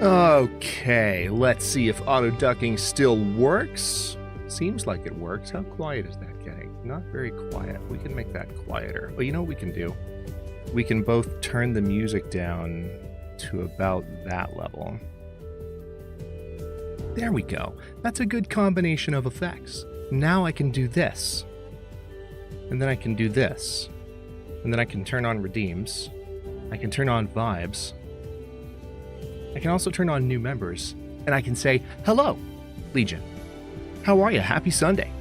Okay, let's see if auto-ducking still works. Seems like it works. How quiet is that getting? Not very quiet. We can make that quieter. Well, you know what we can do? We can both turn the music down to about that level. There we go. That's a good combination of effects. Now I can do this. And then I can do this. And then I can turn on redeems. I can turn on vibes. I can also turn on new members. And I can say, hello, Legion. How are you? Happy Sunday.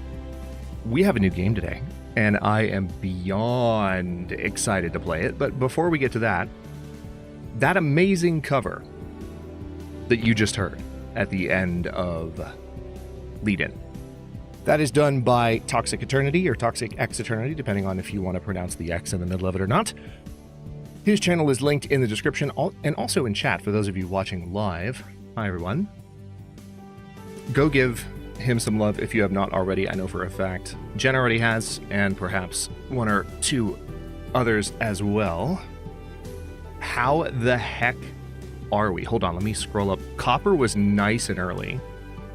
We have a new game today, and I am beyond excited to play it. But before we get to that, that amazing cover that you just heard at the end of Lead-In, that is done by Toxic Eternity or Toxic X Eternity, depending on if you want to pronounce the X in the middle of it or not. His channel is linked in the description and also in chat for those of you watching live. Hi, everyone. Go give him some love if you have not already. I know for a fact Jen already has, and perhaps one or two others as well. How the heck are we? Hold on, let me scroll up. Copper was nice and early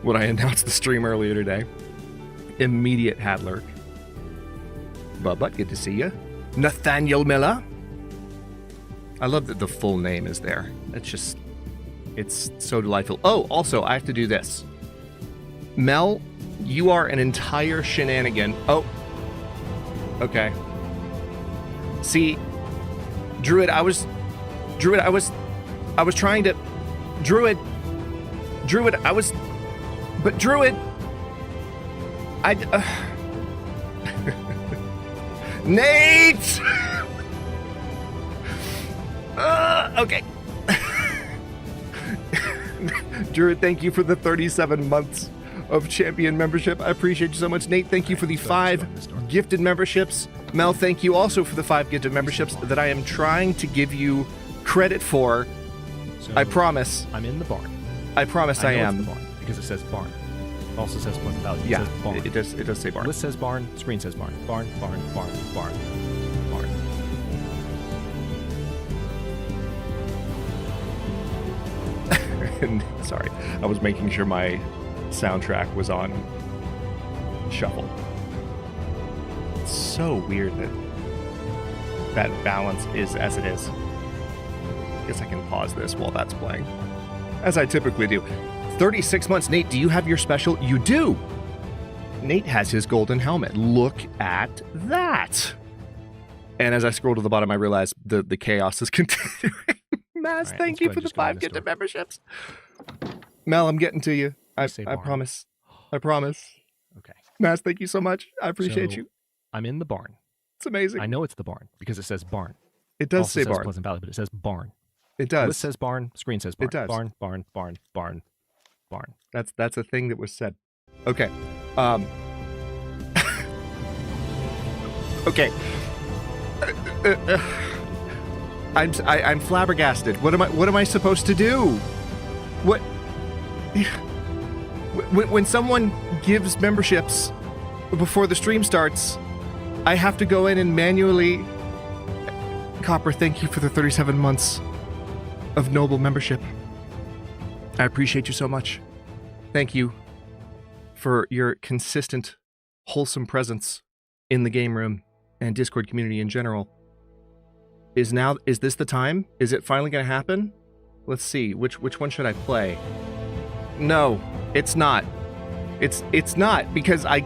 when I announced the stream earlier today. Immediate hat lurk. Bubba, good to see you. Nathaniel Miller. I love that the full name is there. It's so delightful. Oh, also, I have to do this. Mel, you are an entire shenanigan. Oh. Okay. See, Druid, I was trying to... Druid, but Druid... Nate! Okay. Druid, thank you for the 37 months of champion membership. I appreciate you so much. Nate, thank you for the 5 gifted memberships. Mel, thank you also for the 5 gifted memberships that I am trying to give you credit for. So I promise. I'm in the barn. I promise I am. It's the barn because it says barn. It also says Pleasant Valley. Yeah, says barn. It does say barn. List says barn. Screen says barn. Barn, barn, barn, barn, barn. Sorry, I was making sure my soundtrack was on shuffle. It's so weird that balance is as it is. I guess I can pause this while that's playing, as I typically do. 36 months, Nate, do you have your special? You do! Nate has his golden helmet. Look at that! And as I scroll to the bottom, I realize the chaos is continuing. Mass, right, thank you for the 5 gifted memberships. Mel, I'm getting to you. I promise. I promise. Okay. Mass, thank you so much. I appreciate you. I'm in the barn. It's amazing. I know it's the barn because it says barn. It does say barn. Pleasant Valley, but it says barn. It does. List says barn. Screen says barn. It does. Barn, barn, barn, barn, barn. That's a thing that was said. Okay. Okay. I'm flabbergasted. What am I supposed to do? What? When someone gives memberships before the stream starts, I have to go in and manually... Copper, thank you for the 37 months of noble membership. I appreciate you so much. Thank you for your consistent, wholesome presence in the game room and Discord community in general. Is this the time? Is it finally going to happen? Let's see. Which one should I play? No, it's not. It's not, because I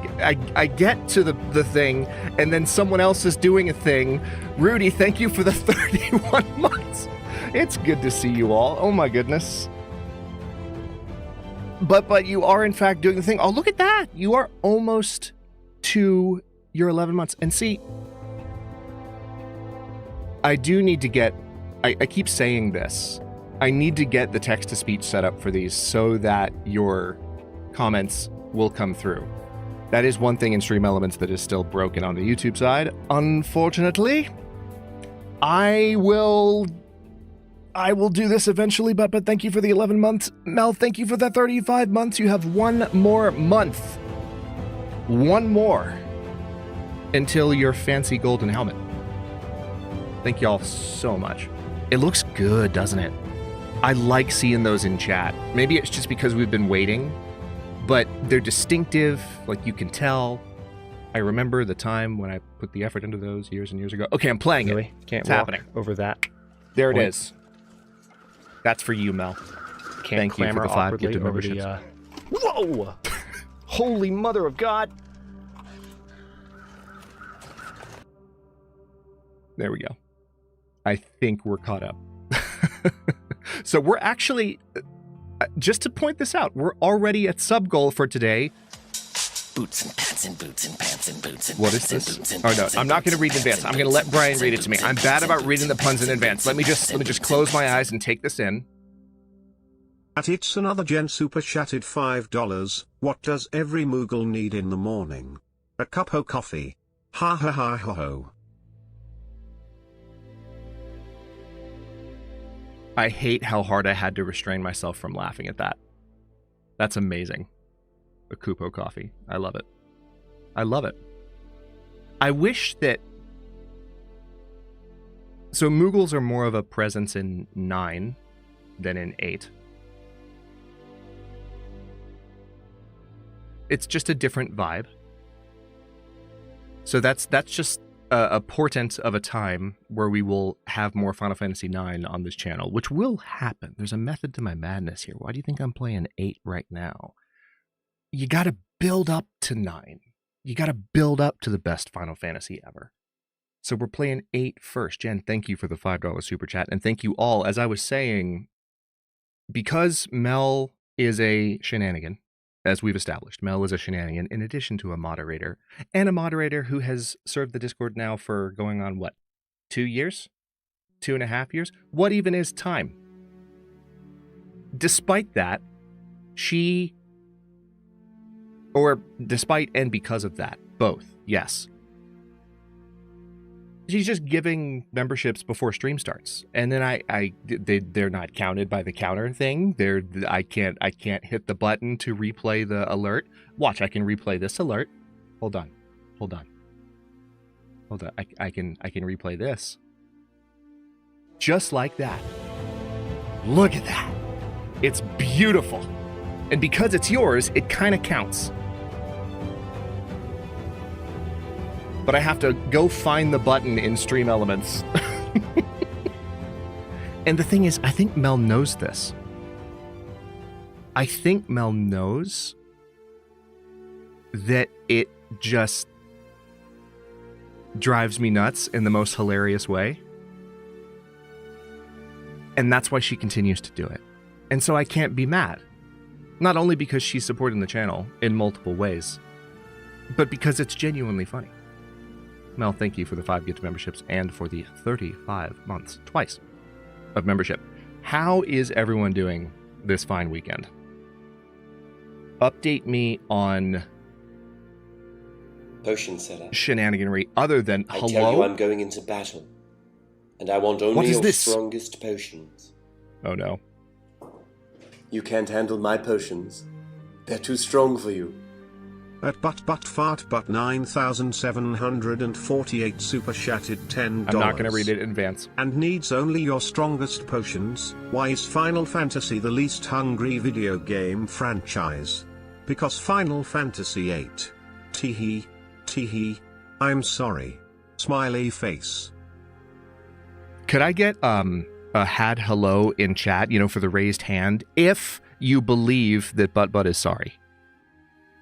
get to the thing and then someone else is doing a thing. Rudy, thank you for the 31 months. It's good to see you all. Oh my goodness. But you are in fact doing the thing. Oh, look at that. You are almost to your 11 months. And see, I do need to get, I keep saying this, I need to get the text-to-speech set up for these so that your comments will come through. That is one thing in Stream Elements that is still broken on the YouTube side. Unfortunately, I will do this eventually, but thank you for the 11 months. Mel, thank you for the 35 months. You have one more month. One more until your fancy golden helmet. Thank you all so much. It looks good, doesn't it? I like seeing those in chat. Maybe it's just because we've been waiting, but they're distinctive, like you can tell. I remember the time when I put the effort into those years and years ago. Okay, I'm playing Really? it. Can't It's walk happening. over that. There it point. is. That's for you, Mel. Can't Thank you for clamor the 5 awkwardly gifted over memberships. Whoa! Holy mother of God! There we go. I think we're caught up. So we're actually, just to point this out, we're already at sub goal for today. Boots and pants and boots and pants and boots and What is this? Oh no, I'm not going to read in advance. I'm going to let Brian read it to me. I'm bad about reading the puns in advance. Let me just close my eyes and take this in. It's another Gen super chatted $5. What does every Moogle need in the morning? A cup of coffee. Ha ha ha ho ho. I hate how hard I had to restrain myself from laughing at that. That's amazing. A Kupo coffee. I love it. I love it. I wish that... So Moogles are more of a presence in 9 than in 8. It's just a different vibe. So that's just a portent of a time where we will have more Final Fantasy IX on this channel, which will happen. There's a method to my madness here. Why do you think I'm playing 8 right now? You got to build up to 9. You got to build up to the best Final Fantasy ever. So we're playing 8 first. Jen, thank you for the $5 super chat. And thank you all. As I was saying, because Mel is a shenanigan, as we've established, Mel is a shenanigan in addition to a moderator, and a moderator who has served the Discord now for going on, what, 2 years? 2.5 years? What even is time? Despite that, despite and because of that, both, yes. She's just giving memberships before stream starts, and then they're not counted by the counter thing. I can't hit the button to replay the alert. Watch, I can replay this alert. Hold on. I can replay this. Just like that. Look at that. It's beautiful, and because it's yours, it kind of counts. But I have to go find the button in Stream Elements. And the thing is, I think Mel knows this. I think Mel knows that it just drives me nuts in the most hilarious way. And that's why she continues to do it. And so I can't be mad. Not only because she's supporting the channel in multiple ways, but because it's genuinely funny. Mel, thank you for the 5 gift memberships and for the 35 months, twice, of membership. How is everyone doing this fine weekend? Update me on Potion seller. shenaniganry other than I hello? tell you I'm going into battle, and I want What only is your this? strongest potions. Oh no. You can't handle my potions. They're too strong for you. At but 9,748 super chatted $10. I'm not going to read it in advance. And needs only your strongest potions. Why is Final Fantasy the least hungry video game franchise? Because Final Fantasy VIII. Teehee, teehee. I'm sorry. Smiley face. Could I get a had hello in chat, for the raised hand, if you believe that Butt is sorry?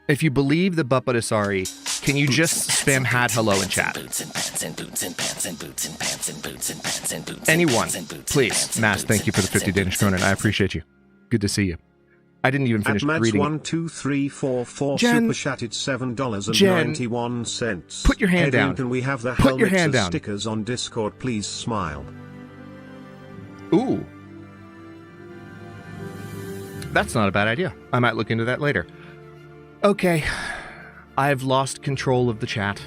If you believe that Butt is sorry, can you just spam had hello in chat? Anyone, please. Mass, thank you for the 50 Danish kroner. I appreciate you. Good to see you. I didn't even finish At reading. 12344 Jen, super chatted $7.91. Jen, put your hand down. Can we have the Put your helmets hand as down. stickers on Discord? Please smile. Ooh. That's not a bad idea. I might look into that later. Okay. I've lost control of the chat.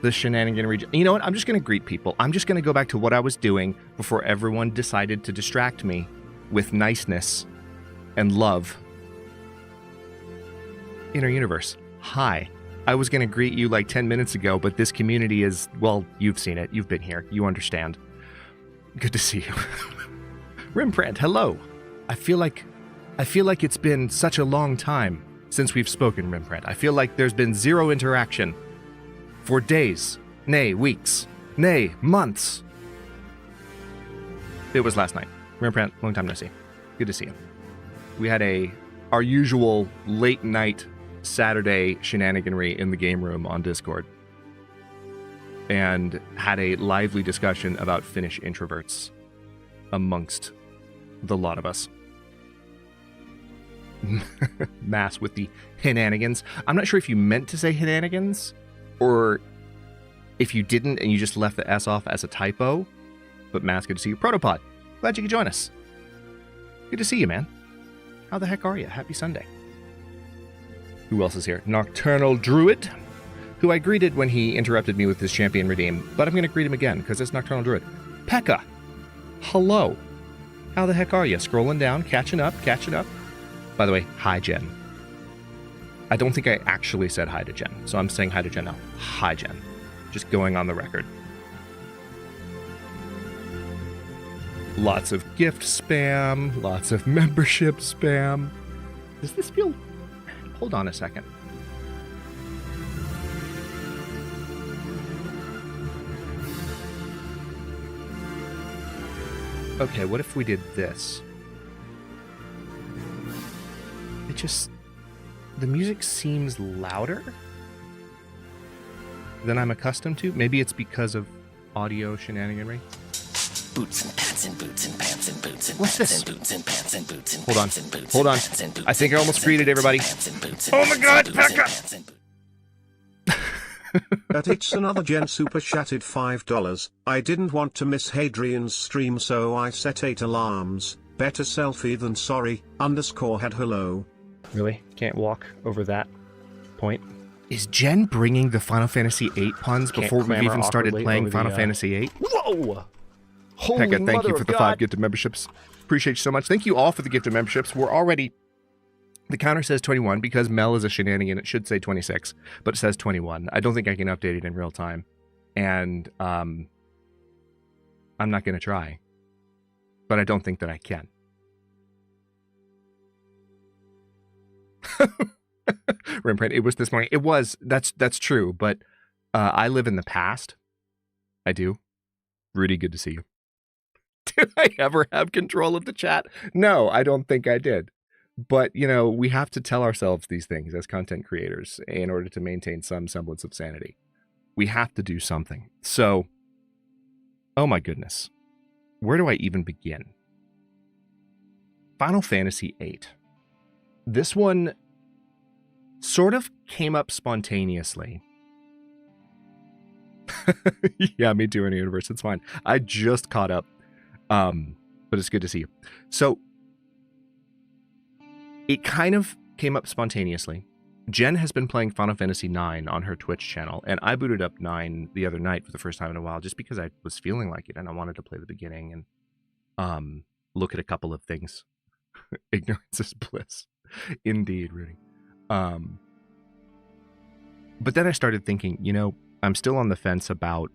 The shenanigan region. You know what? I'm just going to greet people. I'm just going to go back to what I was doing before everyone decided to distract me with niceness and love. Inner Universe. Hi. I was going to greet you like 10 minutes ago, but this community is, well, you've seen it. You've been here. You understand. Good to see you. Rimprint, hello. I feel like it's been such a long time since we've spoken, Rimprint. I feel like there's been zero interaction for days, nay, weeks, nay, months. It was last night. Rimprint, long time no see. Good to see you. We had our usual late night Saturday shenaniganry in the game room on Discord, and had a lively discussion about Finnish introverts amongst the lot of us. Mass with the shenanigans. I'm not sure if you meant to say shenanigans or if you didn't and you just left the S off as a typo, but Mass, good to see you. Protopod, glad you could join us. Good to see you, man. How the heck are you? Happy Sunday. Who else is here? Nocturnal Druid, who I greeted when he interrupted me with his champion redeem, but I'm going to greet him again because it's Nocturnal Druid. Pekka, hello. How the heck are you? Scrolling down, catching up. By the way, hi, Jen. I don't think I actually said hi to Jen, so I'm saying hi to Jen now. Hi, Jen. Just going on the record. Lots of gift spam, lots of membership spam. Does this feel... Hold on a second. Okay, what if we did this? It just... The music seems louder than I'm accustomed to. Maybe it's because of audio shenaniganry. Boots and pants and boots and pants and boots and What's pants this? and boots and pants and boots and Hold on. pants and boots Hold and on. pants and boots I think I and almost pants greeted and everybody. pants and boots and Oh my pants God, and boots and Pekka! pants and boots. But it's another Gen super chatted $5. I didn't want to miss Hadrian's stream, so I set 8 alarms. Better selfie than sorry. _had hello. Really? Can't walk over that point? Is Jen bringing the Final Fantasy VIII puns Can't before we've clamor even started awkwardly playing over the, Final Fantasy VIII? Whoa! Holy Pekka, thank mother you for of the God. 5 gifted memberships. Appreciate you so much. Thank you all for the gifted memberships. We're already... The counter says 21 because Mel is a shenanigan. It should say 26, but it says 21. I don't think I can update it in real time. And I'm not going to try. But I don't think that I can. Rimprint, it was this morning. It was. That's true. But I live in the past. I do. Rudy, good to see you. Did I ever have control of the chat? No, I don't think I did. But, you know, we have to tell ourselves these things as content creators in order to maintain some semblance of sanity. We have to do something. So, oh my goodness. Where do I even begin? Final Fantasy VIII. This one sort of came up spontaneously. Yeah, me too in the universe. It's fine. I just caught up. But it's good to see you. So, it kind of came up spontaneously. Jen has been playing Final Fantasy IX on her Twitch channel, and I booted up 9 the other night for the first time in a while, just because I was feeling like it, and I wanted to play the beginning and look at a couple of things. Ignorance is bliss. Indeed, Rudy. But then I started thinking, you know, I'm still on the fence about,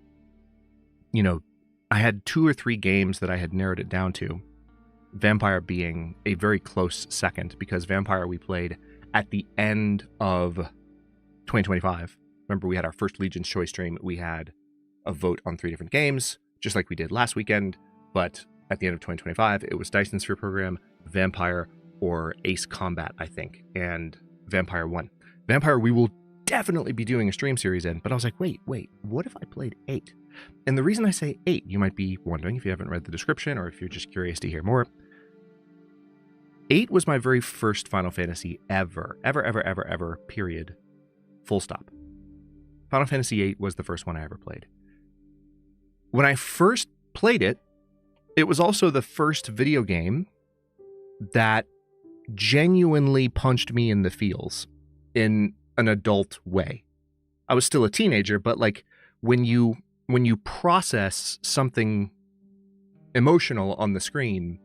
you know, I had 2 or 3 games that I had narrowed it down to. Vampire being a very close second, because Vampire we played at the end of 2025. Remember, we had our first Legion's Choice stream. We had a vote on 3 different games, just like we did last weekend. But at the end of 2025, it was Dyson Sphere Program, Vampire, or Ace Combat, I think. And Vampire won. Vampire we will definitely be doing a stream series in. But I was like, wait, what if I played 8? And the reason I say 8, you might be wondering if you haven't read the description or if you're just curious to hear more. 8 was my very first Final Fantasy ever, period, full stop. Final Fantasy VIII was the first one I ever played. When I first played it, it was also the first video game that genuinely punched me in the feels in an adult way. I was still a teenager, but like when you process something emotional on the screen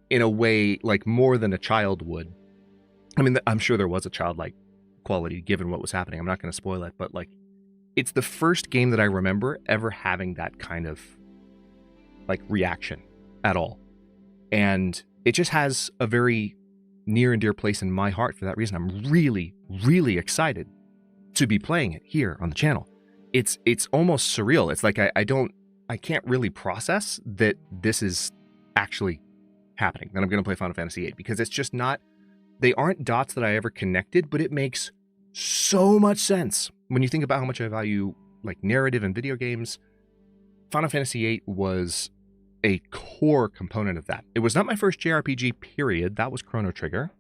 in a way like more than a child would. I mean, I'm sure there was a childlike quality given what was happening. I'm not going to spoil it, but like it's the first game that I remember ever having that kind of like reaction at all. And it just has a very near and dear place in my heart for that reason. I'm really, really excited to be playing it here on the channel. It's almost surreal. It's like I can't really process that this is actually happening, that I'm going to play Final Fantasy VIII, because it's just not, they aren't dots that I ever connected, but it makes so much sense. When you think about how much I value like narrative in video games, Final Fantasy VIII was a core component of that. It was not my first JRPG, period. That was Chrono Trigger.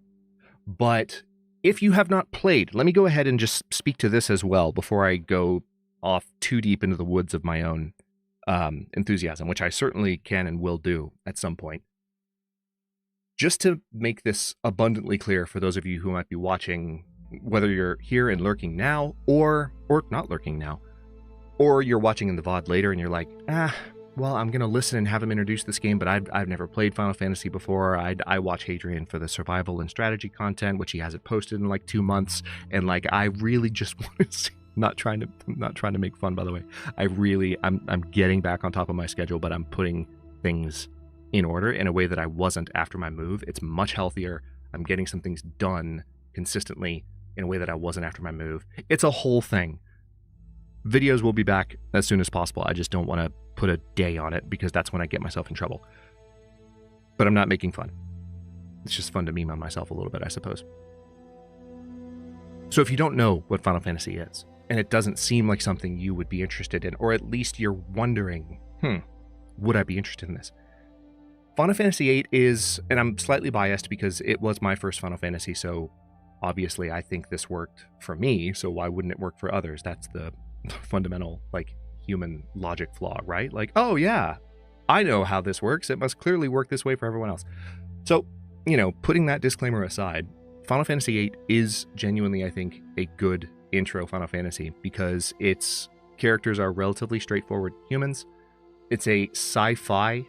But if you have not played, let me go ahead and just speak to this as well before I go off too deep into the woods of my own enthusiasm, which I certainly can and will do at some point. Just to make this abundantly clear for those of you who might be watching, whether you're here and lurking now or not lurking now, or you're watching in the VOD later and you're like, well, I'm going to listen and have him introduce this game, but I've never played Final Fantasy before. I watch Hadrian for the survival and strategy content, which he hasn't posted in like 2 months. And like, I really just want to see, not trying to make fun, by the way. I'm getting back on top of my schedule, but I'm putting things in order in a way that I wasn't after my move. It's much healthier. I'm getting some things done consistently in a way that I wasn't after my move. It's a whole thing. Videos will be back as soon as possible. I just don't want to put a day on it because that's when I get myself in trouble. But I'm not making fun. It's just fun to meme on myself a little bit, I suppose. So if you don't know what Final Fantasy is, and it doesn't seem like something you would be interested in, or at least you're wondering, would I be interested in this? Final Fantasy VIII is, and I'm slightly biased because it was my first Final Fantasy, so obviously I think this worked for me, so why wouldn't it work for others? That's the fundamental, like, human logic flaw, right? Like, oh yeah, I know how this works. It must clearly work this way for everyone else. So, putting that disclaimer aside, Final Fantasy VIII is genuinely, I think, a good intro Final Fantasy because its characters are relatively straightforward humans. It's a sci-fi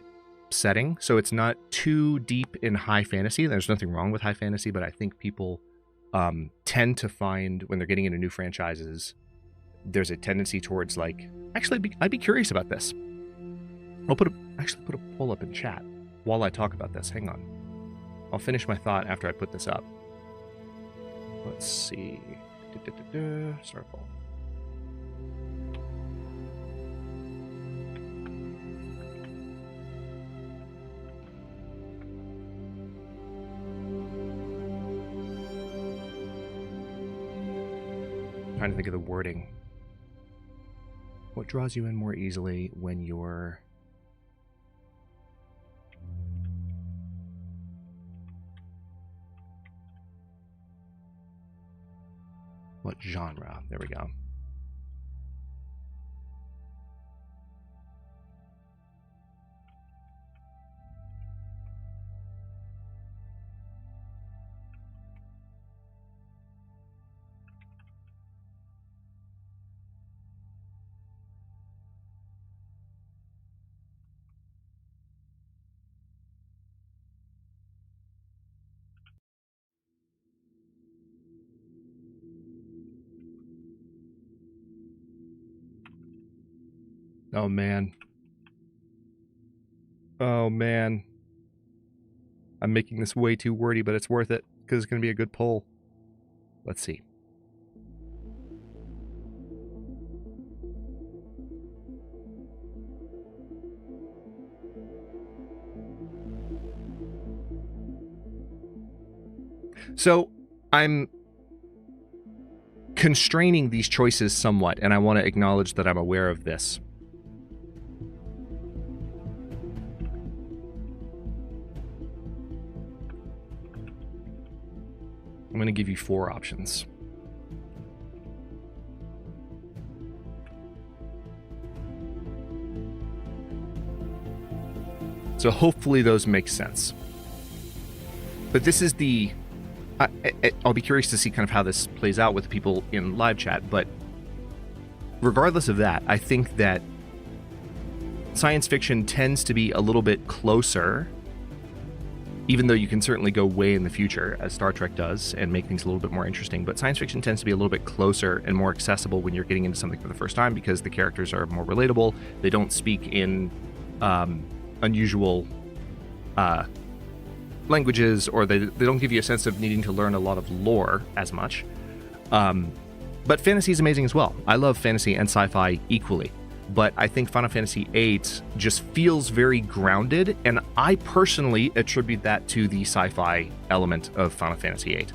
setting, so it's not too deep in high fantasy. There's nothing wrong with high fantasy, but I think people tend to find when they're getting into new franchises, there's a tendency towards like, actually, I'd be curious about this. I'll put a poll up in chat while I talk about this. Hang on. I'll finish my thought after I put this up. Let's see. Start poll. Trying to think of the wording. What draws you in more easily when you're... What genre? There we go. Oh man. Oh man. I'm making this way too wordy, but it's worth it because it's going to be a good poll. Let's see. So I'm constraining these choices somewhat, and I want to acknowledge that I'm aware of this. I'm going to give you 4 options. So hopefully those make sense. But this is the... I'll be curious to see kind of how this plays out with people in live chat, but regardless of that, I think that science fiction tends to be a little bit closer, even though you can certainly go way in the future, as Star Trek does, and make things a little bit more interesting. But science fiction tends to be a little bit closer and more accessible when you're getting into something for the first time because the characters are more relatable. They don't speak in unusual languages, or they don't give you a sense of needing to learn a lot of lore as much. But fantasy is amazing as well. I love fantasy and sci-fi equally. But I think Final Fantasy VIII just feels very grounded, and I personally attribute that to the sci-fi element of Final Fantasy VIII.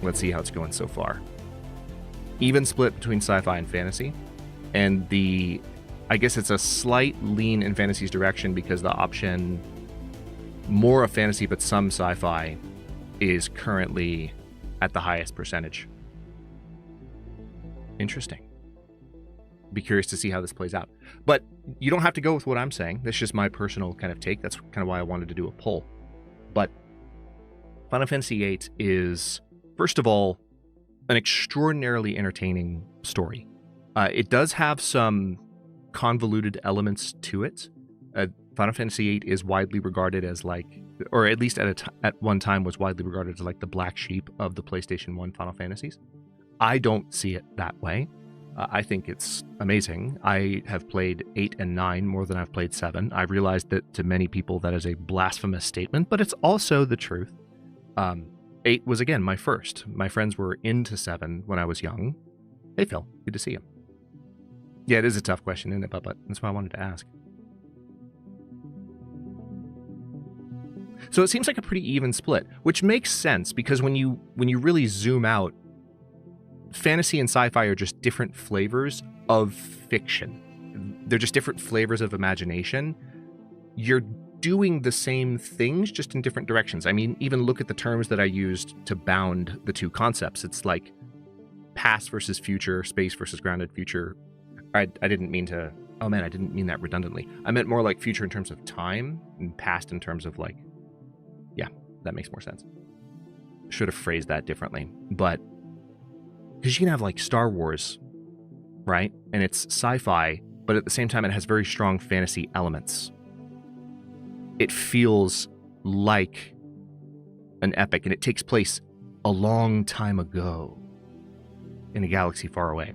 Let's see how it's going so far. Even split between sci-fi and fantasy, and I guess it's a slight lean in fantasy's direction because the option more of fantasy but some sci-fi is currently at the highest percentage. Interesting. Be curious to see how this plays out. But you don't have to go with what I'm saying. That's just my personal kind of take. That's kind of why I wanted to do a poll. But Final Fantasy VIII is, first of all, an extraordinarily entertaining story. It does have some convoluted elements to it. Final Fantasy VIII is widely regarded as or at least at one time was widely regarded as the black sheep of the PlayStation 1 Final Fantasies. I don't see it that way. I think it's amazing. I have played 8 and 9 more than I've played 7. I realize that to many people that is a blasphemous statement, but it's also the truth. 8 was, again, my first. My friends were into 7 when I was young. Hey, Phil. Good to see you. Yeah, it is a tough question, isn't it, but that's why I wanted to ask. So it seems like a pretty even split, which makes sense because when you really zoom out, fantasy and sci-fi are just different flavors of fiction. They're just different flavors of imagination. You're doing the same things, just in different directions. I mean, even look at the terms that I used to bound the two concepts. It's like past versus future, space versus grounded future. I didn't mean to... Oh man, I didn't mean that redundantly. I meant more like future in terms of time and past in terms of yeah, that makes more sense. Should have phrased that differently. But because you can have Star Wars, right? And it's sci-fi, but at the same time it has very strong fantasy elements. It feels like an epic, and it takes place a long time ago in a galaxy far away.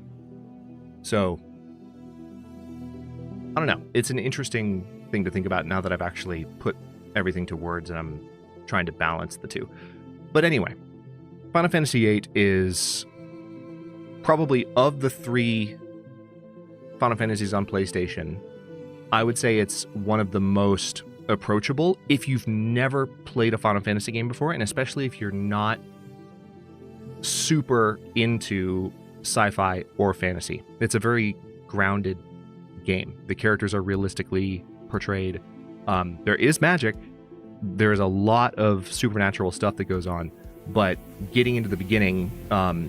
So, I don't know. It's an interesting thing to think about now that I've actually put everything to words and I'm trying to balance the two. But anyway, Final Fantasy VIII is probably, of the 3 Final Fantasies on PlayStation, I would say it's one of the most approachable if you've never played a Final Fantasy game before, and especially if you're not super into sci-fi or fantasy. It's a very grounded game. The characters are realistically portrayed. There is magic. There's a lot of supernatural stuff that goes on, but getting into the beginning,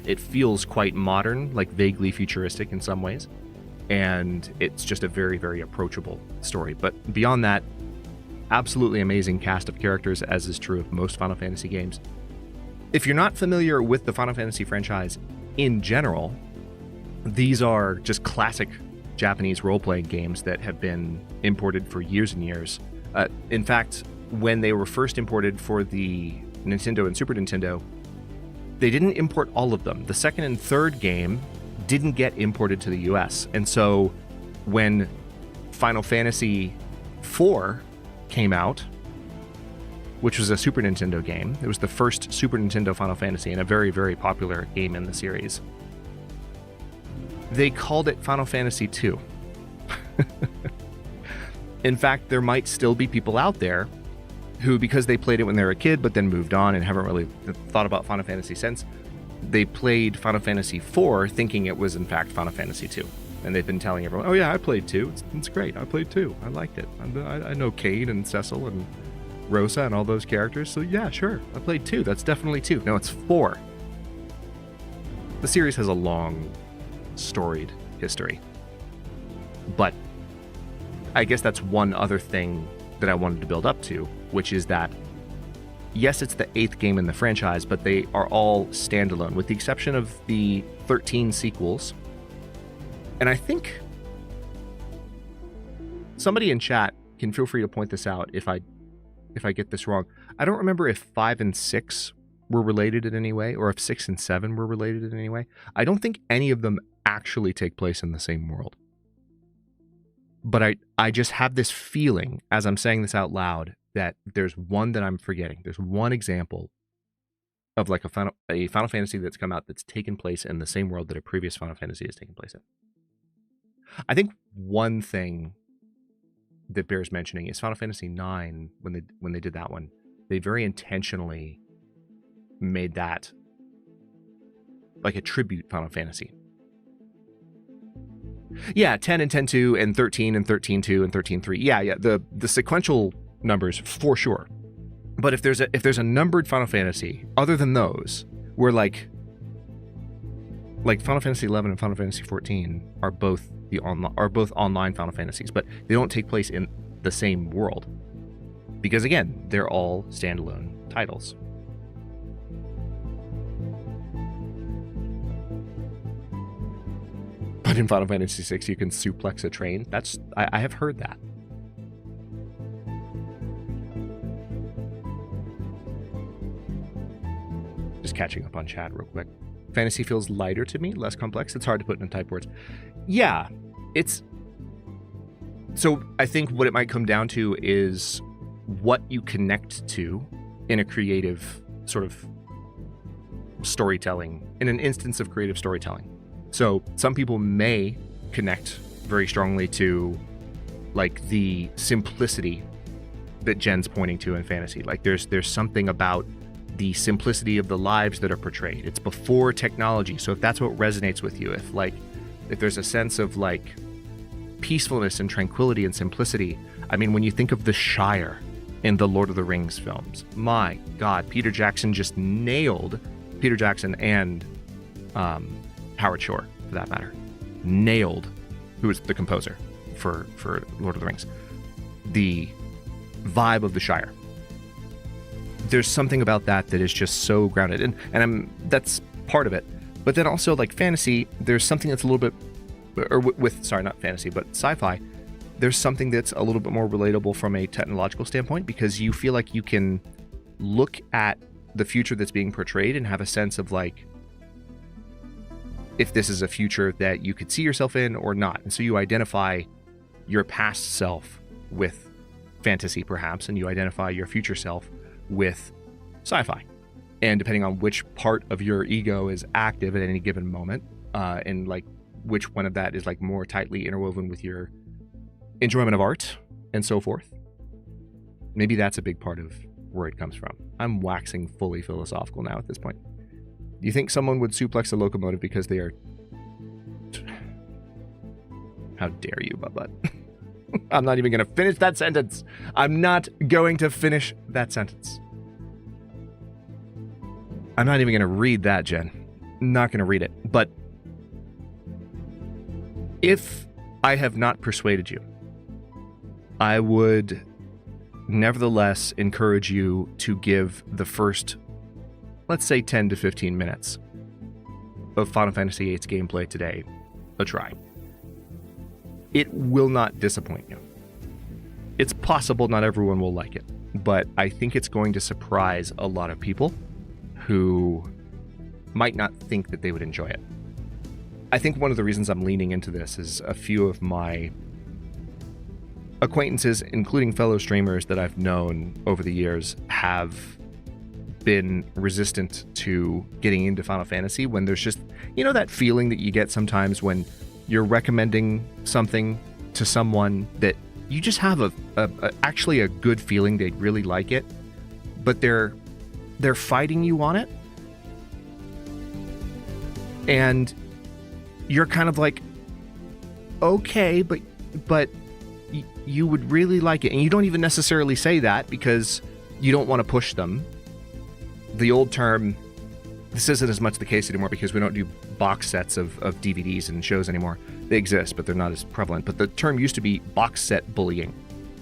it feels quite modern, vaguely futuristic in some ways, and it's just a very, very approachable story. But beyond that, absolutely amazing cast of characters, as is true of most Final Fantasy games. If you're not familiar with the Final Fantasy franchise in general, these are just classic Japanese role-playing games that have been imported for years and years. In fact, when they were first imported for the Nintendo and Super Nintendo, they didn't import all of them. The second and third game didn't get imported to the US. And so when Final Fantasy IV came out, which was a Super Nintendo game, it was the first Super Nintendo Final Fantasy and a very, very popular game in the series, they called it Final Fantasy II. In fact, there might still be people out there who, because they played it when they were a kid but then moved on and haven't really thought about Final Fantasy since, they played Final Fantasy IV thinking it was in fact Final Fantasy II. And they've been telling everyone, oh yeah, I played 2. It's great. I played 2. I liked it. I know Cade and Cecil and Rosa and all those characters. So yeah, sure. I played 2. That's definitely 2. No, it's 4. The series has a long, storied history. But I guess that's one other thing that I wanted to build up to, which is that, yes, it's the 8th game in the franchise, but they are all standalone, with the exception of the 13 sequels. And I think somebody in chat can feel free to point this out if I get this wrong. I don't remember if 5 and 6 were related in any way, or if 6 and 7 were related in any way. I don't think any of them actually take place in the same world. But I just have this feeling, as I'm saying this out loud, that there's one that I'm forgetting. There's one example of like a Final Fantasy that's come out that's taken place in the same world that a previous Final Fantasy has taken place in. I think one thing that bears mentioning is Final Fantasy IX, when they did that one, they very intentionally made that like a tribute Final Fantasy. Yeah, 10 and 10-2 and 13 and 13-2 and 13-3. Yeah, the sequential numbers for sure. But if there's a numbered Final Fantasy other than those, where like Final Fantasy XI and Final Fantasy XIV are both online Final Fantasies, but they don't take place in the same world because again, they're all standalone titles. But in Final Fantasy VI, you can suplex a train. I have heard that. Just catching up on chat real quick. Fantasy feels lighter to me, less complex. It's hard to put in type words. Yeah, it's... So I think what it might come down to is what you connect to in a creative sort of storytelling, in an instance of creative storytelling. So some people may connect very strongly to like the simplicity that Jen's pointing to in fantasy. Like there's something about the simplicity of the lives that are portrayed. It's before technology. So if that's what resonates with you, if there's a sense of like peacefulness and tranquility and simplicity. I mean, when you think of the Shire in the Lord of the Rings films, my God, Peter Jackson and Howard Shore, for that matter, nailed, who was the composer for Lord of the Rings, the vibe of the Shire. There's something about that is just so grounded, and that's part of it. But then also, like fantasy, there's something that's a little bit, not fantasy, but sci-fi. There's something that's a little bit more relatable from a technological standpoint, because you feel like you can look at the future that's being portrayed and have a sense of like, if this is a future that you could see yourself in or not. And so you identify your past self with fantasy, perhaps, and you identify your future self with sci-fi. And depending on which part of your ego is active at any given moment, and like which one of that is like more tightly interwoven with your enjoyment of art and so forth, maybe that's a big part of where it comes from. I'm waxing fully philosophical now at this point. Do you think someone would suplex a locomotive because they are... How dare you, Bubba? I'm not even going to finish that sentence. I'm not going to finish that sentence. I'm not even going to read that, Jen. Not going to read it. But if I have not persuaded you, I would nevertheless encourage you to give the first, let's say 10 to 15 minutes of Final Fantasy VIII's gameplay today a try. It will not disappoint you. It's possible not everyone will like it, but I think it's going to surprise a lot of people who might not think that they would enjoy it. I think one of the reasons I'm leaning into this is a few of my acquaintances, including fellow streamers that I've known over the years, have been resistant to getting into Final Fantasy when there's just, you know, that feeling that you get sometimes when you're recommending something to someone that you just have actually a good feeling they'd really like it, but they're fighting you on it, and you're kind of like, okay, but you would really like it, and you don't even necessarily say that because you don't want to push them. The old term, this isn't as much the case anymore because we don't do box sets of DVDs and shows anymore. They exist, but they're not as prevalent. But the term used to be box set bullying,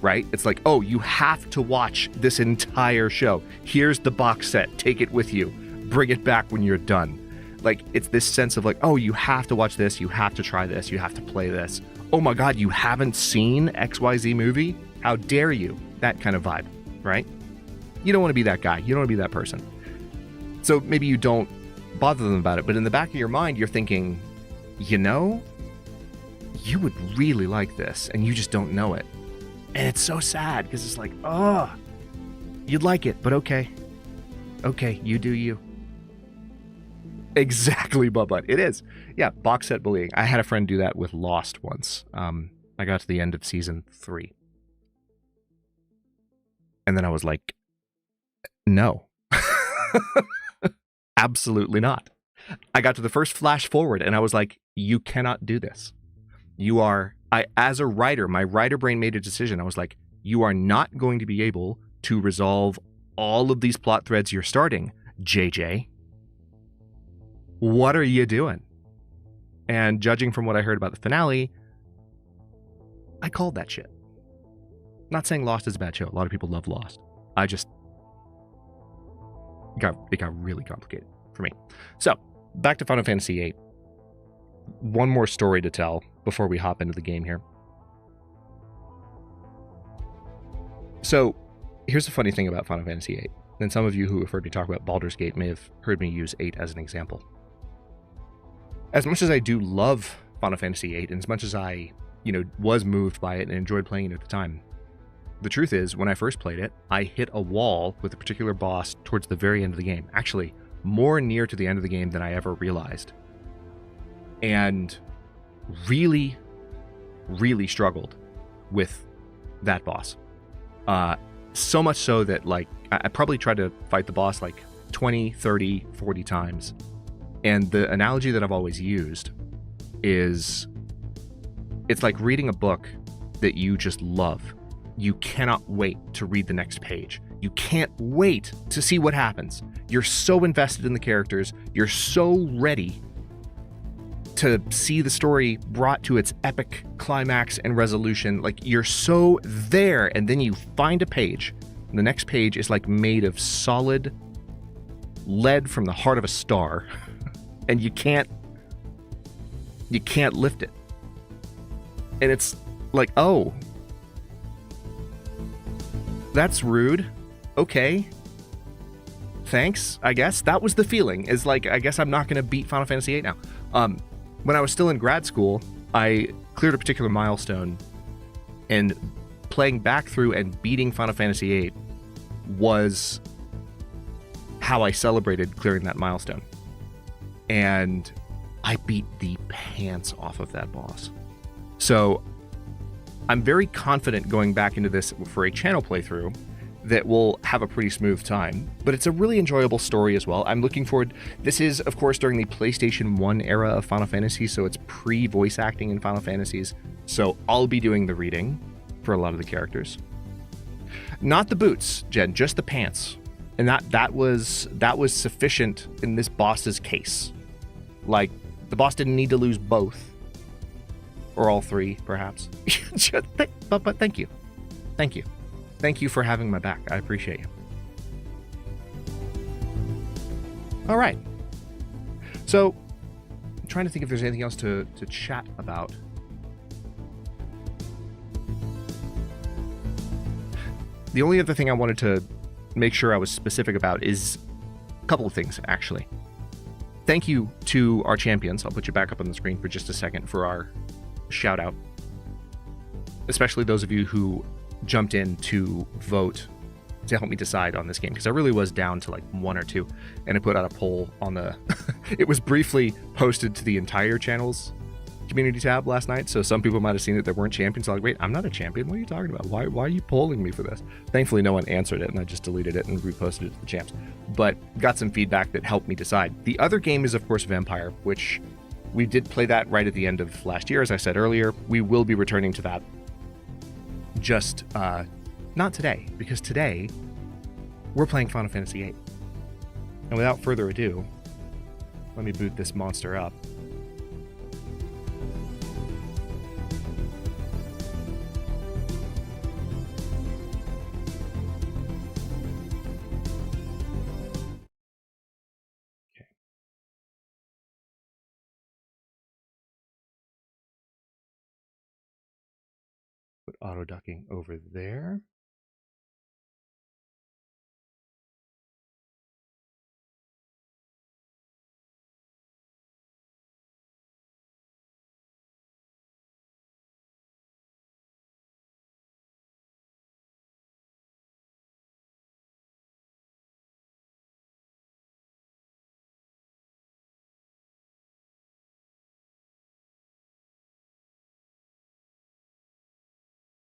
right? It's like, oh, you have to watch this entire show. Here's the box set. Take it with you. Bring it back when you're done. Like, it's this sense of like, oh, you have to watch this. You have to try this. You have to play this. Oh my God, you haven't seen XYZ movie? How dare you? That kind of vibe, right? You don't want to be that guy. You don't want to be that person. So maybe you don't bother them about it, but in the back of your mind, you're thinking, you know, you would really like this, and you just don't know it. And it's so sad because it's like, oh, You'd like it, but okay. Okay, you do you. Exactly, Bubba. It is. Yeah, box set bullying. I had a friend do that with Lost once. I got to the end of season 3. And then I was like, no. Absolutely not. I got to the first flash forward and I was like, you cannot do this. As a writer, my writer brain made a decision. I was like, you are not going to be able to resolve all of these plot threads you're starting, JJ. What are you doing? And judging from what I heard about the finale, I called that shit. Not saying Lost is a bad show. A lot of people love Lost. It got really complicated for me. So, back to Final Fantasy VIII. One more story to tell before we hop into the game here. So, here's the funny thing about Final Fantasy VIII. And some of you who have heard me talk about Baldur's Gate may have heard me use 8 as an example. As much as I do love Final Fantasy VIII, and as much as I, was moved by it and enjoyed playing it at the time, the truth is, when I first played it, I hit a wall with a particular boss towards the very end of the game. Actually, more near to the end of the game than I ever realized. And really, really struggled with that boss. So much so that, I probably tried to fight the boss 20, 30, 40 times. And the analogy that I've always used is, it's like reading a book that you just love. You cannot wait to read the next page. You can't wait to see what happens. You're so invested in the characters. You're so ready to see the story brought to its epic climax and resolution. You're so there, and then you find a page. And the next page is made of solid lead from the heart of a star. And you can't lift it. And it's oh, that's rude. Okay. Thanks, I guess. That was the feeling, is I guess I'm not going to beat Final Fantasy VIII now. When I was still in grad school, I cleared a particular milestone, and playing back through and beating Final Fantasy VIII was how I celebrated clearing that milestone. And I beat the pants off of that boss. So I'm very confident going back into this for a channel playthrough that will have a pretty smooth time, but it's a really enjoyable story as well. I'm looking forward. This is, of course, during the PlayStation 1 era of Final Fantasy, so it's pre-voice acting in Final Fantasies. So I'll be doing the reading for a lot of the characters. Not the boots, Jen, just the pants. And that was sufficient in this boss's case. The boss didn't need to lose both. Or all 3, perhaps. But thank you. Thank you. Thank you for having my back. I appreciate you. All right. So, I'm trying to think if there's anything else to chat about. The only other thing I wanted to make sure I was specific about is a couple of things, actually. Thank you to our champions. I'll put you back up on the screen for just a second for our shout out. Especially those of you who jumped in to vote to help me decide on this game, because I really was down to 1 or 2, and I put out a poll on the it was briefly posted to the entire channel's community tab last night, so some people might have seen that there weren't champions. I'm like, wait, I'm not a champion, what are you talking about? Why are you polling me for this? Thankfully no one answered it, and I just deleted it and reposted it to the champs, but got some feedback that helped me decide. The other game is, of course, Vampire, which we did play that right at the end of last year. As I said earlier, we will be returning to that, just not today, because today we're playing Final Fantasy VIII. And without further ado, let me boot this monster up. Put auto ducking over there.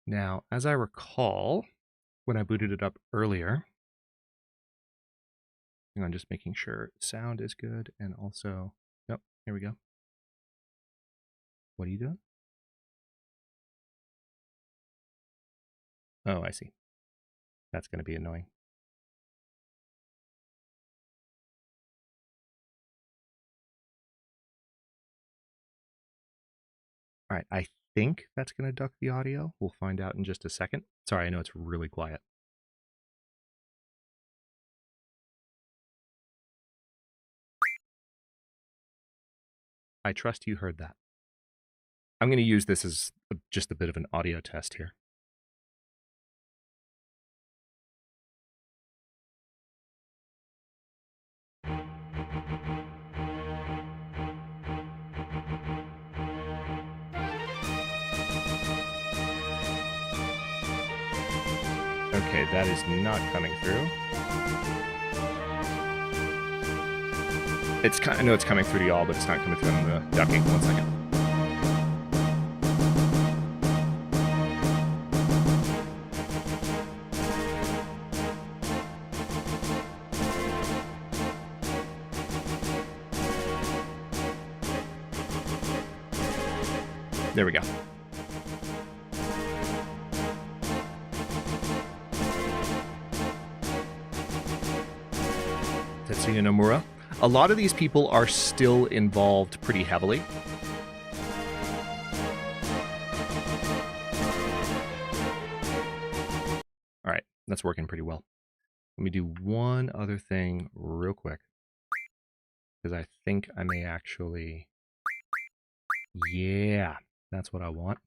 Now, as I recall, when I booted it up earlier, hang on, just making sure sound is good, and also, nope, here we go. What are you doing? Oh, I see. That's going to be annoying. All right, I think that's going to duck the audio. We'll find out in just a second. Sorry, I know it's really quiet. I trust you heard that. I'm going to use this as just a bit of an audio test here. Okay, that is not coming through. I know it's coming through to y'all, but it's not coming through on the ducking. 1 second. There we go. Tetsuya Nomura. A lot of these people are still involved pretty heavily. All right, that's working pretty well. Let me do one other thing real quick, because I think I may actually... Yeah, that's what I want.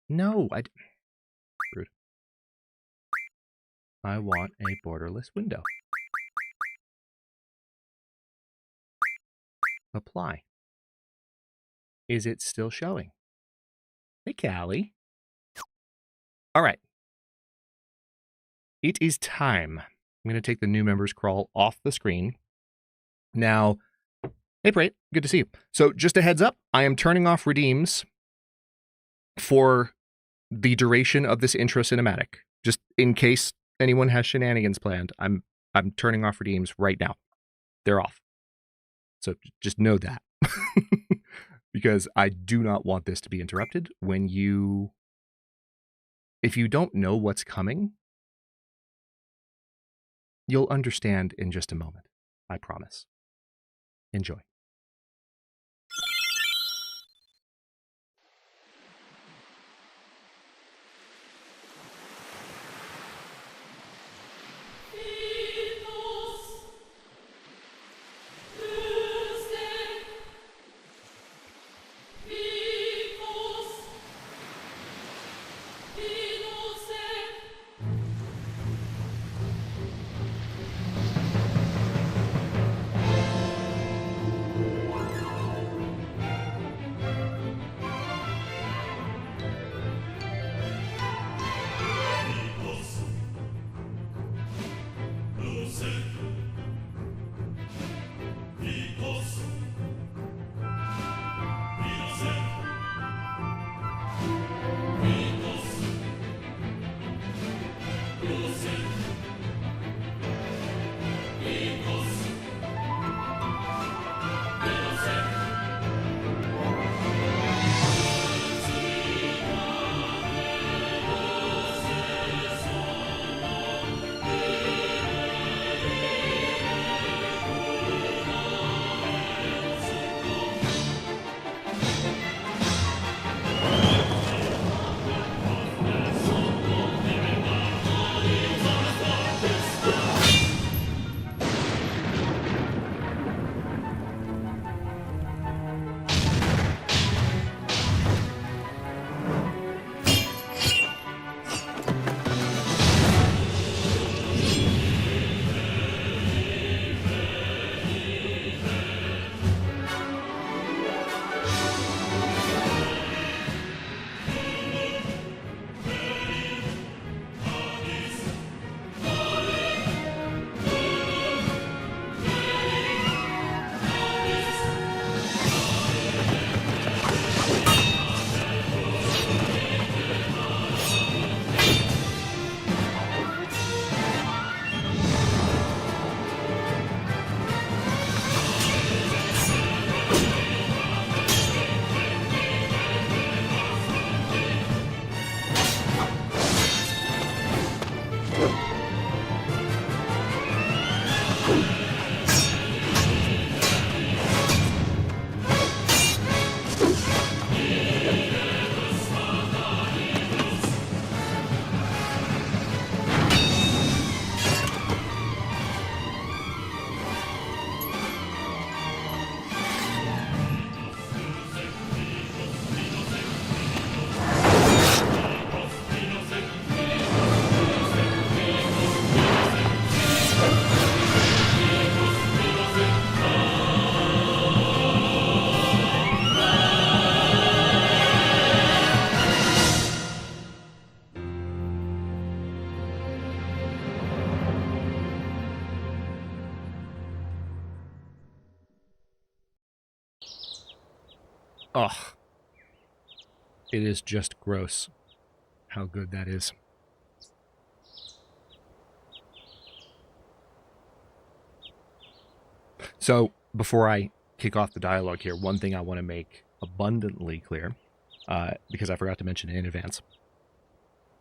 No, rude. I want a borderless window. Apply. Is it still showing? Hey, Callie. All right. It is time. I'm going to take the new members crawl off the screen. Now, hey, Brait, good to see you. So just a heads up, I am turning off redeems for the duration of this intro cinematic. Just in case anyone has shenanigans planned, I'm turning off redeems right now. They're off. So just know that. Because I do not want this to be interrupted if you don't know what's coming, you'll understand in just a moment. I promise. Enjoy. Ugh. It is just gross how good that is. So, before I kick off the dialogue here, one thing I want to make abundantly clear, because I forgot to mention it in advance,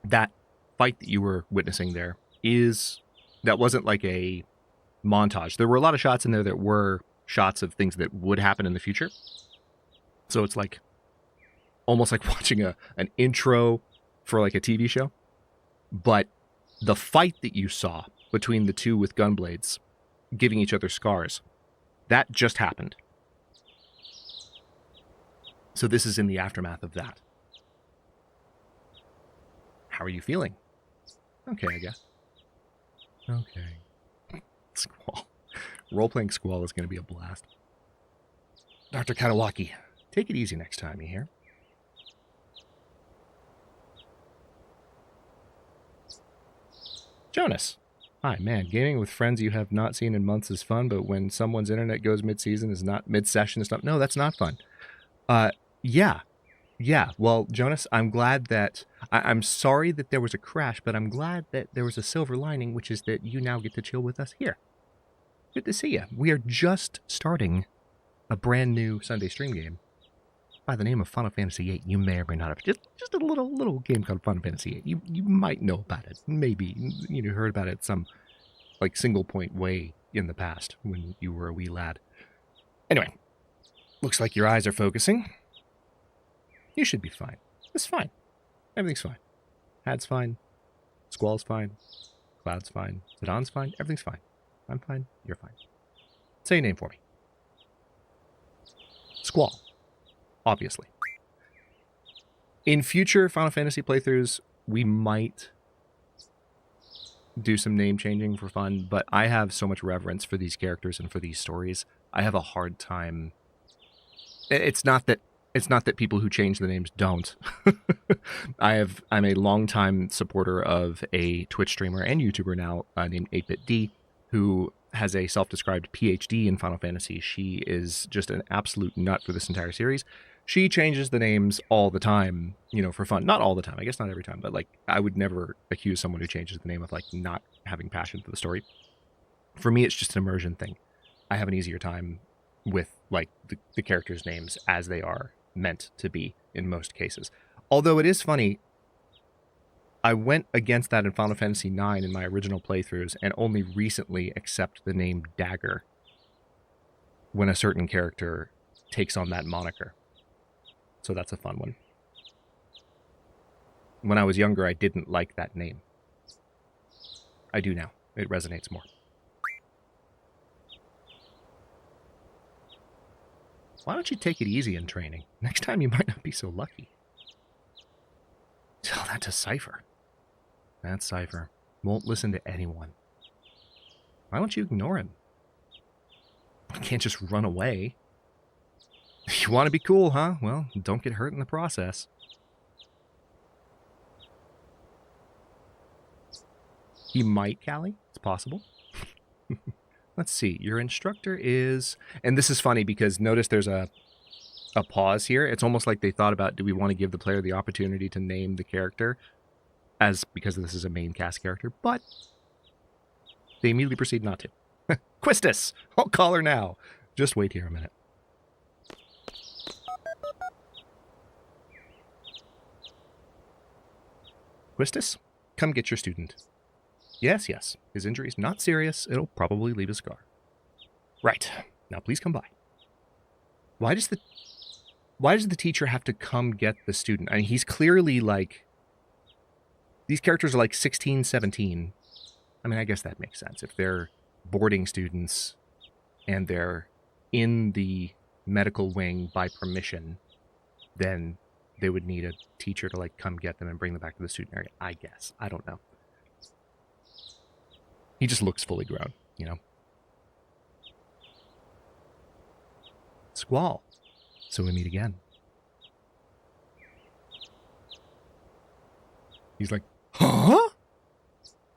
that fight that you were witnessing there that wasn't like a montage. There were a lot of shots in there that were shots of things that would happen in the future. So it's like almost like watching an intro for like a TV show. But the fight that you saw between the two with gunblades giving each other scars, that just happened. So this is in the aftermath of that. How are you feeling? Okay, I guess. Okay. Squall. Role-playing Squall is going to be a blast. Dr. Katawaki, take it easy next time, you hear? Jonas. Hi, man. Gaming with friends you have not seen in months is fun, but when someone's internet goes mid-season is not mid-session is not. No, that's not fun. Yeah. Well, Jonas, I'm glad that I'm sorry that there was a crash, but I'm glad that there was a silver lining, which is that you now get to chill with us here. Good to see you. We are just starting a brand new Sunday stream game by the name of Final Fantasy VIII. You may or may not have just a little game called Final Fantasy VIII. You might know about it. Maybe you heard about it some like single point way in the past when you were a wee lad. Anyway, looks like your eyes are focusing. You should be fine. It's fine. Everything's fine. Had's fine. Squall's fine. Cloud's fine. Zidon's fine. Everything's fine. I'm fine. You're fine. Say your name for me. Squall. Obviously. In future Final Fantasy playthroughs, we might do some name changing for fun, but I have so much reverence for these characters and for these stories. I have a hard time. It's not that people who change the names don't. I'm a longtime supporter of a Twitch streamer and YouTuber now named 8BitD, who has a self-described PhD in Final Fantasy. She is just an absolute nut for this entire series. She changes the names all the time, for fun. Not all the time, I guess not every time, but like I would never accuse someone who changes the name of like not having passion for the story. For me, it's just an immersion thing. I have an easier time with like the characters' names as they are meant to be in most cases. Although it is funny, I went against that in Final Fantasy IX in my original playthroughs and only recently accept the name Dagger when a certain character takes on that moniker. So that's a fun one. When I was younger, I didn't like that name. I do now. It resonates more. Why don't you take it easy in training? Next time you might not be so lucky. Tell that to Cypher. That Cypher won't listen to anyone. Why don't you ignore him? You can't just run away. You want to be cool, huh? Well, don't get hurt in the process. He might, Callie. It's possible. Let's see. Your instructor is... And this is funny because notice there's a pause here. It's almost like they thought about, do we want to give the player the opportunity to name the character because this is a main cast character, but they immediately proceed not to. Quistis! I'll call her now. Just wait here a minute. Quistis, come get your student. Yes. His injury's not serious. It'll probably leave a scar. Right. Now please come by. Why does the teacher have to come get the student? I mean, he's clearly like... These characters are like 16, 17. I mean, I guess that makes sense. If they're boarding students and they're in the medical wing by permission, then they would need a teacher to like come get them and bring them back to the student area, I guess. I don't know. He just looks fully grown, Squall. So we meet again. He's like, huh?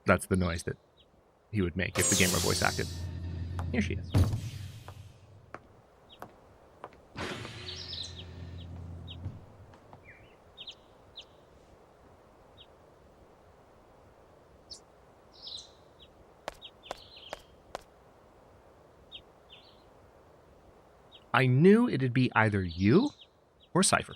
That's the noise that he would make if the game were voice acted. Here she is. I knew it'd be either you or Cypher.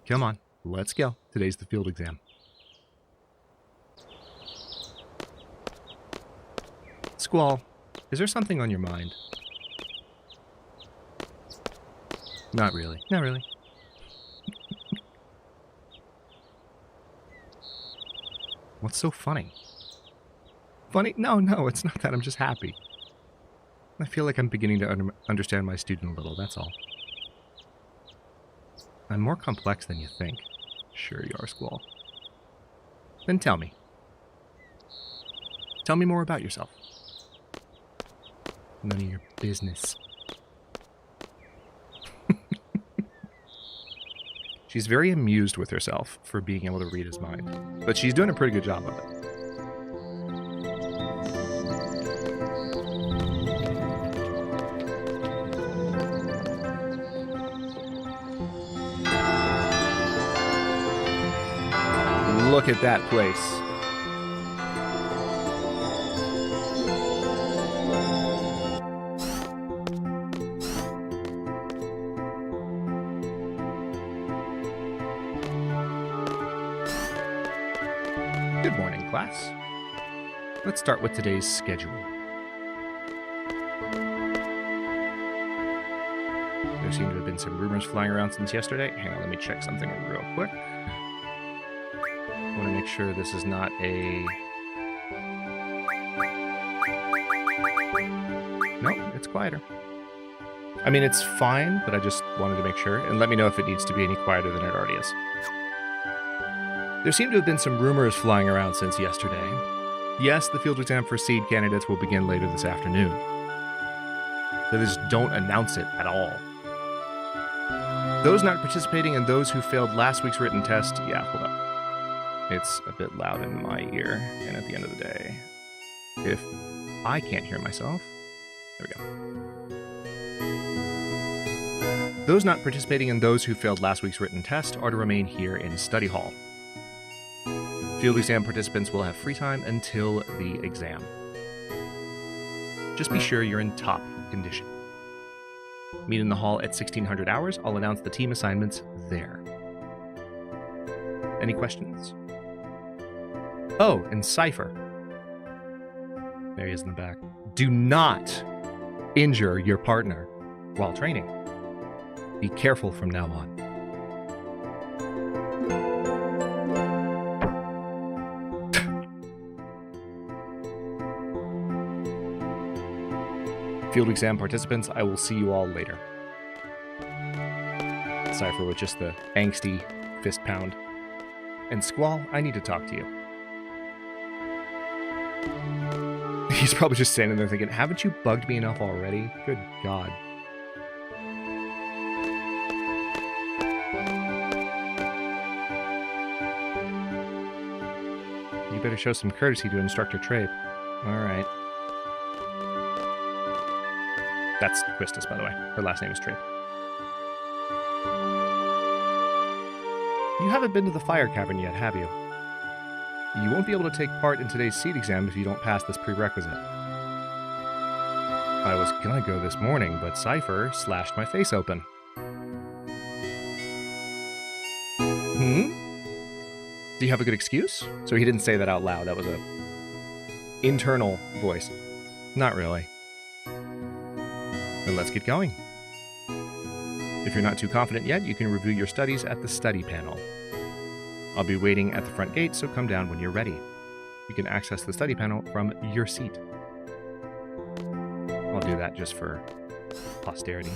Come on, let's go. Today's the field exam. Squall, is there something on your mind? Not really. Not really. What's so funny? Funny? No, it's not that. I'm just happy. I feel like I'm beginning to understand my student a little, that's all. I'm more complex than you think. Sure you are, Squall. Then tell me. Tell me more about yourself. None of your business. She's very amused with herself for being able to read his mind, but she's doing a pretty good job of it. Look at that place. Good morning, class. Let's start with today's schedule. There seem to have been some rumors flying around since yesterday. Hang on, let me check something real quick. I want to make sure this is not a... No, it's quieter. I mean, it's fine, but I just wanted to make sure. And let me know if it needs to be any quieter than it already is. There seem to have been some rumors flying around since yesterday. Yes, the field exam for seed candidates will begin later this afternoon. So they just don't announce it at all. Those not participating and those who failed last week's written test... Yeah, hold up. It's a bit loud in my ear, and at the end of the day, if I can't hear myself... There we go. Those not participating and those who failed last week's written test are to remain here in study hall. Field exam participants will have free time until the exam. Just be sure you're in top condition. Meet in the hall at 1600 hours. I'll announce the team assignments there. Any questions? Oh, and Cypher. There he is in the back. Do not injure your partner while training. Be careful from now on. Field exam participants, I will see you all later. Cypher with just the angsty fist pound. And Squall, I need to talk to you. He's probably just standing there thinking, haven't you bugged me enough already? Good God. You better show some courtesy to Instructor Trape. Alright. That's Quistis, by the way. Her last name is Trape. You haven't been to the fire cavern yet, have you? You won't be able to take part in today's seed exam if you don't pass this prerequisite. I was gonna go this morning, but Cypher slashed my face open. Do you have a good excuse? So he didn't say that out loud. That was a internal voice. Not really. Then let's get going. If you're not too confident yet, you can review your studies at the study panel. I'll be waiting at the front gate, so come down when you're ready. You can access the study panel from your seat. I'll do that just for posterity.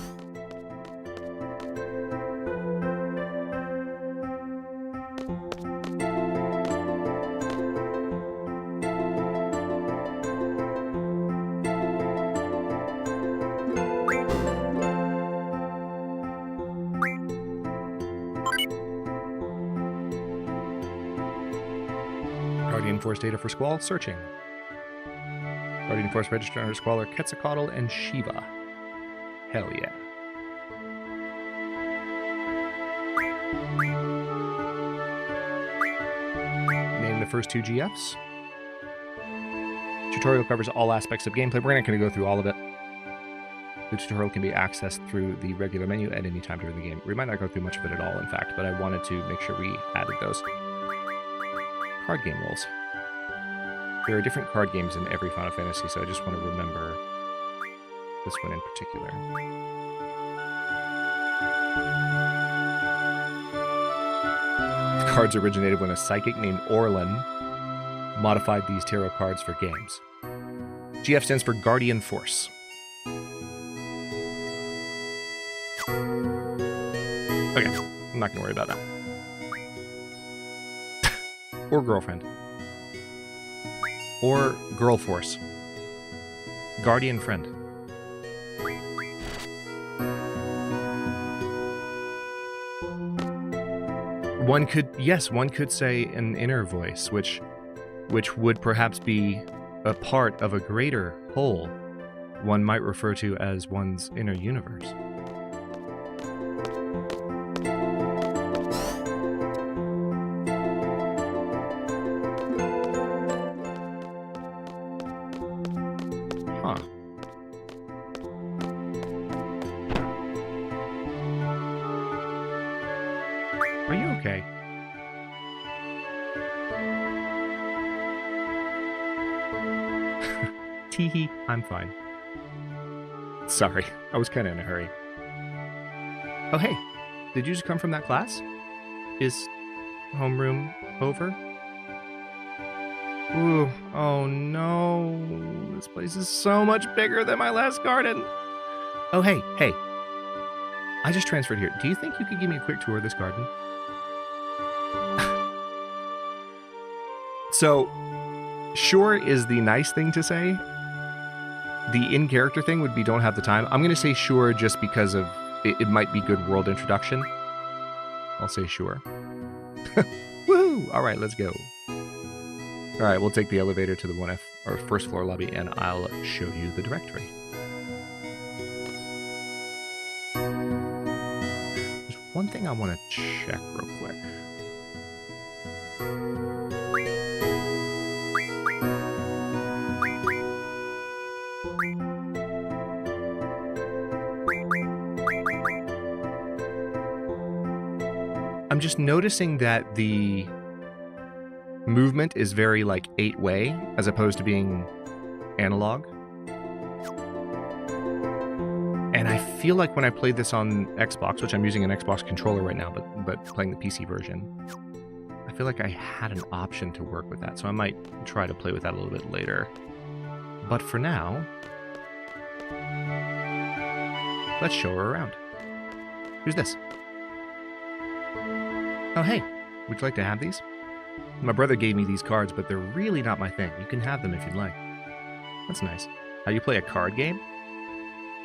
Guardian Force data for Squall, searching. Guardian Force registered under Squall are Quetzalcoatl and Shiva. Hell yeah. Name the first two GFs. Tutorial covers all aspects of gameplay. We're not going to go through all of it. The tutorial can be accessed through the regular menu at any time during the game. We might not go through much of it at all, in fact, but I wanted to make sure we added those. Card game rules. There are different card games in every Final Fantasy, so I just want to remember this one in particular. The cards originated when a psychic named Orlin modified these tarot cards for games. GF stands for Guardian Force. Okay, I'm not going to worry about that. Or girlfriend. Or girl force. Guardian friend. One could say an inner voice, which would perhaps be a part of a greater whole one might refer to as one's inner universe. Huh. Are you okay? Teehee, I'm fine. Sorry, I was kind of in a hurry. Oh hey, did you just come from that class? Is homeroom over? Ooh, oh no, this place is so much bigger than my last garden. Oh hey, I just transferred here. Do you think you could give me a quick tour of this garden? So, sure is the nice thing to say. The in-character thing would be don't have the time. I'm going to say sure just because of it might be good world introduction. I'll say sure. Woo! All right, let's go. All right, we'll take the elevator to the 1F or first floor lobby, and I'll show you the directory. There's one thing I want to check real quick. I'm just noticing that the movement is very like 8-way as opposed to being analog. And I feel like when I played this on Xbox, which I'm using an Xbox controller right now, but playing the PC version, I feel like I had an option to work with that. So I might try to play with that a little bit later. But for now, let's show her around. Who's this? Oh, hey, would you like to have these? My brother gave me these cards, but they're really not my thing. You can have them if you'd like. That's nice. How you play a card game?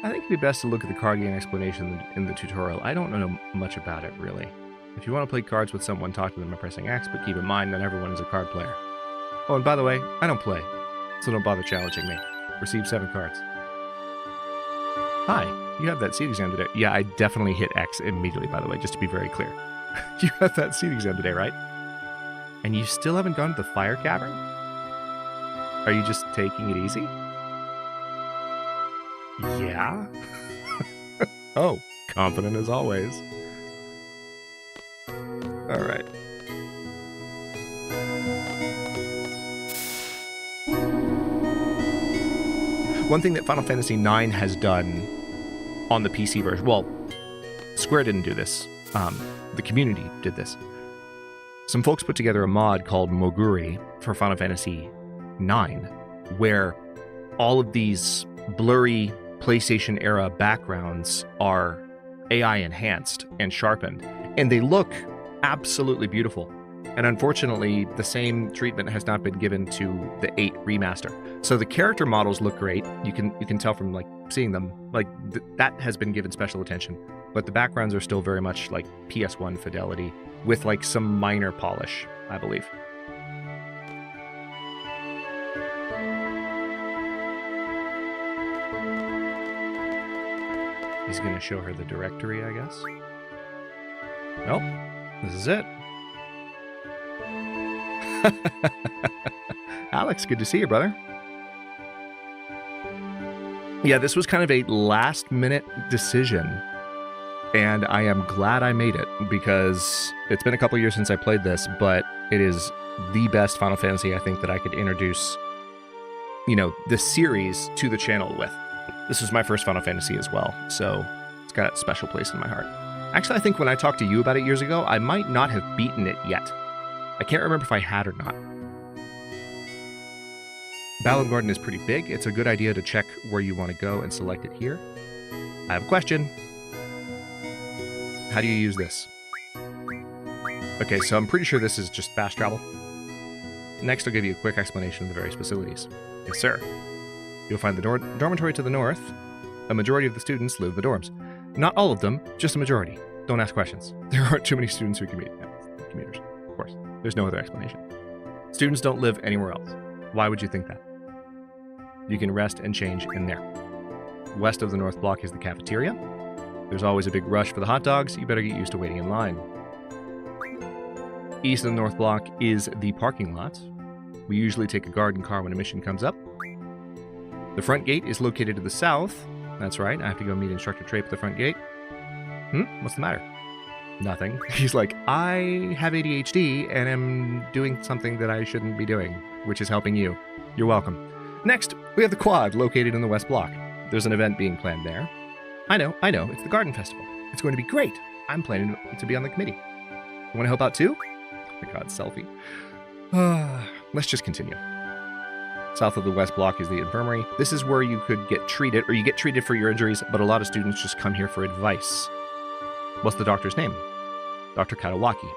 I think it'd be best to look at the card game explanation in the tutorial. I don't know much about it, really. If you want to play cards with someone, talk to them by pressing X, but keep in mind that everyone is a card player. Oh, and by the way, I don't play, so don't bother challenging me. Receive 7 cards. Hi, you have that seat exam today. Yeah, I definitely hit X immediately, by the way, just to be very clear. You have that seat exam today, right? And you still haven't gone to the fire cavern? Are you just taking it easy? Yeah? Oh, confident as always. Alright. One thing that Final Fantasy IX has done on the PC version, well, Square didn't do this. The community did this. Some folks put together a mod called Moguri for Final Fantasy IX, where all of these blurry PlayStation-era backgrounds are AI enhanced and sharpened, and they look absolutely beautiful. And unfortunately, the same treatment has not been given to the VIII remaster. So the character models look great. You can tell from like seeing them, like that has been given special attention. But the backgrounds are still very much like PS1 fidelity with like some minor polish, I believe. He's going to show her the directory, I guess. Nope, this is it. Alex, good to see you, brother. Yeah, this was kind of a last-minute decision, and I am glad I made it, because it's been a couple years since I played this, but it is the best Final Fantasy I think that I could introduce, you know, this series to the channel with. This was my first Final Fantasy as well, so it's got a special place in my heart. Actually, I think when I talked to you about it years ago, I might not have beaten it yet. I can't remember if I had or not. Balan Garden is pretty big. It's a good idea to check where you want to go and select it here. I have a question. How do you use this? Okay, so I'm pretty sure this is just fast travel. Next, I'll give you a quick explanation of the various facilities. Yes, sir. You'll find the dormitory to the north. A majority of the students live in the dorms. Not all of them, just a majority. Don't ask questions. There aren't too many students who commute. Yeah, commuters, of course. There's no other explanation. Students don't live anywhere else. Why would you think that? You can rest and change in there. West of the North Block is the cafeteria. There's always a big rush for the hot dogs. You better get used to waiting in line. East of the North Block is the parking lot. We usually take a garden car when a mission comes up. The front gate is located to the south. That's right, I have to go meet Instructor Trape at the front gate. What's the matter? Nothing. He's like, I have ADHD and am doing something that I shouldn't be doing, which is helping you. You're welcome. Next, we have the quad located in the West Block. There's an event being planned there. I know, it's the Garden Festival. It's going to be great. I'm planning to be on the committee. You want to help out too? Oh my god, selfie. Let's just continue. South of the West Block is the infirmary. This is where you could get treated, or you get treated for your injuries, but a lot of students just come here for advice. What's the doctor's name? Dr. Katawaki.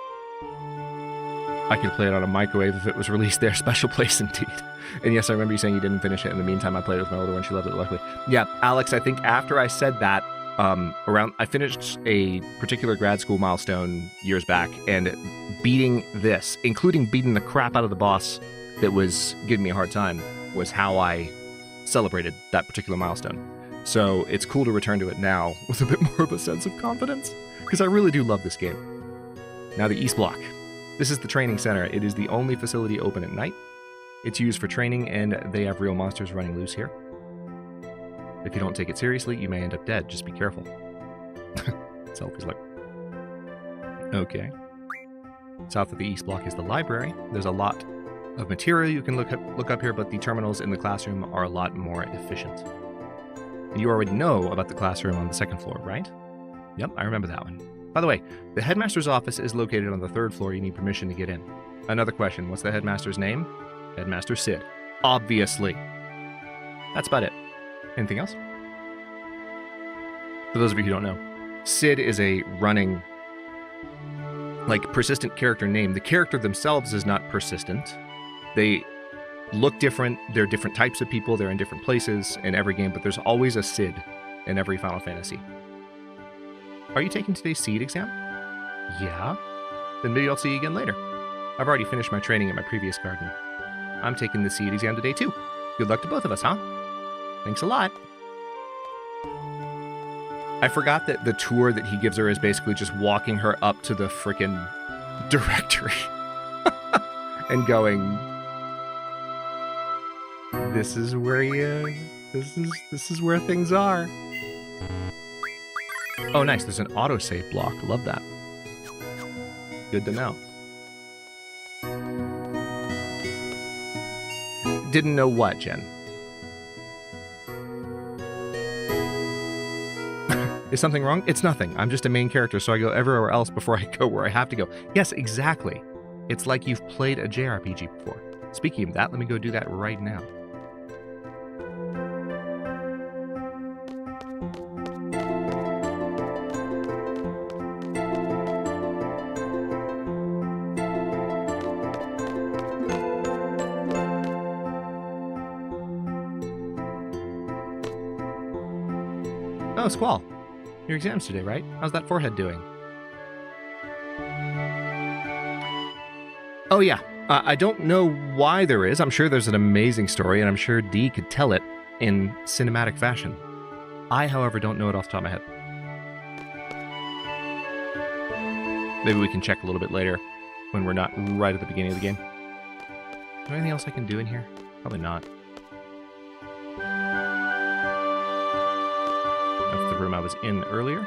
I could play it on a microwave if it was released there. Special place indeed. And yes, I remember you saying you didn't finish it. In the meantime, I played it with my older one. She loved it, luckily. Yeah, Alex, I think after I said that, I finished a particular grad school milestone years back, and beating this, including beating the crap out of the boss that was giving me a hard time, was how I celebrated that particular milestone. So it's cool to return to it now with a bit more of a sense of confidence, because I really do love this game. Now the East Block. This is the training center. It is the only facility open at night. It's used for training, and they have real monsters running loose here. If you don't take it seriously, you may end up dead. Just be careful. Selfie's like, okay. South of the East Block is the library. There's a lot of material you can look up here, but the terminals in the classroom are a lot more efficient. And you already know about the classroom on the second floor, right? Yep, I remember that one. By the way, the headmaster's office is located on the third floor. You need permission to get in. Another question, what's the headmaster's name? Headmaster Sid. Obviously. That's about it. Anything else? For those of you who don't know, Sid is a running, persistent character name. The character themselves is not persistent. They look different. They're different types of people. They're in different places in every game, but there's always a Sid in every Final Fantasy. Are you taking today's Seed exam? Yeah? Then maybe I'll see you again later. I've already finished my training at my previous garden. I'm taking the Seed exam today too. Good luck to both of us, huh? Thanks a lot. I forgot that the tour that he gives her is basically just walking her up to the frickin' directory and going, this is where this is where things are. Oh, nice. There's an autosave block. Love that. Good to know. Didn't know what, Jen? Is something wrong? It's nothing. I'm just a main character, so I go everywhere else before I go where I have to go. Yes, exactly. It's like you've played a JRPG before. Speaking of that, let me go do that right now. Oh, Squall. Your exam's today, right? How's that forehead doing? Oh, yeah. I don't know why there is. I'm sure there's an amazing story, and I'm sure Dee could tell it in cinematic fashion. I, however, don't know it off the top of my head. Maybe we can check a little bit later when we're not right at the beginning of the game. Is there anything else I can do in here? Probably not. room I was in earlier.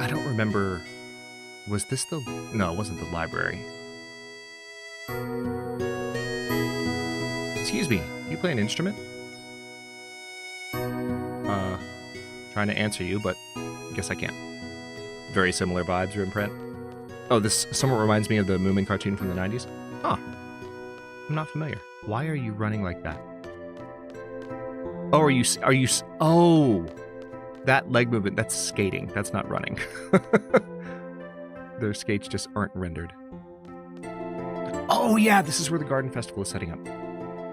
I don't remember. Was this the... No, it wasn't the library. Excuse me, you play an instrument? Trying to answer you, but I guess I can't. Very similar vibes are in print. Oh, this somewhat reminds me of the Moomin cartoon from the 90s. Huh. I'm not familiar. Why are you running like that? Oh, are you... Oh! That leg movement, that's skating. That's not running. Their skates just aren't rendered. Oh yeah, this is where the Garden Festival is setting up.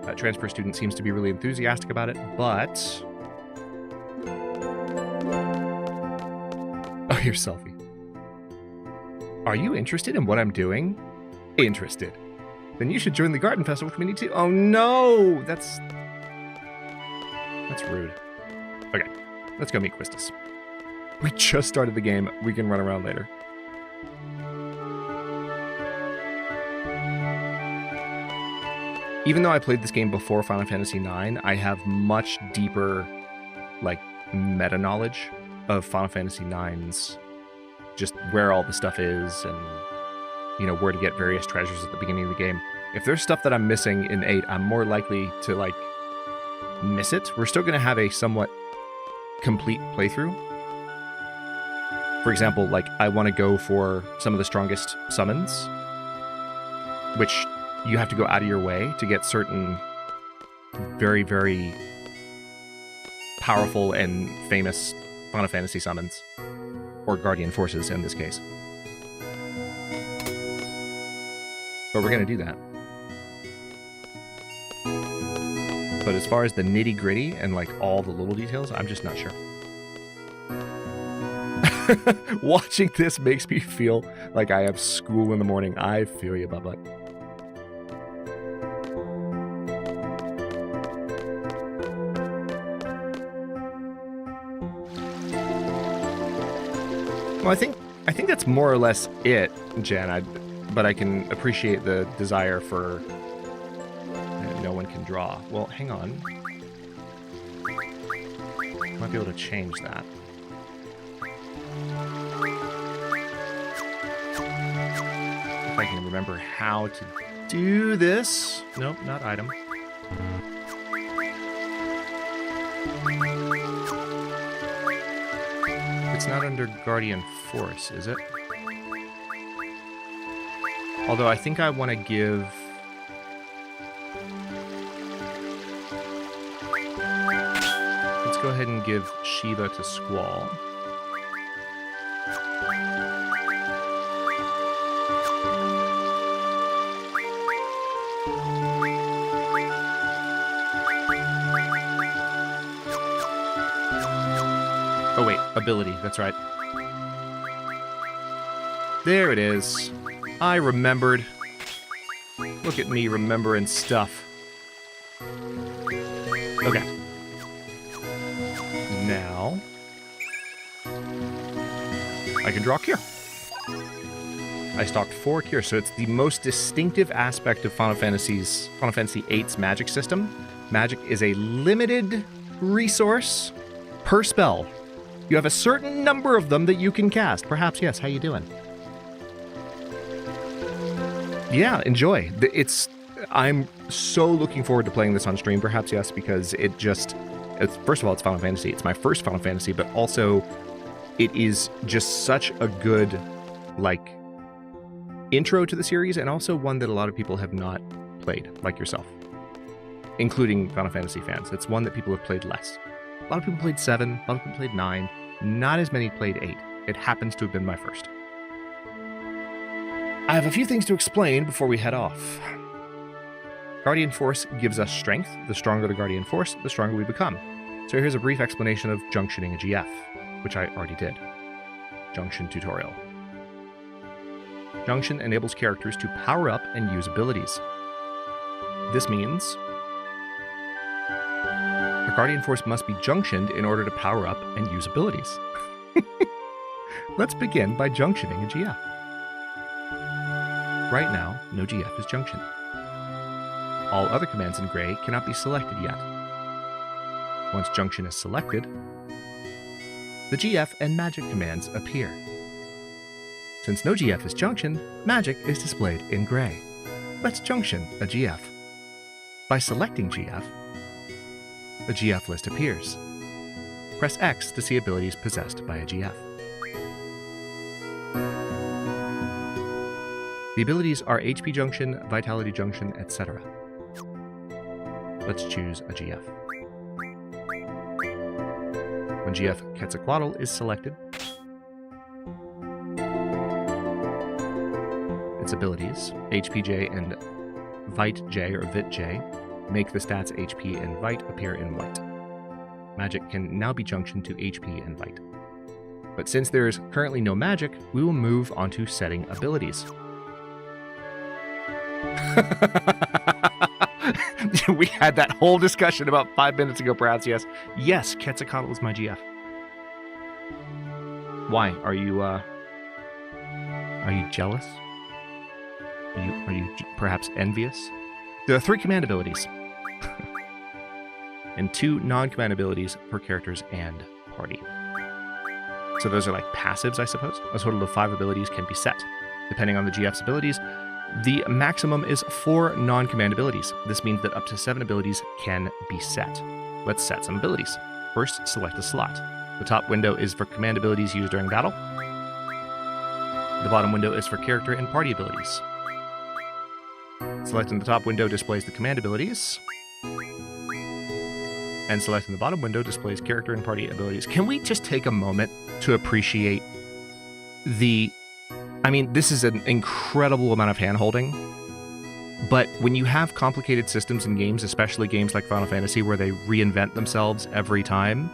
That transfer student seems to be really enthusiastic about it, but... Oh, your selfie. Are you interested in what I'm doing? Interested. Then you should join the Garden Festival community too. Oh no! That's rude. Okay, let's go meet Quistis. We just started the game. We can run around later. Even though I played this game before Final Fantasy IX, I have much deeper, like, meta knowledge of Final Fantasy IX's, just where all the stuff is and, you know, where to get various treasures at the beginning of the game. If there's stuff that I'm missing in 8, I'm more likely to, like, miss it. We're still going to have a somewhat complete playthrough. For example, like, I want to go for some of the strongest summons, which you have to go out of your way to get certain very, very powerful and famous Final Fantasy summons, or Guardian Forces in this case. But we're going to do that. But as far as the nitty-gritty and like all the little details, I'm just not sure. Watching this makes me feel like I have school in the morning. I feel you, Bubba. Well, I think that's more or less it, Jen. But I can appreciate the desire for no one can draw. Well, hang on. Might be able to change that. If I can remember how to do this. Nope, not item. It's not under Guardian Force, is it? Although I think I want to give... Let's go ahead and give Shiva to Squall. Oh wait, ability, that's right. There it is. I remembered. Look at me remembering stuff. Okay. Now, I can draw Cure. I stocked 4 Cure, so it's the most distinctive aspect of Final Fantasy VIII's magic system. Magic is a limited resource per spell. You have a certain number of them that you can cast. Perhaps, yes. How you doing? Yeah, enjoy. I'm so looking forward to playing this on stream. Perhaps, yes, because first of all, it's Final Fantasy. It's my first Final Fantasy, but also it is just such a good, like, intro to the series, and also one that a lot of people have not played, like yourself, including Final Fantasy fans. It's one that people have played less. A lot of people played 7, a lot of people played 9. Not as many played 8. It happens to have been my first. I have a few things to explain before we head off. Guardian Force gives us strength. The stronger the Guardian Force, the stronger we become. So here's a brief explanation of junctioning a GF, which I already did. Junction tutorial. Junction enables characters to power up and use abilities. This means A Guardian Force must be junctioned in order to power up and use abilities. Let's begin by junctioning a GF. Right now, no GF is junctioned. All other commands in gray cannot be selected yet. Once junction is selected, the GF and magic commands appear. Since no GF is junctioned, magic is displayed in gray. Let's junction a GF. By selecting GF, a GF list appears. Press X to see abilities possessed by a GF. The abilities are HP Junction, Vitality Junction, etc. Let's choose a GF. When GF Quetzalcoatl is selected, its abilities, HPJ and VIIT-J or VIIT-J, make the stats HP and VIIT appear in white. Magic can now be junctioned to HP and VIIT. But since there is currently no magic, we will move on to setting abilities. We had that whole discussion about 5 minutes ago, perhaps, yes. Yes, Quetzalcoatl is my GF. Why? Are you jealous? Are you perhaps envious? There are 3 command abilities. And 2 non-command abilities for characters and party. So those are like passives, I suppose. A total of 5 abilities can be set. Depending on the GF's abilities, the maximum is 4 non-command abilities. This means that up to 7 abilities can be set. Let's set some abilities. First, select a slot. The top window is for command abilities used during battle. The bottom window is for character and party abilities. Selecting the top window displays the command abilities. And selecting the bottom window displays character and party abilities. Can we just take a moment to appreciate this is an incredible amount of hand-holding, but when you have complicated systems in games, especially games like Final Fantasy where they reinvent themselves every time,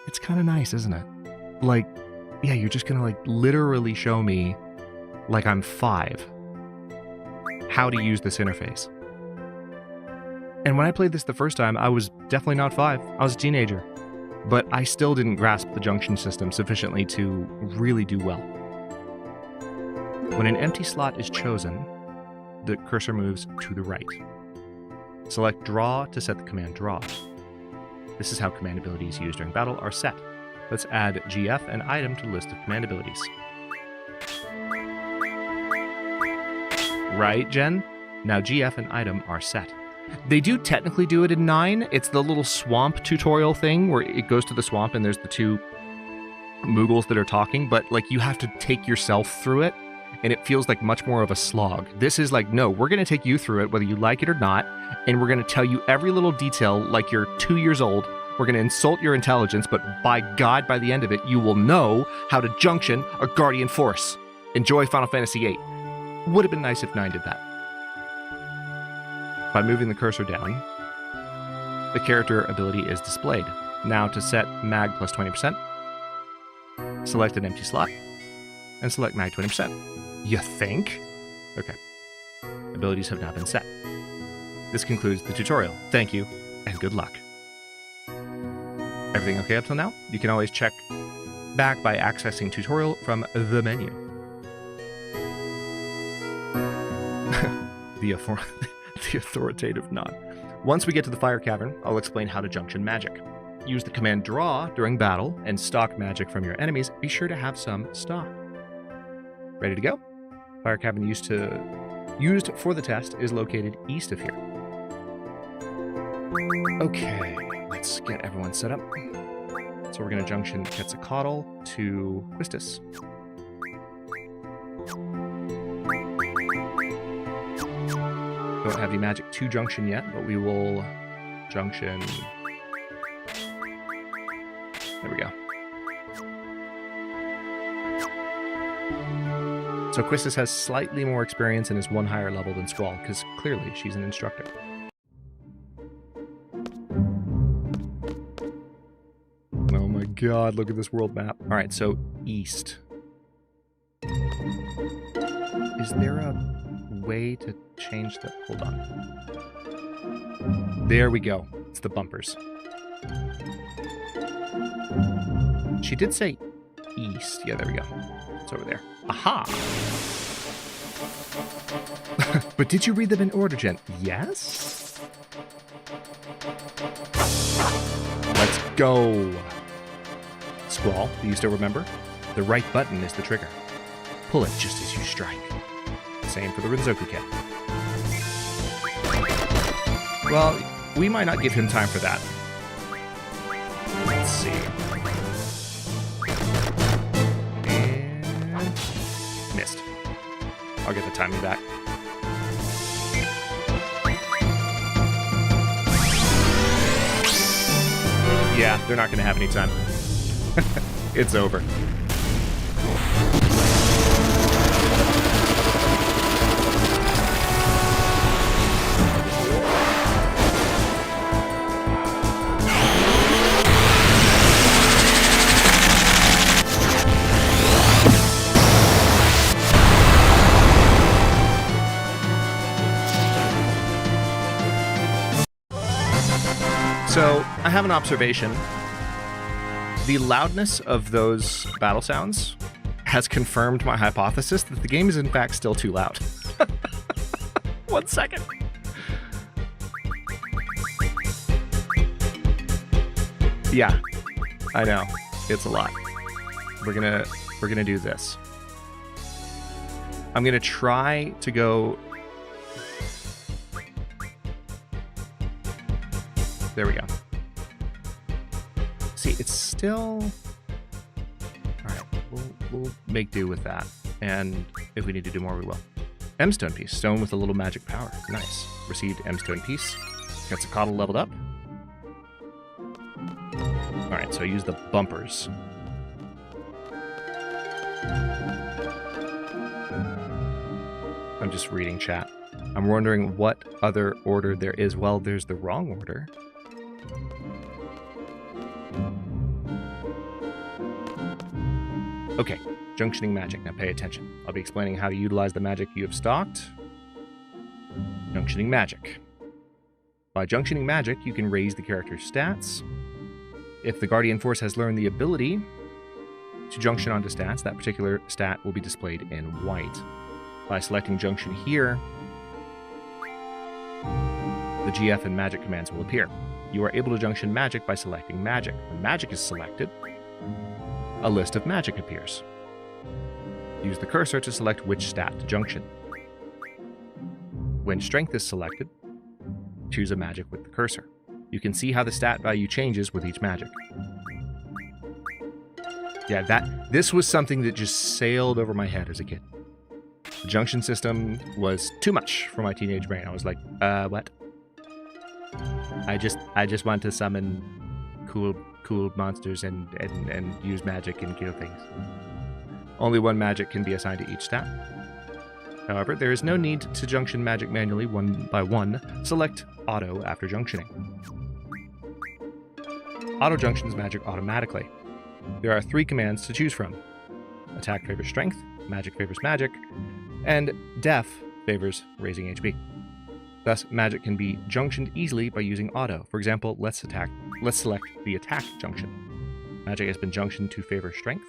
it's kind of nice, isn't it? Like, yeah, you're just gonna like literally show me, like I'm 5, how to use this interface. And when I played this the first time, I was definitely not 5. I was a teenager. But I still didn't grasp the junction system sufficiently to really do well. When an empty slot is chosen, the cursor moves to the right. Select Draw to set the command Draw. This is how command abilities used during battle are set. Let's add GF and item to the list of command abilities. Right, Jen? Now GF and item are set. They do technically do it in 9. It's the little swamp tutorial thing where it goes to the swamp and there's the 2 Moogles that are talking, but like you have to take yourself through it, and it feels like much more of a slog. This is like, no, we're going to take you through it whether you like it or not, and we're going to tell you every little detail like you're 2 years old. We're going to insult your intelligence, but by God, by the end of it, you will know how to junction a Guardian Force. Enjoy Final Fantasy VIII. Would have been nice if 9 did that. By moving the cursor down, the character ability is displayed. Now to set mag plus 20%, select an empty slot, and select mag 20%. You think? Okay. Abilities have now been set. This concludes the tutorial. Thank you, and good luck. Everything okay up till now? You can always check back by accessing tutorial from the menu. The authoritative nod. Once we get to the fire cavern, I'll explain how to junction magic. Use the command draw during battle and stock magic from your enemies. Be sure to have some stock. Ready to go? Fire cavern used for the test is located east of here. Okay, let's get everyone set up. So we're going to junction Quetzalcoatl to Quistis. Don't have the magic 2 junction yet, but we will junction. There we go. So Quistis has slightly more experience and is 1 higher level than Squall, because clearly she's an instructor. Oh my god, look at this world map. Alright, so east. Is there a way to change the... Hold on. There we go. It's the bumpers. She did say east. Yeah, there we go. It's over there. Aha! But did you read them in order, Jen? Yes? Let's go. Squall, do you still remember? The right button is the trigger. Pull it just as you strike. Same for the Renzoku kit. Well, we might not give him time for that. Let's see. And missed. I'll get the timing back. Yeah, they're not going to have any time. It's over. So, I have an observation. The loudness of those battle sounds has confirmed my hypothesis that the game is in fact still too loud. 1 second. Yeah, I know. It's a lot. We're gonna do this. I'm gonna try to go. There we go. See, it's still... Alright, we'll make do with that. And if we need to do more, we will. M-Stone Piece. Stone with a little magic power. Nice. Received M-Stone Piece. Got Sakata leveled up. Alright, so I use the bumpers. I'm just reading chat. I'm wondering what other order there is. Well, there's the wrong order. Okay, junctioning magic. Now pay attention. I'll be explaining how to utilize the magic you have stocked. Junctioning magic. By junctioning magic, you can raise the character's stats. If the Guardian Force has learned the ability to junction onto stats, that particular stat will be displayed in white. By selecting junction here, the GF and magic commands will appear. You are able to junction magic by selecting magic. When magic is selected, a list of magic appears. Use the cursor to select which stat to junction. When strength is selected, choose a magic with the cursor. You can see how the stat value changes with each magic. Yeah, this was something that just sailed over my head as a kid. The junction system was too much for my teenage brain. I was like, what? I just want to summon cool monsters and use magic and kill things. Only one magic can be assigned to each stat. However, there is no need to junction magic manually one by one. Select Auto after junctioning. Auto junctions magic automatically. There are 3 commands to choose from. Attack favors strength, magic favors magic, and def favors raising HP. Thus, magic can be junctioned easily by using auto. For example, let's select the attack junction. Magic has been junctioned to favor strength.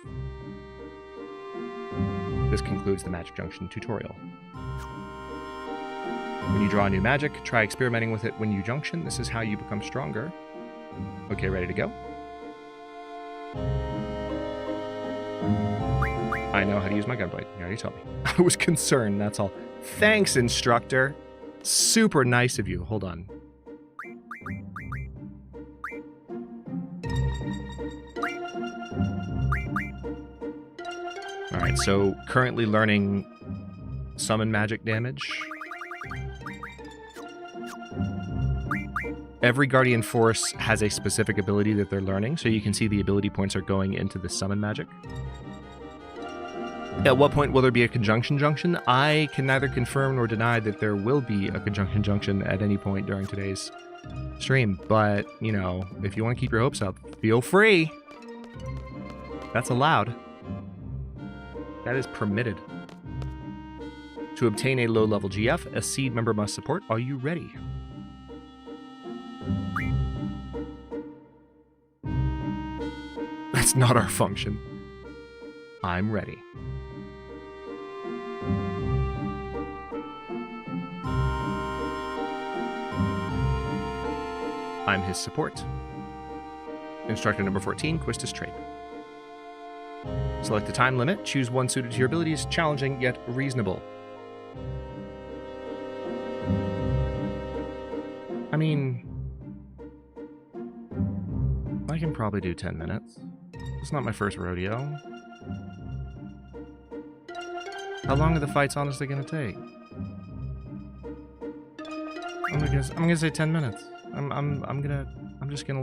This concludes the magic junction tutorial. When you draw new magic, try experimenting with it when you junction. This is how you become stronger. Okay, ready to go? I know how to use my gunblade. You already told me. I was concerned, that's all. Thanks, instructor. Super nice of you. Hold on. Alright, so currently learning summon magic damage. Every Guardian Force has a specific ability that they're learning, so you can see the ability points are going into the summon magic. At what point will there be a conjunction junction? I can neither confirm nor deny that there will be a conjunction junction at any point during today's stream, but, you know, if you want to keep your hopes up, feel free. That's allowed. That is permitted. To obtain a low-level GF, a seed member must support. Are you ready? That's not our function. I'm ready. I'm his support. Instructor number 14, Quistis Trape. Select the time limit. Choose one suited to your abilities. Challenging, yet reasonable. I mean, I can probably do 10 minutes. It's not my first rodeo. How long are the fights honestly gonna take? I'm gonna say 10 minutes. I'm just gonna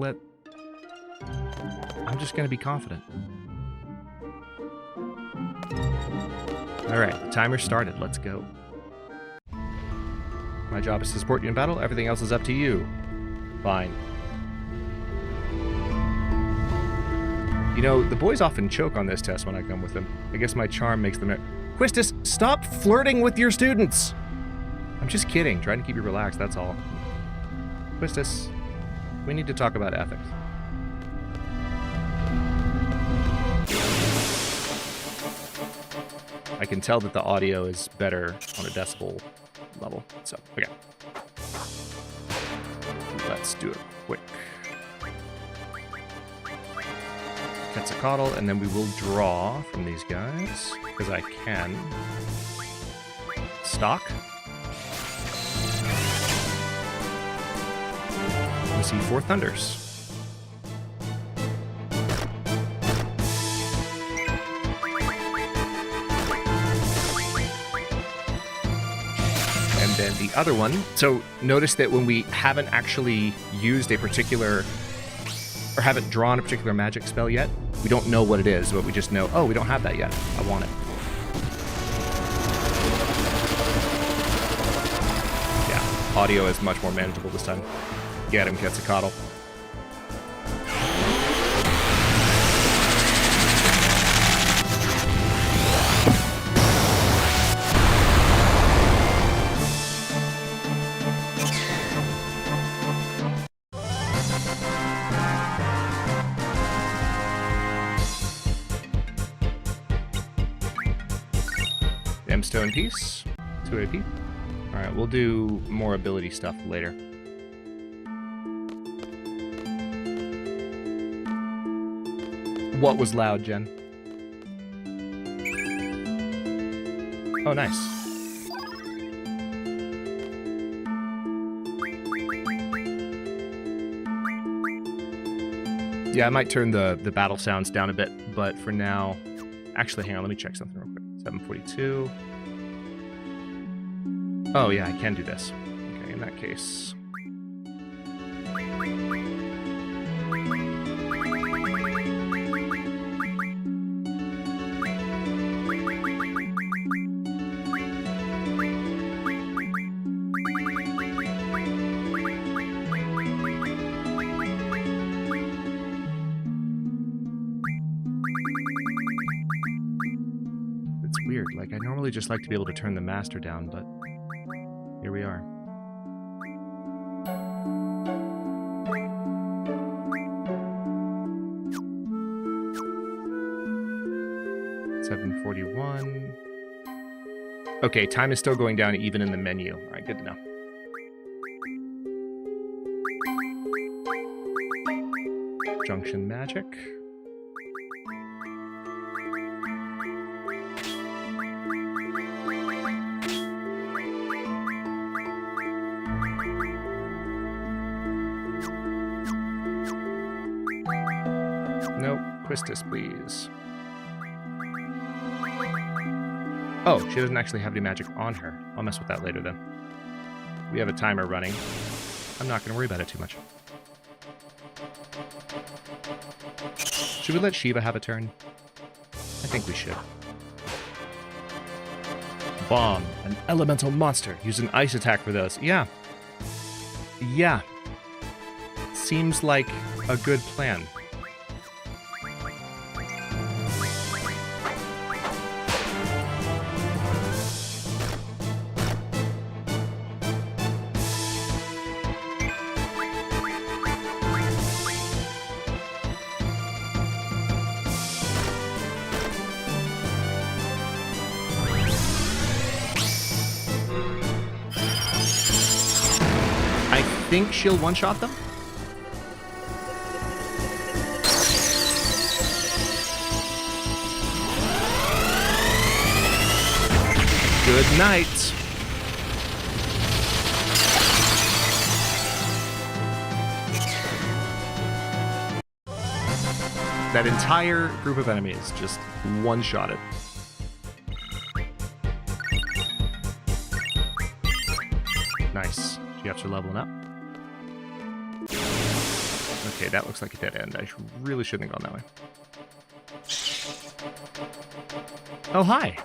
be confident. Alright, the timer started. Let's go. My job is to support you in battle. Everything else is up to you. Fine. You know, the boys often choke on this test when I come with them. I guess my charm makes them... Quistis, stop flirting with your students! I'm just kidding. Trying to keep you relaxed, that's all. Quistis, we need to talk about ethics. I can tell that the audio is better on a decibel level, so, okay. Let's do it quick. Quetzalcoatl, and then we will draw from these guys, because I can. Stock. We see 4 Thunders. And then the other one. So notice that when we haven't actually used a particular, or haven't drawn a particular magic spell yet, we don't know what it is, but we just know, oh, we don't have that yet. I want it. Yeah, audio is much more manageable this time. Get him, Quetzalcoatl. M-Stone piece, 2 AP. Alright, we'll do more ability stuff later. What was loud, Jen? Oh, nice. Yeah, I might turn the battle sounds down a bit, but for now... Actually, hang on, let me check something real quick. 742. Oh, yeah, I can do this. Okay, in that case... Like, I normally just like to be able to turn the master down, but here we are. $741. Okay, time is still going down even in the menu. All right, good to know. Junction magic. Quistis, please. Oh, she doesn't actually have any magic on her. I'll mess with that later then. We have a timer running. I'm not going to worry about it too much. Should we let Shiva have a turn? I think we should. Bomb. An elemental monster. Use an ice attack for those. Yeah. Yeah. Seems like a good plan. think she'll one-shot them. Good night. That entire group of enemies just one-shotted. Nice. GFs are leveling up. Okay, that looks like a dead end. I really shouldn't have gone that way. Oh, hi.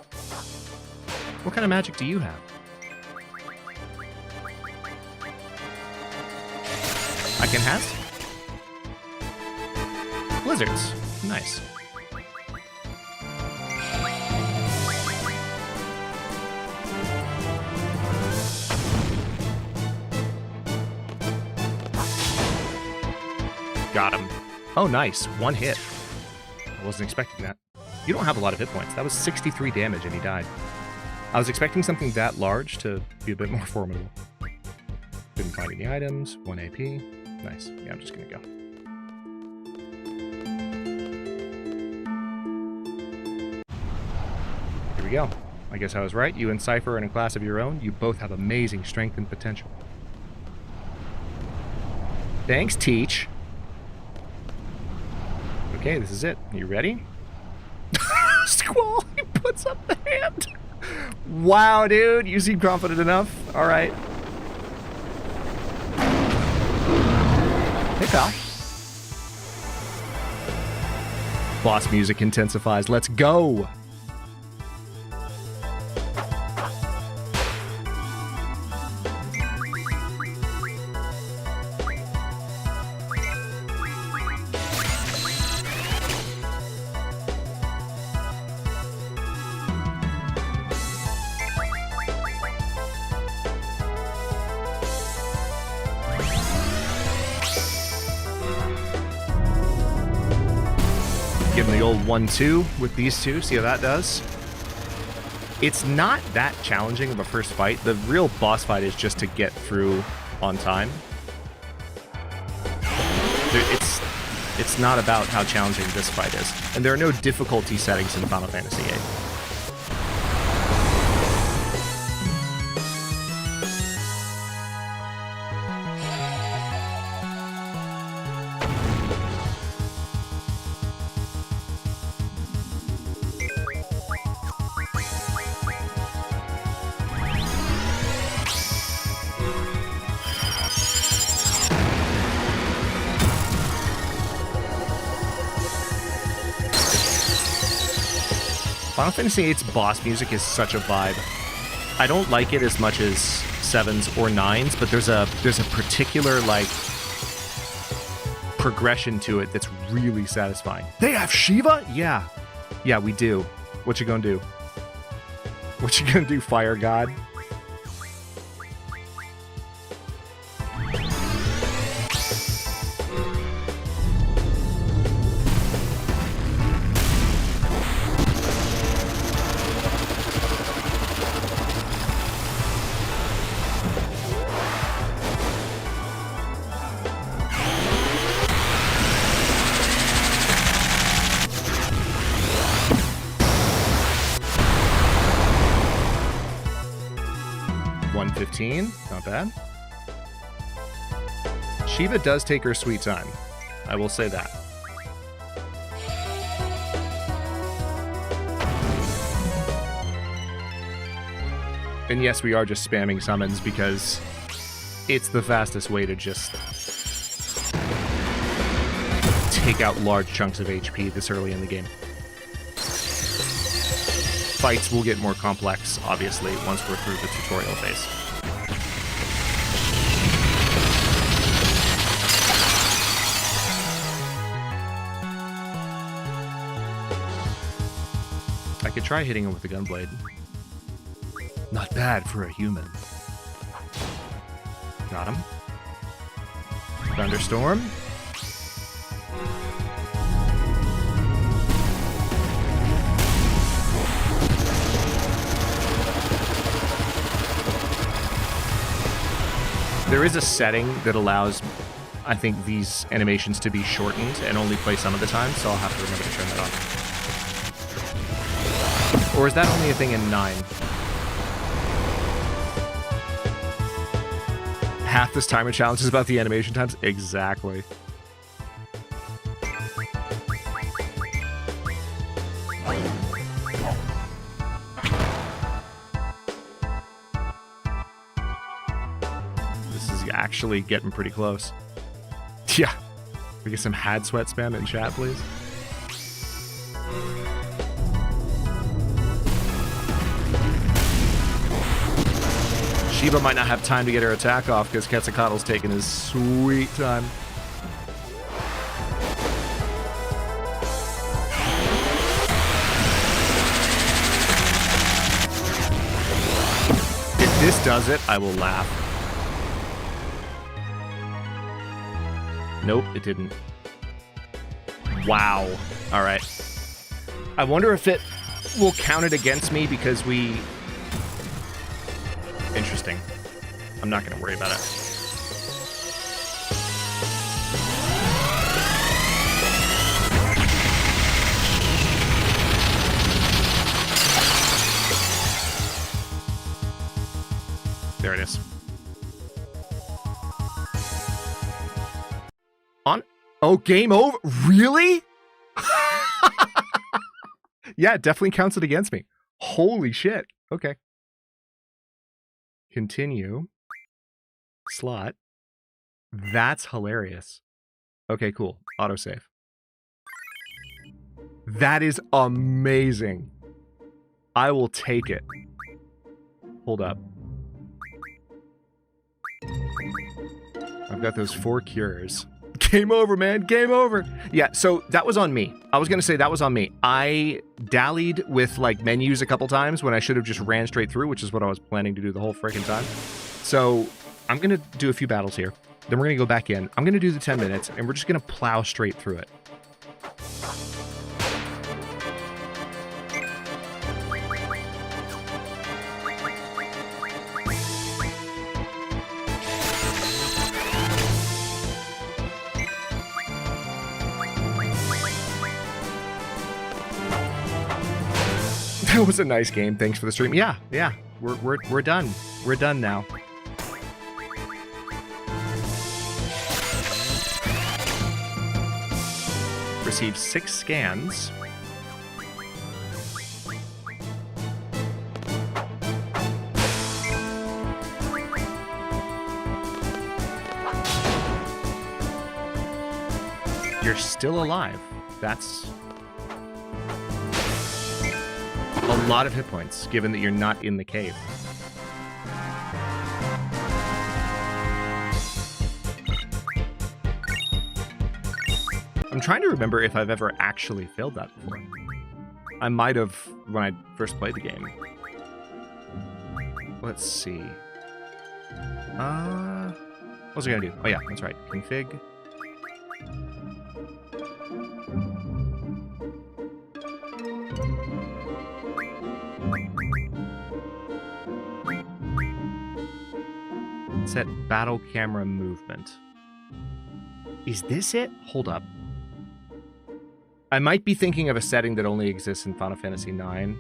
What kind of magic do you have? I can has? Blizzards. Nice. Got him. Oh, nice. One hit. I wasn't expecting that. You don't have a lot of hit points. That was 63 damage and he died. I was expecting something that large to be a bit more formidable. Didn't find any items. 1 AP. Nice. Yeah, I'm just gonna go. Here we go. I guess I was right. You and Cypher are in a class of your own. You both have amazing strength and potential. Thanks, Teach. Okay, this is it. You ready? Squall, he puts up the hand. Wow, dude, you seem confident enough. All right. Hey, pal. Boss music intensifies. Let's go. Give him the old 1-2 with these two. See how that does? It's not that challenging of a first fight. The real boss fight is just to get through on time. It's not about how challenging this fight is. And there are no difficulty settings in Final Fantasy VIII. Final Fantasy VIII's boss music is such a vibe. I don't like it as much as 7's or 9's, but there's a particular like progression to it that's really satisfying. They have Shiva? Yeah. Yeah, we do. What you gonna do? What you gonna do, Fire God? Not bad. Shiva does take her sweet time. I will say that. And yes, we are just spamming summons because it's the fastest way to just take out large chunks of HP this early in the game. Fights will get more complex, obviously, once we're through the tutorial phase. I could try hitting him with the gunblade. Not bad for a human. Got him. Thunderstorm. There is a setting that allows, I think, these animations to be shortened and only play some of the time, so I'll have to remember to turn that on. Or is that only a thing in 9? Half this timer challenge is about the animation times? Exactly. This is actually getting pretty close. Yeah. We get some had sweat spam in chat, please. Shiba might not have time to get her attack off because Quetzalcoatl's taking his sweet time. If this does it, I will laugh. Nope, it didn't. Wow. All right. I wonder if it will count it against me because we... Interesting. I'm not going to worry about it. There it is. On. Oh, game over. Really? Yeah, it definitely counts it against me. Holy shit. Okay. Continue. Slot. That's hilarious. Okay, cool. Autosave. That is amazing. I will take it. Hold up. I've got those 4 cures. Game over, man. Game over. Yeah, so that was on me. I was going to say that was on me. I dallied with like menus a couple times when I should have just ran straight through, which is what I was planning to do the whole freaking time. So I'm going to do a few battles here. Then we're going to go back in. I'm going to do the 10 minutes, and we're just going to plow straight through it. That was a nice game. Thanks for the stream. Yeah. We're done. We're done now. Received 6 scans. You're still alive. That's a lot of hit points, given that you're not in the cave. I'm trying to remember if I've ever actually failed that before. I might have when I first played the game. Let's see. What was I gonna do? Oh yeah, that's right. Config. Set battle camera movement. Is this it? Hold up. I might be thinking of a setting that only exists in Final Fantasy IX.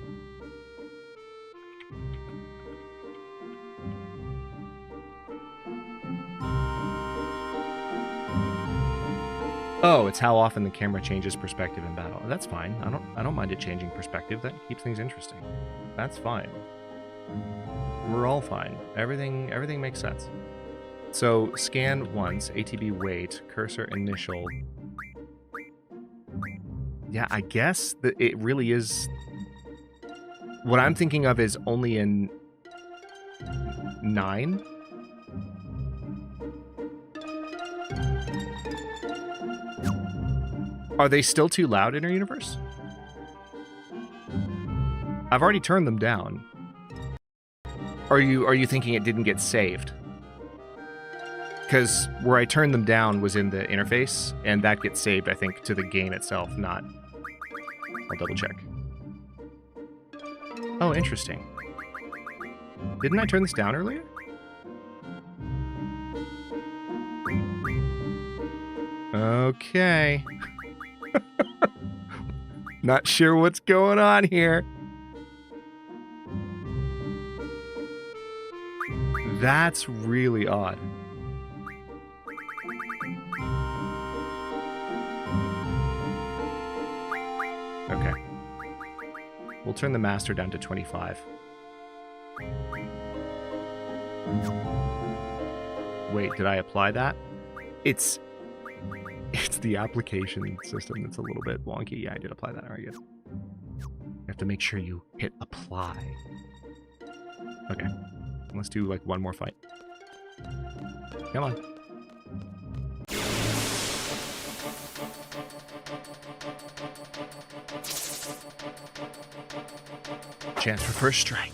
Oh, it's how often the camera changes perspective in battle. That's fine. I don't mind it changing perspective. That keeps things interesting. That's fine. We're all fine. Everything makes sense. So scan once, ATB wait, cursor initial. Yeah, I guess that it really is. What I'm thinking of is only in 9. Are they still too loud in our universe? I've already turned them down. Are you thinking it didn't get saved? Because where I turned them down was in the interface, and that gets saved, I think, to the game itself, not... I'll double check. Oh, interesting. Didn't I turn this down earlier? Okay. Not sure what's going on here. That's really odd. Okay. We'll turn the master down to 25. Wait, did I apply that? It's the application system that's a little bit wonky. Yeah, I did apply that. All right, good. You have to make sure you hit apply. Okay. Let's do like one more fight. Come on. Chance for first strike.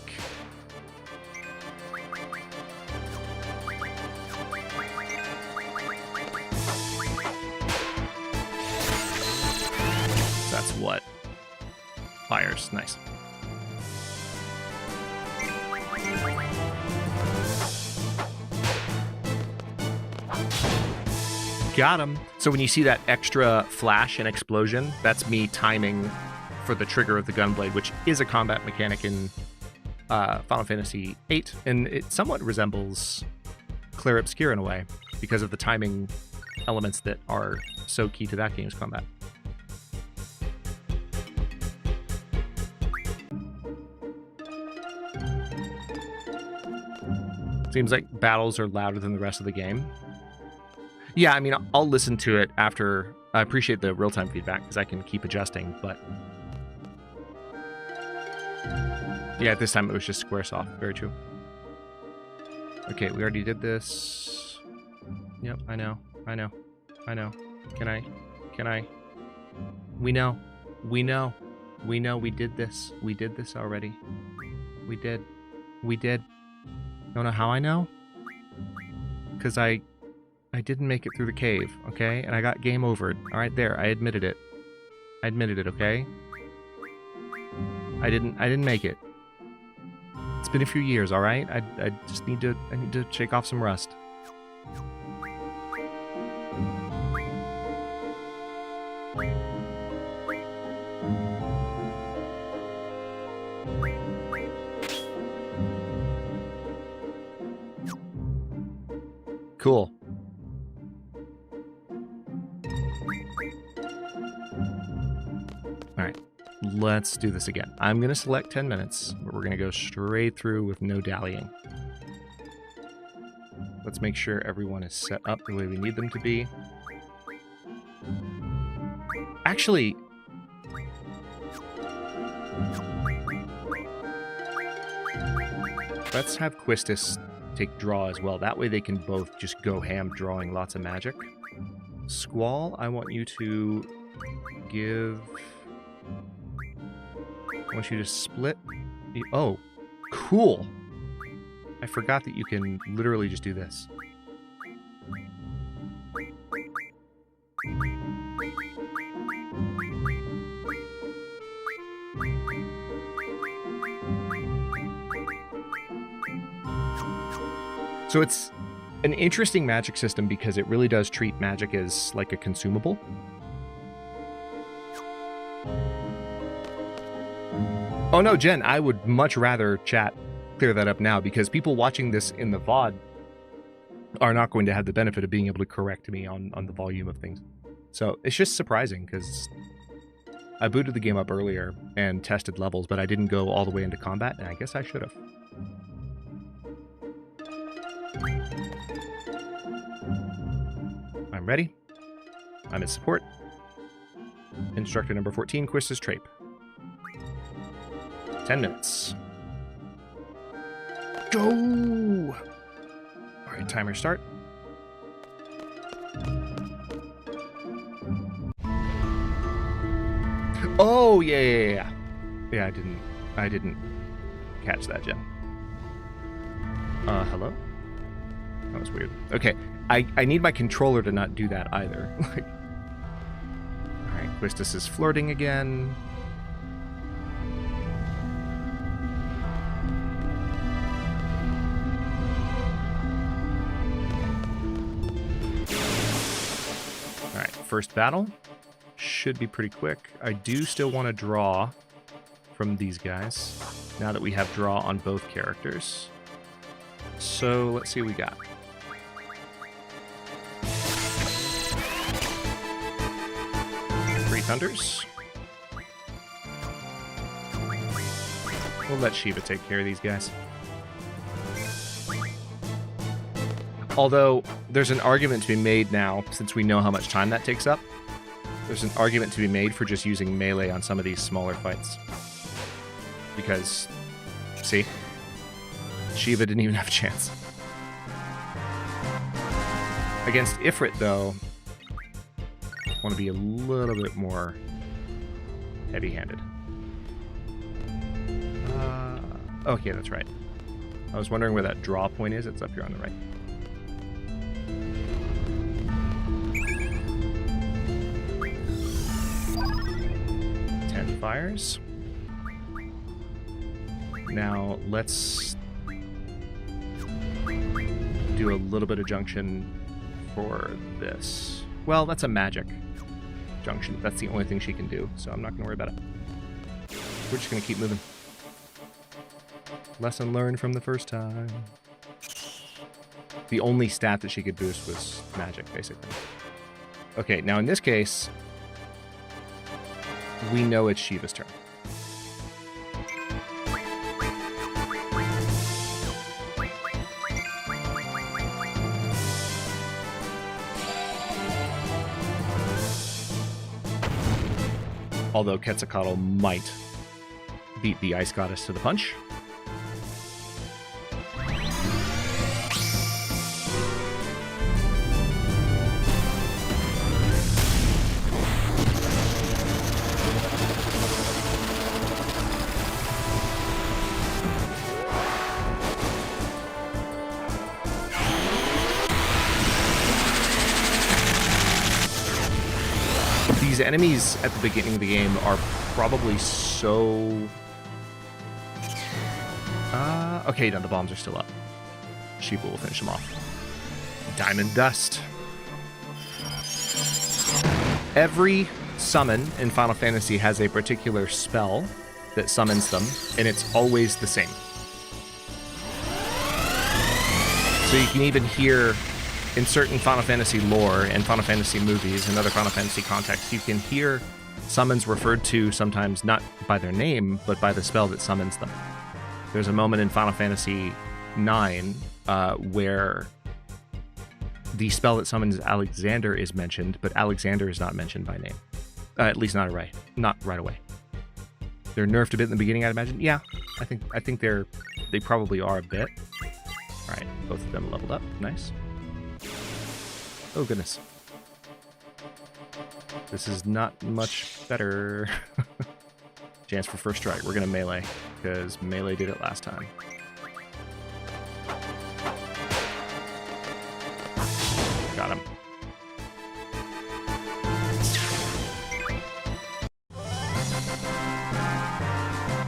That's what? Fires. Nice. Got him. So when you see that extra flash and explosion, that's me timing for the trigger of the gunblade, which is a combat mechanic in Final Fantasy VIII, and it somewhat resembles Clair Obscur in a way because of the timing elements that are so key to that game's combat. Seems like battles are louder than the rest of the game. Yeah, I mean, I'll listen to it after. I appreciate the real-time feedback because I can keep adjusting, but yeah, this time it was just Squaresoft. Very true. Okay, we already did this. Yep, I know. Can I? We know. We did this. We did this already. We did. Don't know how I know? Because I didn't make it through the cave, okay? And I got game overed. All right, there. I admitted it. Okay? I didn't make it. It's been a few years, all right? I just need to shake off some rust. Cool. All right, let's do this again. I'm going to select 10 minutes, but we're going to go straight through with no dallying. Let's make sure everyone is set up the way we need them to be. Actually, let's have Quistis take draw as well. That way they can both just go ham drawing lots of magic. Squall, I want you to give... I want you to split... Oh, cool! I forgot that you can literally just do this. So it's an interesting magic system because it really does treat magic as like a consumable. Oh no, Jen, I would much rather chat clear that up now because people watching this in the VOD are not going to have the benefit of being able to correct me on the volume of things. So it's just surprising because I booted the game up earlier and tested levels, but I didn't go all the way into combat, and I guess I should have. I'm ready. I'm in support. Instructor number 14, Quistis Trape. 10 minutes. Go! Alright, timer start. Oh, yeah. Yeah, I didn't catch that, Jen. Hello? That was weird. Okay, I need my controller to not do that either. Alright, Quistis is flirting again. Alright, first battle. Should be pretty quick. I do still want to draw from these guys, now that we have draw on both characters. So let's see what we got. Three Thunders. We'll let Shiva take care of these guys. Although, there's an argument to be made now, since we know how much time that takes up. There's an argument to be made for just using melee on some of these smaller fights. Because, see? Shiva didn't even have a chance. Against Ifrit, though, I want to be a little bit more heavy-handed. Okay, that's right. I was wondering where that draw point is. It's up here on the right. Fires. Now let's do a little bit of junction for this. Well, that's a magic junction. That's the only thing she can do, so I'm not going to worry about it. We're just going to keep moving. Lesson learned from the first time. The only stat that she could boost was magic, basically. Okay, now in this case, we know it's Shiva's turn. Although Quetzalcoatl might beat the Ice Goddess to the punch. These enemies at the beginning of the game are probably so... okay, no, the bombs are still up. Shiva will finish them off. Diamond Dust. Every summon in Final Fantasy has a particular spell that summons them, and it's always the same. So you can even hear... in certain Final Fantasy lore and Final Fantasy movies and other Final Fantasy contexts, you can hear summons referred to sometimes not by their name, but by the spell that summons them. There's a moment in Final Fantasy IX where the spell that summons Alexander is mentioned, but Alexander is not mentioned by name. At least not right away. They're nerfed a bit in the beginning, I'd imagine. Yeah, I think they probably are a bit. All right, both of them leveled up. Nice. Oh, goodness. This is not much better. Chance for first strike. We're going to melee, because melee did it last time. Got him.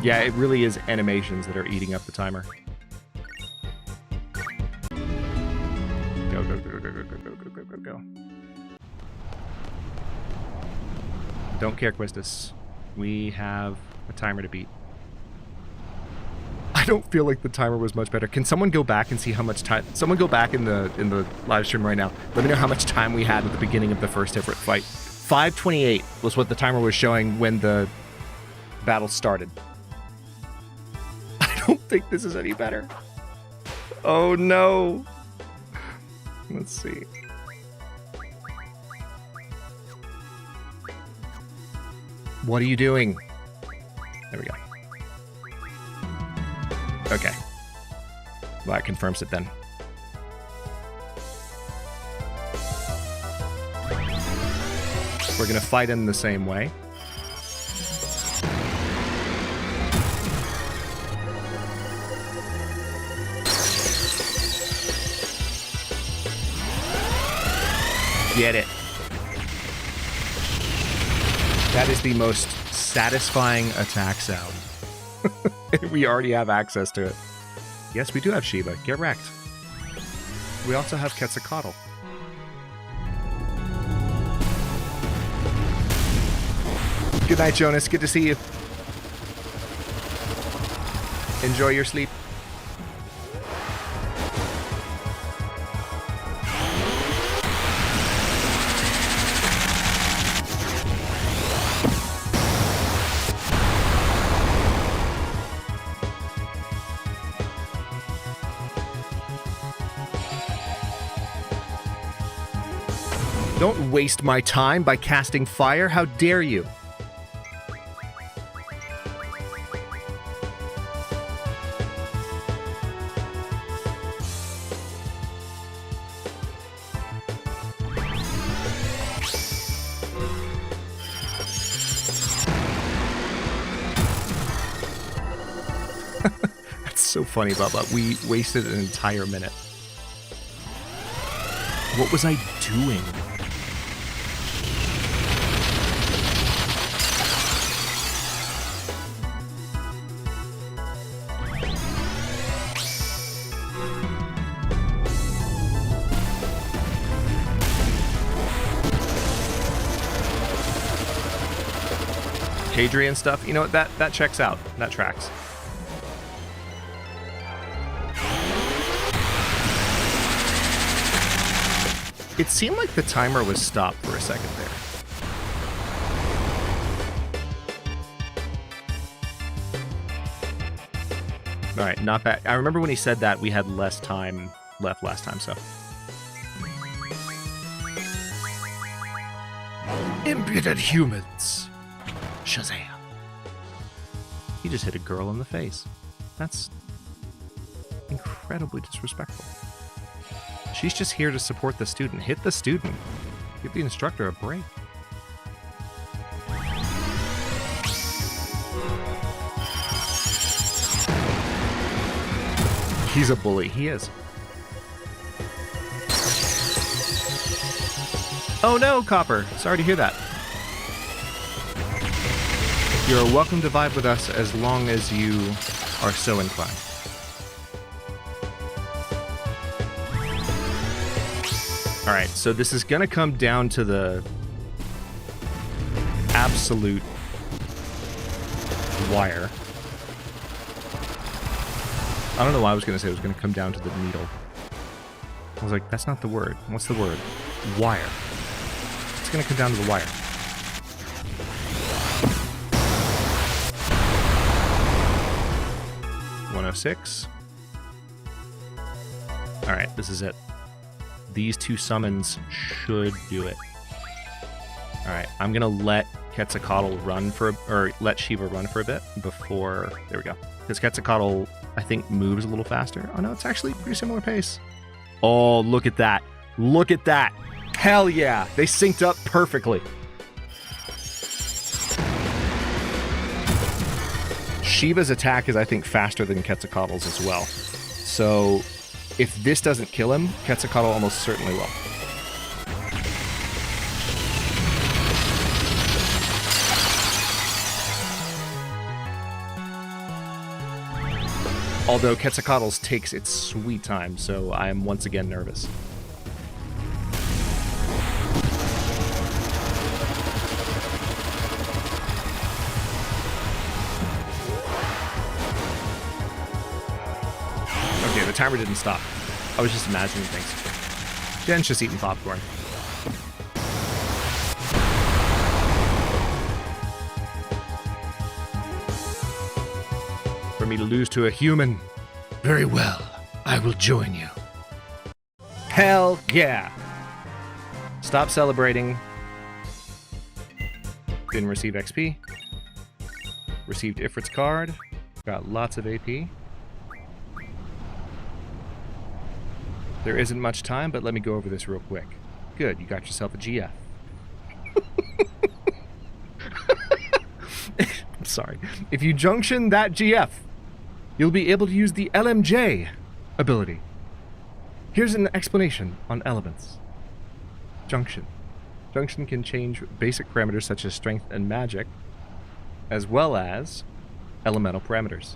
Yeah, it really is animations that are eating up the timer. Go, go, go, go, go, go, go, go, go, go, go. Don't care, Quistis. We have a timer to beat. I don't feel like the timer was much better. Can someone go back and see how much time... Someone go back in the live stream right now. Let me know how much time we had at the beginning of the first Ifrit fight. 5:28 was what the timer was showing when the battle started. I don't think this is any better. Oh no. Let's see. What are you doing? There we go. Okay. Well, that confirms it then. We're gonna fight in the same way. Get it. That is the most satisfying attack sound. We already have access to it. Yes, we do have Shiva. Get wrecked. We also have Quetzalcoatl. Good night, Jonas. Good to see you. Enjoy your sleep. Don't waste my time by casting fire. How dare you? That's so funny, Bubba. We wasted an entire minute. What was I doing? Kid-rian stuff, you know what, that checks out. That tracks. It seemed like the timer was stopped for a second there. Alright, not bad. I remember when he said that we had less time left last time, so. Impudent humans. Shazam. He just hit a girl in the face. That's incredibly disrespectful. She's just here to support the student. Hit the student. Give the instructor a break. He's a bully. He is. Oh no, Copper. Sorry to hear that. You're welcome to vibe with us as long as you are so inclined. Alright, so this is going to come down to the absolute wire. I don't know why I was going to say it was going to come down to the needle. I was like, that's not the word. What's the word? Wire. It's going to come down to the wire. .106. Alright, this is it. These two summons should do it. Alright, I'm gonna let Quetzalcoatl run for, or let Shiva run for a bit before, there we go. Because Quetzalcoatl, I think, moves a little faster. Oh no, it's actually pretty similar pace. Oh, look at that. Look at that. Hell yeah, they synced up perfectly. Shiva's attack is, I think, faster than Quetzalcoatl's as well. So, if this doesn't kill him, Quetzalcoatl almost certainly will. Although Quetzalcoatl's takes its sweet time, so I am once again nervous. Okay, the timer didn't stop. I was just imagining things. Jen's just eating popcorn. For me to lose to a human. Very well. I will join you. Hell yeah. Stop celebrating. Didn't receive XP. Received Ifrit's card. Got lots of AP. There isn't much time, but let me go over this real quick. Good, you got yourself a GF. I'm sorry. If you junction that GF, you'll be able to use the LMJ ability. Here's an explanation on elements. Junction. Junction can change basic parameters such as strength and magic, as well as elemental parameters.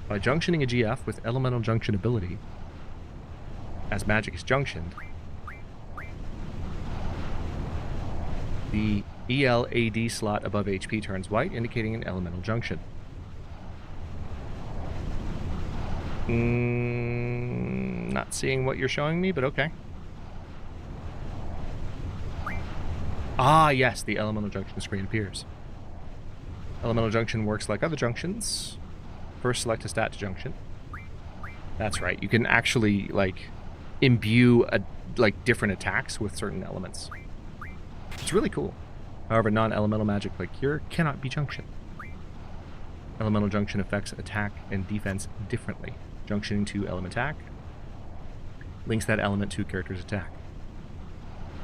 By junctioning a GF with elemental junction ability, as magic is junctioned, the ELAD slot above HP turns white, indicating an elemental junction. Not seeing what you're showing me, but okay. Ah, yes, the elemental junction screen appears. Elemental junction works like other junctions. First, select a stat junction. That's right. You can actually like imbue different attacks with certain elements. It's really cool. However, non-elemental magic like Cure cannot be junction. Elemental junction affects attack and defense differently. Junctioning to element attack links that element to a character's attack.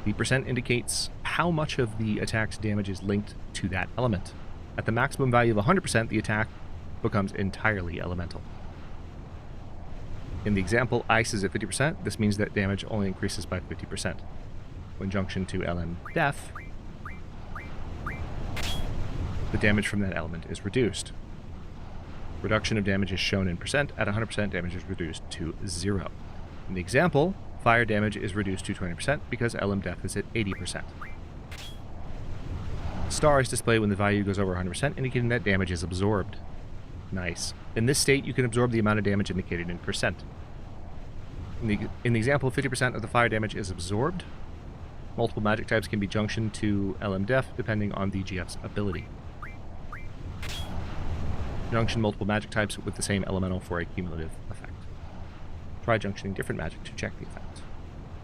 The percent indicates how much of the attack's damage is linked to that element. At the maximum value of 100%, the attack becomes entirely elemental. In the example, ice is at 50%. This means that damage only increases by 50%. When junction to LM Death, the damage from that element is reduced. Reduction of damage is shown in percent. At 100%, damage is reduced to 0. In the example, fire damage is reduced to 20% because LM Death is at 80%. Star is displayed when the value goes over 100%, indicating that damage is absorbed. Nice. In this state, you can absorb the amount of damage indicated in percent. In the example, 50% of the fire damage is absorbed. Multiple magic types can be junctioned to LM Death depending on the GF's ability. Junction multiple magic types with the same elemental for a cumulative effect. Try junctioning different magic to check the effect.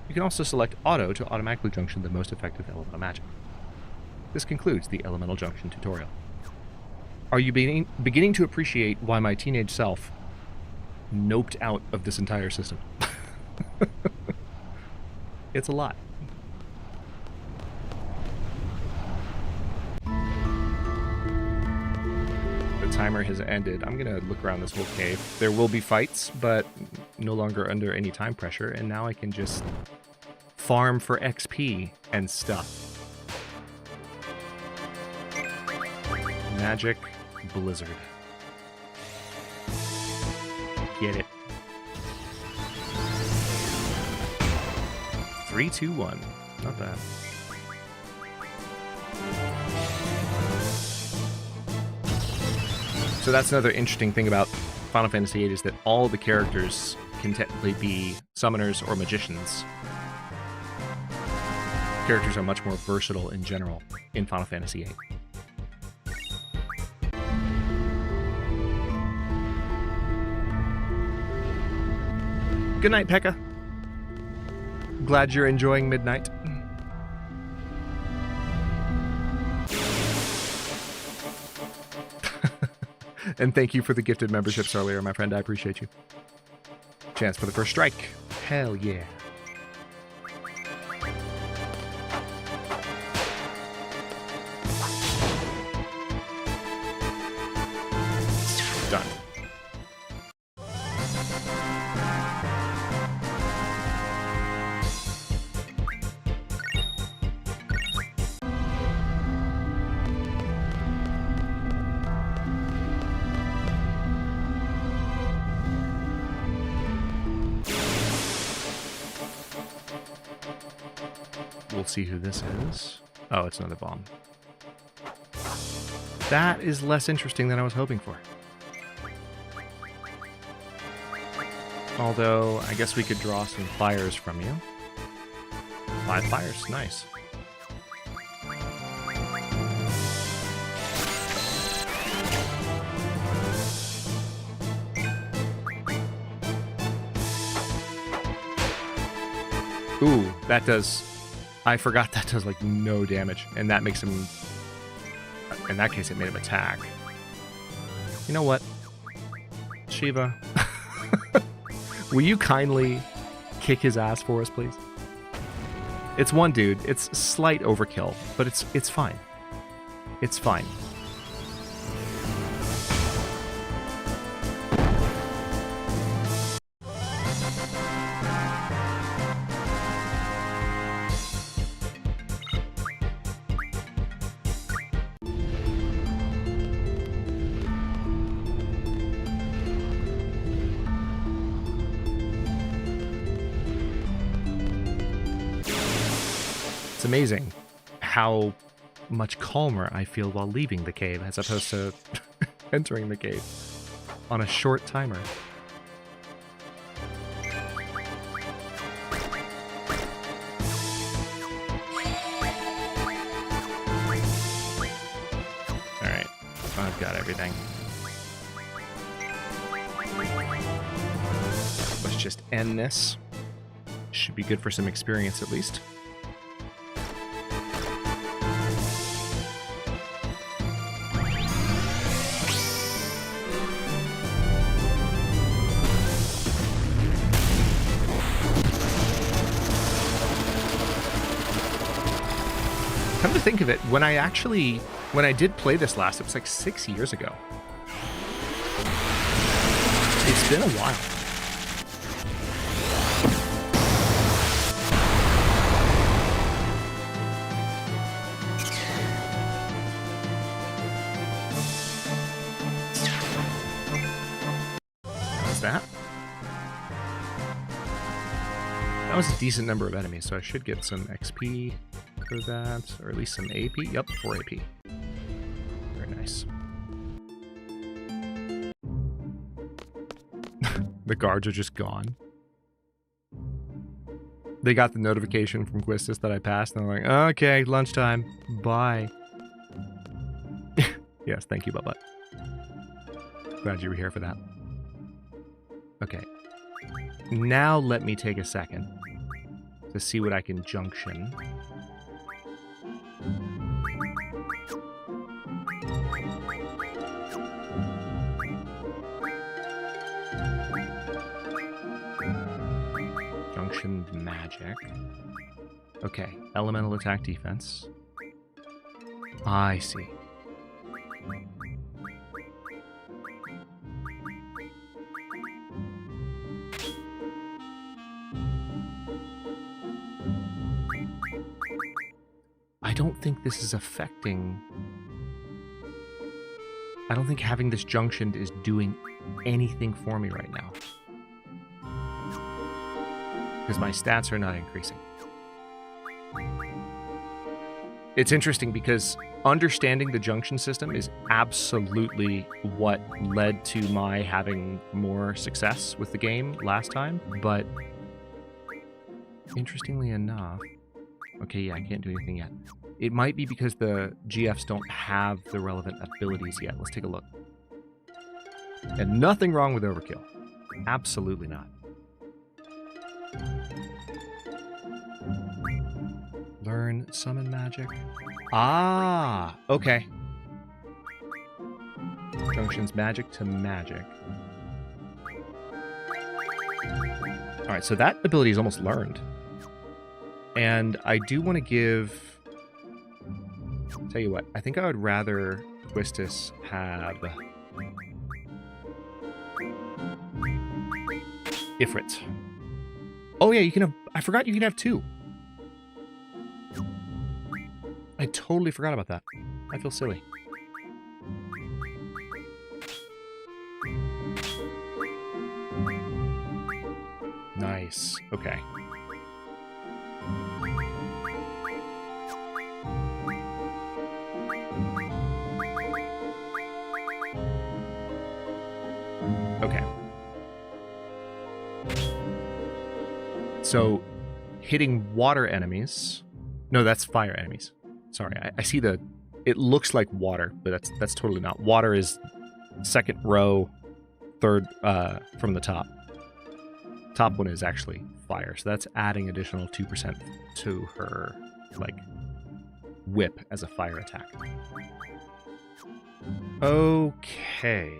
You can also select Auto to automatically junction the most effective elemental magic. This concludes the elemental junction tutorial. Are you beginning to appreciate why my teenage self noped out of this entire system? It's a lot. The timer has ended. I'm gonna look around this whole cave. There will be fights, but no longer under any time pressure, and now I can just farm for XP and stuff. Magic Blizzard. Get it. 3, 2, 1. Not bad. So that's another interesting thing about Final Fantasy VIII is that all the characters can technically be summoners or magicians. Characters are much more versatile in general in Final Fantasy VIII. Good night, Pekka. Glad you're enjoying midnight. And thank you for the gifted memberships earlier, my friend. I appreciate you. Chance for the first strike. Hell yeah. Done. We'll see who this is. Oh, it's another bomb. That is less interesting than I was hoping for. Although, I guess we could draw some fires from you. 5 fires, nice. Ooh, that does... I forgot that does, like, no damage. And that makes him... In that case, it made him attack. You know what? Shiva. Will you kindly kick his ass for us, please? It's one dude. It's slight overkill, but it's fine. It's fine. It's amazing how much calmer I feel while leaving the cave as opposed to entering the cave on a short timer. Alright, I've got everything. Let's just end this. Should be good for some experience at least. Come to think of it, when I did play this last, it was like 6 years ago. It's been a while. How's that? That was a decent number of enemies, so I should get some XP for that, or at least some AP. Yep, 4 AP. Very nice. The guards are just gone. They got the notification from Quistis that I passed, and they're like, okay, lunchtime. Bye. Yes, thank you, Bubba. Glad you were here for that. Okay. Now let me take a second to see what I can junction. Junction magic. Okay, elemental attack defense. I see. I don't think this is affecting... I don't think having this junctioned is doing anything for me right now. Because my stats are not increasing. It's interesting because understanding the junction system is absolutely what led to my having more success with the game last time, but interestingly enough... Okay, yeah, I can't do anything yet. It might be because the GFs don't have the relevant abilities yet. Let's take a look. And nothing wrong with overkill. Absolutely not. Learn summon magic. Ah, okay. Junctions magic to magic. Alright, so that ability is almost learned. And I do want to give... Tell you what, I think I would rather Quistis have... Ifrit. Oh yeah, you can have... I forgot you can have 2. I totally forgot about that. I feel silly. Nice. Okay. Okay. So, hitting water enemies... No, that's fire enemies. Sorry, I see the... It looks like water, but that's totally not. Water is second row, third from the top. Top one is actually fire, so that's adding additional 2% to her, like, whip as a fire attack. Okay.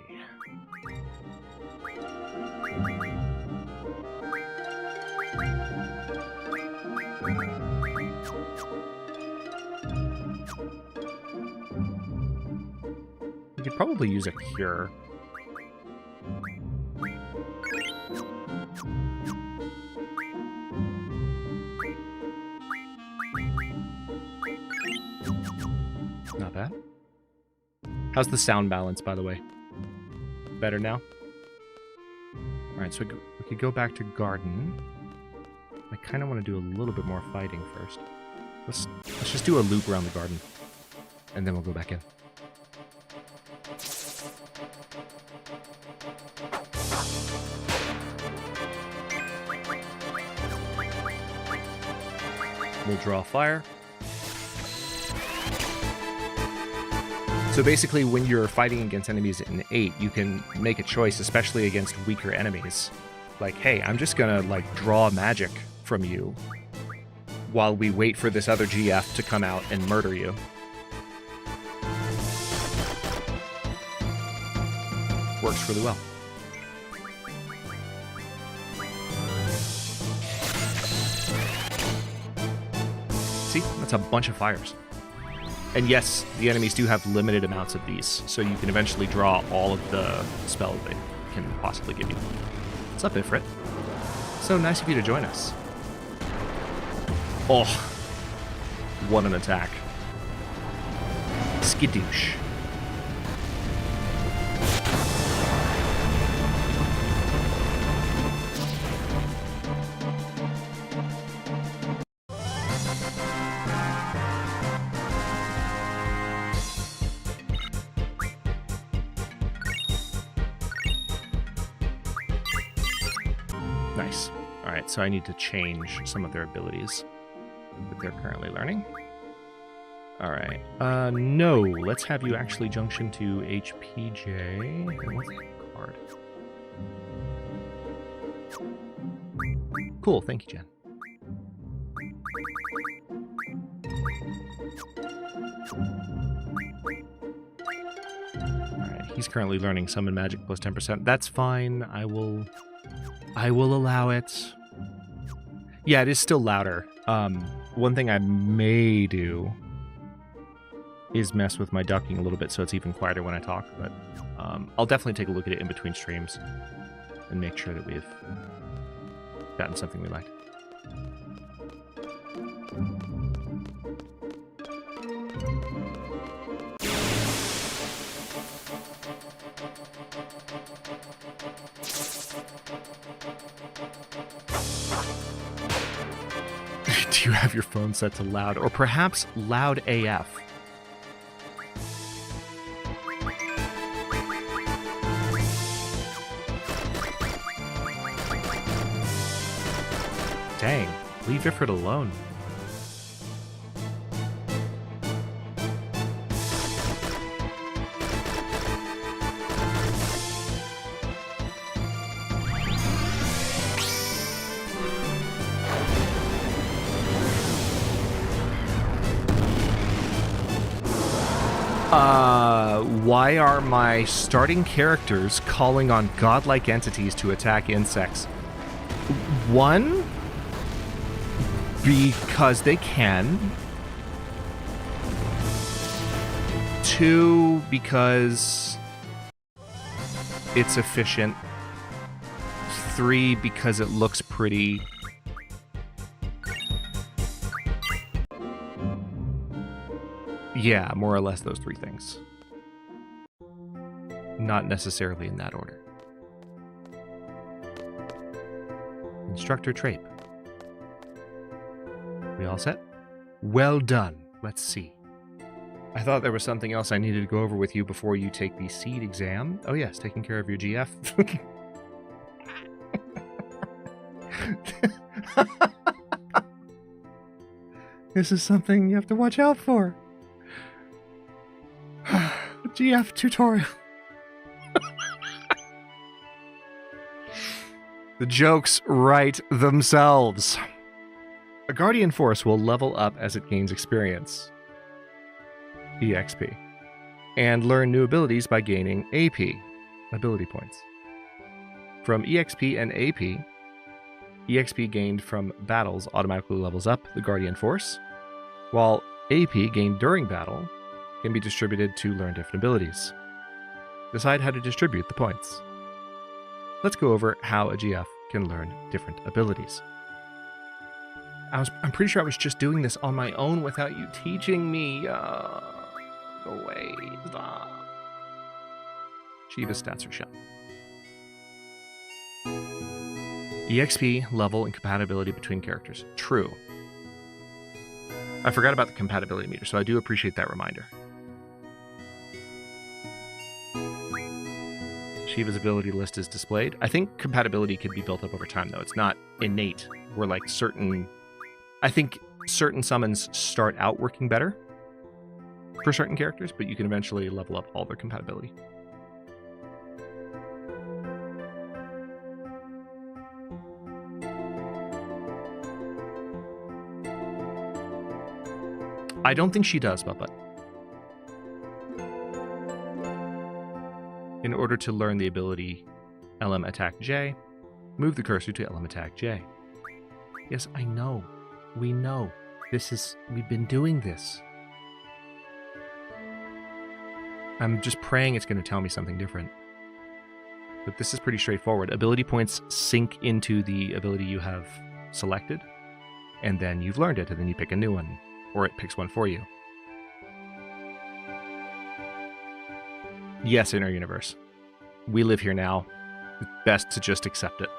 We could probably use a cure. Not bad. How's the sound balance, by the way? Better now? Alright, so we could go back to garden. I kind of want to do a little bit more fighting first. Let's just do a loop around the garden. and then we'll go back in. We'll draw fire. So basically, when you're fighting against enemies in 8, you can make a choice, especially against weaker enemies. Like, hey, I'm just gonna, like, draw magic from you while we wait for this other GF to come out and murder you. Works really well. See? That's a bunch of fires. And yes, the enemies do have limited amounts of these, so you can eventually draw all of the spells they can possibly give you. What's up, Ifrit? So nice of you to join us. Oh, what an attack. Skidoosh. Nice. All right, so I need to change some of their abilities that they're currently learning. All right. No, let's have you actually junction to HPJ. And what's the card? Cool, thank you, Jen. All right, he's currently learning Summon Magic plus 10%. That's fine. I will allow it. Yeah, it is still louder. One thing I may do is mess with my ducking a little bit so it's even quieter when I talk, but I'll definitely take a look at it in between streams and make sure that we've gotten something we like. Do you have your phone set to loud, or perhaps loud AF? Dang, leave Ifrit alone. Why are my starting characters calling on godlike entities to attack insects? 1, because they can. 2, because it's efficient. 3, because it looks pretty. Yeah, more or less those 3 things. Not necessarily in that order. Instructor Trape. We all set? Well done. Let's see. I thought there was something else I needed to go over with you before you take the seed exam. Oh yes, taking care of your GF. This is something you have to watch out for. GF tutorial. The jokes write themselves. A Guardian Force will level up as it gains experience, EXP, and learn new abilities by gaining AP, ability points. From EXP and AP, EXP gained from battles automatically levels up the Guardian Force, while AP gained during battle can be distributed to learn different abilities. Decide how to distribute the points. Let's go over how a GF can learn different abilities. I'm pretty sure I was just doing this on my own without you teaching me. Go away. Stop. Shiva's stats are shown. EXP, level, and compatibility between characters. True. I forgot about the compatibility meter, so I do appreciate that reminder. Shiva's ability list is displayed. I think compatibility can be built up over time, though. It's not innate. Where like I think certain summons start out working better for certain characters, but you can eventually level up all their compatibility. I don't think she does, but in order to learn the ability LM Attack J, move the cursor to LM Attack J. Yes, I know. We know. We've been doing this. I'm just praying it's going to tell me something different. But this is pretty straightforward. Ability points sync into the ability you have selected, and then you've learned it, and then you pick a new one, or it picks one for you. Yes, Inner Universe. We live here now. It's best to just accept it.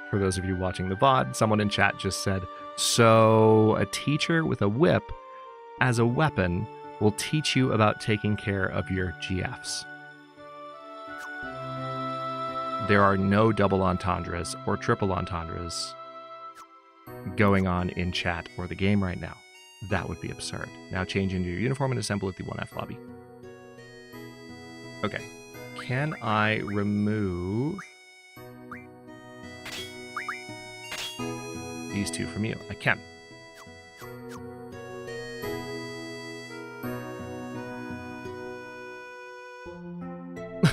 For those of you watching the VOD, someone in chat just said, so a teacher with a whip as a weapon will teach you about taking care of your GFs. There are no double entendres or triple entendres going on in chat or the game right now. That would be absurd. Now change into your uniform and assemble at the 1F lobby. Okay. Can I remove these two from you? I can.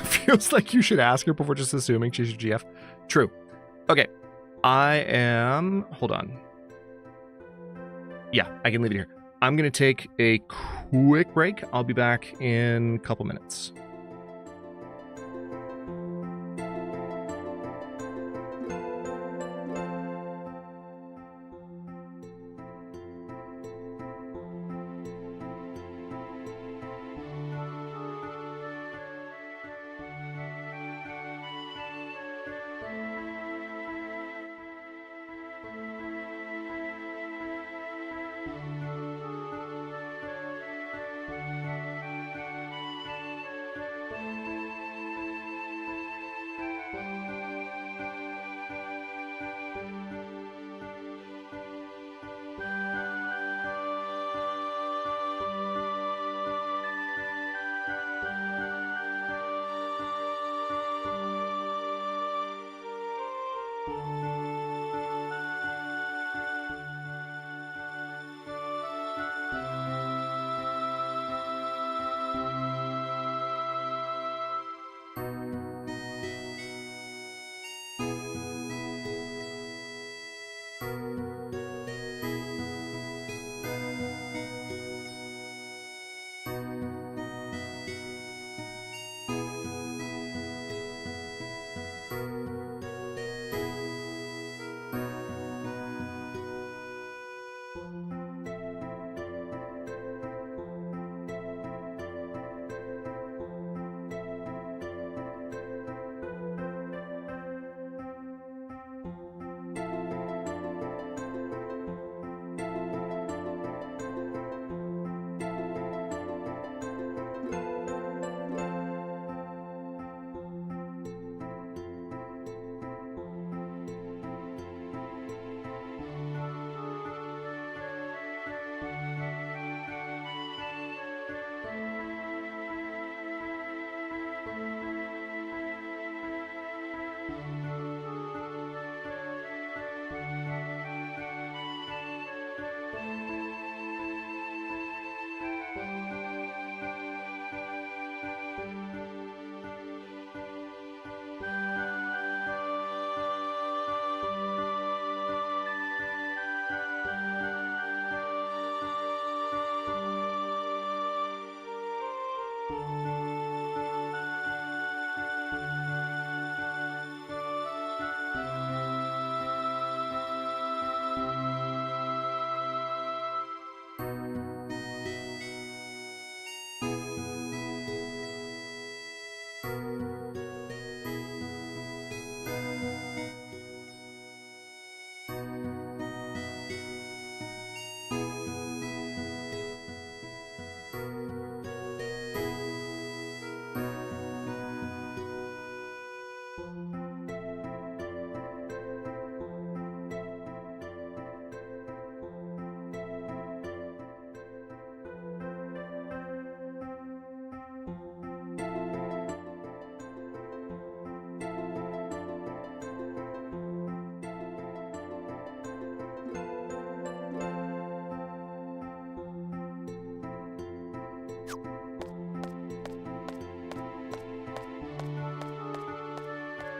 Feels like you should ask her before just assuming she's your GF. True. Okay. Hold on. Yeah, I can leave it here. I'm going to take a quick break. I'll be back in a couple minutes.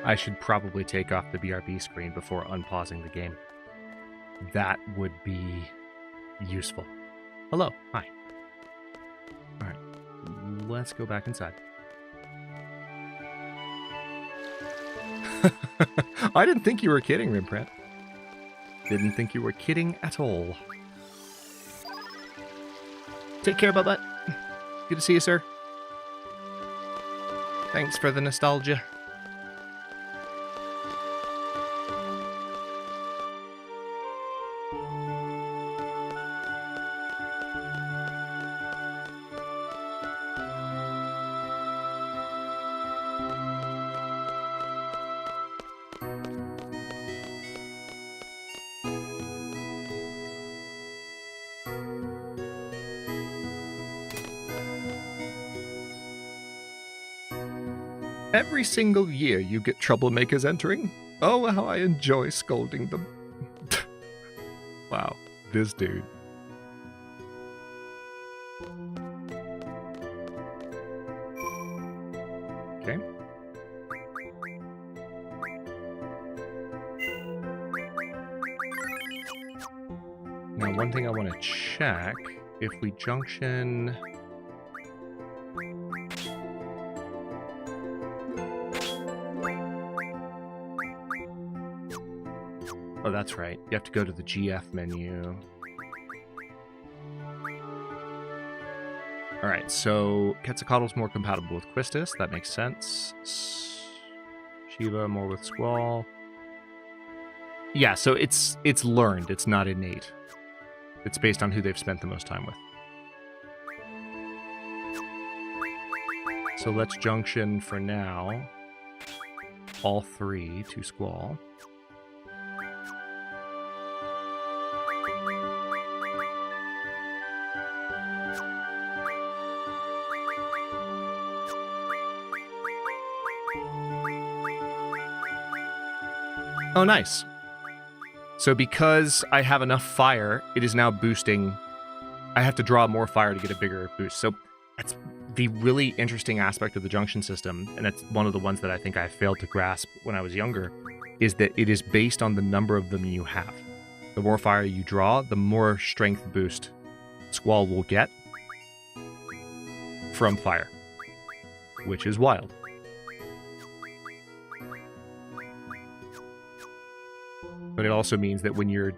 I should probably take off the BRB screen before unpausing the game. That would be useful. Hello. Hi. All right. Let's go back inside. I didn't think you were kidding, Rimprint. Didn't think you were kidding at all. Take care, Bubba. Good to see you, sir. Thanks for the nostalgia. Every single year you get troublemakers entering. Oh, how I enjoy scolding them. Wow, this dude. Okay. Now, one thing I want to check, if we junction... Oh, that's right. You have to go to the GF menu. Alright, so Quetzalcoatl's more compatible with Quistis. That makes sense. Shiva more with Squall. Yeah, so it's learned. It's not innate. It's based on who they've spent the most time with. So let's junction for now all three to Squall. Oh, nice. So because I have enough fire, it is now boosting. I have to draw more fire to get a bigger boost. So that's the really interesting aspect of the junction system, and it's one of the ones that I think I failed to grasp when I was younger, is that it is based on the number of them you have. The more fire you draw, the more strength boost Squall will get from fire, which is wild. But it also means that when you're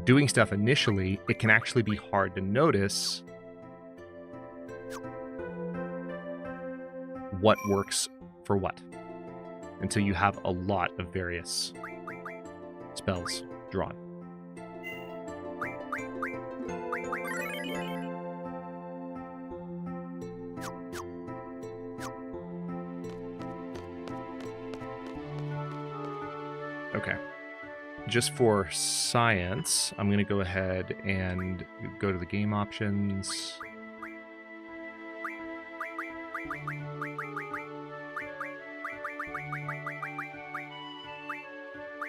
doing stuff initially, it can actually be hard to notice what works for what until you have a lot of various spells drawn. Okay. Just for science, I'm going to go ahead and go to the game options.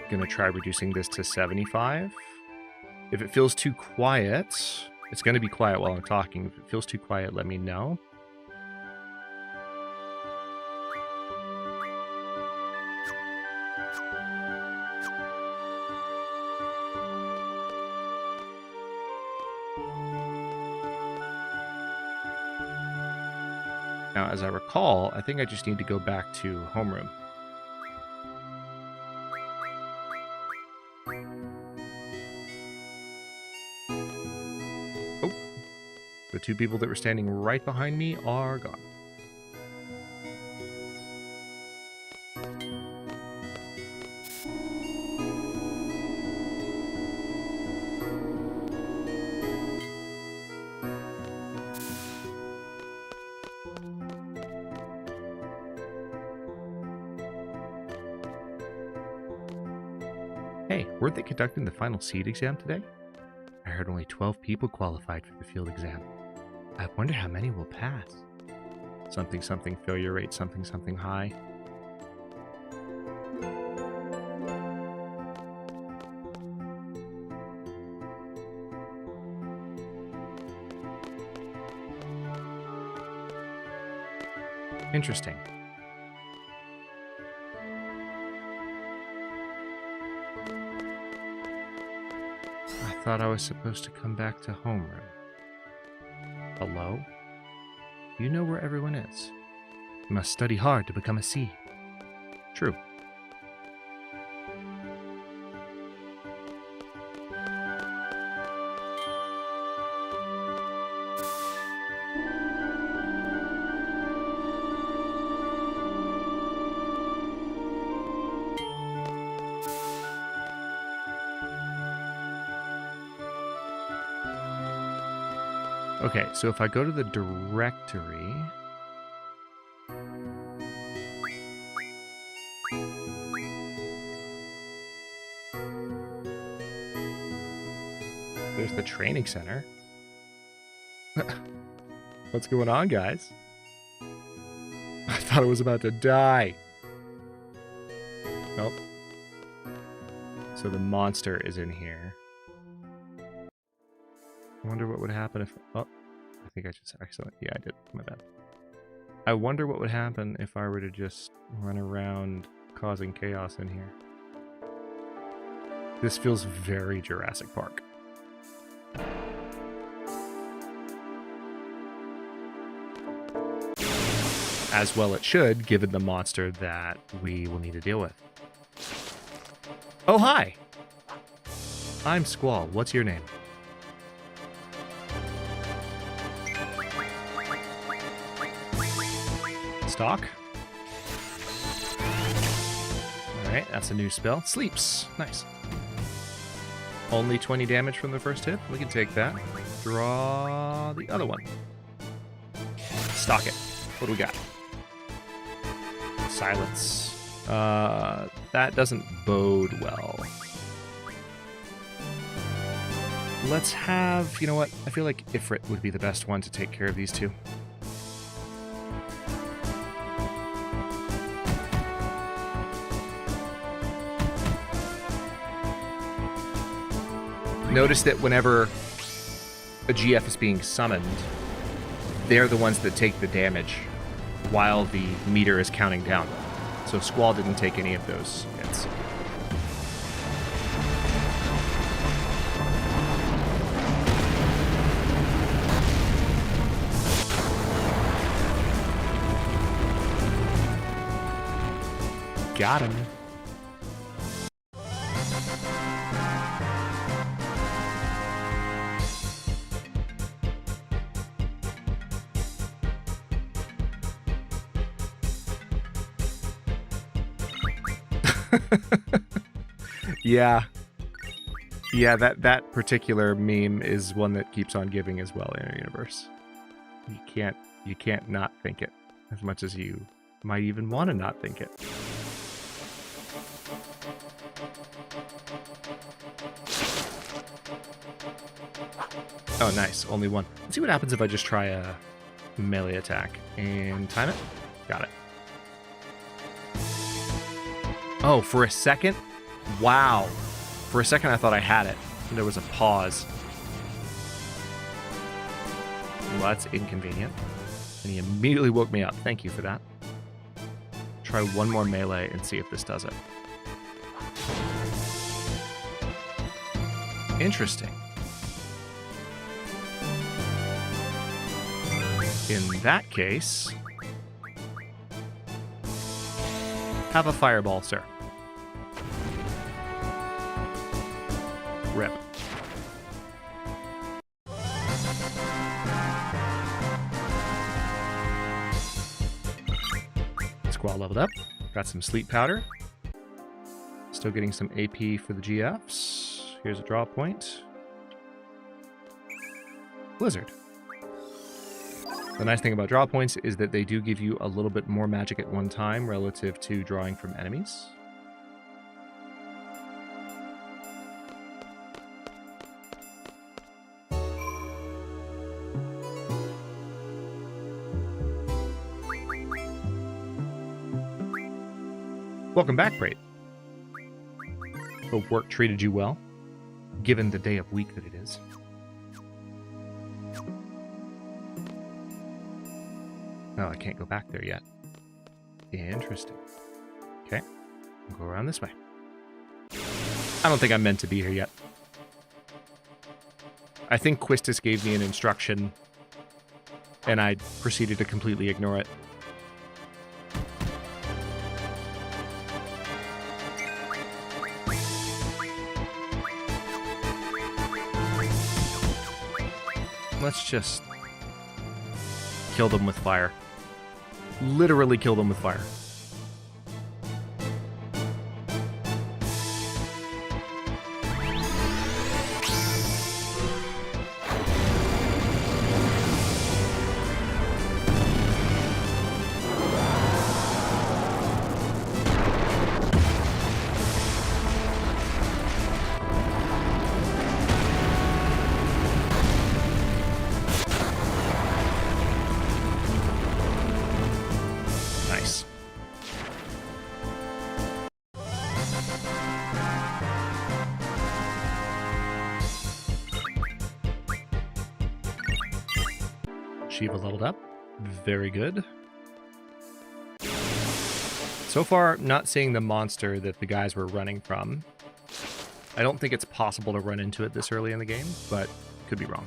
Going to try reducing this to 75. If it feels too quiet, it's going to be quiet while I'm talking. If it feels too quiet, let me know. Now, as I recall, I think I just need to go back to homeroom. Oh, the two people that were standing right behind me are gone. Hey, weren't they conducting the final seed exam today? I heard only 12 people qualified for the field exam. I wonder how many will pass. Something something failure rate something something high. Interesting. thought I was supposed to come back to homeroom. Hello? You know where everyone is. You must study hard to become a C. True. Okay, so if I go to the directory... There's the training center. What's going on, guys? I thought I was about to die. Nope. So the monster is in here. I wonder what would happen if... Oh, I think I just accidentally... Yeah, I did. My bad. I wonder what would happen if I were to just run around causing chaos in here. This feels very Jurassic Park. As well it should, given the monster that we will need to deal with. Oh, hi! I'm Squall. What's your name? Stock. Alright, that's a new spell. Sleeps. Nice. Only 20 damage from the first hit. We can take that. Draw the other one. Stock it. What do we got? Silence. That doesn't bode well. Let's have... You know what? I feel like Ifrit would be the best one to take care of these two. Notice that whenever a GF is being summoned, they're the ones that take the damage while the meter is counting down. So Squall didn't take any of those hits. Got him. Yeah, that particular meme is one that keeps on giving as well in our universe. You can't not think it, as much as you might even want to not think it. Oh, nice. Only one. Let's see what happens if I just try a melee attack and time it. Got it. Oh, for a second? Wow. For a second, I thought I had it. There was a pause. Well, that's inconvenient. And he immediately woke me up. Thank you for that. Try one more melee and see if this does it. Interesting. In that case, have a fireball, sir. Rip. Squall leveled up. Got some sleep powder. Still getting some AP for the GFs. Here's a draw point. Blizzard. The nice thing about draw points is that they do give you a little bit more magic at one time relative to drawing from enemies. Welcome back, Brate. Hope work treated you well, given the day of week that it is. Oh, I can't go back there yet. Interesting. Okay, I'll go around this way. I don't think I'm meant to be here yet. I think Quistis gave me an instruction, and I proceeded to completely ignore it. Let's just kill them with fire. Literally kill them with fire. Shiva leveled up. Very good. So far, not seeing the monster that the guys were running from. I don't think it's possible to run into it this early in the game, but could be wrong.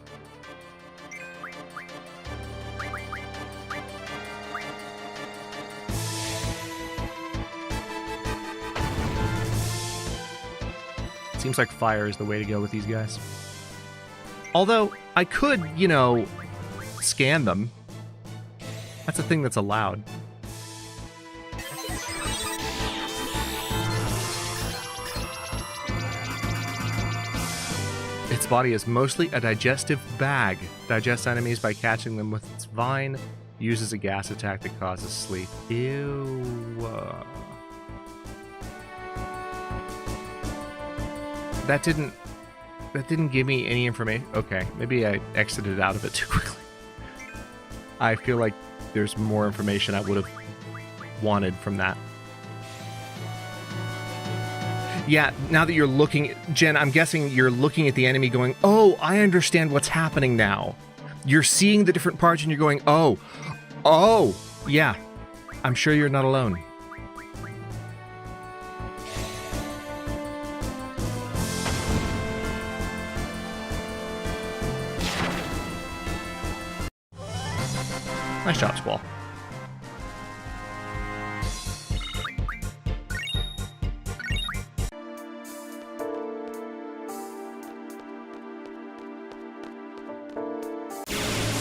Seems like fire is the way to go with these guys. Although, I could, you know, scan them. That's a thing that's allowed. Its body is mostly a digestive bag. Digests enemies by catching them with its vine. Uses a gas attack that causes sleep. Ew. That didn't give me any information. Okay, maybe I exited out of it too quickly. I feel like there's more information I would have wanted from that. Yeah, now that you're looking, Jen, I'm guessing you're looking at the enemy going, oh, I understand what's happening now. You're seeing the different parts and you're going, oh, yeah, I'm sure you're not alone. Nice job, Squall.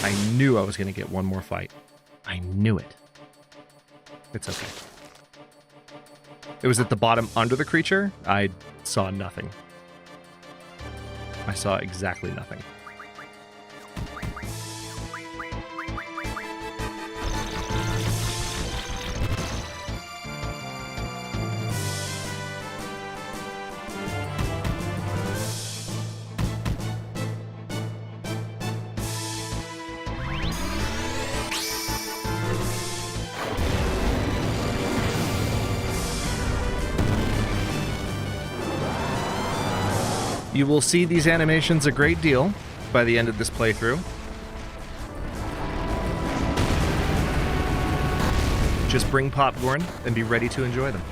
I knew I was going to get one more fight. I knew it. It's okay. It was at the bottom under the creature. I saw nothing. I saw exactly nothing. You will see these animations a great deal by the end of this playthrough. Just bring popcorn and be ready to enjoy them.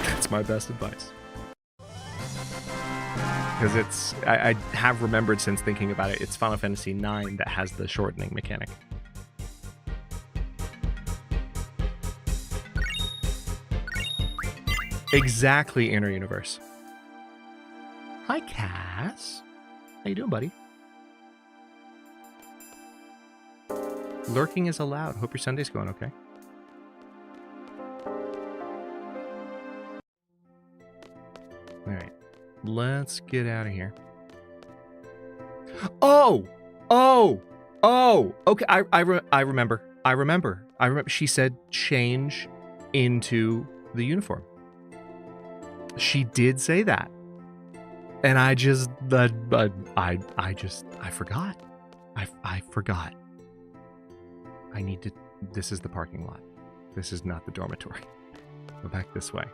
That's my best advice. Because it's, I have remembered since thinking about it, it's Final Fantasy IX that has the shortening mechanic. Exactly, Inner Universe. Hi, Cass. How you doing, buddy? Lurking is allowed. Hope your Sunday's going okay. Alright. Let's get out of here. Oh! Okay, I remember. She said change into the uniform. She did say that. And I just, I forgot. I forgot. I need to, this is the parking lot. This is not the dormitory. Go back this way.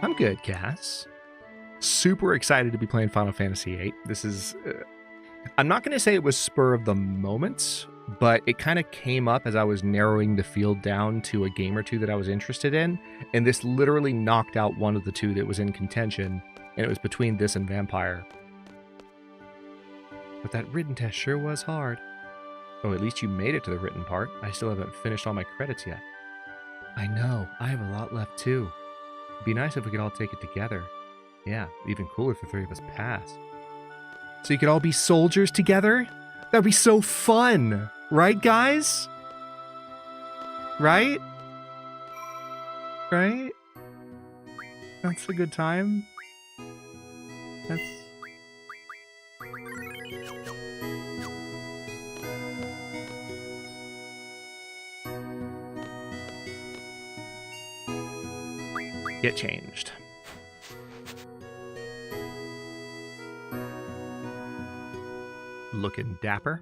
I'm good, Cass. Super excited to be playing Final Fantasy VIII. This is, I'm not going to say it was spur of the moment but it kind of came up as I was narrowing the field down to a game or two that I was interested in, and this literally knocked out one of the two that was in contention, and it was between this and Vampire. But that written test sure was hard. Oh, at least you made it to the written part. I still haven't finished all my credits yet. I know, I have a lot left too. It'd be nice if we could all take it together. Yeah, even cooler if the three of us pass. So you could all be soldiers together? That'd be so fun! Right, guys? Right? Right? That's a good time. That's... Get changed. Looking dapper.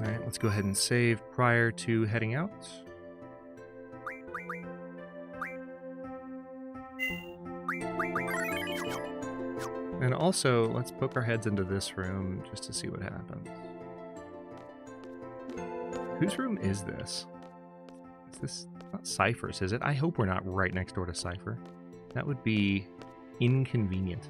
Alright, let's go ahead and save prior to heading out. And also, let's poke our heads into this room just to see what happens. Whose room is this? Is this not Cypher's, is it? I hope we're not right next door to Cypher. That would be inconvenient.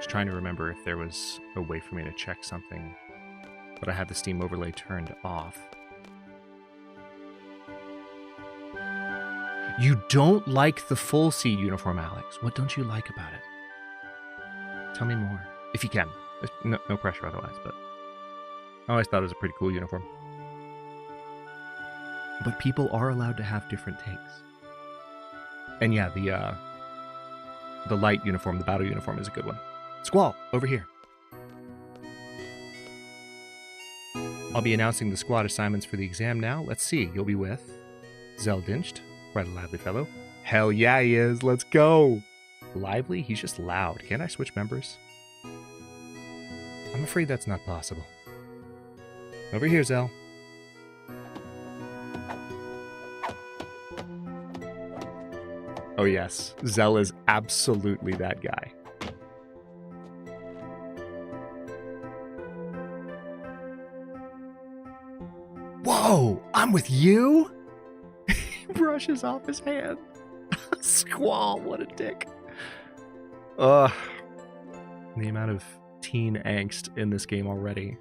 Trying to remember if there was a way for me to check something, but I had the Steam overlay turned off. You don't like the full C uniform, Alex. What don't you like about it? Tell me more, if you can. No pressure otherwise, but I always thought it was a pretty cool uniform. But people are allowed to have different takes. And yeah, the light uniform, the battle uniform, is a good one. Squall, over here. I'll be announcing the squad assignments for the exam now. Let's see, you'll be with Zeldinched, quite a lively fellow. Hell yeah, he is. Let's go. Lively? He's just loud. Can't I switch members? I'm afraid that's not possible. Over here, Zell. Oh yes, Zell is absolutely that guy. Whoa, I'm with you? He brushes off his hand. Squall, what a dick. Ugh. The amount of teen angst in this game already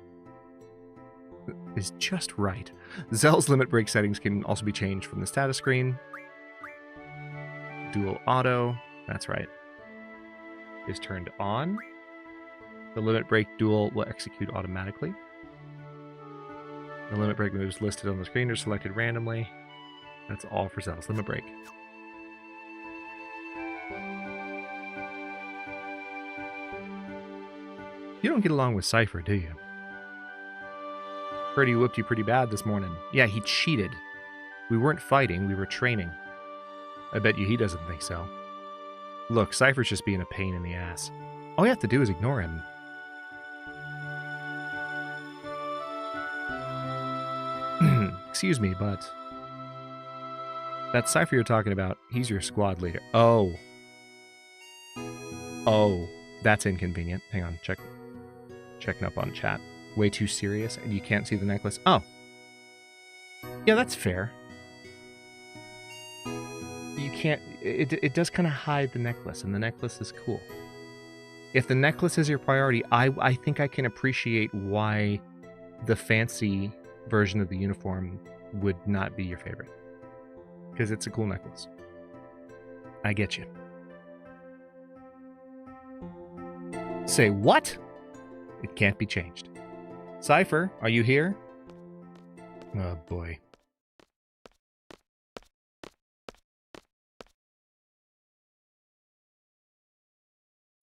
is just right. Zell's limit break settings can also be changed from the status screen. Dual auto, that's right, is turned on. The limit break dual will execute automatically. The limit break moves listed on the screen are selected randomly. That's all for Zell's limit break. You don't get along with Cypher, do you? Heard he whooped you pretty bad this morning. Yeah, he cheated. We weren't fighting, we were training. I bet you he doesn't think so. Look, Cypher's just being a pain in the ass. All you have to do is ignore him. Excuse me, but that Cypher you're talking about, he's your squad leader. Oh. Oh, that's inconvenient. Hang on, checking up on chat. Way too serious, and you can't see the necklace. Oh. Yeah, that's fair. You can't, it does kind of hide the necklace, and the necklace is cool. If the necklace is your priority, I think I can appreciate why the fancy version of the uniform would not be your favorite. Because it's a cool necklace. I get you. Say what? It can't be changed. Cypher, are you here? Oh boy.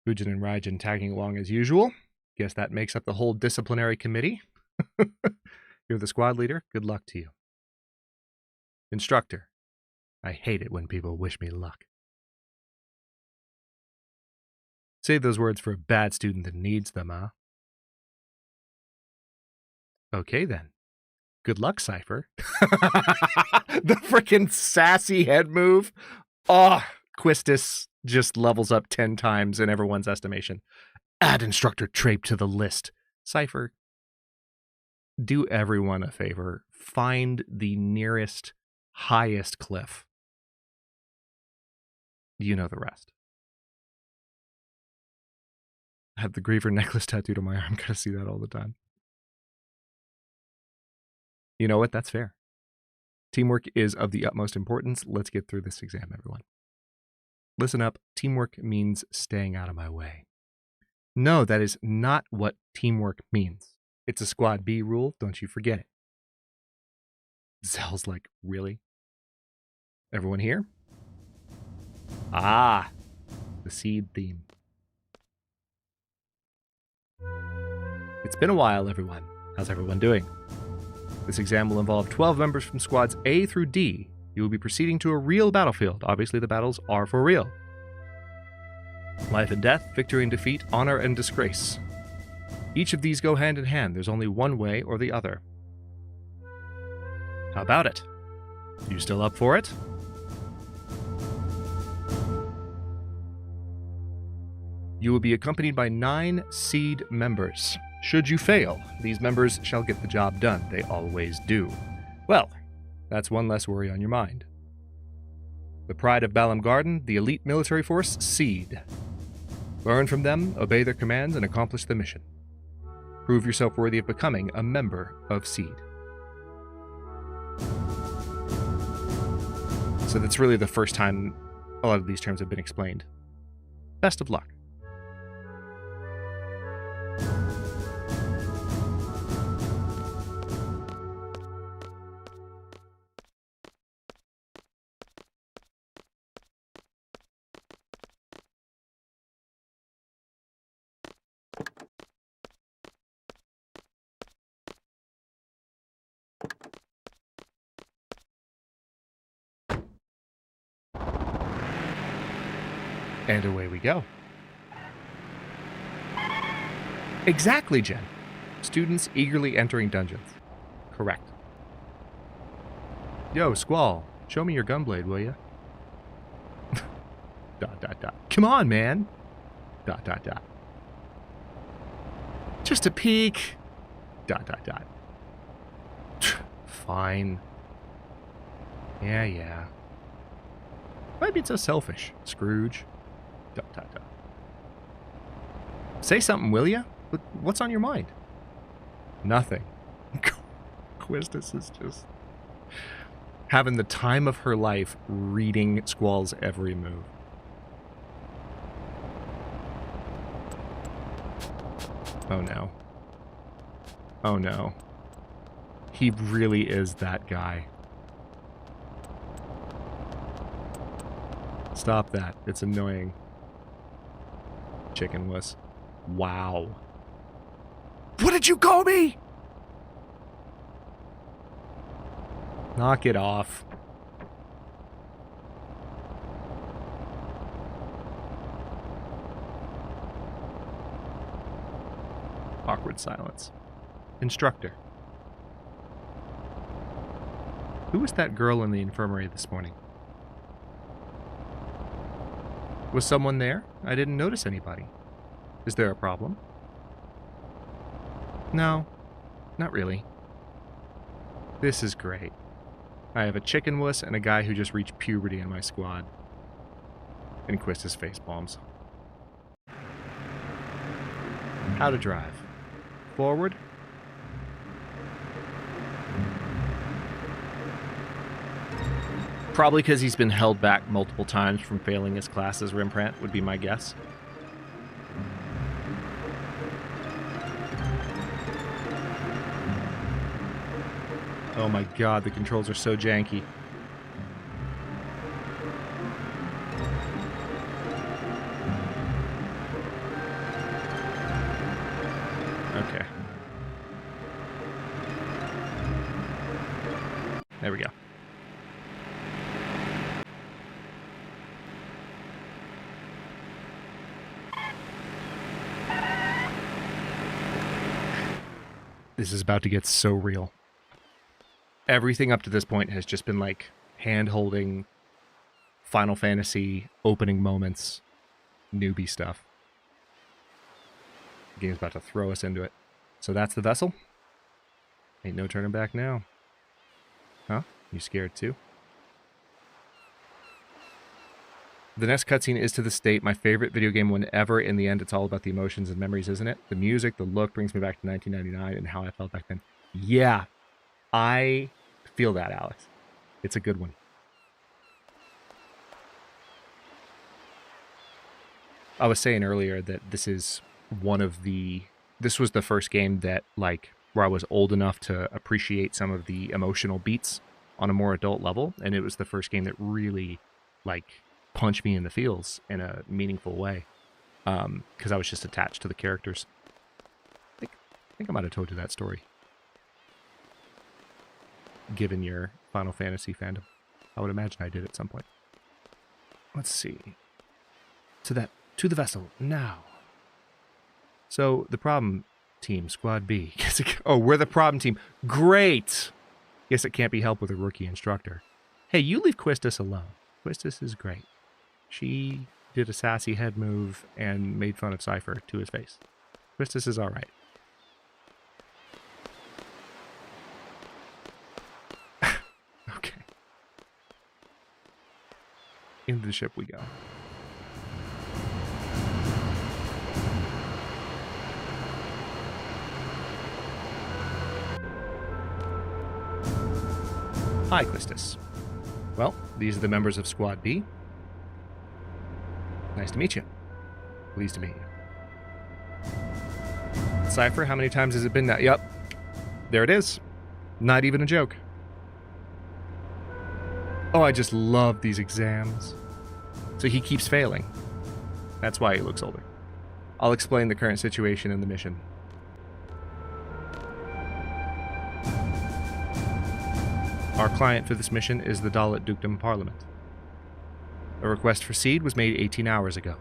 Fujin and Raijin tagging along as usual. Guess that makes up the whole disciplinary committee. You're the squad leader. Good luck to you. Instructor. I hate it when people wish me luck. Save those words for a bad student that needs them, huh? Okay, then. Good luck, Cypher. The freaking sassy head move. Oh, Quistis just levels up 10 times in everyone's estimation. Add instructor Trape to the list. Cypher, do everyone a favor. Find the nearest, highest cliff. You know the rest. I have the Griever necklace tattooed on my arm. Gotta see that all the time. You know what? That's fair. Teamwork is of the utmost importance. Let's get through this exam, everyone. Listen up. Teamwork means staying out of my way. No, that is not what teamwork means. It's a Squad B rule. Don't you forget it. Zell's like, really? Everyone here? Ah, the seed theme. It's been a while, everyone. How's everyone doing? This exam will involve 12 members from squads A through D. You will be proceeding to a real battlefield. Obviously, the battles are for real. Life and death, victory and defeat, honor and disgrace. Each of these go hand in hand. There's only one way or the other. How about it? You still up for it? You will be accompanied by 9 seed members. Should you fail, these members shall get the job done. They always do. Well, that's one less worry on your mind. The pride of Balam Garden, the elite military force, Seed. Learn from them, obey their commands, and accomplish the mission. Prove yourself worthy of becoming a member of Seed. So that's really the first time a lot of these terms have been explained. Best of luck. And away we go. Exactly, Jen. Students eagerly entering dungeons. Correct. Yo, Squall, show me your gunblade, will you? ... Come on, man. ... Just a peek. ... Fine. Yeah. Why be so selfish, Scrooge? ... Say something, will ya? What's on your mind? Nothing. Quistis is just having the time of her life reading Squall's every move. Oh no. Oh no. He really is that guy. Stop that. It's annoying. Chicken wuss. Wow. What did you call me? Knock it off. Awkward silence. Instructor. Who was that girl in the infirmary this morning? Was someone there? I didn't notice anybody. Is there a problem? No, not really. This is great. I have a chicken wuss and a guy who just reached puberty in my squad. And Quistis face palms. How to drive. Forward. Probably because he's been held back multiple times from failing his class as Rembrandt, would be my guess. Oh my god, the controls are so janky. Okay. There we go. This is about to get so real. Everything up to this point has just been like hand-holding, Final Fantasy opening moments, newbie stuff. The game's about to throw us into it. So that's the vessel? Ain't no turning back now. Huh? You scared too? The next cutscene is to the state my favorite video game one ever. In the end, it's all about the emotions and memories, isn't it? The music, the look brings me back to 1999 and how I felt back then. Yeah, I feel that, Alex. It's a good one. I was saying earlier that this was the first game that, like, where I was old enough to appreciate some of the emotional beats on a more adult level, and it was the first game that really, like, punched me in the feels in a meaningful way, because I was just attached to the characters. I think I might have told you that story, given your Final Fantasy fandom. I would imagine I did at some point. Let's see. To the vessel now. So the problem team, Squad B. Oh, we're the problem team. Great. Guess it can't be helped with a rookie instructor. Hey, you leave Quistis alone. Quistis is great. She did a sassy head move and made fun of Cypher to his face. Quistis is all right. Okay. Into the ship we go. Hi, Quistis. Well, these are the members of Squad B. Nice to meet you. Pleased to meet you. Cypher, how many times has it been now? Yep. There it is. Not even a joke. Oh, I just love these exams. So he keeps failing. That's why he looks older. I'll explain the current situation in the mission. Our client for this mission is the Dalit Dukedom Parliament. A request for seed was made 18 hours ago.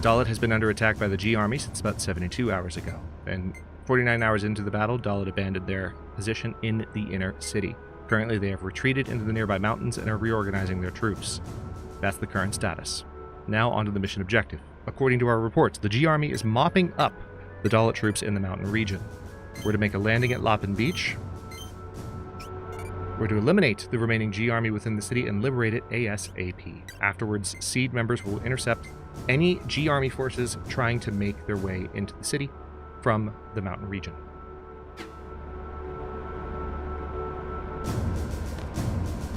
Dalit has been under attack by the G Army since about 72 hours ago, and 49 hours into the battle, Dalit abandoned their position in the inner city. Currently, they have retreated into the nearby mountains and are reorganizing their troops. That's the current status. Now onto the mission objective. According to our reports, the G Army is mopping up the Dalit troops in the mountain region. We're to make a landing at Lapin Beach. We're to eliminate the remaining G Army within the city and liberate it ASAP. Afterwards, Seed members will intercept any G Army forces trying to make their way into the city from the mountain region.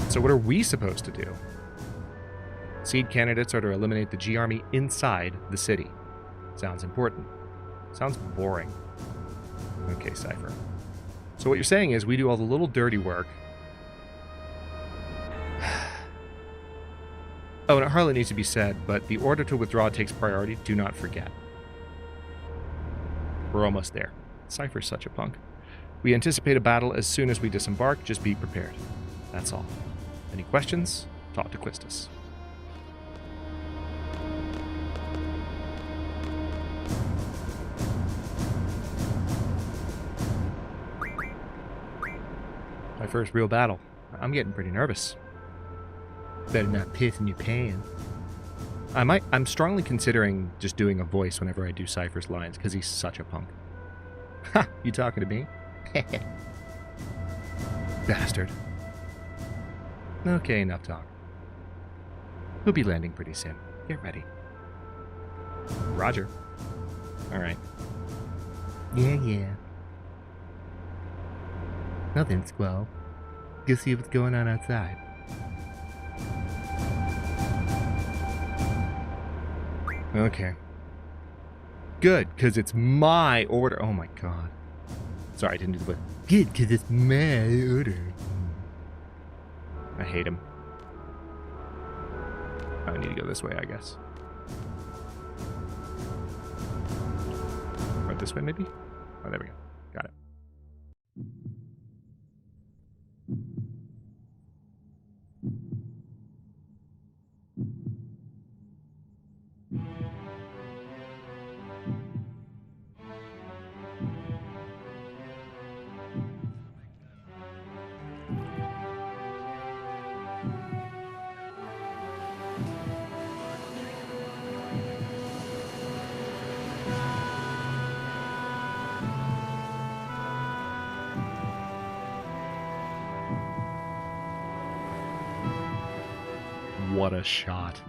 So what are we supposed to do? Seed candidates are to eliminate the G Army inside the city. Sounds important. Sounds boring. Okay, Cypher. So what you're saying is we do all the little dirty work. Oh, and it hardly needs to be said, but the order to withdraw takes priority. Do not forget. We're almost there. Cypher's such a punk. We anticipate a battle as soon as we disembark. Just be prepared. That's all. Any questions? Talk to Quistis. My first real battle. I'm getting pretty nervous. Better not piss in your pants. I'm strongly considering just doing a voice whenever I do Cypher's lines, because he's such a punk. Ha! You talking to me? Bastard. Okay, enough talk. We'll be landing pretty soon. Get ready. Roger. Alright. Yeah. Nothing, Squall. Go see what's going on outside. Okay. Good, because it's my order. Oh my god. Sorry, I didn't do the voice. Good, because it's my order. I hate him. I need to go this way, I guess. Or this way, maybe? Oh, there we go. Got it. What a shot.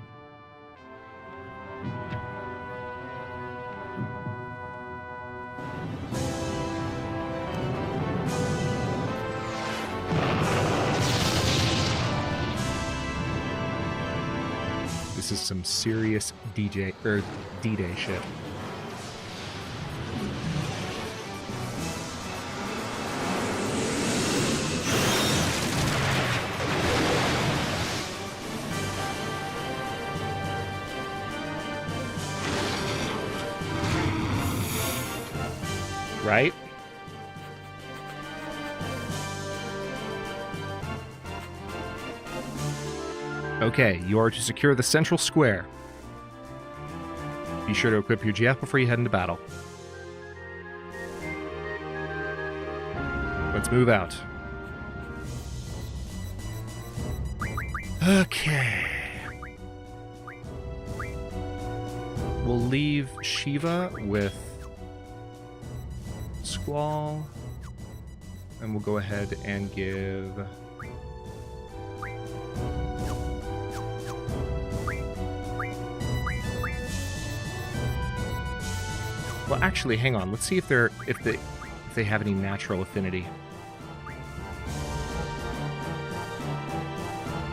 This is some serious D-Day shit. Right? Okay, you are to secure the central square. Be sure to equip your GF before you head into battle. Let's move out. Okay. We'll leave Shiva with Squall, and we'll go ahead and give well, actually, hang on. Let's see if they have any natural affinity.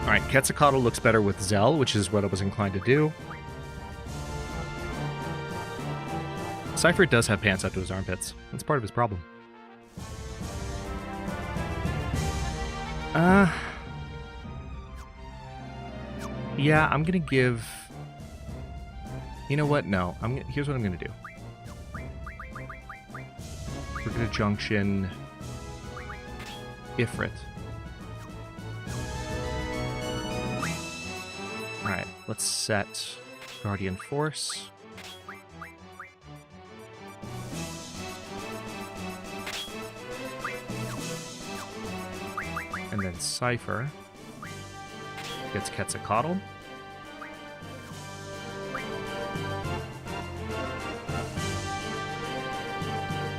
All right, Quetzalcoatl looks better with Zell, which is what I was inclined to do. Cypher does have pants up to his armpits. That's part of his problem. Yeah, I'm gonna give... You know what? No. Here's what I'm gonna do. We're gonna junction Ifrit. Alright, let's set Guardian Force. And then Cypher gets Quetzalcoatl.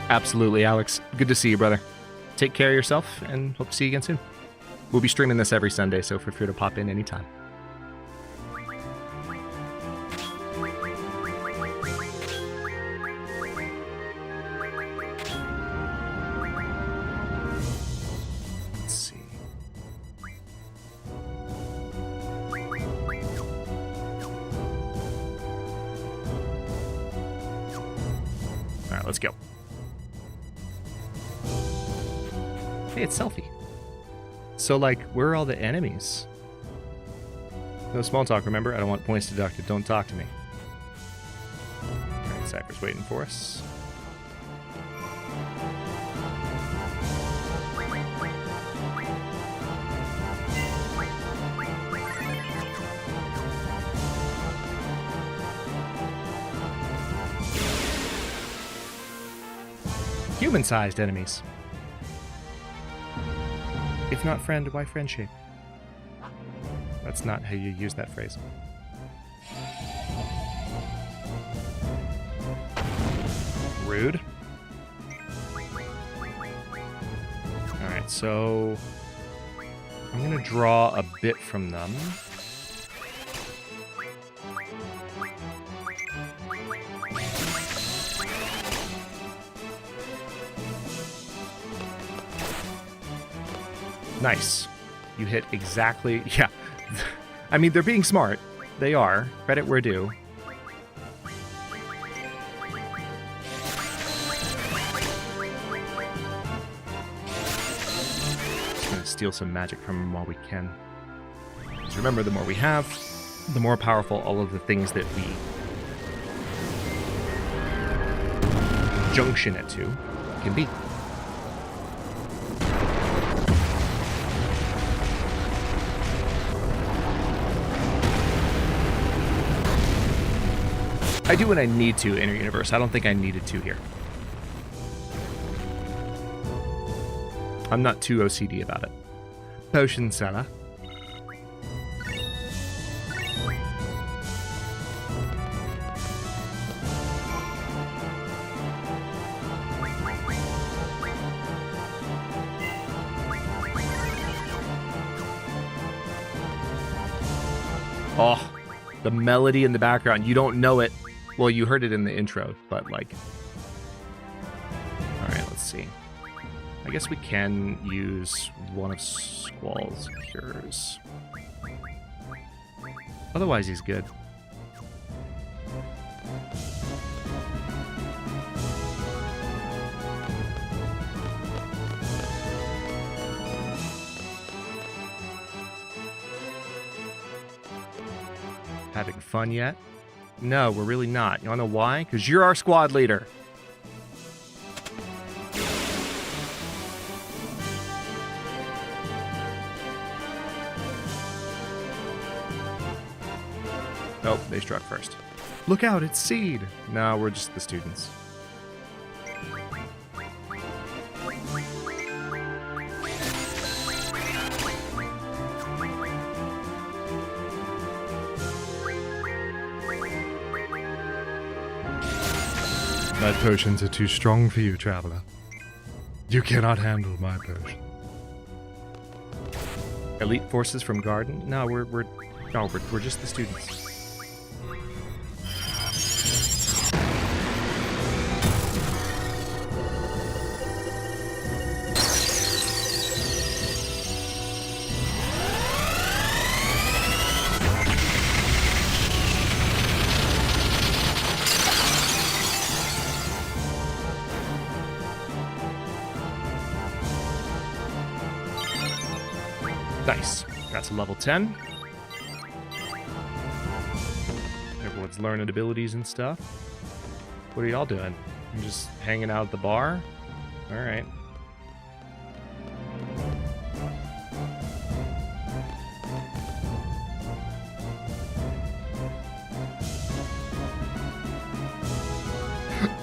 Absolutely, Alex. Good to see you, brother. Take care of yourself, and hope to see you again soon. We'll be streaming this every Sunday, so feel free to pop in anytime. Let's see. All right, let's go. Hey, it's Selfie. So, like, where are all the enemies? No small talk, remember? I don't want points deducted. Don't talk to me. Alright, Cypher's waiting for us. Human-sized enemies. If not friend, why friendship? That's not how you use that phrase. Rude. Alright, so I'm gonna draw a bit from them. Nice. You hit exactly... Yeah. I mean, they're being smart. They are. Credit where due. Just gonna steal some magic from them while we can. Because remember, the more we have, the more powerful all of the things that we junction it to can be. I do when I need to, Inner Universe. I don't think I needed to here. I'm not too OCD about it. Potion seller. Oh, the melody in the background. You don't know it. Well, you heard it in the intro, but like... Alright, let's see. I guess we can use one of Squall's cures. Otherwise, he's good. Having fun yet? No, we're really not. You wanna know why? Because you're our squad leader. Nope, they struck first. Look out, it's Seed! No, we're just the students. My potions are too strong for you, traveler. You cannot handle my potion. Elite forces from Garden? No, we're just the students. Nice. That's a level 10. Everyone's learning abilities and stuff. What are y'all doing? I'm just hanging out at the bar? Alright.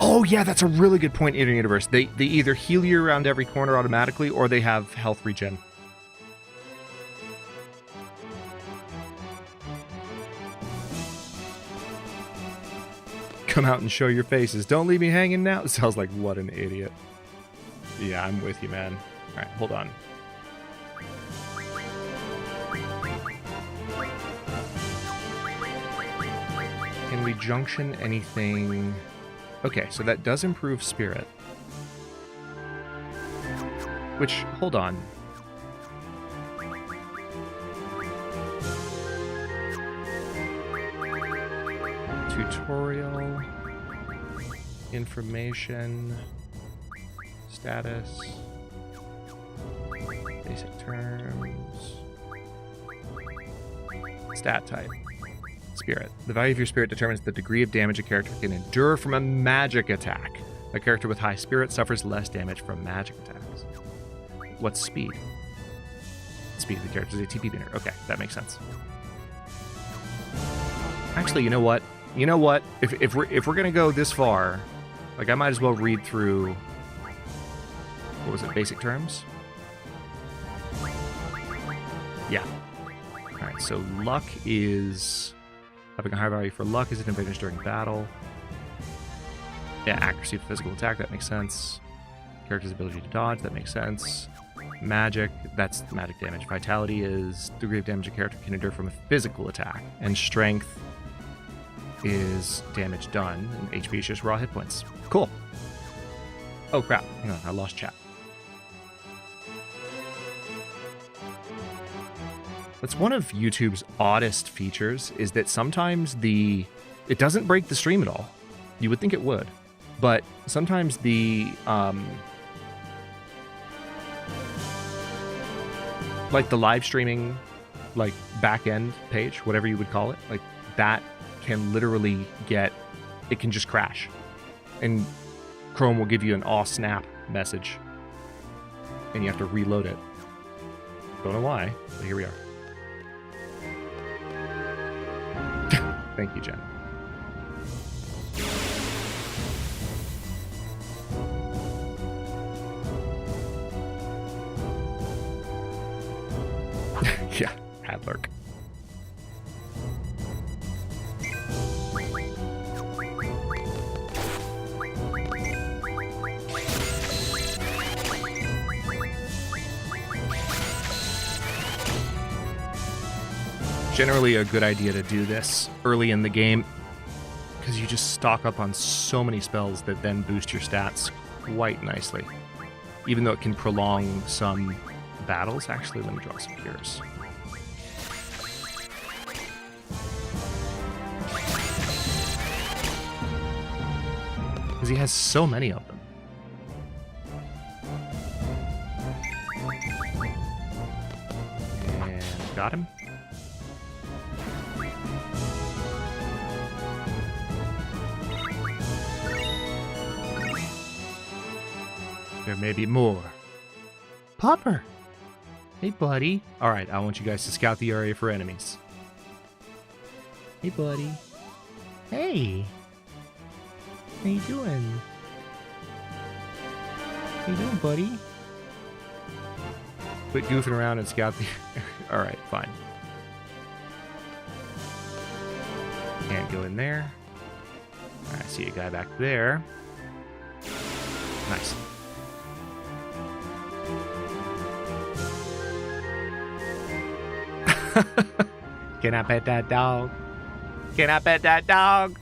Oh yeah, that's a really good point in the universe. They either heal you around every corner automatically, or they have health regen. Come out and show your faces. Don't leave me hanging now. Sounds like what an idiot. Yeah, I'm with you, man. All right, hold on. Can we junction anything? Okay, so that does improve spirit. Which, hold on. Tutorial, information, status, basic terms, stat type, spirit. The value of your spirit determines the degree of damage a character can endure from a magic attack. A character with high spirit suffers less damage from magic attacks. What's speed? Speed of the character is a TP meter. Okay, that makes sense. Actually, you know what? You know what? If we're gonna go this far, like I might as well read through. What was it? Basic terms. Yeah. All right. So luck is having a high value for luck is an advantage during battle. Yeah, accuracy for physical attack. That makes sense. Character's ability to dodge. That makes sense. Magic. That's magic damage. Vitality is degree of damage a character can endure from a physical attack, and strength is damage done, and HP is just raw hit points. Cool. Oh crap, hang on, I lost chat. That's one of YouTube's oddest features, is that sometimes it doesn't break the stream at all. You would think it would, but sometimes the like the live streaming, like back end page, whatever you would call it, like that can literally it can just crash, and Chrome will give you an aw snap message and you have to reload it. Don't know why, but here we are. Thank you, Jen. Yeah, Hadlurk. Generally a good idea to do this early in the game, because you just stock up on so many spells that then boost your stats quite nicely. Even though it can prolong some battles. Actually, let me draw some cures. Because he has so many of them. And got him. There may be more. Popper! Hey, buddy. Alright, I want you guys to scout the area for enemies. Hey, buddy. Hey! How you doing? How you doing, buddy? Quit goofing around and scout the... Alright, fine. Can't go in there. I see a guy back there. Nice. Can I pet that dog? Can I pet that dog?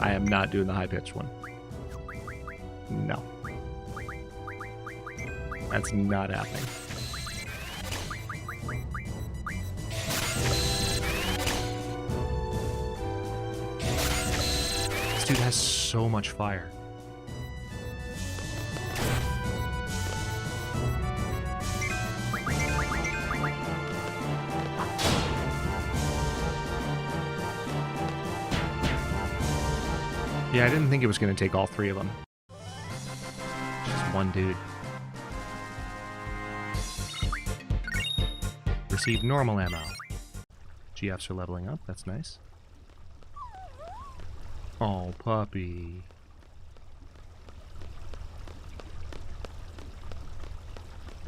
I am not doing the high-pitched one. No. That's not happening. This dude has so much fire. Yeah, I didn't think it was going to take all three of them. Just one dude. Receive normal ammo. GFs are leveling up, that's nice. Oh, puppy.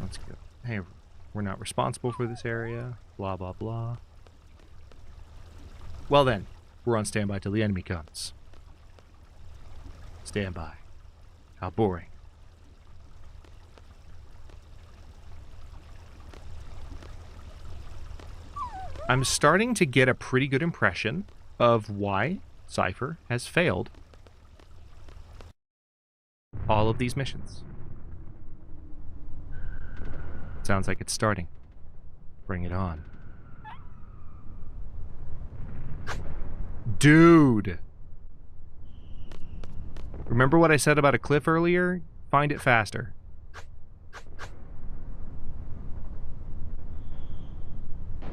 Let's go. Hey, we're not responsible for this area. Blah, blah, blah. Well then, we're on standby till the enemy comes. Stand by. How boring. I'm starting to get a pretty good impression of why Cypher has failed all of these missions. Sounds like it's starting. Bring it on. Dude! Remember what I said about a cliff earlier? Find it faster.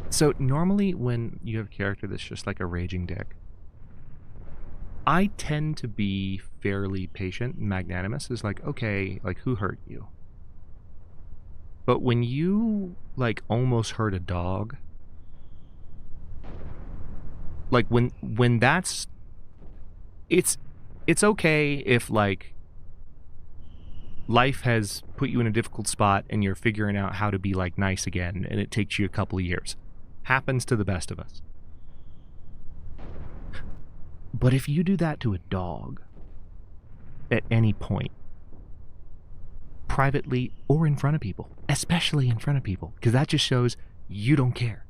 So normally when you have a character that's just like a raging dick, I tend to be fairly patient and magnanimous. It's like, okay, like who hurt you? But when you like almost hurt a dog, like when that's, it's okay if, like, life has put you in a difficult spot and you're figuring out how to be, like, nice again, and it takes you a couple of years. Happens to the best of us. But if you do that to a dog, at any point, privately or in front of people, especially in front of people, because that just shows you don't care.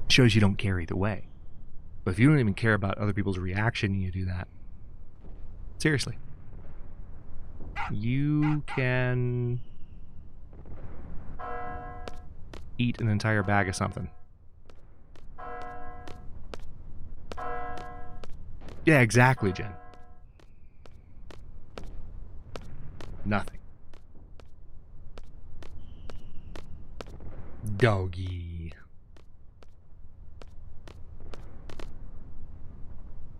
Shows you don't care either way. But if you don't even care about other people's reaction and you do that, seriously, you can eat an entire bag of something. Yeah, exactly, Jen. Nothing. Doggy.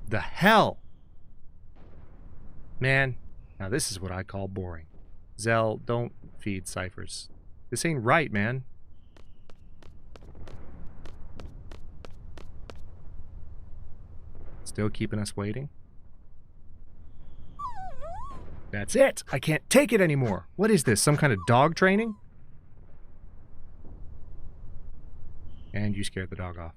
The hell? Man, now this is what I call boring. Zell, don't feed ciphers. This ain't right, man. Still keeping us waiting? That's it! I can't take it anymore! What is this, some kind of dog training? And you scared the dog off.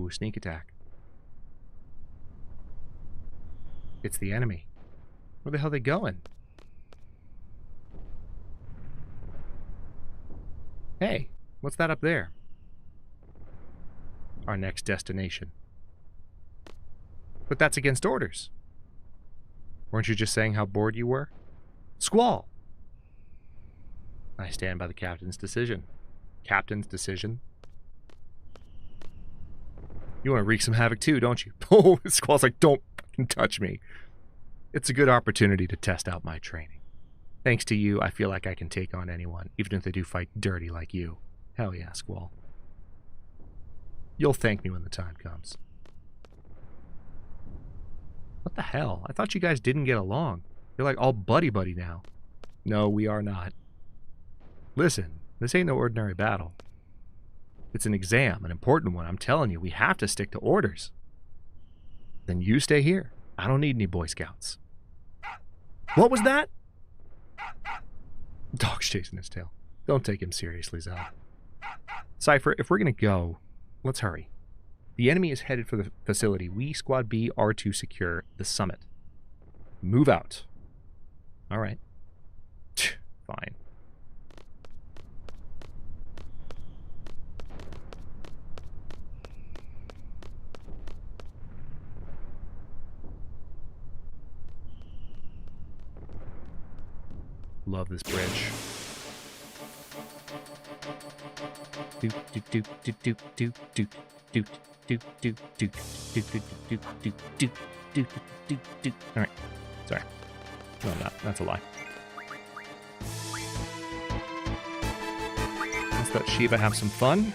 Ooh, sneak attack. It's the enemy. Where the hell are they going? Hey, what's that up there? Our next destination. But that's against orders. Weren't you just saying how bored you were? Squall! I stand by the captain's decision. Captain's decision? You want to wreak some havoc too, don't you? Oh, Squall's like, don't fucking touch me. It's a good opportunity to test out my training. Thanks to you, I feel like I can take on anyone, even if they do fight dirty like you. Hell yeah, Squall. You'll thank me when the time comes. What the hell? I thought you guys didn't get along. You're like all buddy-buddy now. No, we are not. Listen, this ain't no ordinary battle. It's an exam, an important one. I'm telling you, we have to stick to orders. Then you stay here. I don't need any Boy Scouts. What was that? Dog's chasing his tail. Don't take him seriously, Zell. Cypher, if we're gonna go, let's hurry. The enemy is headed for the facility. We, Squad B, are to secure the summit. Move out. Alright. Fine. Love this bridge. Doop doop doop doop doop doop doop doop doop doop doop doop doop doop doop doop doop. All right, sorry. No, I'm not. That's a lie. Let's let Shiva have some fun.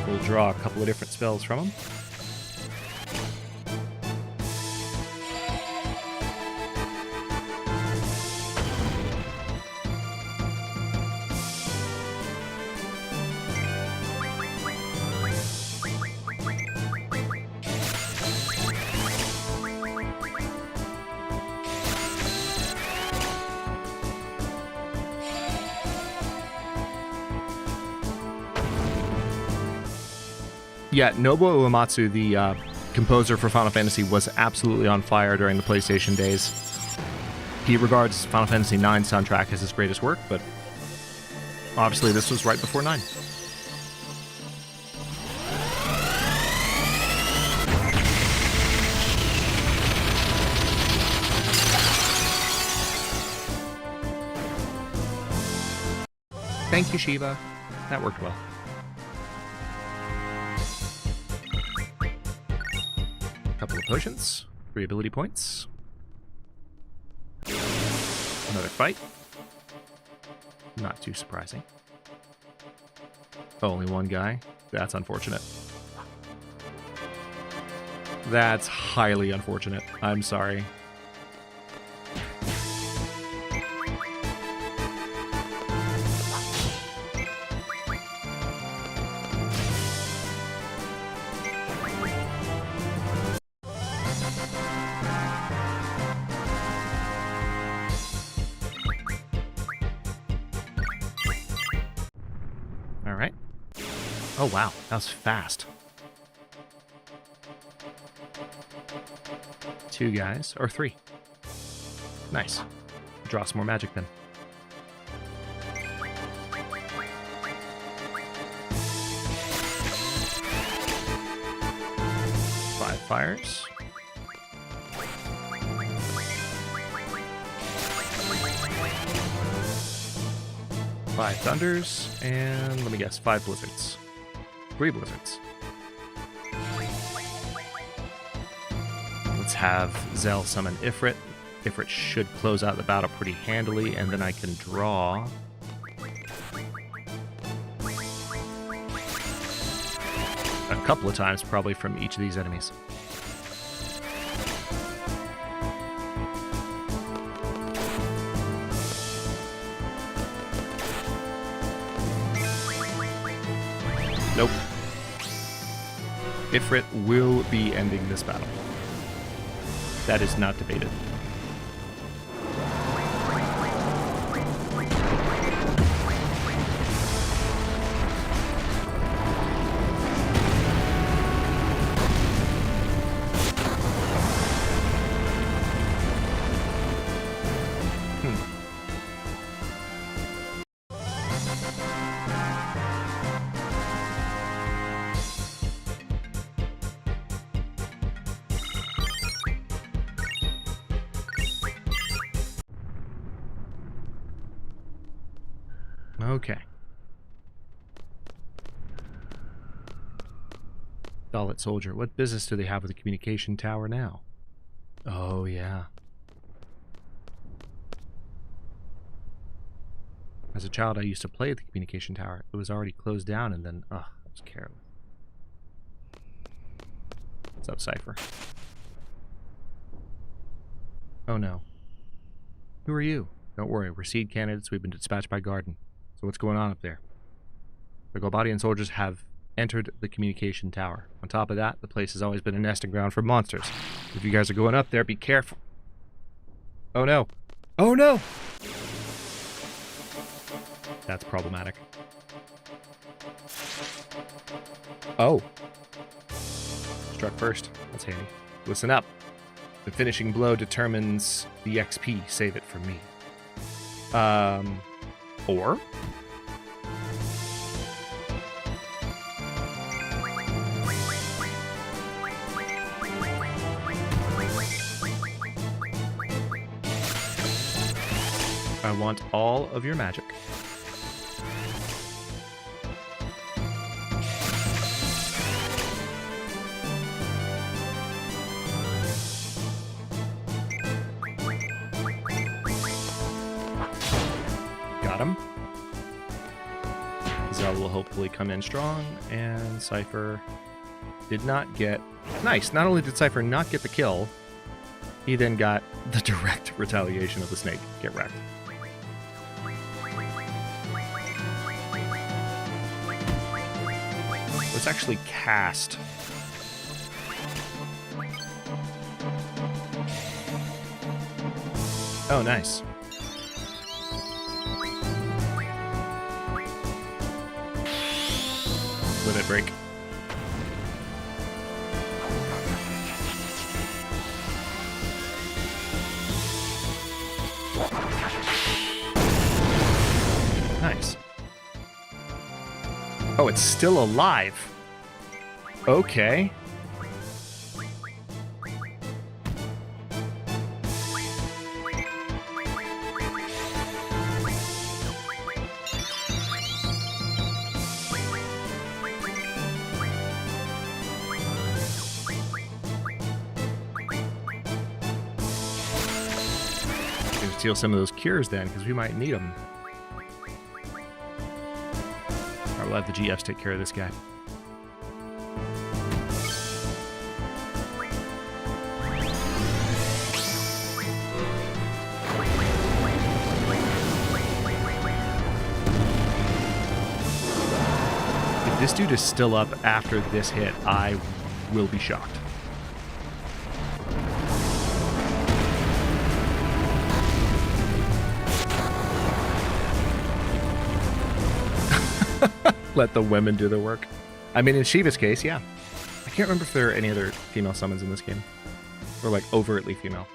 We'll draw a couple of different spells from him. Yeah, Nobuo Uematsu, the composer for Final Fantasy, was absolutely on fire during the PlayStation days. He regards Final Fantasy IX soundtrack as his greatest work, but obviously this was right before 9. Thank you, Shiva. That worked well. Couple of potions, 3 ability points. Another fight. Not too surprising. Only one guy. That's unfortunate. That's highly unfortunate. I'm sorry. Oh wow, that was fast. 2 guys, or 3. Nice. Draw some more magic then. Five fires. 5 thunders, and let me guess, 5 blizzards. 3 blizzards. Let's have Zell summon Ifrit. Ifrit should close out the battle pretty handily, and then I can draw a couple of times probably from each of these enemies. Nope. Ifrit will be ending this battle. That is not debated. Okay. Solid soldier. What business do they have with the communication tower now? Oh, yeah. As a child, I used to play at the communication tower. It was already closed down, and then, ugh, I was careless. What's up, Cypher? Oh, no. Who are you? Don't worry, we're seed candidates. We've been dispatched by Garden. So what's going on up there? The Golbadian soldiers have entered the communication tower. On top of that, the place has always been a nesting ground for monsters. If you guys are going up there, be careful. Oh, no. Oh, no! That's problematic. Oh. Struck first. That's handy. Listen up. The finishing blow determines the XP. Save it for me. Or? I want all of your magic. Got him. Zell will hopefully come in strong, and Cypher did not get... Nice! Not only did Cypher not get the kill, he then got the direct retaliation of the snake. Get wrecked. Let's actually cast. Oh, nice. Limit break. Nice. Oh, it's still alive. Okay. Gonna steal some of those cures then, because we might need them. Alright, we'll have the GFs take care of this guy. If this dude is still up after this hit, I will be shocked. Let the women do the work. I mean, in Shiva's case, yeah. I can't remember if there are any other female summons in this game. Or, like, overtly female.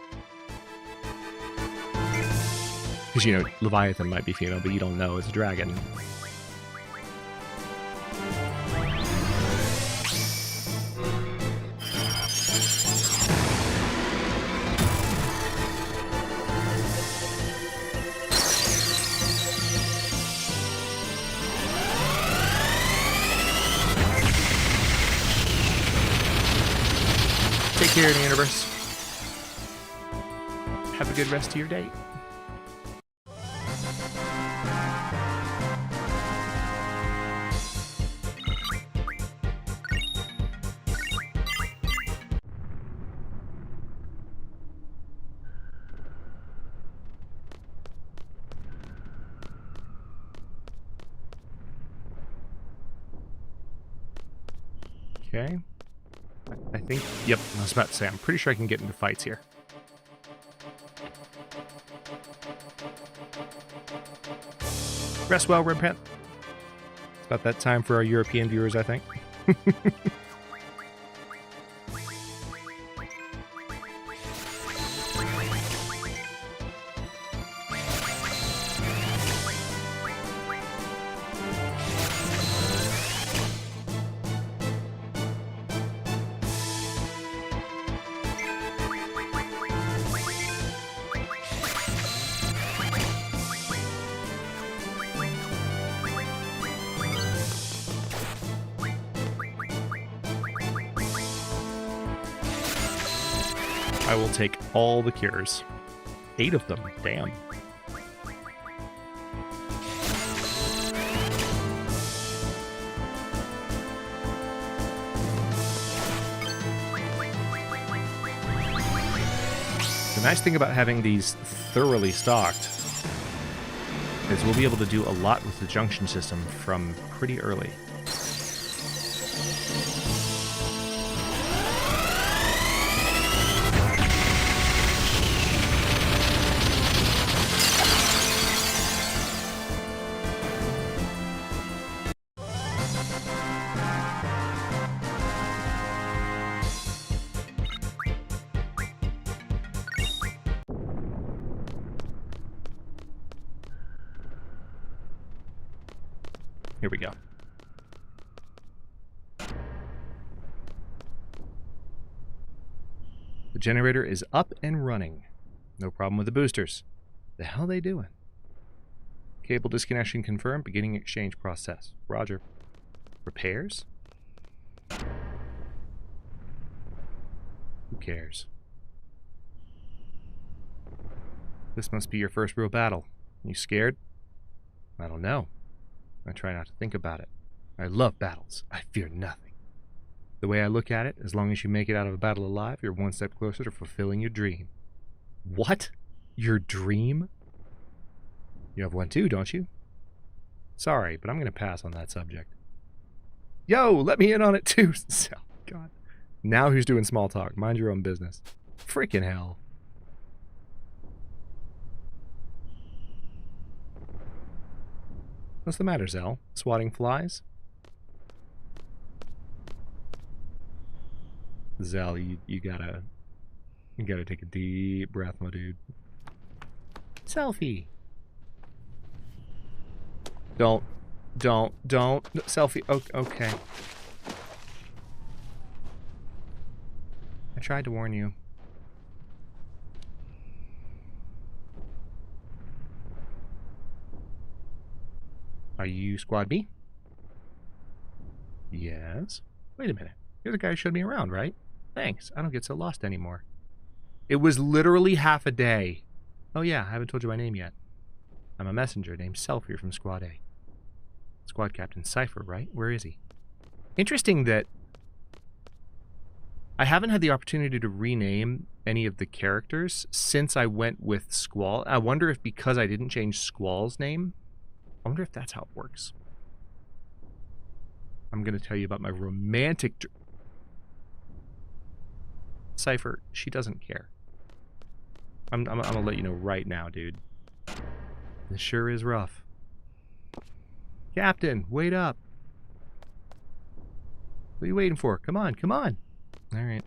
Because, you know, Leviathan might be female, but you don't know. It's a dragon. Take care of the universe. Have a good rest of your day. Okay. I think, yep, I was about to say, I'm pretty sure I can get into fights here. Rest well, Repent. It's about that time for our European viewers, I think. I will take all the cures. 8 of them. Damn. The nice thing about having these thoroughly stocked is we'll be able to do a lot with the junction system from pretty early. Here we go. The generator is up and running. No problem with the boosters. The hell are they doing? Cable disconnection confirmed. Beginning exchange process. Roger. Repairs? Who cares? This must be your first real battle. You scared? I don't know. I try not to think about it. I love battles. I fear nothing. The way I look at it, as long as you make it out of a battle alive, you're one step closer to fulfilling your dream. What? Your dream? You have one too, don't you? Sorry, but I'm going to pass on that subject. Yo, let me in on it too. Oh, God. Now who's doing small talk? Mind your own business. Freaking hell. What's the matter, Zell? Swatting flies? Zell, you gotta take a deep breath, my dude. Selfie. Don't. Selfie. Okay. I tried to warn you. Are you Squad B? Yes. Wait a minute. You're the guy who showed me around, right? Thanks. I don't get so lost anymore. It was literally half a day. Oh yeah, I haven't told you my name yet. I'm a messenger named Selfie from Squad A. Squad Captain Cypher, right? Where is he? Interesting that I haven't had the opportunity to rename any of the characters since I went with Squall. I wonder if because I didn't change Squall's name, I wonder if that's how it works. I'm going to tell you about my romantic... Cypher, she doesn't care. I'm going to let you know right now, dude. This sure is rough. Captain, wait up. What are you waiting for? Come on, come on. All right.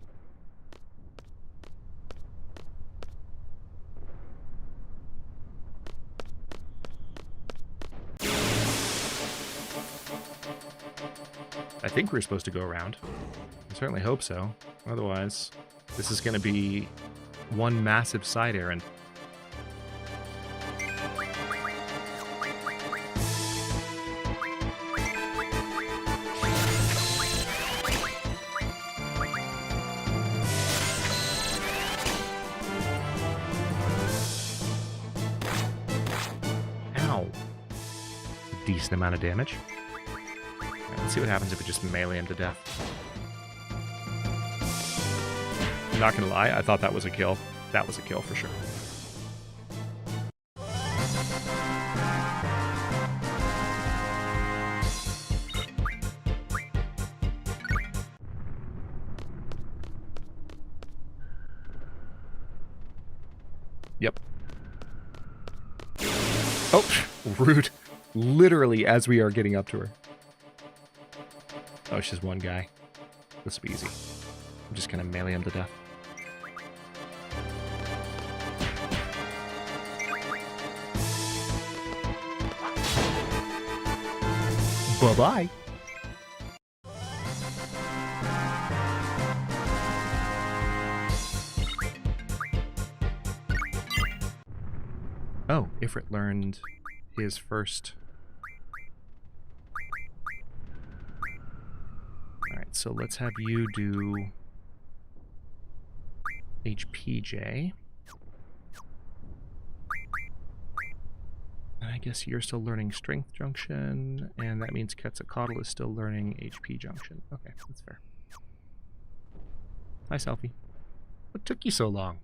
I think we're supposed to go around. I certainly hope so. Otherwise, this is going to be one massive side errand. Ow. A decent amount of damage. Let's see what happens if we just melee him to death. I'm not gonna lie, I thought that was a kill. That was a kill for sure. Yep. Oh, rude. Literally as we are getting up to her. Oh, it's just one guy. This will be easy. I'm just gonna melee him to death. Bye-bye. Oh, Ifrit learned his first... Alright, so let's have you do... HPJ. And I guess you're still learning Strength Junction, and that means Quetzalcoatl is still learning HP Junction. Okay, that's fair. Hi, Selfie. What took you so long?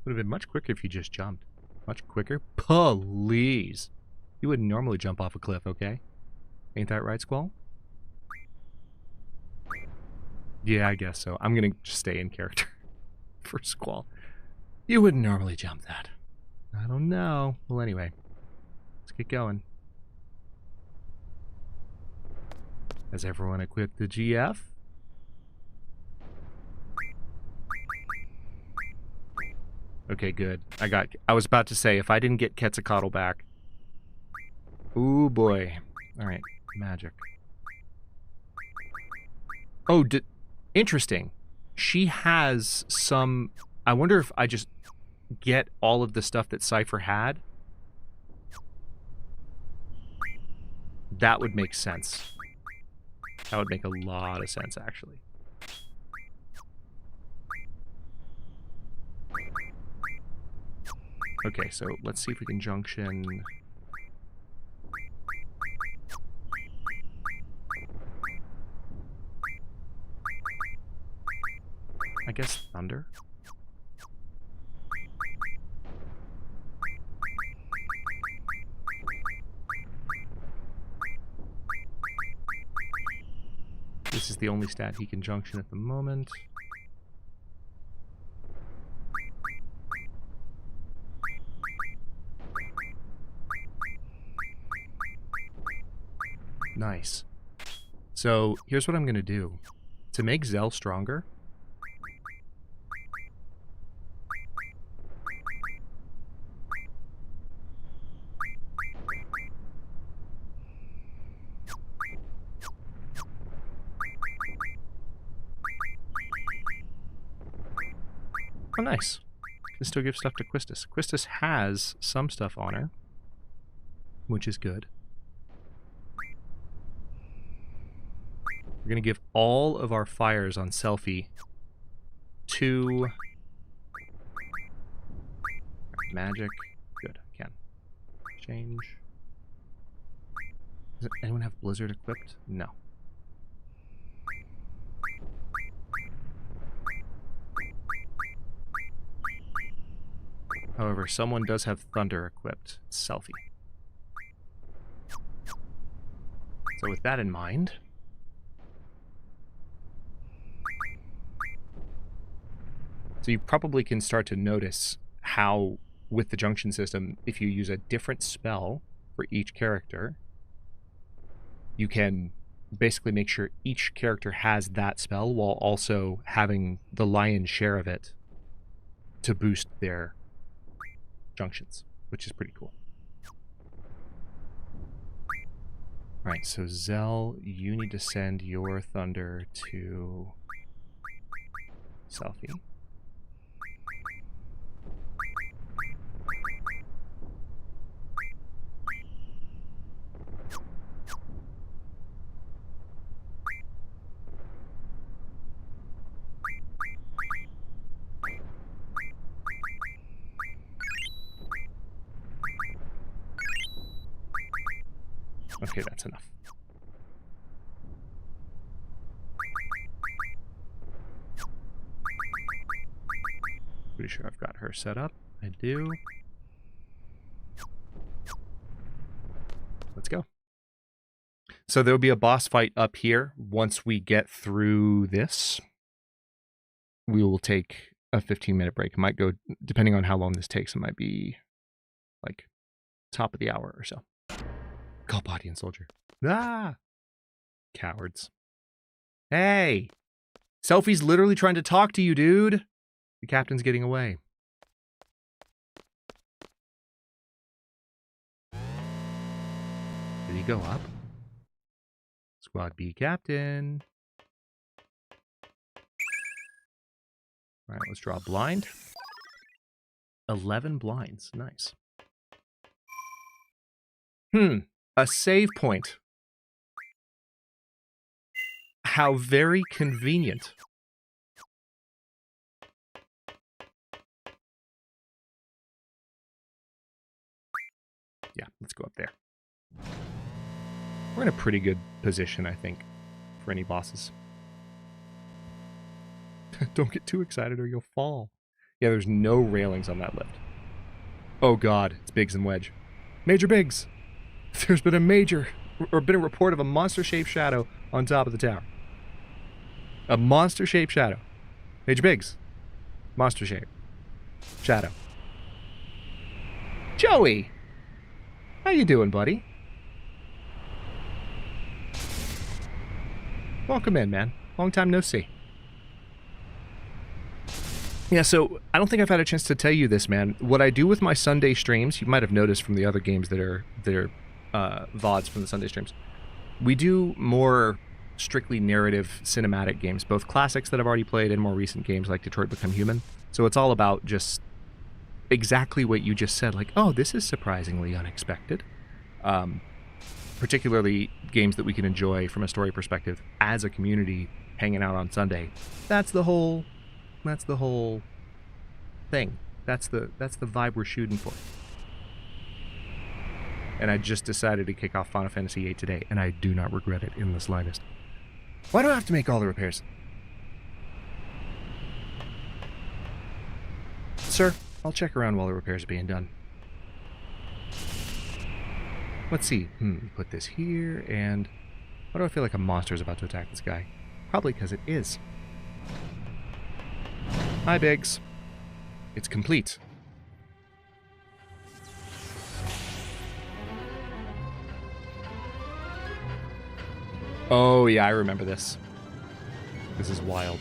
Would have been much quicker if you just jumped. Much quicker? Please! You wouldn't normally jump off a cliff, okay? Ain't that right, Squall? Yeah, I guess so. I'm gonna just stay in character for Squall. You wouldn't normally jump that. I don't know. Well, anyway. Let's get going. Has everyone equipped the GF? Okay, good. I was about to say, if I didn't get Quetzalcoatl back. Ooh, boy. Alright, magic. Oh, interesting. She has some... I wonder if I just get all of the stuff that Cypher had. That would make sense. That would make a lot of sense, actually. Okay, so let's see if we can junction... I guess thunder? This is the only stat he can junction at the moment. Nice. So here's what I'm going to do. To make Zell stronger, oh, nice. Can still give stuff to Quistis. Quistis has some stuff on her, which is good. We're going to give all of our fires on Selfie to magic. Good, I can. Change. Does anyone have Blizzard equipped? No. However, someone does have Thunder equipped. It's Selfie. So with that in mind... So you probably can start to notice how, with the junction system, if you use a different spell for each character, you can basically make sure each character has that spell while also having the lion's share of it to boost their junctions, which is pretty cool. Alright, so Zell, you need to send your thunder to Selfie. Okay, that's enough. Pretty sure I've got her set up. I do. Let's go. So there'll be a boss fight up here. Once we get through this, we will take a 15-minute break. It might go, depending on how long this takes, it might be like top of the hour or so. Call body and soldier. Ah! Cowards. Hey! Selfie's literally trying to talk to you, dude! The captain's getting away. Did he go up? Squad B captain. Alright, let's draw a blind. 11 blinds. Nice. A save point. How very convenient. Yeah, let's go up there. We're in a pretty good position, I think, for any bosses. Don't get too excited or you'll fall. Yeah, there's no railings on that lift. Oh god, it's Biggs and Wedge. Major Biggs! There's been a report of a monster-shaped shadow on top of the tower. A monster-shaped shadow. Major Biggs. Monster-shaped. Shadow. Joey! How you doing, buddy? Welcome in, man. Long time no see. Yeah, so I don't think I've had a chance to tell you this, man. What I do with my Sunday streams, you might have noticed from the other games that are VODs from the Sunday streams. We do more strictly narrative cinematic games, both classics that I've already played and more recent games like Detroit Become Human. So it's all about just exactly what you just said, like, oh, this is surprisingly unexpected. Particularly games that we can enjoy from a story perspective as a community hanging out on Sunday. That's the whole thing. That's the vibe we're shooting for. And I just decided to kick off Final Fantasy VIII today, and I do not regret it in the slightest. Why do I have to make all the repairs? Sir, I'll check around while the repairs are being done. Let's see. Put this here, and why do I feel like a monster is about to attack this guy? Probably because it is. Hi, Biggs. It's complete. Oh, yeah, I remember this. This is wild.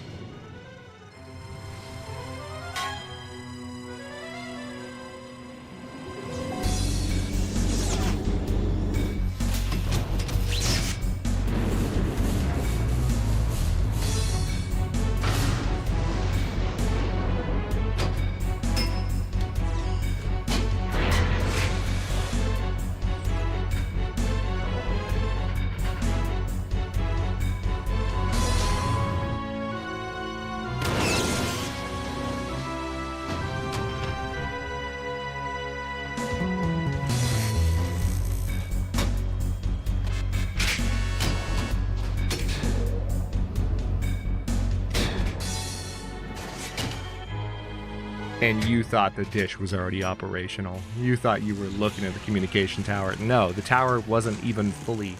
And you thought the dish was already operational. You thought you were looking at the communication tower. No, the tower wasn't even fully...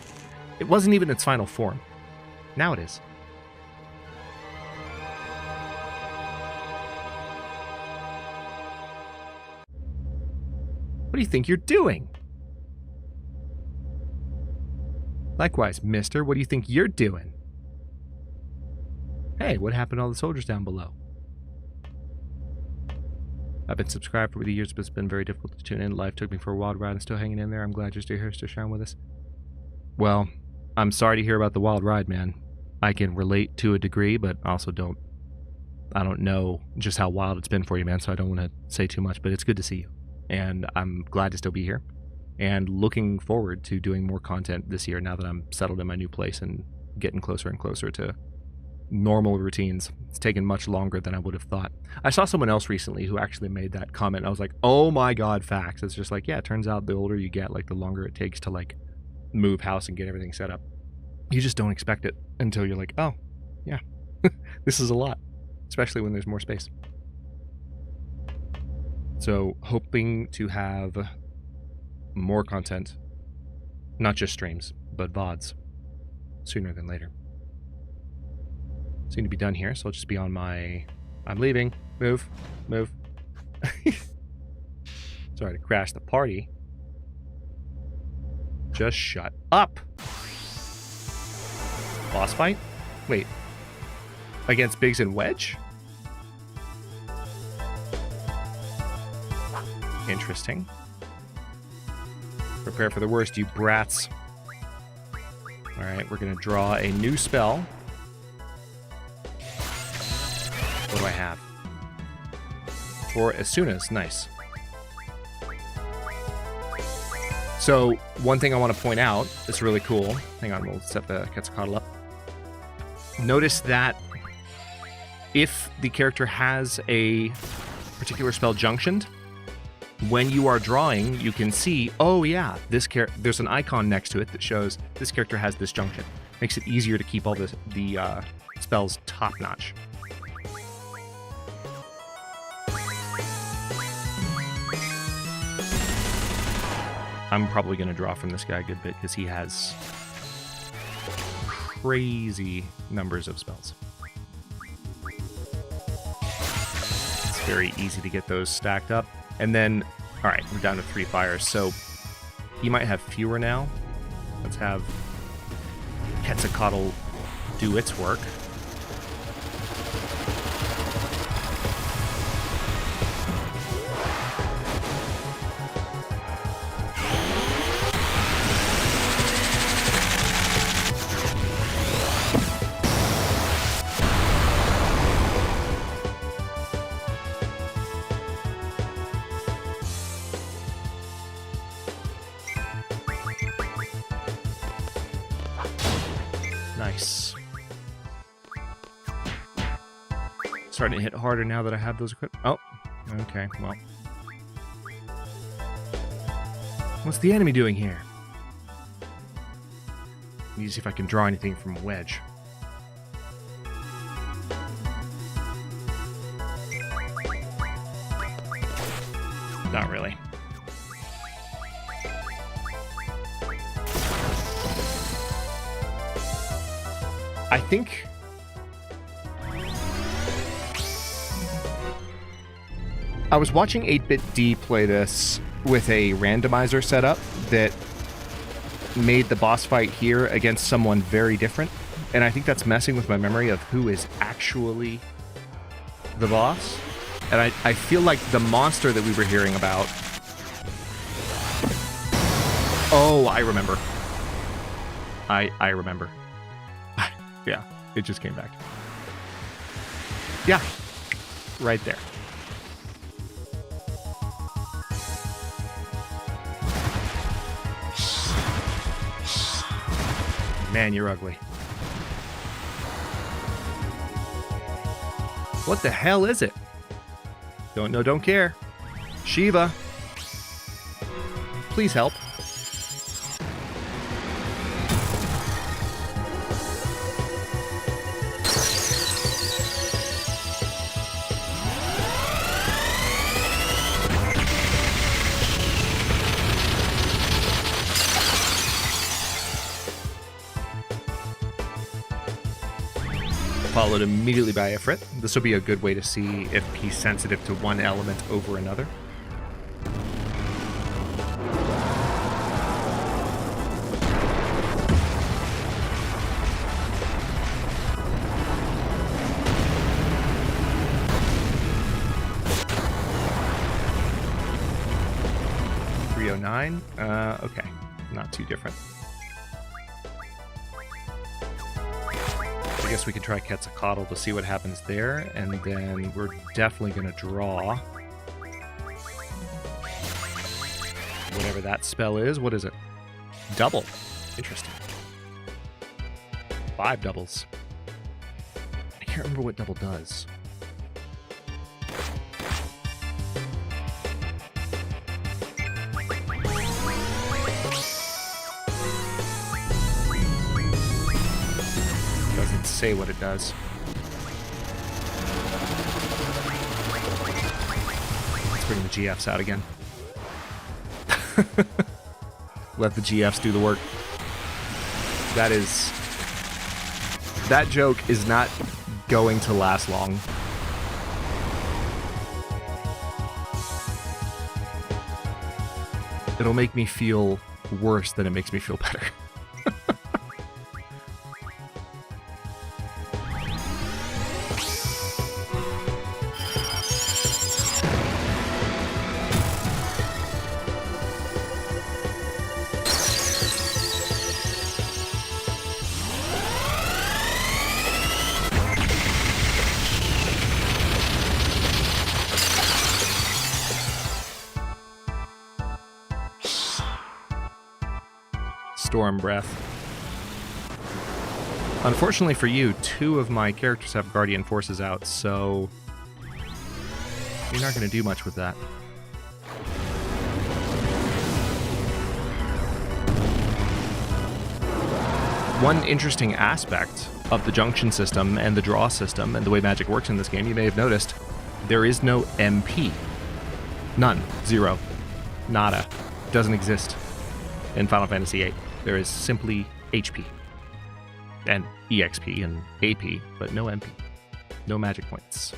It wasn't even its final form. Now it is. What do you think you're doing? Likewise, mister, what do you think you're doing? Hey, what happened to all the soldiers down below? I've been subscribed for the years, but it's been very difficult to tune in. Life took me for a wild ride and still hanging in there. I'm glad you're still here, still sharing with us. Well, I'm sorry to hear about the wild ride, man. I can relate to a degree, but also I don't know just how wild it's been for you, man, so I don't want to say too much, but it's good to see you. And I'm glad to still be here. And looking forward to doing more content this year now that I'm settled in my new place and getting closer and closer to normal routines. It's taken much longer than I would have thought. I saw someone else recently who actually made that comment. I was like, oh my god, facts. It's just like, yeah, it turns out the older you get, like the longer it takes to like move house and get everything set up. You just don't expect it until you're like, oh, yeah, this is a lot, especially when there's more space. So hoping to have more content, not just streams, but VODs sooner than later. Seem to be done here, so I'll just be on my... I'm leaving. Move. Move. Sorry to crash the party. Just shut up. Boss fight? Wait. Against Biggs and Wedge? Interesting. Prepare for the worst, you brats. Alright, we're going to draw a new spell. What do I have? For as soon as. Nice. So, one thing I want to point out that's really cool. Hang on, we'll set the Quetzalcoatl up. Notice that if the character has a particular spell junctioned, when you are drawing, you can see, oh yeah, there's an icon next to it that shows this character has this junction. Makes it easier to keep all the spells top-notch. I'm probably going to draw from this guy a good bit because he has crazy numbers of spells. It's very easy to get those stacked up. And then, all right, we're down to 3 fires. So he might have fewer now. Let's have Quetzalcoatl do its work. Nice. Starting to hit harder now that I have those equipped. Oh, okay, well. What's the enemy doing here? Let me see if I can draw anything from a wedge. Not really. I think I was watching 8BitD play this with a randomizer setup that made the boss fight here against someone very different, and I think that's messing with my memory of who is actually the boss. And I feel like the monster that we were hearing about... Oh, I remember. I remember. Yeah, it just came back. Yeah, right there. Man, you're ugly. What the hell is it? Don't know, don't care. Shiva. Please help. Followed immediately by Ifrit. This will be a good way to see if he's sensitive to one element over another. $309. Okay, not too different. I guess we can try Quetzalcoatl to see what happens there, and then we're definitely going to draw whatever that spell is. What is it? Double. Interesting. 5 doubles. I can't remember what double does. Say what it does. Let's bring the GFs out again. Let the GFs do the work. That joke is not going to last long. It'll make me feel worse than it makes me feel better. Storm Breath. Unfortunately for you, 2 of my characters have Guardian Forces out, so you're not going to do much with that. One interesting aspect of the junction system and the draw system and the way magic works in this game, you may have noticed, there is no MP. None. Zero. Nada. Doesn't exist in Final Fantasy VIII. There is simply HP. And EXP and AP, but no MP. No magic points.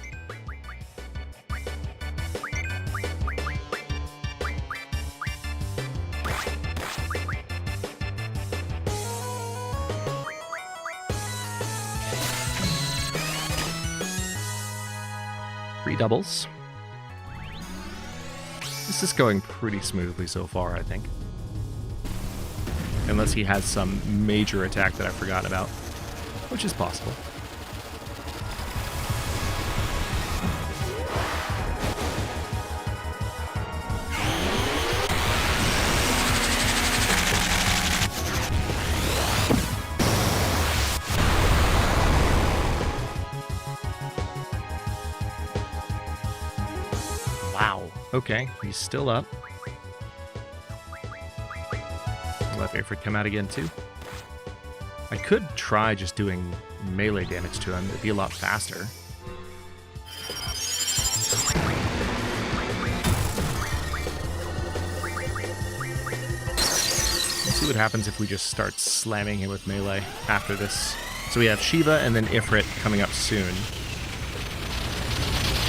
Three doubles. This is going pretty smoothly so far, I think. Unless he has some major attack that I forgot about, which is possible. Wow. Okay, he's still up. Let Ifrit come out again too. I could try just doing melee damage to him. It'd be a lot faster. Let's see what happens if we just start slamming him with melee after this. So we have Shiva and then Ifrit coming up soon.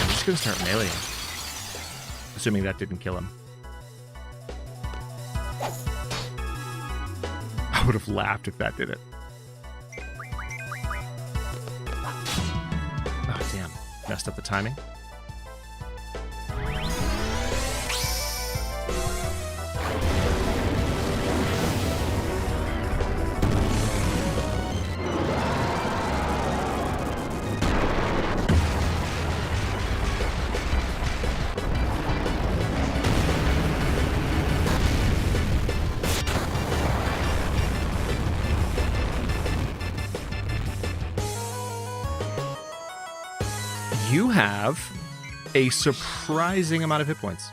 I'm just going to start meleeing. Assuming that didn't kill him. I would have laughed if that did it. Oh, damn. Messed up the timing. You have a surprising amount of hit points.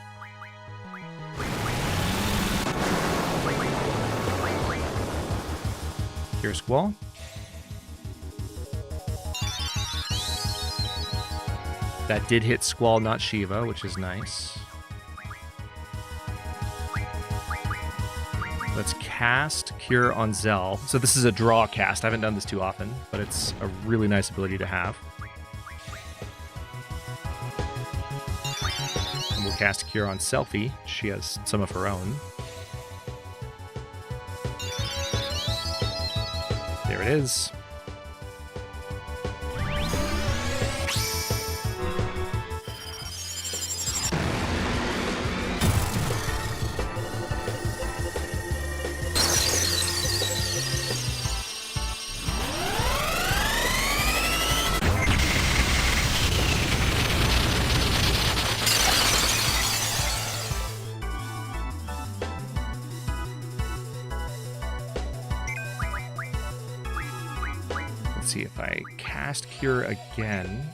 Here's Squall. That did hit Squall, not Shiva, which is nice. Let's cast Cure on Zell. So this is a draw cast. I haven't done this too often, but it's a really nice ability to have. And we'll cast Cure on Selfie. She has some of her own. There it is. See if I cast Cure again.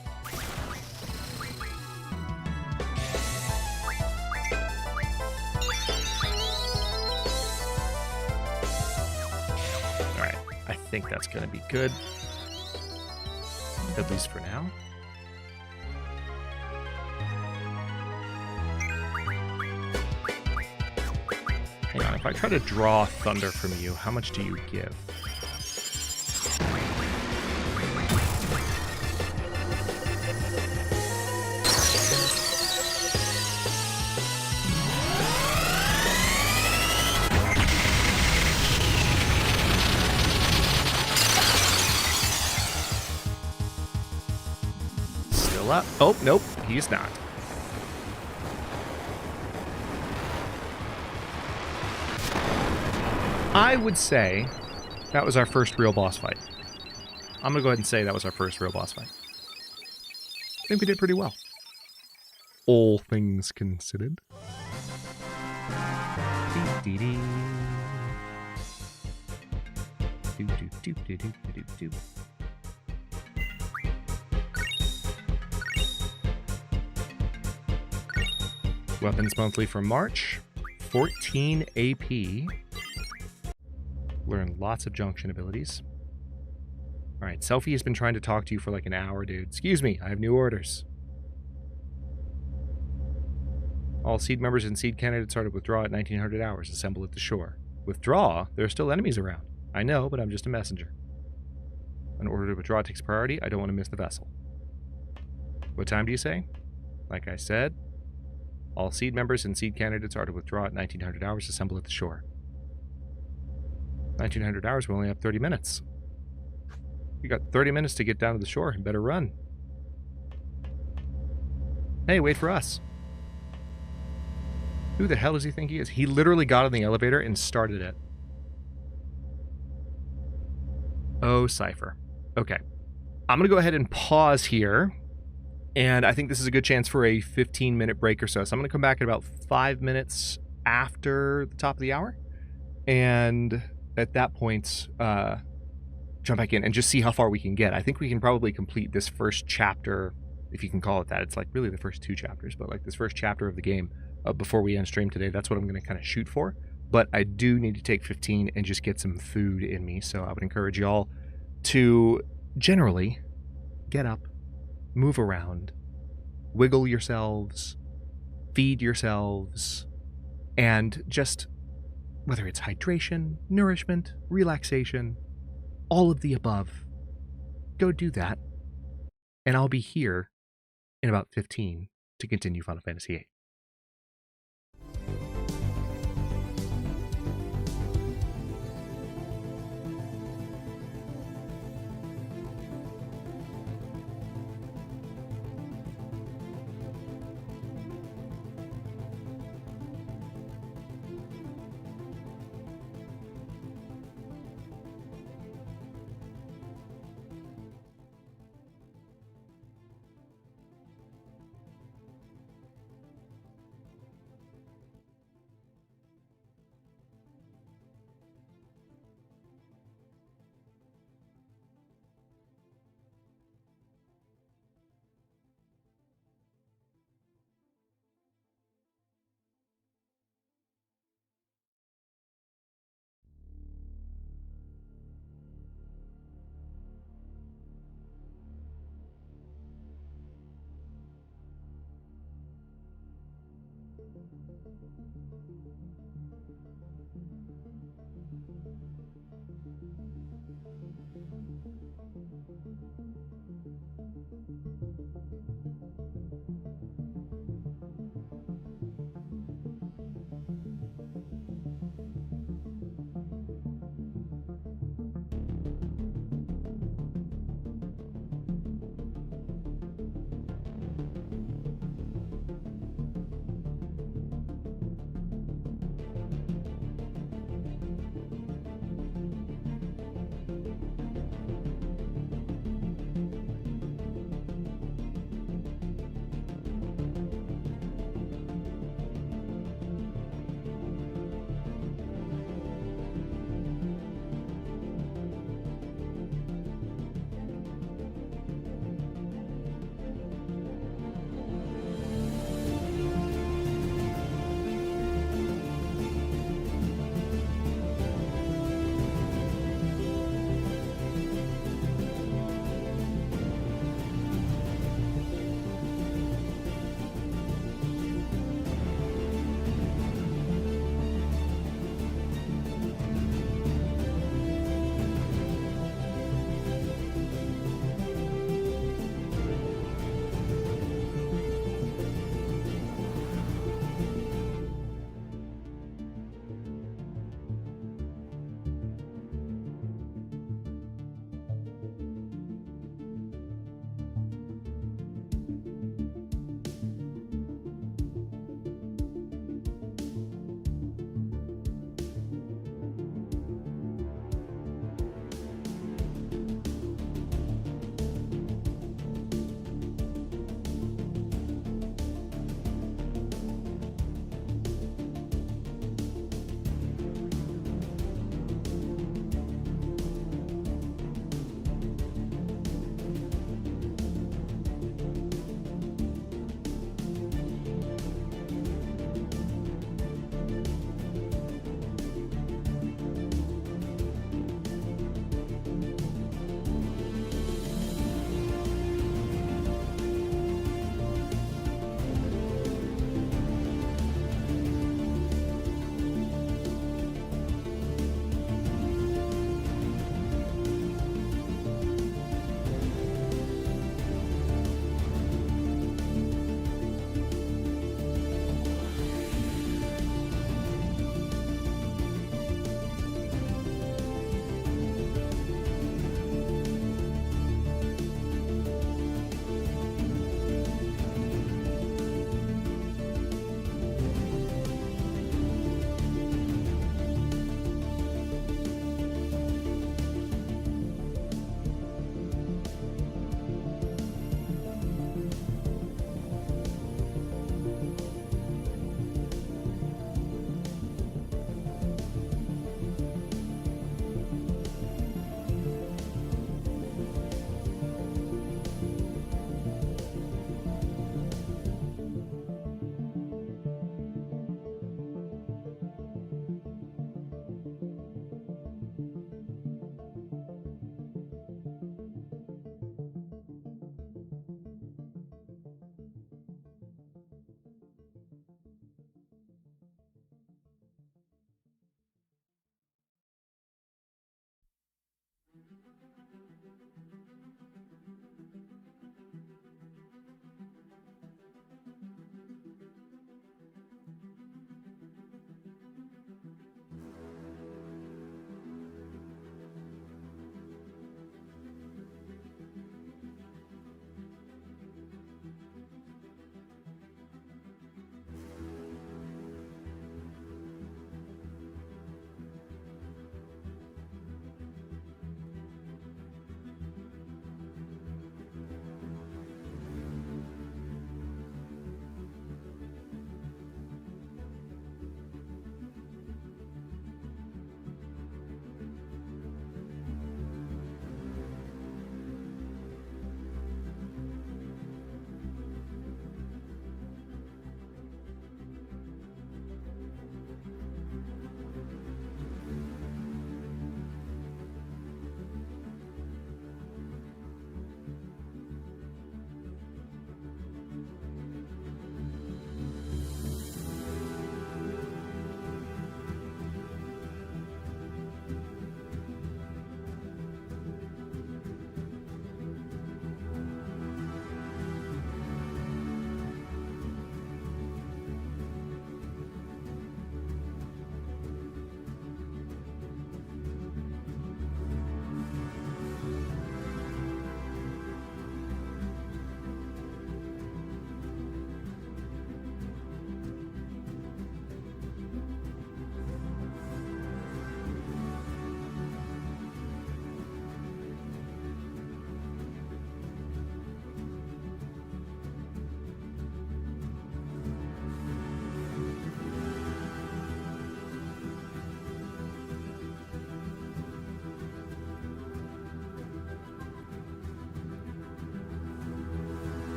Alright, I think that's going to be good. At least for now. Hang on, if I try to draw Thunder from you, how much do you give? Up. Oh, nope, he's not. I would say that was our first real boss fight. I'm going to go ahead and say that was our first real boss fight. I think we did pretty well. All things considered. Weapons monthly for March, 14 AP. Learn lots of junction abilities. All right, Selfie has been trying to talk to you for like an hour, dude. Excuse me, I have new orders. All seed members and seed candidates are to withdraw at 1900 hours. Assemble at the shore. Withdraw? There are still enemies around. I know, but I'm just a messenger. An order to withdraw takes priority. I don't want to miss the vessel. What time do you say? Like I said, all seed members and seed candidates are to withdraw at 1900 hours. Assemble at the shore. 1900 hours, we only have 30 minutes. We got 30 minutes to get down to the shore. Better run. Hey, wait for us. Who the hell does he think he is? He literally got on the elevator and started it. Oh, Cypher. Okay. I'm going to go ahead and pause here. And I think this is a good chance for a 15-minute break or so. So I'm going to come back in about 5 minutes after the top of the hour. And at that point, jump back in and just see how far we can get. I think we can probably complete this first chapter, if you can call it that. It's like really the first 2 chapters, but like this first chapter of the game before we end stream today. That's what I'm going to kind of shoot for. But I do need to take 15 and just get some food in me. So I would encourage y'all to generally get up, move around, wiggle yourselves, feed yourselves, and just, whether it's hydration, nourishment, relaxation, all of the above, go do that. And I'll be here in about 15 to continue Final Fantasy VIII.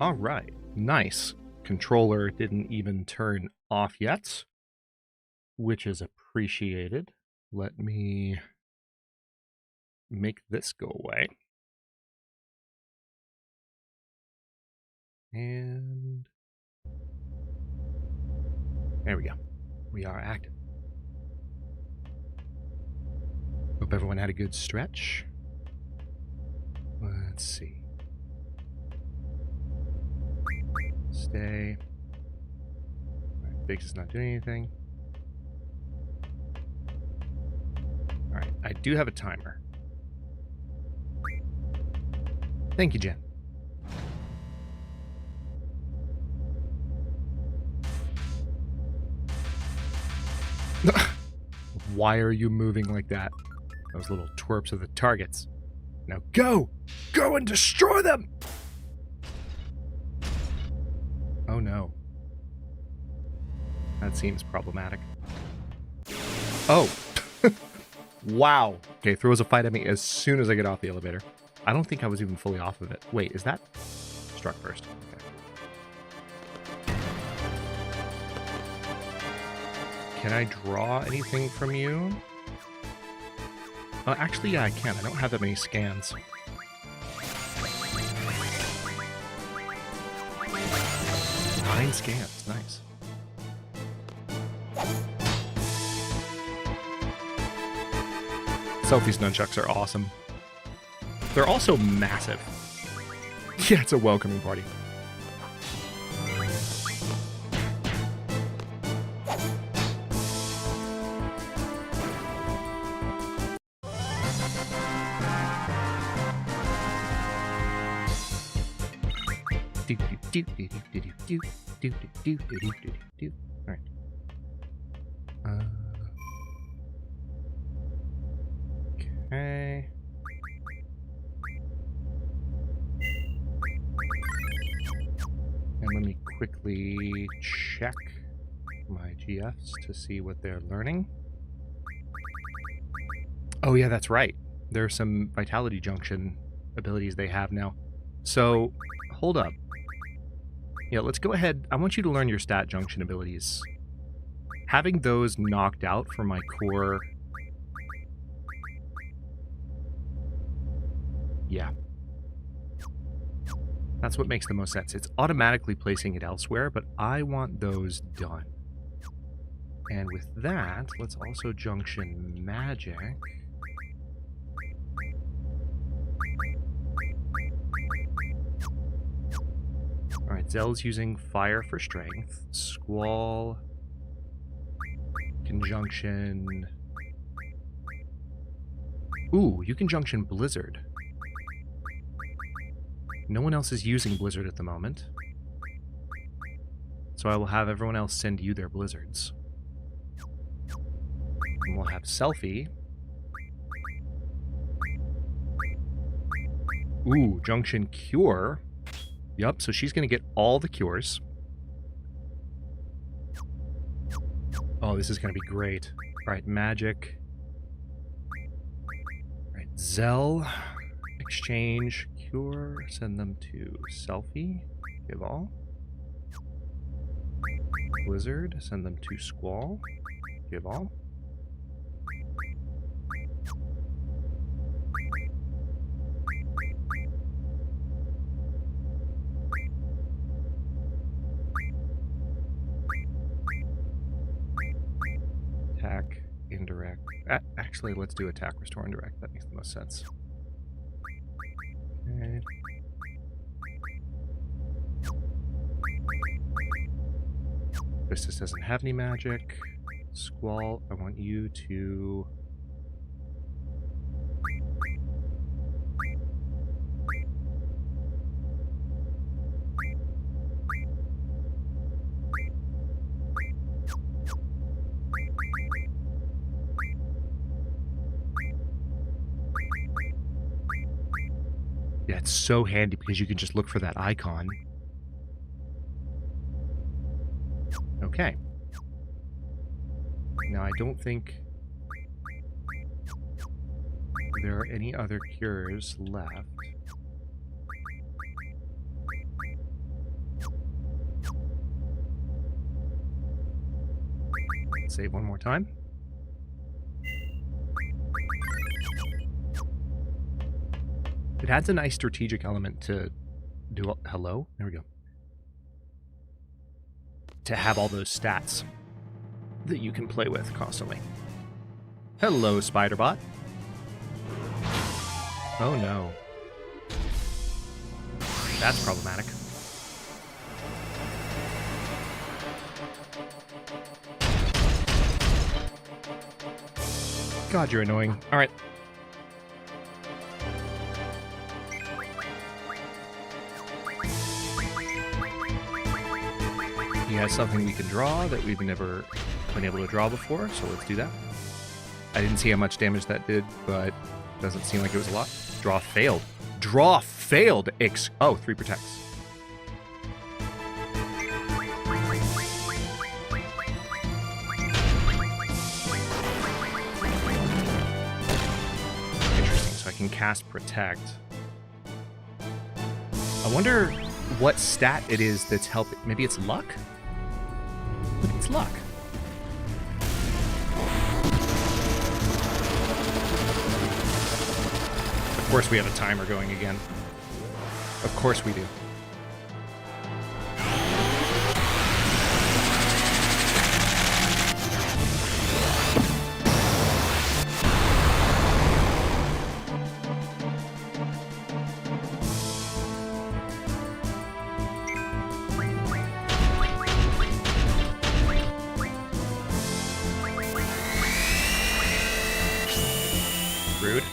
All right, nice. Controller didn't even turn off yet, which is appreciated. Let me make this go away. And there we go. We are active. Hope everyone had a good stretch. Let's see. Stay. Alright, Biggs is not doing anything. Alright, I do have a timer. Thank you, Jen. Why are you moving like that? Those little twerps are the targets. Now go! Go and destroy them! Oh no. That seems problematic. Oh! Wow. Okay, throws a fight at me as soon as I get off the elevator. I don't think I was even fully off of it. Wait, is that... Struck first. Okay. Can I draw anything from you? Actually, yeah, I can. I don't have that many scans. Nine scans. Nice. Sophie's nunchucks are awesome. They're also massive. Yeah, it's a welcoming party. All right. Okay. And let me quickly check my GFs to see what they're learning. Oh yeah, that's right. There's some Vitality Junction abilities they have now. So, hold up. Yeah, let's go ahead. I want you to learn your Stat Junction abilities. Having those knocked out for my core... Yeah. That's what makes the most sense. It's automatically placing it elsewhere, but I want those done. And with that, let's also junction magic. Alright, Zell's using fire for strength. Squall can junction... Ooh, you can junction Blizzard. No one else is using Blizzard at the moment. So I will have everyone else send you their Blizzards. And we'll have Selfie. Ooh, Junction Cure. Yup, so she's going to get all the cures. Oh, this is going to be great. Alright, Magic. Alright, Zell. Exchange. Cure. Send them to Selfie. Give all. Blizzard. Send them to Squall. Give all. Attack, indirect. Actually, let's do attack, restore, indirect. That makes the most sense. Okay. Christus doesn't have any magic. Squall, I want you to... Yeah, it's so handy because you can just look for that icon. Okay. Now, I don't think there are any other cures left. Save one more time. It adds a nice strategic element to do... Hello? There we go. To have all those stats that you can play with constantly. Hello, Spiderbot. Oh no. That's problematic. God, you're annoying. Alright. He has something we can draw that we've never been able to draw before, so let's do that. I didn't see how much damage that did, but doesn't seem like it was a lot. Draw failed. Draw failed! Oh, 3 protects. Interesting, so I can cast Protect. I wonder what stat it is that's helping. Maybe it's luck? Maybe it's luck. Of course we have a timer going again. Of course we do. Rude.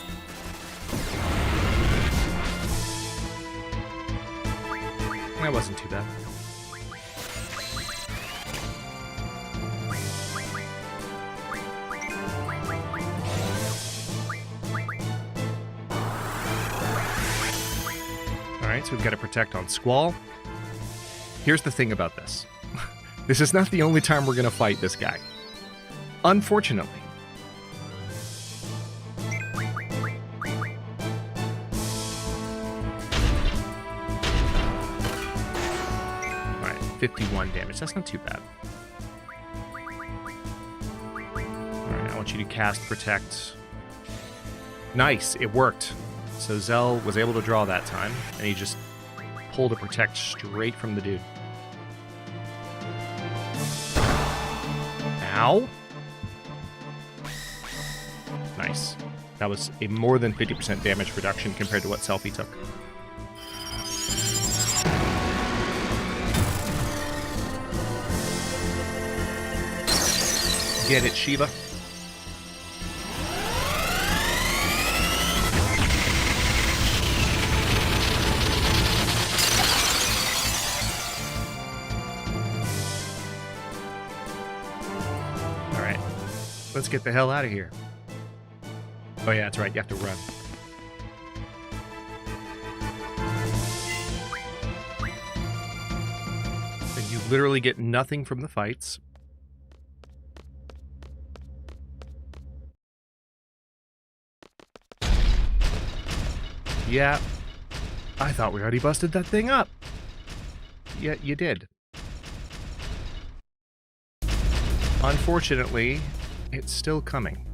That wasn't too bad. Alright, so we've got to protect on Squall. Here's the thing about this. This is not the only time we're going to fight this guy. Unfortunately. Alright, 51 damage. That's not too bad. Alright, I want you to cast Protect. Nice, it worked. So Zell was able to draw that time, and he just pulled a Protect straight from the dude. Ow. Nice. That was a more than 50% damage reduction compared to what Selfie took. Get it, Shiva. Alright. Let's get the hell out of here. Oh yeah, that's right. You have to run. And you literally get nothing from the fights. Yeah, I thought we already busted that thing up. Yeah, you did. Unfortunately, it's still coming.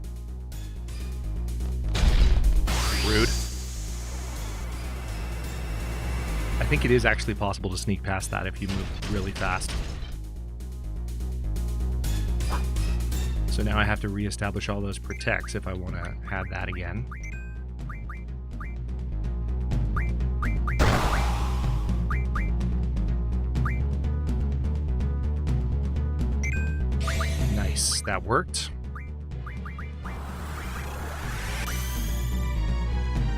Rude. I think it is actually possible to sneak past that if you move really fast. So now I have to reestablish all those protects if I want to have that again. Nice, that worked.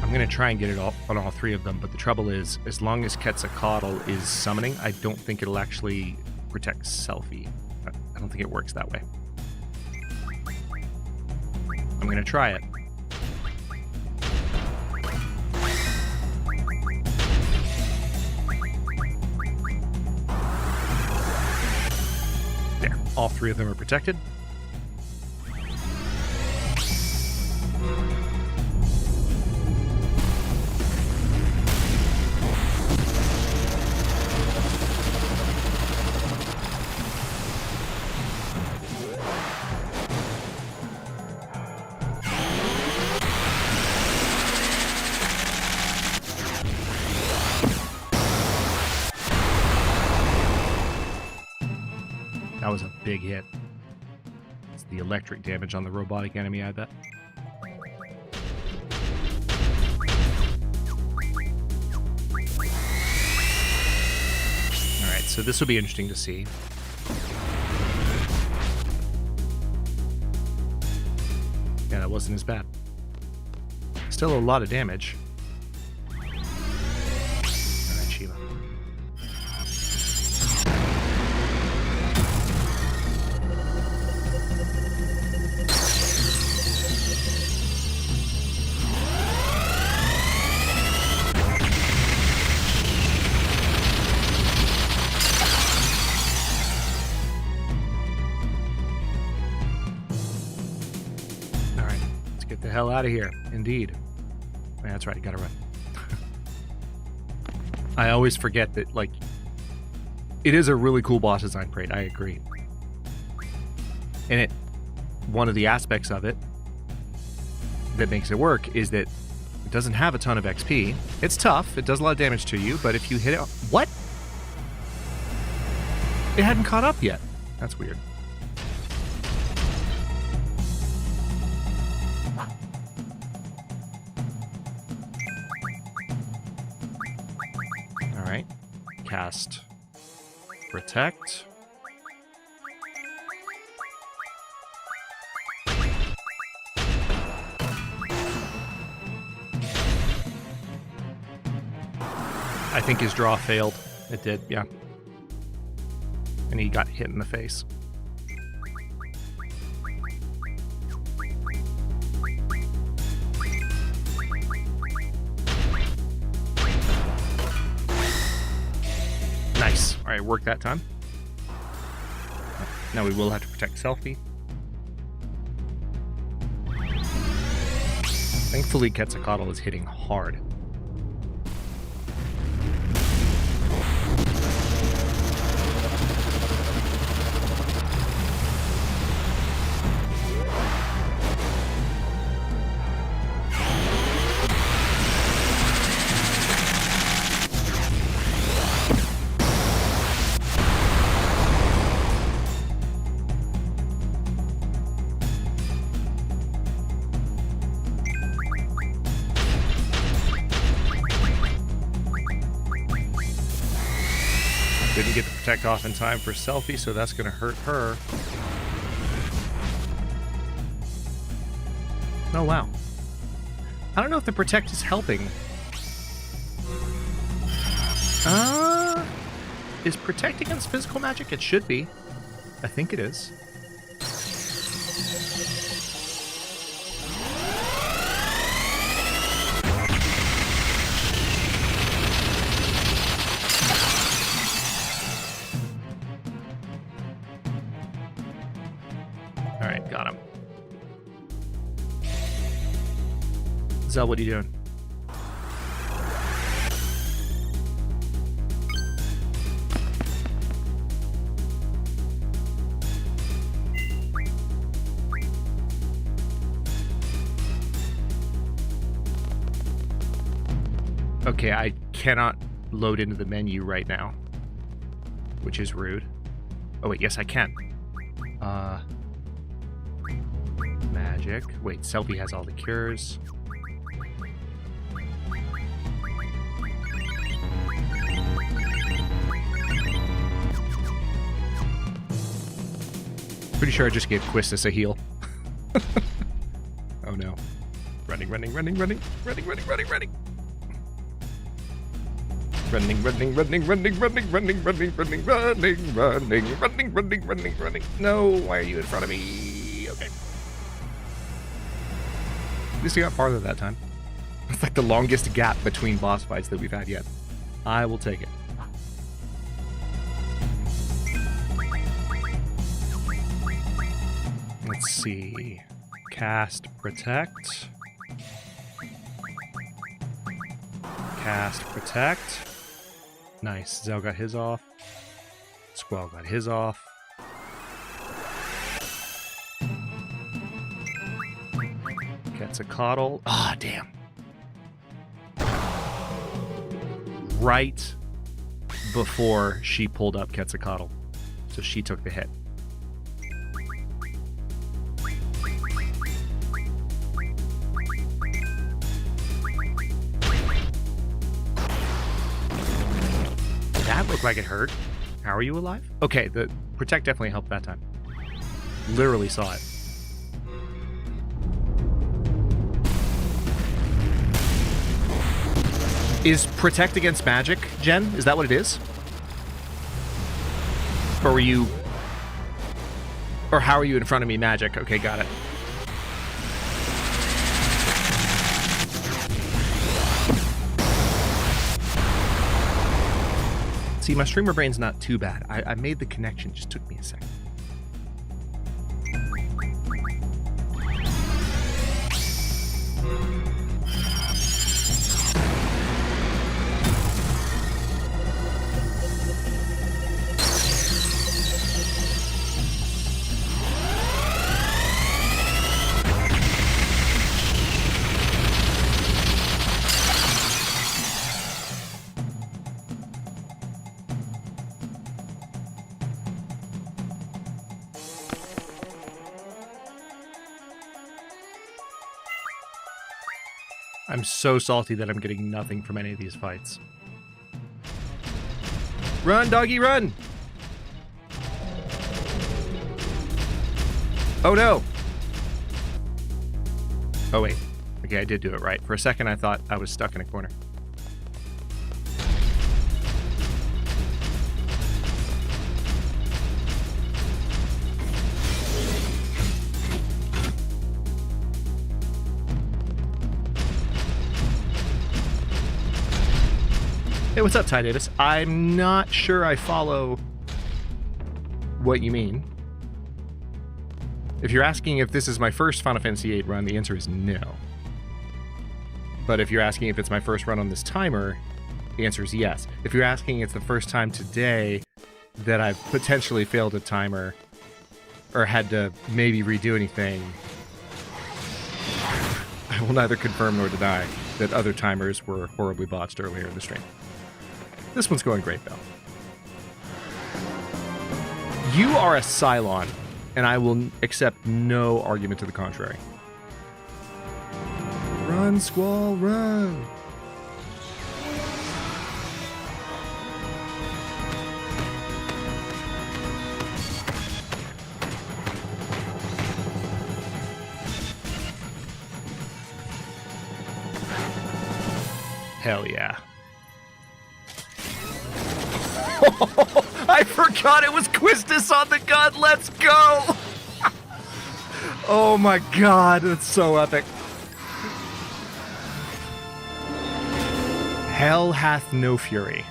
I'm going to try and get it all on all three of them, but the trouble is, as long as Quetzalcoatl is summoning, I don't think it'll actually protect Selfie. I don't think it works that way. I'm going to try it. There, all three of them are protected. That was a big hit. It's the electric damage on the robotic enemy, I bet. Alright, so this will be interesting to see. Yeah, that wasn't as bad. Still a lot of damage. Alright, Shiva. Get the hell out of here. Indeed. Yeah, that's right, you gotta run. I always forget that, like, it is a really cool boss design parade, I agree. And one of the aspects of it that makes it work is that it doesn't have a ton of XP. It's tough, it does a lot of damage to you, but if you hit it... What? It hadn't caught up yet. That's weird. Alright. Cast Protect. I think his draw failed. It did, yeah. And he got hit in the face. Nice. All right, worked that time. Now we will have to protect Selfie. Thankfully, Quetzalcoatl is hitting hard. Didn't get the protect off in time for Selfie, so that's going to hurt her. Oh, wow. I don't know if the protect is helping. Is protect against physical magic? It should be. I think it is. Alright, got him. Zell, what are you doing? Okay, I cannot load into the menu right now, which is rude. Oh wait, yes I can. Magic. Wait, Selby has all the cures. Pretty sure I just gave Quistis a heal. Oh no. Running, running, running, running, running, running, running, running. Running, running, running, running, running, running, running, running, running, running, running, running, running, running. No, why are you in front of me? Okay. At least we got farther that time. It's like the longest gap between boss fights that we've had yet. I will take it. Let's see. Cast Protect. Cast Protect. Nice. Zell got his off. Squall got his off. Quetzalcoatl. Ah, damn. Right before she pulled up Quetzalcoatl. So she took the hit. That looked like it hurt. How are you alive? Okay, the protect definitely helped that time. Literally saw it. Is protect against magic, Jen? Is that what it is? Or were you... Or how are you in front of me, magic? Okay, got it. See, my streamer brain's not too bad. I made the connection, just took me a second. I'm so salty that I'm getting nothing from any of these fights. Run, doggy, run! Oh no! Oh wait. Okay, I did do it right. For a second I thought I was stuck in a corner. Hey, what's up, Tidatus? I'm not sure I follow what you mean. If you're asking if this is my first Final Fantasy VIII run, the answer is no. But if you're asking if it's my first run on this timer, the answer is yes. If you're asking if it's the first time today that I've potentially failed a timer or had to maybe redo anything, I will neither confirm nor deny that other timers were horribly botched earlier in the stream. This one's going great, though. You are a Cylon, and I will accept no argument to the contrary. Run, Squall, run! Hell yeah. I forgot it was Quistis on the gun. Let's go. Oh my god, that's so epic. Hell hath no fury.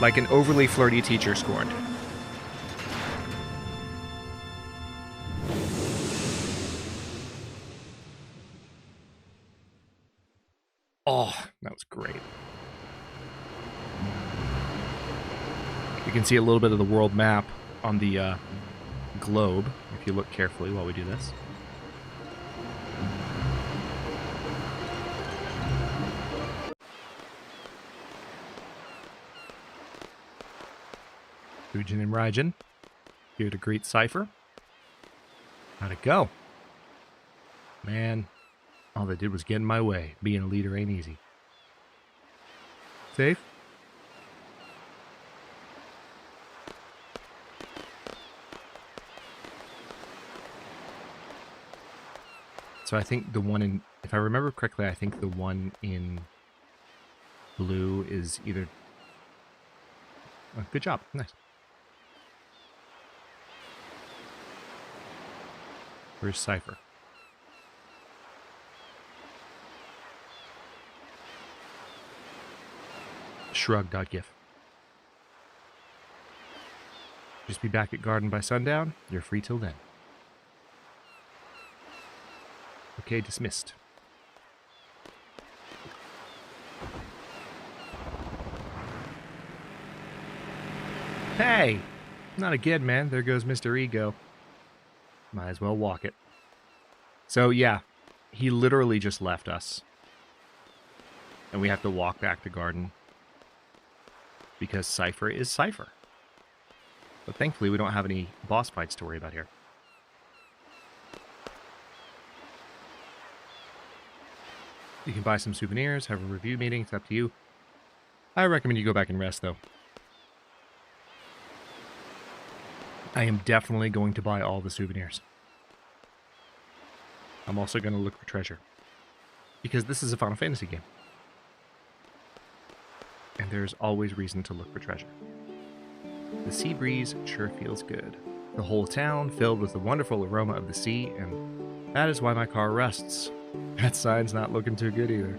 Like an overly flirty teacher scorned. Oh, that was great. You can see a little bit of the world map on the globe, if you look carefully while we do this. Fujin and Raijin here to greet Cypher. How'd it go? Man, all they did was get in my way. Being a leader ain't easy. Safe? So I think the one in, if I remember correctly, I think the one in blue is either... Oh, good job. Nice. Where's Cypher? Shrug.gif. Just be back at Garden by sundown. You're free till then. Okay, dismissed. Hey! Not again, man. There goes Mr. Ego. Might as well walk it. So, yeah. He literally just left us. And we have to walk back to Garden. Because Cypher is Cypher. But thankfully, we don't have any boss fights to worry about here. You can buy some souvenirs, have a review meeting, it's up to you. I recommend you go back and rest, though. I am definitely going to buy all the souvenirs. I'm also going to look for treasure. Because this is a Final Fantasy game. And there's always reason to look for treasure. The sea breeze sure feels good. The whole town filled with the wonderful aroma of the sea, and that is why my car rests. That sign's not looking too good either.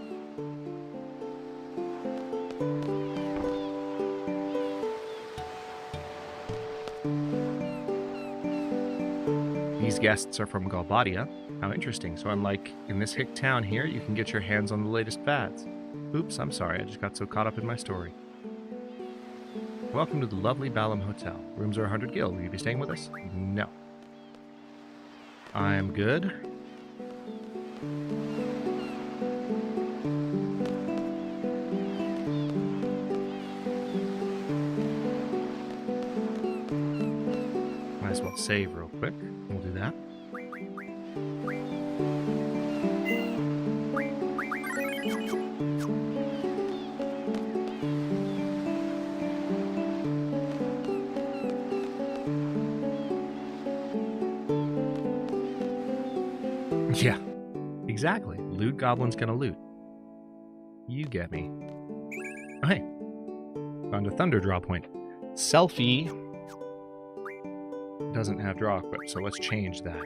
These guests are from Galbadia. How interesting. So unlike in this hick town here, you can get your hands on the latest fads. Oops, I'm sorry, I just got so caught up in my story. Welcome to the lovely Balam Hotel. Rooms are 100 gil. Will you be staying with us? No. I'm good. Might as well save real quick. We'll do that. Yeah, exactly. Loot goblin's gonna loot. You get me. Oh, hey, found a thunder draw point. Selfie doesn't have draw equipped, so let's change that.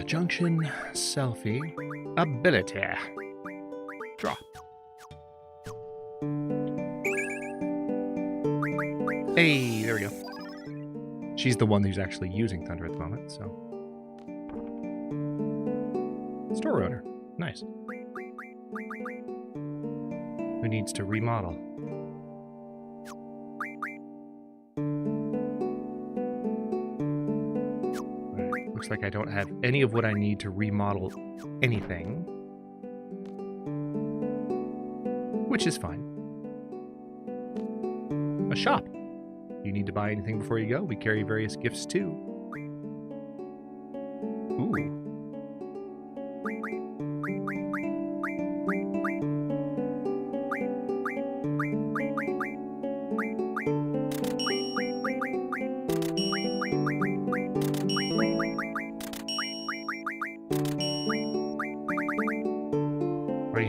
Junction, selfie, ability. Draw. Hey, there we go. She's the one who's actually using thunder at the moment, so. Store owner. Nice. Who needs to remodel? Alright, looks like I don't have any of what I need to remodel anything. Which is fine. A shop. You need to buy anything before you go? We carry various gifts too. Ooh.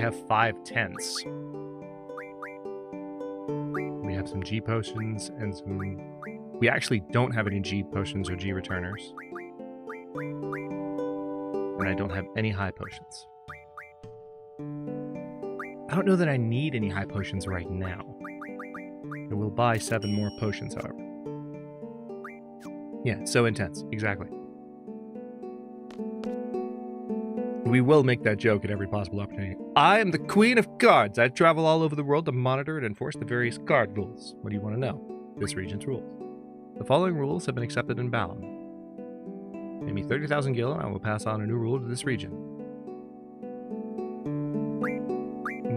have 5 tents. We have some G potions and some... We actually don't have any G potions or G returners. And I don't have any high potions. I don't know that I need any high potions right now. I will buy 7 more potions, however. Yeah, so intense. Exactly. We will make that joke at every possible opportunity. I am the Queen of Cards. I travel all over the world to monitor and enforce the various card rules. What do you want to know? This region's rules. The following rules have been accepted in Balam. Give me 30,000 gil and I will pass on a new rule to this region.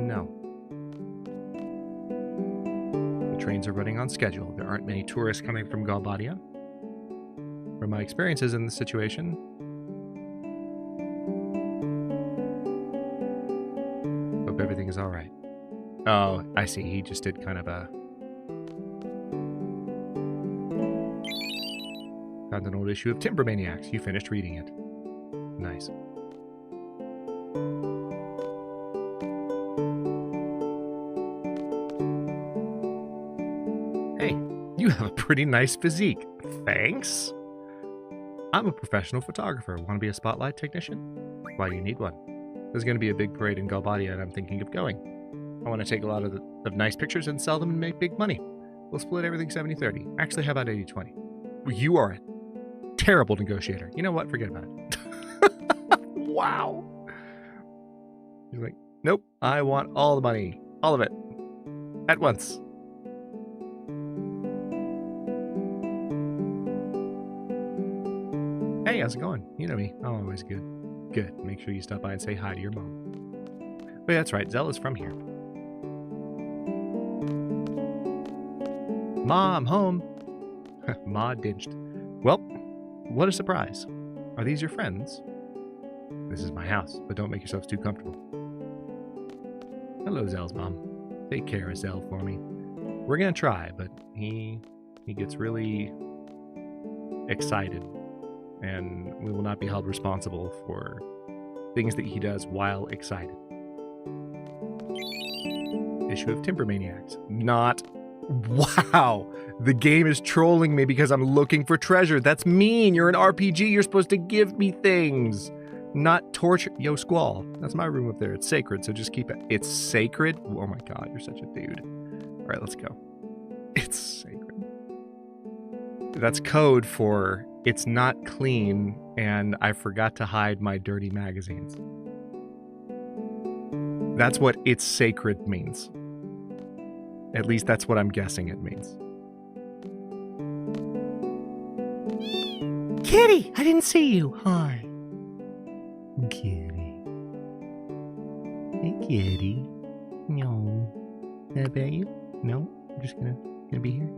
No. The trains are running on schedule. There aren't many tourists coming from Galbadia. From my experiences in this situation, hope everything is alright. Oh, I see. He just did kind of a... Found an old issue of Timber Maniacs. You finished reading it. Nice. Hey, you have a pretty nice physique. Thanks. I'm a professional photographer. Want to be a spotlight technician? Why do you need one? There's going to be a big parade in Galbadia and I'm thinking of going. I want to take a lot of nice pictures and sell them and make big money. We'll split everything 70-30. Actually, how about 80-20? You are a terrible negotiator. You know what? Forget about it. Wow. He's like, nope, I want all the money. All of it. At once. Hey, how's it going? You know me. I'm always good. Good. Make sure you stop by and say hi to your mom. Wait, that's right. Zella's from here. Mom, home. Ma dinched. Well, what a surprise. Are these your friends? This is my house, but don't make yourselves too comfortable. Hello, Zell's mom. Take care of Zell for me. We're gonna try, but he gets really excited, and we will not be held responsible for things that he does while excited. Issue of Timber Maniacs. Not... Wow! The game is trolling me because I'm looking for treasure. That's mean! You're an RPG, you're supposed to give me things! Not torture... Yo, Squall. That's my room up there. It's sacred, so just keep it. It's sacred? Oh my god, you're such a dude. Alright, let's go. It's sacred. That's code for it's not clean and I forgot to hide my dirty magazines. That's what it's sacred means. At least that's what I'm guessing it means. Kitty! I didn't see you. Hi. Kitty. Hey, kitty. No. Can I pet you? No? I'm just gonna be here.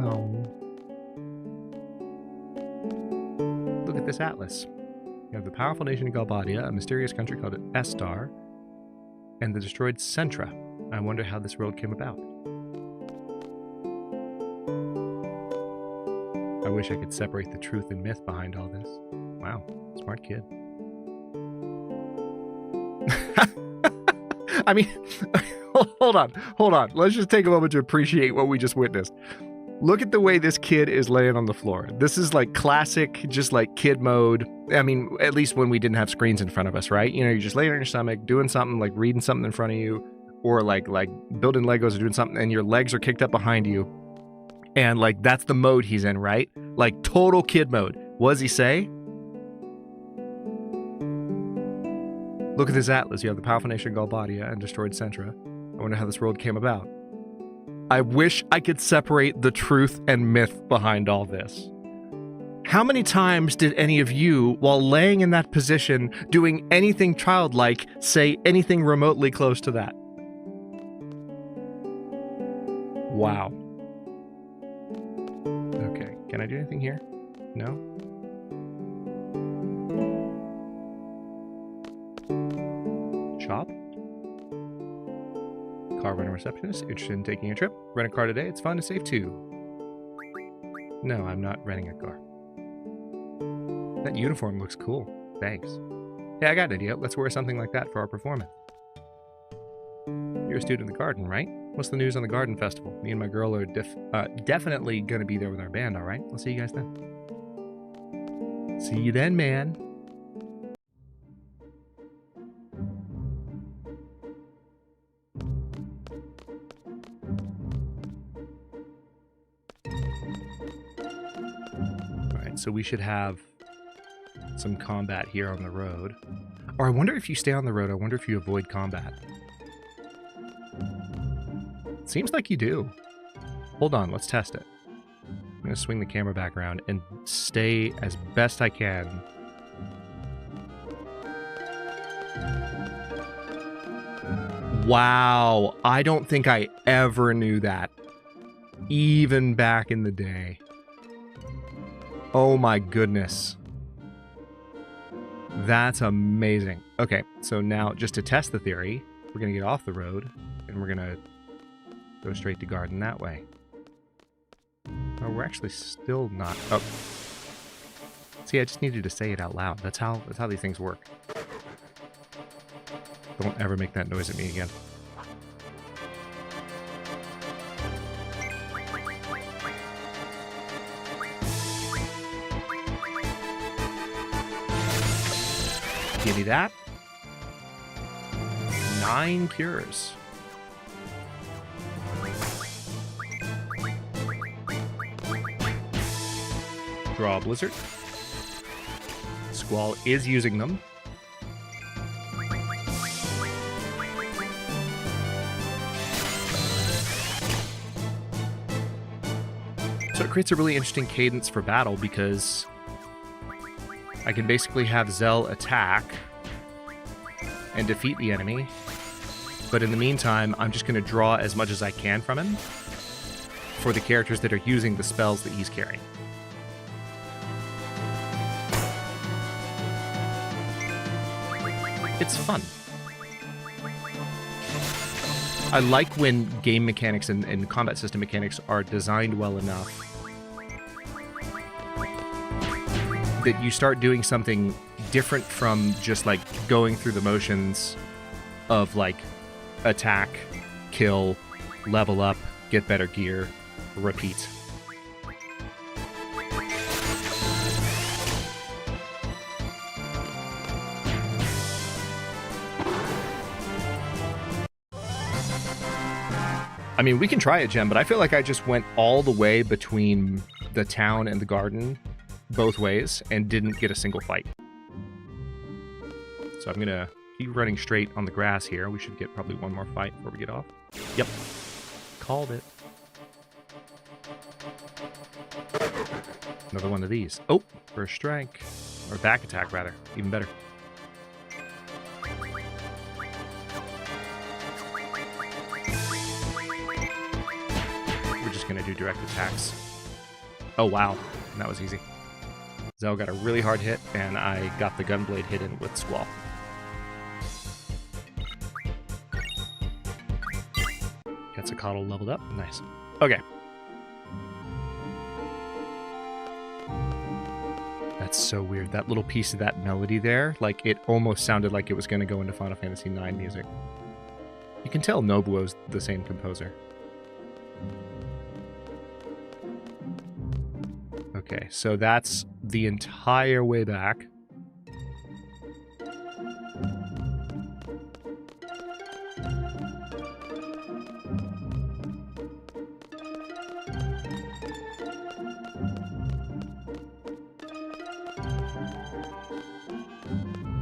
Oh. Look at this atlas. You have the powerful nation of Galbadia, a mysterious country called Estar, and the destroyed Centra. I wonder how this world came about. I wish I could separate the truth and myth behind all this. Wow, smart kid. I mean, hold on. Let's just take a moment to appreciate what we just witnessed. Look at the way this kid is laying on the floor. This is like classic, just like kid mode. I mean, at least when we didn't have screens in front of us, right? You know, you're just laying on your stomach, doing something, like reading something in front of you, or like building Legos or doing something, and your legs are kicked up behind you. And like, that's the mode he's in, right? Like total kid mode. What does he say? Look at this atlas. You have the powerful nation of Galbadia and destroyed Centra. I wonder how this world came about. I wish I could separate the truth and myth behind all this. How many times did any of you, while laying in that position, doing anything childlike, say anything remotely close to that? Wow. Okay, can I do anything here? No? Shop? Car rental receptionist, interested in taking a trip? Rent a car today, it's fun to save too. No, I'm not renting a car. That uniform looks cool. Thanks. Hey, I got an idea. Let's wear something like that for our performance. You're a student in the garden, right? What's the news on the garden festival? Me and my girl are definitely going to be there with our band, all right? I'll see you guys then. See you then, man. Alright, so we should have some combat here on the road. Or I wonder if you stay on the road, I wonder if you avoid combat. Seems like you do. Hold on, let's test it. I'm going to swing the camera back around and stay as best I can. Wow, I don't think I ever knew that. Even back in the day. Oh my goodness. That's amazing. Okay, so now just to test the theory, we're going to get off the road and we're going to go straight to garden that way. Oh, we're actually still not... Oh. See, I just needed to say it out loud. That's how these things work. Don't ever make that noise at me again. Give me that. 9 cures. Draw a blizzard. Squall is using them. So it creates a really interesting cadence for battle because I can basically have Zell attack and defeat the enemy, but in the meantime, I'm just going to draw as much as I can from him for the characters that are using the spells that he's carrying. It's fun. I like when game mechanics and combat system mechanics are designed well enough that you start doing something different from just like going through the motions of like attack, kill, level up, get better gear, repeat. I mean, we can try it, Jen, but I feel like I just went all the way between the town and the garden both ways and didn't get a single fight. So I'm going to keep running straight on the grass here. We should get probably one more fight before we get off. Yep. Called it. Another one of these. Oh, first strike. Or back attack, rather. Even better. We're just going to do direct attacks. Oh, wow. That was easy. Zell got a really hard hit, and I got the gunblade hidden with Squall. Quetzalcoatl leveled up. Nice. Okay. That's so weird. That little piece of that melody there, like, it almost sounded like it was going to go into Final Fantasy IX music. You can tell Nobuo's the same composer. Okay, so that's the entire way back.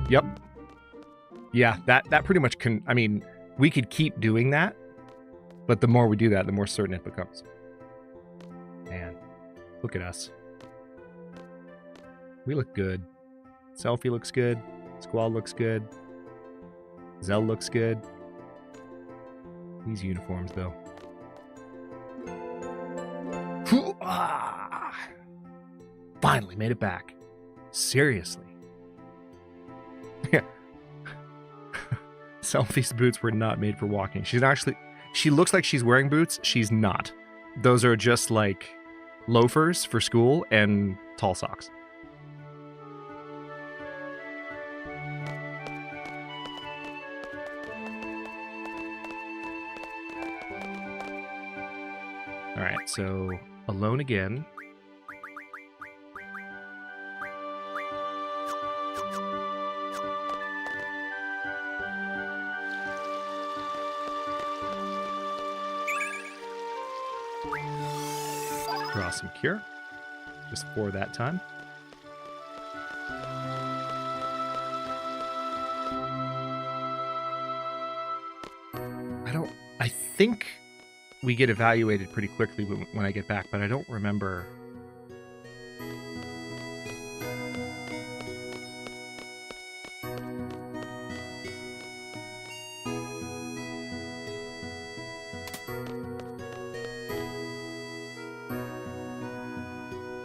Yep. Yeah, that pretty much can... I mean, we could keep doing that, but the more we do that, the more certain it becomes. Man, look at us. We look good. Selfie looks good. Squall looks good. Zell looks good. These uniforms, though. Finally made it back. Seriously. Yeah. Selfie's boots were not made for walking. She's actually... She looks like she's wearing boots. She's not. Those are just like loafers for school and tall socks. Alright, so alone again. Draw some cure. Just 4 that time. I think we get evaluated pretty quickly when I get back, but I don't remember.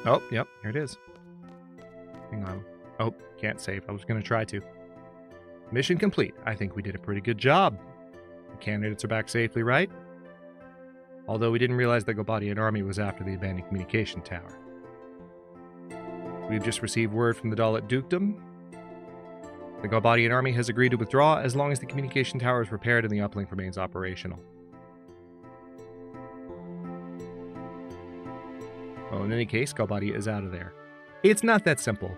Oh, yep, here it is. Hang on. Oh, can't save. I was going to try to. Mission complete. I think we did a pretty good job. The candidates are back safely, right? Although we didn't realize that Gobadian army was after the abandoned communication tower. We've just received word from the Dalit Dukedom. The Gobadian army has agreed to withdraw as long as the communication tower is repaired and the uplink remains operational. Well, in any case, Galbadia is out of there. It's not that simple.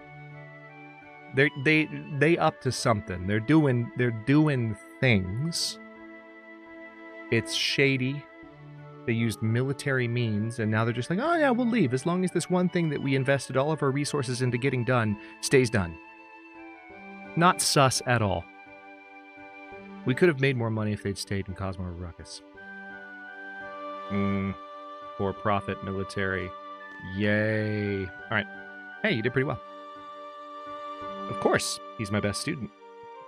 They up to something. They're doing things. It's shady. They used military means, and now they're just like, oh yeah, we'll leave as long as this one thing that we invested all of our resources into getting done stays done. Not sus at all. We could have made more money if they'd stayed in Cosmo Ruckus. For-profit military. Yay. Alright. Hey, you did pretty well. Of course, he's my best student.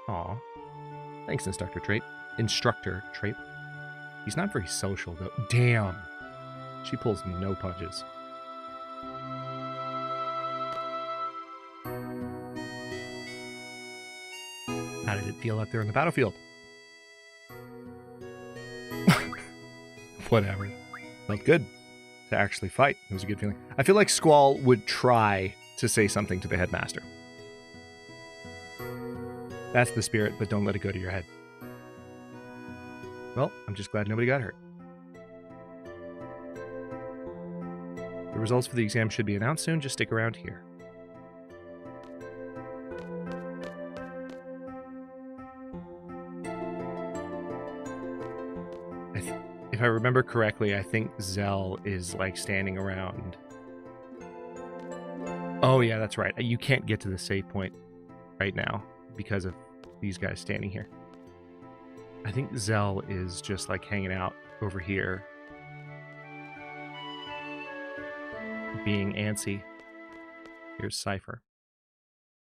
Aw. Thanks, Instructor Trait. He's not very social, though. Damn. She pulls no punches. How did it feel out there in the battlefield? Whatever. Felt good to actually fight. It was a good feeling. I feel like Squall would try to say something to the headmaster. That's the spirit, but don't let it go to your head. Well, I'm just glad nobody got hurt. The results for the exam should be announced soon. Just stick around here. If I remember correctly, I think Zell is like standing around. Oh yeah, that's right. You can't get to the save point right now because of these guys standing here. I think Zell is just like hanging out over here, being antsy. Here's Cypher.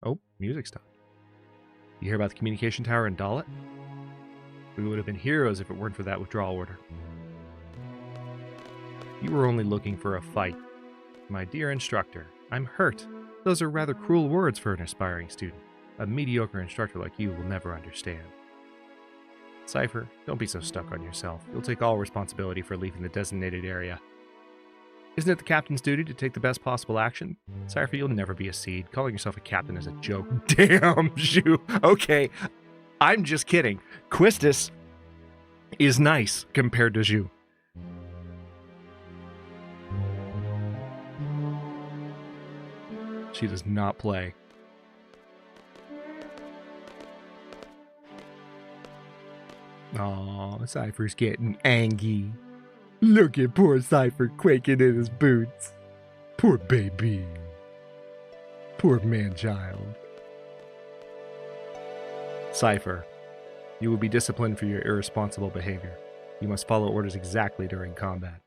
Oh, music stopped. You hear about the communication tower in Dalit? We would have been heroes if it weren't for that withdrawal order. You were only looking for a fight. My dear instructor, I'm hurt. Those are rather cruel words for an aspiring student. A mediocre instructor like you will never understand. Cypher, don't be so stuck on yourself. You'll take all responsibility for leaving the designated area. Isn't it the captain's duty to take the best possible action? Cypher, you'll never be a seed. Calling yourself a captain is a joke. Damn, Zhu. Okay, I'm just kidding. Quistis is nice compared to Zhu. She does not play. Aw, Cypher's getting angry. Look at poor Cypher quaking in his boots. Poor baby. Poor man-child. Cypher, you will be disciplined for your irresponsible behavior. You must follow orders exactly during combat.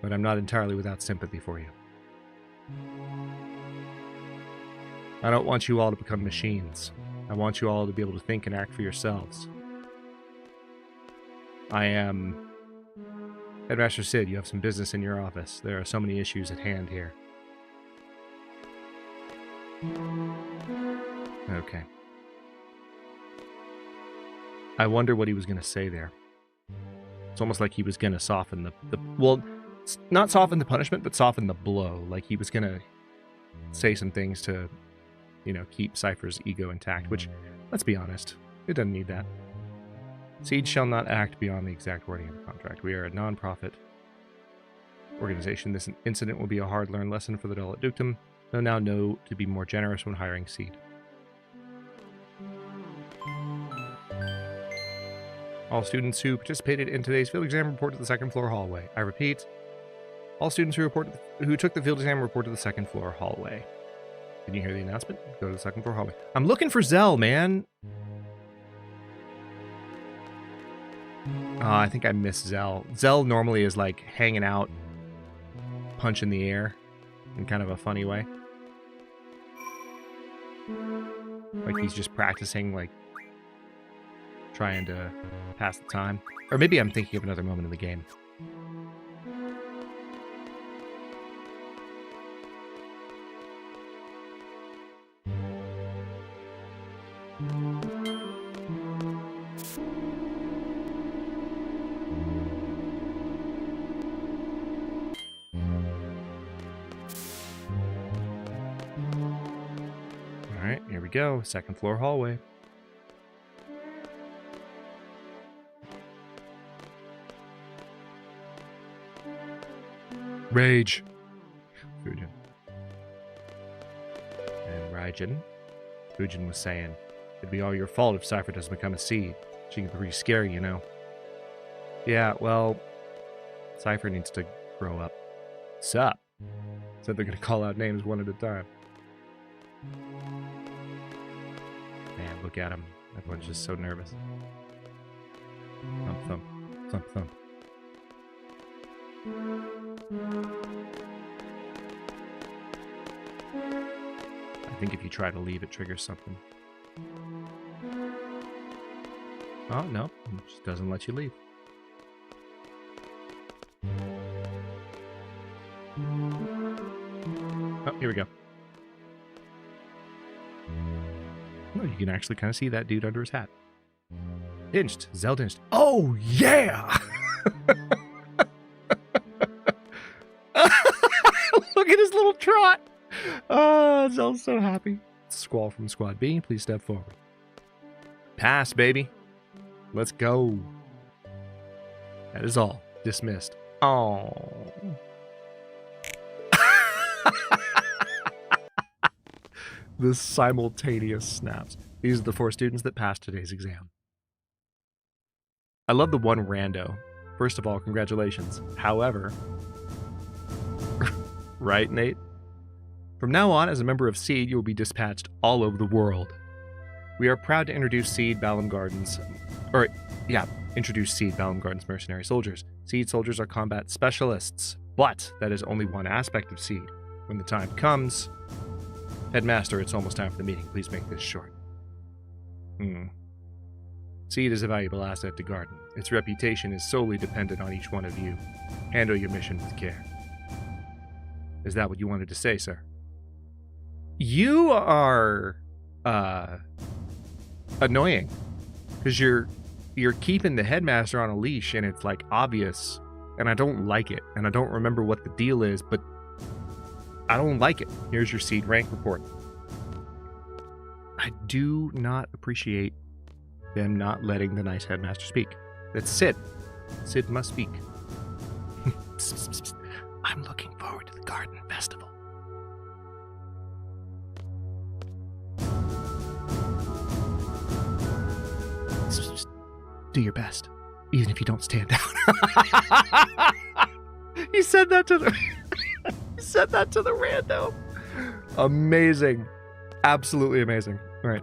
But I'm not entirely without sympathy for you. I don't want you all to become machines. I want you all to be able to think and act for yourselves. I am... Headmaster Sid, you have some business in your office. There are so many issues at hand here. Okay. I wonder what he was going to say there. It's almost like he was going to soften the... Well, not soften the punishment, but soften the blow. Like he was going to say some things to, you know, keep Cypher's ego intact, which, let's be honest, it doesn't need that. Siege shall not act beyond the exact wording of the contract. We are a non-profit. Organization. This incident will be a hard-learned lesson for the dull at Dukedom. They'll now know to be more generous when hiring seed. All students who participated in today's field exam report to the second floor hallway. I repeat, all students who took the field exam report to the second floor hallway. Did you hear the announcement? Go to the second floor hallway. I'm looking for Zell, man. I think I miss Zell. Zell normally is like hanging out, punch in the air in kind of a funny way. Like he's just practicing, like trying to pass the time. Or maybe I'm thinking of another moment in the game. Alright, here we go. Second floor hallway. Rage. Fujin. And Raijin. Fujin was saying, it'd be all your fault if Cypher doesn't become a seed. She can be pretty scary, you know. Yeah, well, Cypher needs to grow up. Sup? Said they're gonna call out names one at a time. Man, look at him. Everyone's just so nervous. Thump, thump, thump, thump. I think if you try to leave, it triggers something. Oh, no. It just doesn't let you leave. Oh, here we go. Oh, you can actually kind of see that dude under his hat. Dinched. Zell dinched. Oh, yeah! Look at his little trot. Oh, Zell's so happy. Squall from Squad B, please step forward. Pass, baby. Let's go. That is all. Dismissed. Oh. The simultaneous snaps. These are the 4 students that passed today's exam. I love the one rando. First of all, congratulations. However, right, Nate? From now on, as a member of SEED, you will be dispatched all over the world. We are proud to introduce SEED Balam Gardens mercenary soldiers. SEED soldiers are combat specialists, but that is only one aspect of SEED. When the time comes... Headmaster, it's almost time for the meeting. Please make this short. SEED is a valuable asset to Garden. Its reputation is solely dependent on each one of you. Handle your mission with care. Is that what you wanted to say, sir? You are annoying, because you're keeping the headmaster on a leash, and it's like obvious, and I don't like it, and I don't remember what the deal is, but I don't like it. Here's your SEED rank report. I do not appreciate them not letting the nice headmaster speak. That's Sid. Sid must speak. I'm looking forward to the garden festival. Do your best, even if you don't stand out. He said that to the he said that to the rando. Amazing. Absolutely amazing. All right.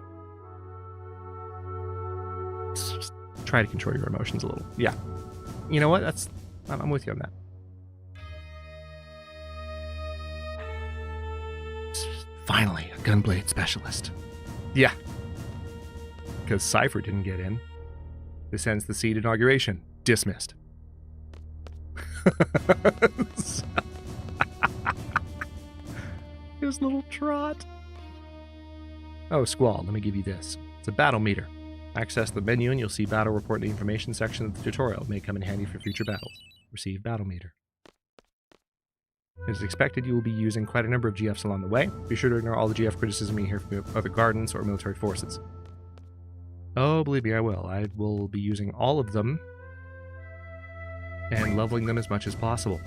Just try to control your emotions a little. Yeah. You know what? I'm with you on that. Finally, a gunblade specialist. Yeah. Because Cypher didn't get in. This ends the SEED inauguration. Dismissed. His little trot. Oh, Squall, let me give you this. It's a battle meter. Access the menu and you'll see battle report in the information section of the tutorial. It may come in handy for future battles. Receive battle meter. It is expected you will be using quite a number of GFs along the way. Be sure to ignore all the GF criticism you hear from other gardens or military forces. Oh, believe me, I will. I will be using all of them and leveling them as much as possible.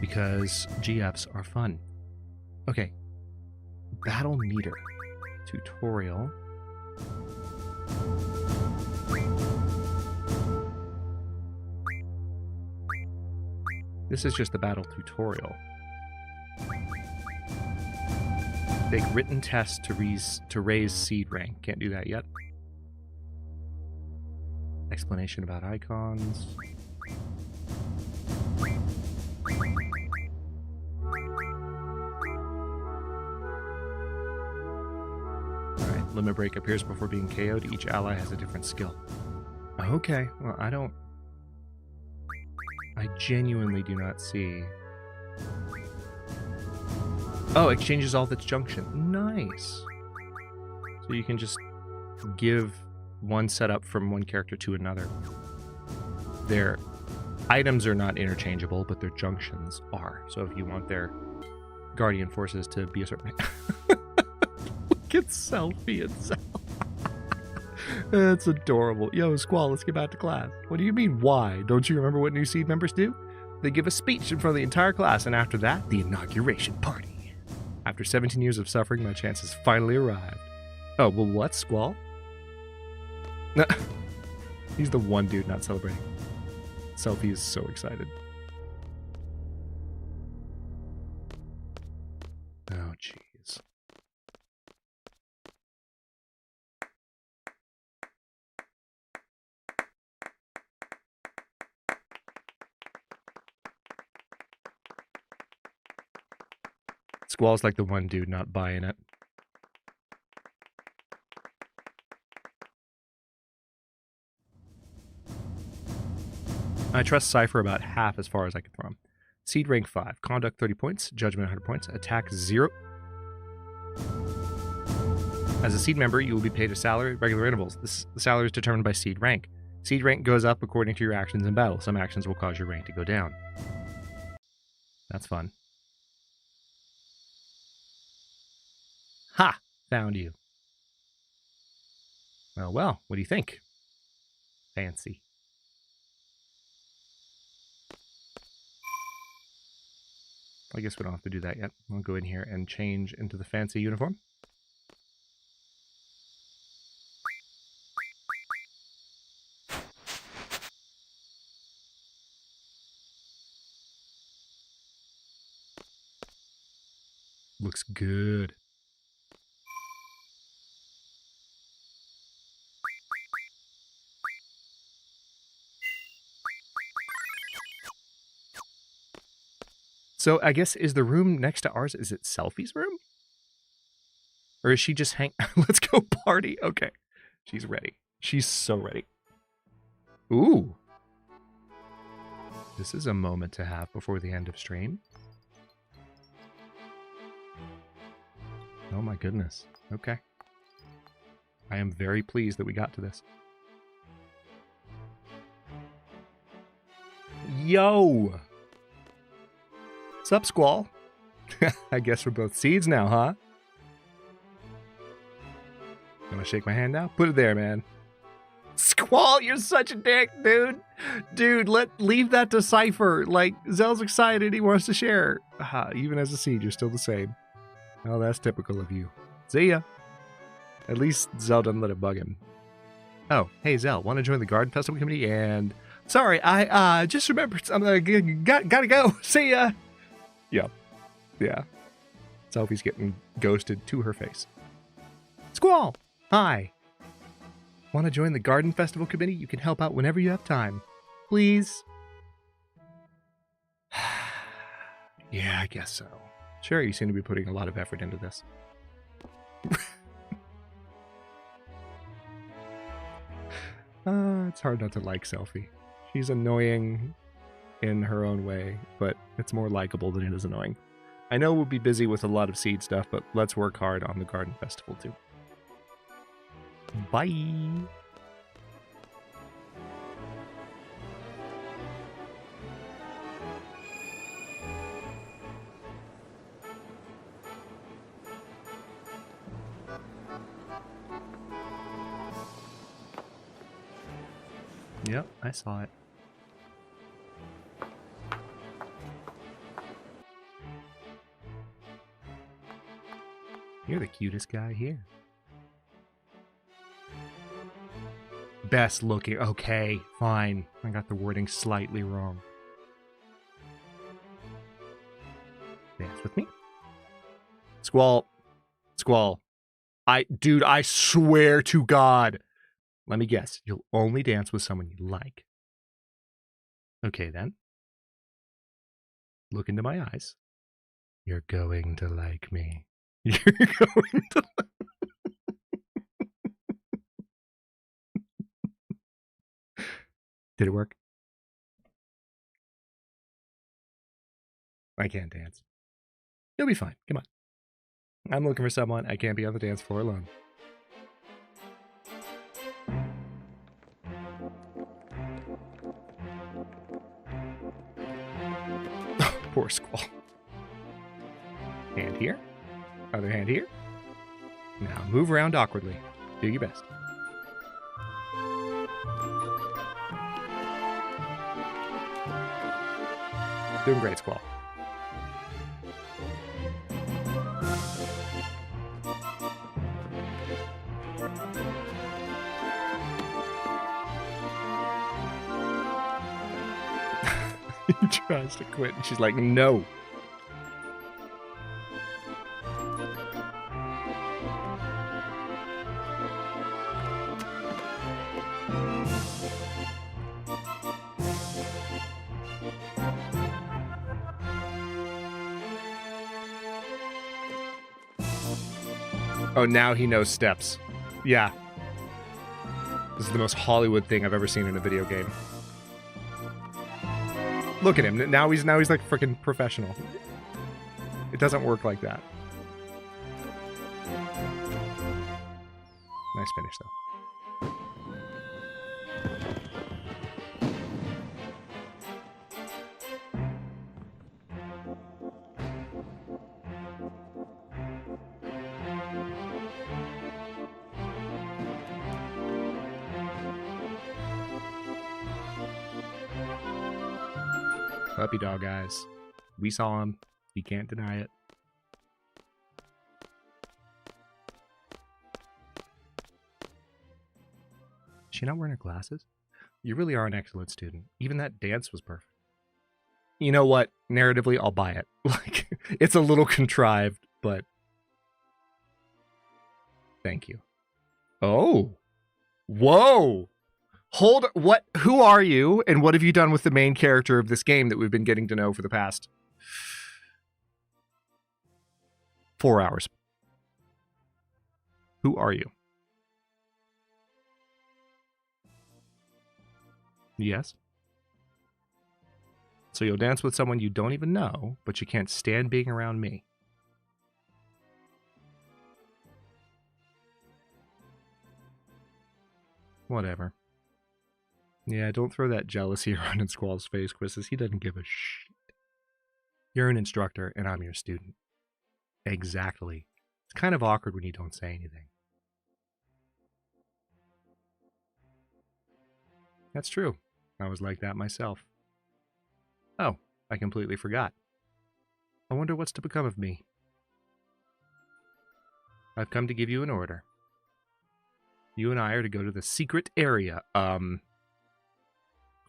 because GFs are fun. Okay. Battle meter. Tutorial. This is just the battle tutorial. Big written test to raise seed rank. Can't do that yet. Explanation about icons. Alright, limit break appears before being KO'd. Each ally has a different skill. Okay, well, I genuinely do not see. Oh, exchanges all of its junction. Nice. So you can just give one setup from one character to another. Their items are not interchangeable, but their junctions are. So if you want their guardian forces to be a certain... Look at Selfie itself. That's adorable. Yo, Squall, let's get back to class. What do you mean, why? Don't you remember what new seed members do? They give a speech in front of the entire class, and after that, the inauguration party. After 17 years of suffering, my chance has finally arrived. Oh, well, what, Squall? No. He's the one dude not celebrating. Selfie is so excited. Oh, jeez. Squall's like the one dude not buying it. I trust Cypher about half as far as I can throw him. Seed rank 5, conduct 30 points, judgment 100 points, attack 0. As a seed member, you will be paid a salary at regular intervals. The salary is determined by seed rank. Seed rank goes up according to your actions in battle. Some actions will cause your rank to go down. That's fun. Ha! Found you. Well, what do you think? Fancy. I guess we don't have to do that yet. I'll go in here and change into the fancy uniform. Looks good. So I guess, is the room next to ours, is it Selfie's room? Or is she just let's go party. Okay. She's ready. She's so ready. Ooh. This is a moment to have before the end of stream. Oh my goodness. Okay. I am very pleased that we got to this. Yo! Sup, Squall? I guess we're both seeds now, huh? Gonna shake my hand now? Put it there, man. Squall, you're such a dick, dude. Dude, leave that to Cypher. Like, Zell's excited, he wants to share. Even as a seed, you're still the same. Oh, that's typical of you. See ya. At least Zell doesn't let it bug him. Oh, hey Zell, want to join the Garden Festival Committee? And sorry, I just remembered something. Gotta go. See ya. Yeah. Selfie's getting ghosted to her face. Squall, hi. Want to join the Garden Festival Committee? You can help out whenever you have time. Please? Yeah, I guess so. Sure, you seem to be putting a lot of effort into this. It's hard not to like Selfie. She's annoying in her own way, but it's more likable than it is annoying. I know we'll be busy with a lot of seed stuff, but let's work hard on the Garden Festival too. Bye! Yep, I saw it. You're the cutest guy here. Best looking. Okay, fine. I got the wording slightly wrong. Dance with me. Squall. Squall. Dude, I swear to God. Let me guess. You'll only dance with someone you like. Okay, then. Look into my eyes. You're going to like me. You're going to like Did it work? I can't dance. You'll be fine. Come on. I'm looking for someone. I can't be on the dance floor alone. Poor Squall. Hand here. Other hand here. Now move around awkwardly. Do your best. Doing great, Squall. He tries to quit, and she's like, no. Oh, now he knows steps. Yeah. This is the most Hollywood thing I've ever seen in a video game. Look at him. Now he's like freaking professional. It doesn't work like that. Nice finish, though. Puppy dog eyes. We saw him. You can't deny it. Is she not wearing her glasses? You really are an excellent student. Even that dance was perfect. You know what? Narratively, I'll buy it. Like, it's a little contrived, but thank you. Oh. Whoa. Hold, what? Who are you, and what have you done with the main character of this game that we've been getting to know for the past 4 hours? Who are you? Yes. So you'll dance with someone you don't even know, but you can't stand being around me. Whatever. Yeah, don't throw that jealousy around in Squall's face, Quizzes. He doesn't give a shit. You're an instructor, and I'm your student. Exactly. It's kind of awkward when you don't say anything. That's true. I was like that myself. Oh, I completely forgot. I wonder what's to become of me. I've come to give you an order. You and I are to go to the secret area.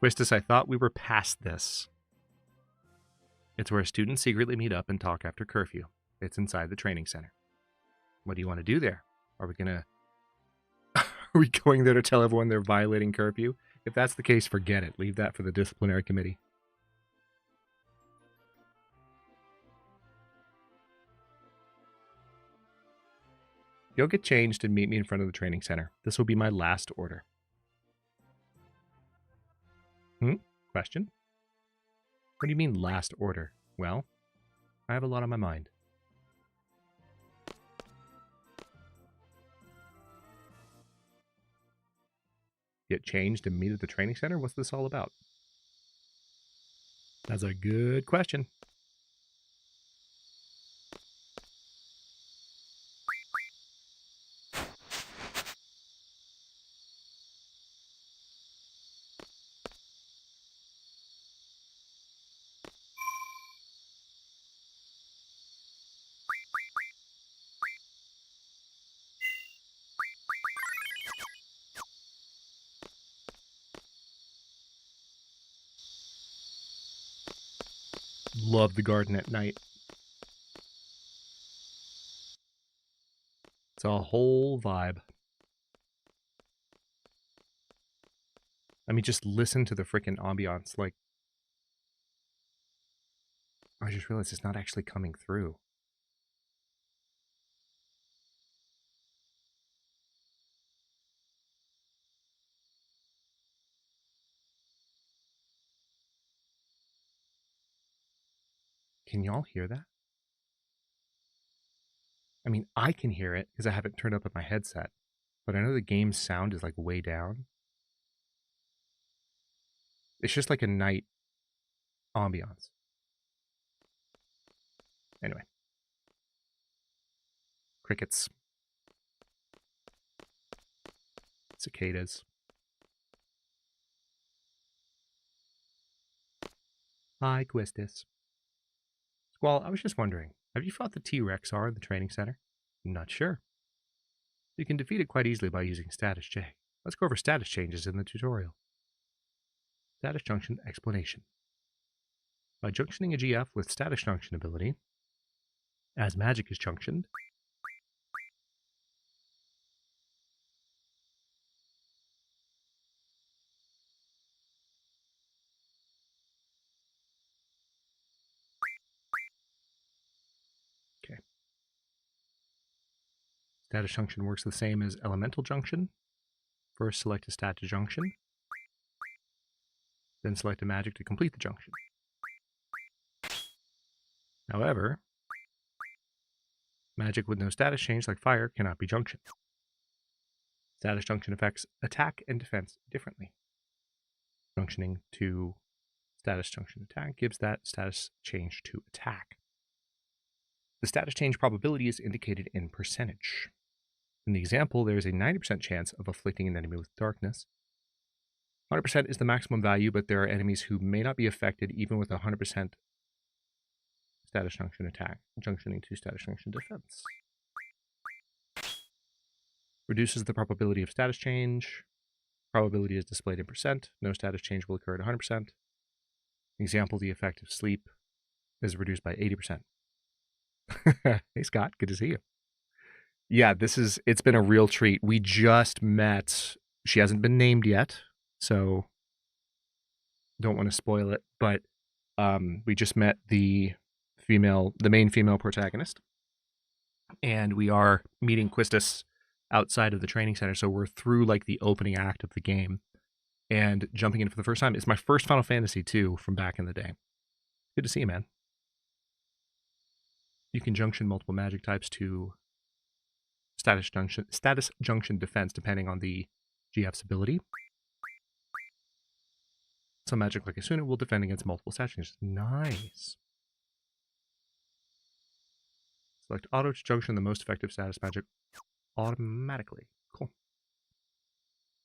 Quistis, I thought we were past this. It's where students secretly meet up and talk after curfew. It's inside the training center. What do you want to do there? Are we gonna... Are we going there to tell everyone they're violating curfew? If that's the case, forget it. Leave that for the disciplinary committee. You'll get changed and meet me in front of the training center. This will be my last order. Question? What do you mean, last order? Well, I have a lot on my mind. Get changed and meet at the training center? What's this all about? That's a good question. love the garden at night. It's a whole vibe. I mean, just listen to the freaking ambiance. Like, I just realized it's not actually coming through. Can y'all hear that? I mean, I can hear it because I have it turned up at my headset, but I know the game's sound is like way down. It's just like a night ambiance. Anyway. Crickets. Cicadas. Hi, Quistis. Squall, I was just wondering, have you fought the T-Rex R in the training center? Not sure. You can defeat it quite easily by using status J. Let's go over status changes in the tutorial. Status junction explanation. By junctioning a GF with status junction ability, as magic is junctioned, okay. Status junction works the same as elemental junction. First select a status junction, then select a magic to complete the junction. However, magic with no status change like fire cannot be junctioned. Status junction affects attack and defense differently. Junctioning to status junction attack gives that status change to attack. The status change probability is indicated in percentage. In the example, there is a 90% chance of afflicting an enemy with darkness. 100% is the maximum value, but there are enemies who may not be affected even with a 100% status junction attack, junctioning to status junction defense. Reduces the probability of status change. Probability is displayed in percent. No status change will occur at 100%. Example, the effect of sleep is reduced by 80%. Hey, Scott, good to see you. Yeah, it's been a real treat. We just met, she hasn't been named yet, so don't want to spoil it, but we just met the main female protagonist, and we are meeting Quistis outside of the training center, so we're through like the opening act of the game and jumping in for the first time. It's my first Final Fantasy II from back in the day. Good to see you, man. You can junction multiple magic types to status junction defense depending on the GF's ability. Some magic like Asuna will defend against multiple status changes. Nice. Select auto to junction the most effective status magic automatically. Cool.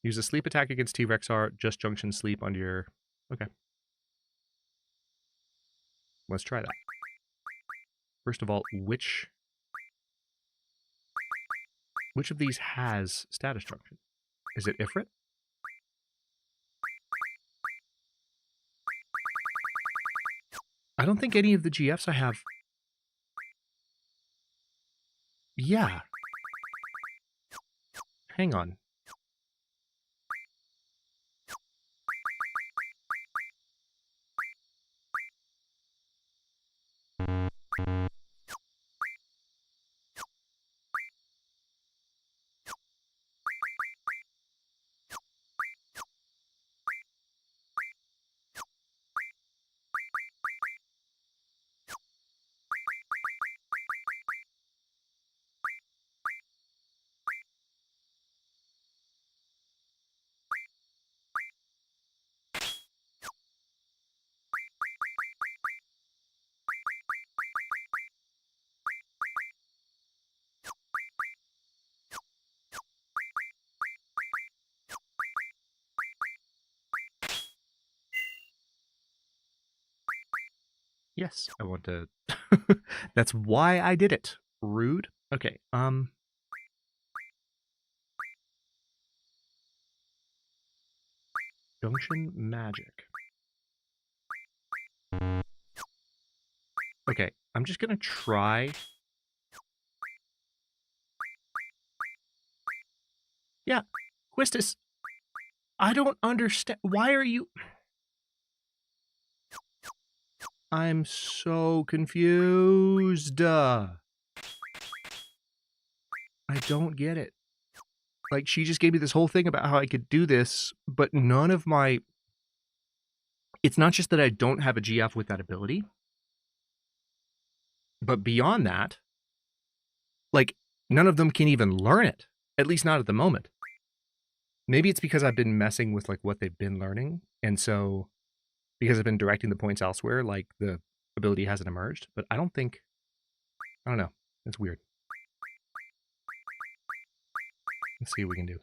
Use a sleep attack against T-Rex R. Just junction sleep onto your... Okay. Let's try that. First of all, which of these has status junction? Is it Ifrit? I don't think any of the GFs I have... Yeah. Hang on. Yes, I want to... That's why I did it. Rude. Okay, Junction magic. Okay, I'm just gonna try. Yeah, Quistis, I don't understand. Why are you... I'm so confused. I don't get it. Like, she just gave me this whole thing about how I could do this, but none of my... It's not just that I don't have a GF with that ability, but beyond that, like, none of them can even learn it. At least not at the moment. Maybe it's because I've been messing with, like, what they've been learning, and so... Because I've been directing the points elsewhere, like, the ability hasn't emerged. But I don't think... I don't know. It's weird. Let's see what we can do.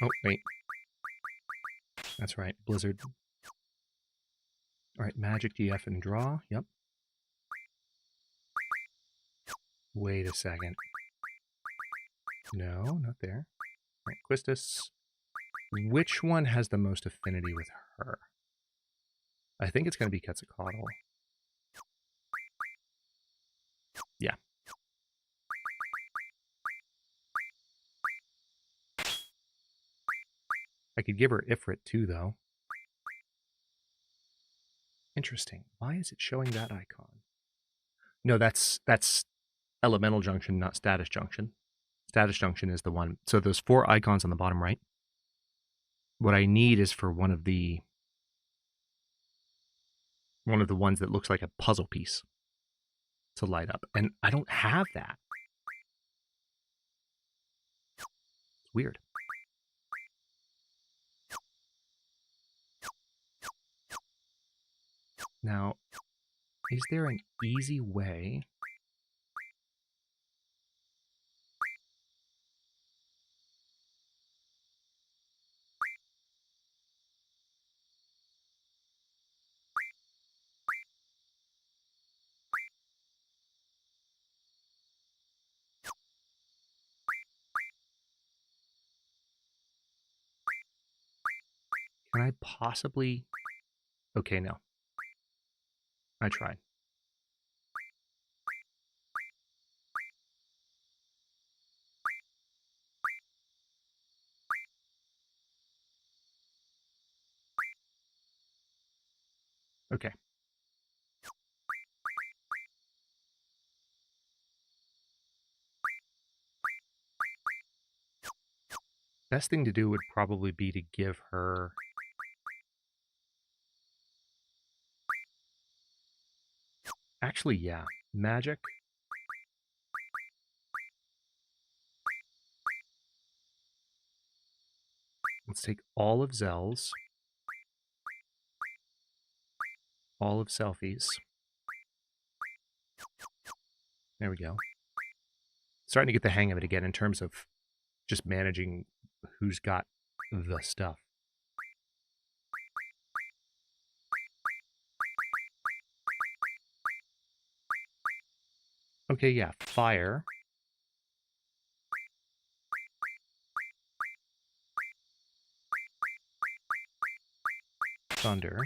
Oh, wait. That's right. Blizzard. All right, magic, DF, and draw. Yep. Wait a second. No, not there. All right, Quistis. Which one has the most affinity with her? I think it's going to be Quetzalcoatl. Yeah. I could give her Ifrit too, though. Interesting. Why is it showing that icon? No, that's elemental junction, not status junction. Status junction is the one. So those 4 icons on the bottom right. What I need is for one of the ones that looks like a puzzle piece to light up. And I don't have that. It's weird. Now, is there an easy way? Can I possibly... Okay, no. I tried. Okay. Best thing to do would probably be to give her... Actually, yeah. Magic. Let's take all of Zell's. All of Selfie's. There we go. Starting to get the hang of it again in terms of just managing who's got the stuff. Okay, yeah, fire. Thunder.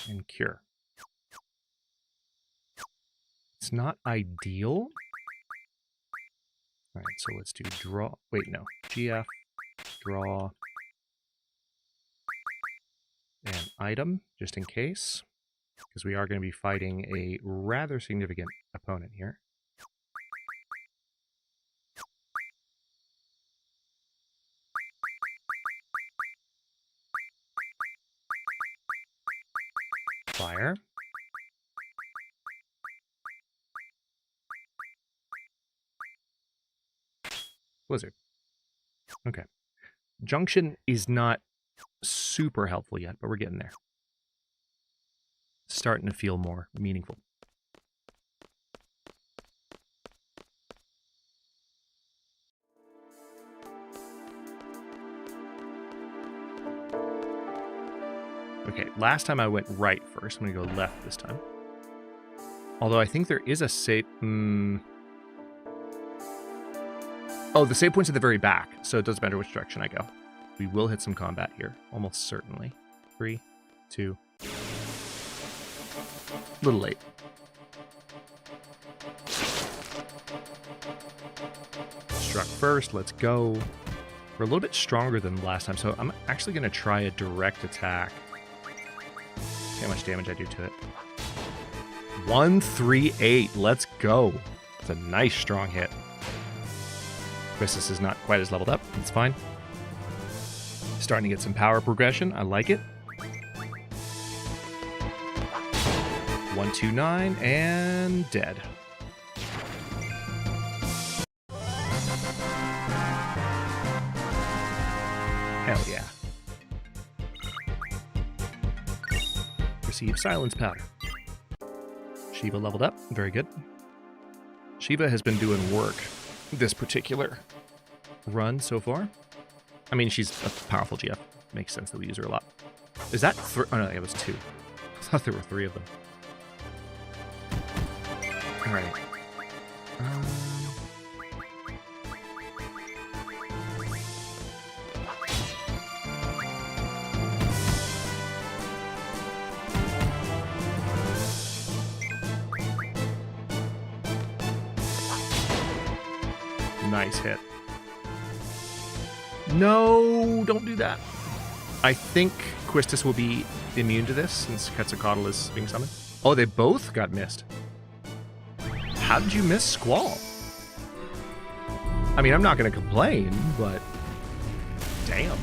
And cure. It's not ideal. All right, so let's do draw. Wait, no. GF, draw, and item, just in case. Because we are going to be fighting a rather significant opponent here. Fire. Blizzard. Okay. Junction is not super helpful yet, but we're getting there. Starting to feel more meaningful. Okay, last time I went right first. I'm going to go left this time. Although I think there is a save... Oh, the save point's at the very back, so it doesn't matter which direction I go. We will hit some combat here, almost certainly. 3, 2... A little late. Struck first, let's go. We're a little bit stronger than last time, so I'm actually going to try a direct attack. See how much damage I do to it. 138, let's go. It's a nice strong hit. Christus is not quite as leveled up, it's fine. Starting to get some power progression, I like it. 129 and dead. Hell yeah. Receive silence powder. Shiva leveled up. Very good. Shiva has been doing work this particular run so far. I mean, she's a powerful GF. Makes sense that we use her a lot. Is that three? Oh no, it was 2. I thought there were 3 of them. Alright. Nice hit. No, don't do that. I think Quistis will be immune to this since Quetzalcoatl is being summoned. Oh, they both got missed. How did you miss Squall? I mean, I'm not going to complain, but damn.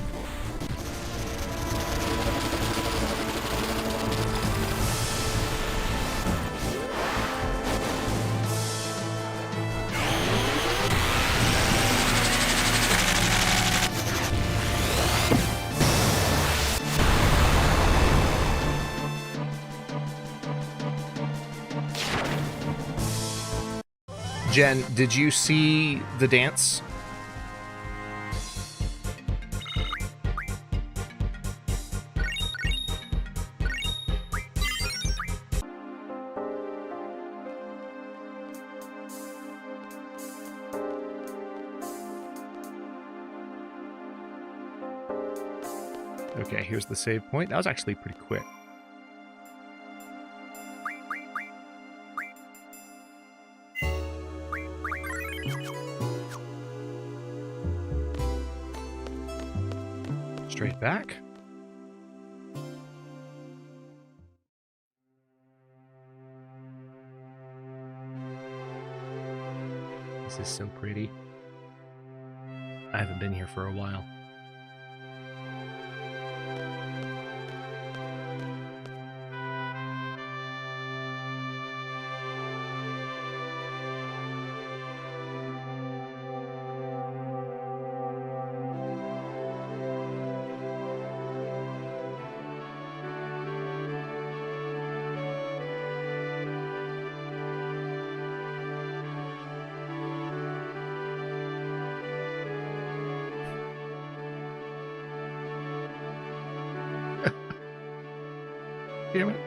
Jen, did you see the dance? Okay, here's the save point. That was actually pretty quick. Straight back. This is so pretty. I haven't been here for a while. Damn it.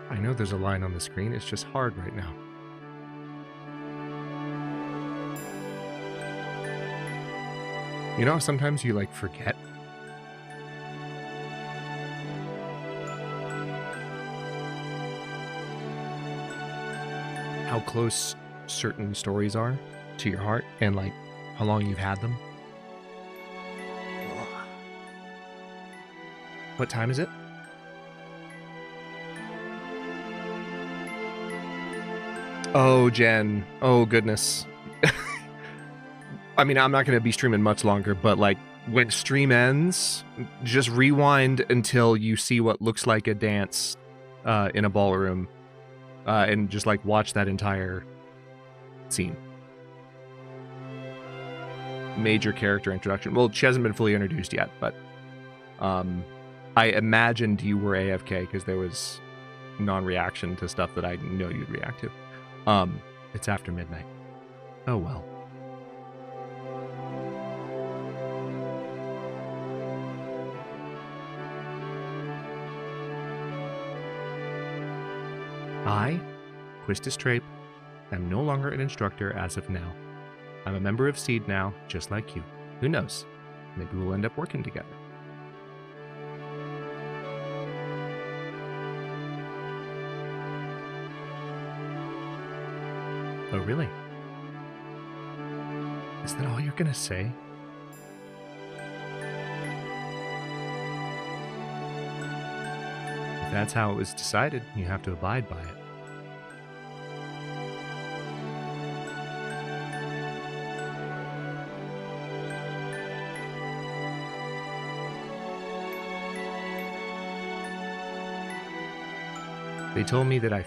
I know there's a line on the screen, it's just hard right now. You know, sometimes you like forget. How close certain stories are to your heart and like how long you've had them. What time is it? Oh, Jen. Oh, goodness. I mean, I'm not going to be streaming much longer, but like when stream ends, just rewind until you see what looks like a dance in a ballroom and just like watch that entire scene. Major character introduction. Well, she hasn't been fully introduced yet, but I imagined you were AFK because there was non-reaction to stuff that I know you'd react to. It's after midnight. Oh well. I, Quistis Trape, am no longer an instructor as of now. I'm a member of Seed now, just like you. Who knows? Maybe we'll end up working together. Oh, really? Is that all you're gonna say? If that's how it was decided, you have to abide by it. They told me that I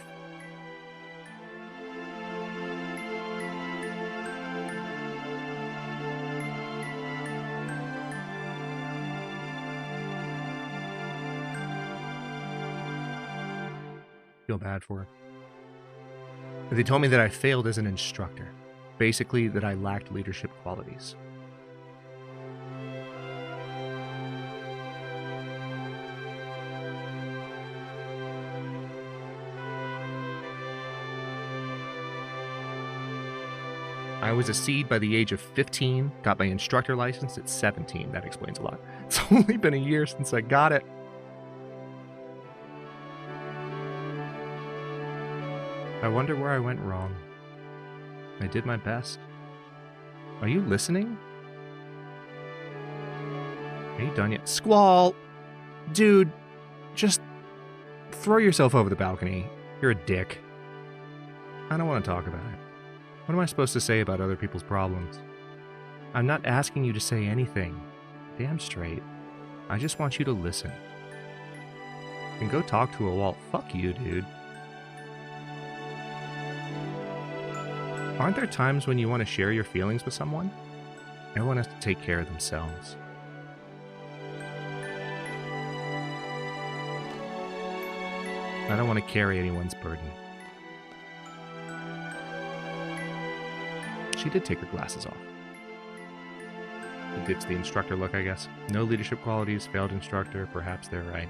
feel bad for her. They told me that I failed as an instructor. Basically, that I lacked leadership qualities. I was a Seed by the age of 15, got my instructor license at 17. That explains a lot. It's only been a year since I got it. I wonder where I went wrong. I did my best. Are you listening? Are you done yet? Squall! Dude, just throw yourself over the balcony. You're a dick. I don't want to talk about it. What am I supposed to say about other people's problems? I'm not asking you to say anything. Damn straight. I just want you to listen. And go talk to a wall. Fuck you, dude. Aren't there times when you want to share your feelings with someone? Everyone has to take care of themselves. I don't want to carry anyone's burden. She did take her glasses off. It gives the instructor look, I guess. No leadership qualities, failed instructor, perhaps they're right.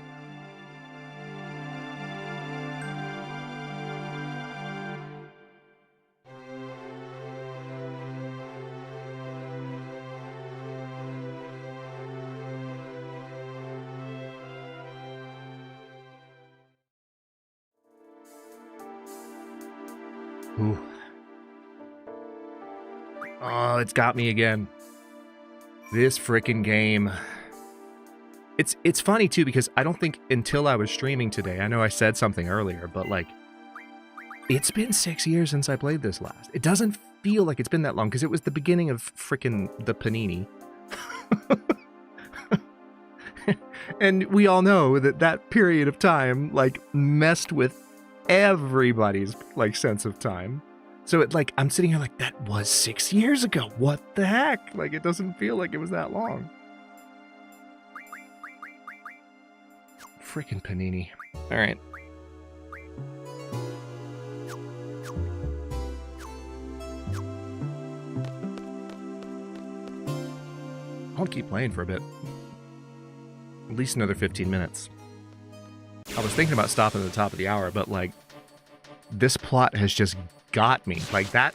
Ooh. Oh, it's got me again. This frickin' game. It's funny too because I don't think until I was streaming today, I know I said something earlier, but like, it's been 6 years since I played this last. It doesn't feel like it's been that long because it was the beginning of frickin' the Panini. And we all know that that period of time like messed with everybody's like sense of time. So it like I'm sitting here like that was 6 years ago. What the heck? Like it doesn't feel like it was that long. Freaking Panini. All right. I'll keep playing for a bit. At least another 15 minutes. I was thinking about stopping at the top of the hour, but like this plot has just got me. Like that,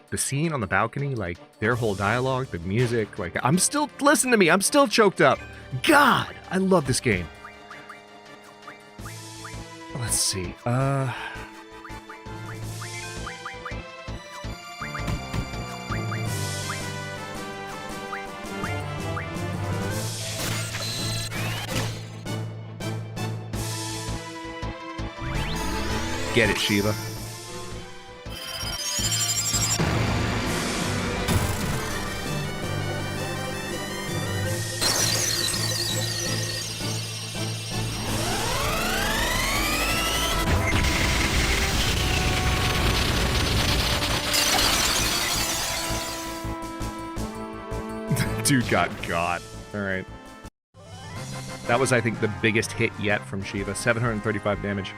the scene on the balcony, like their whole dialogue, the music, like I'm still, listen to me, I'm still choked up. God, I love this game. Let's see. Get it, Shiva. Dude got. All right. That was, I think, the biggest hit yet from Shiva. 735 damage.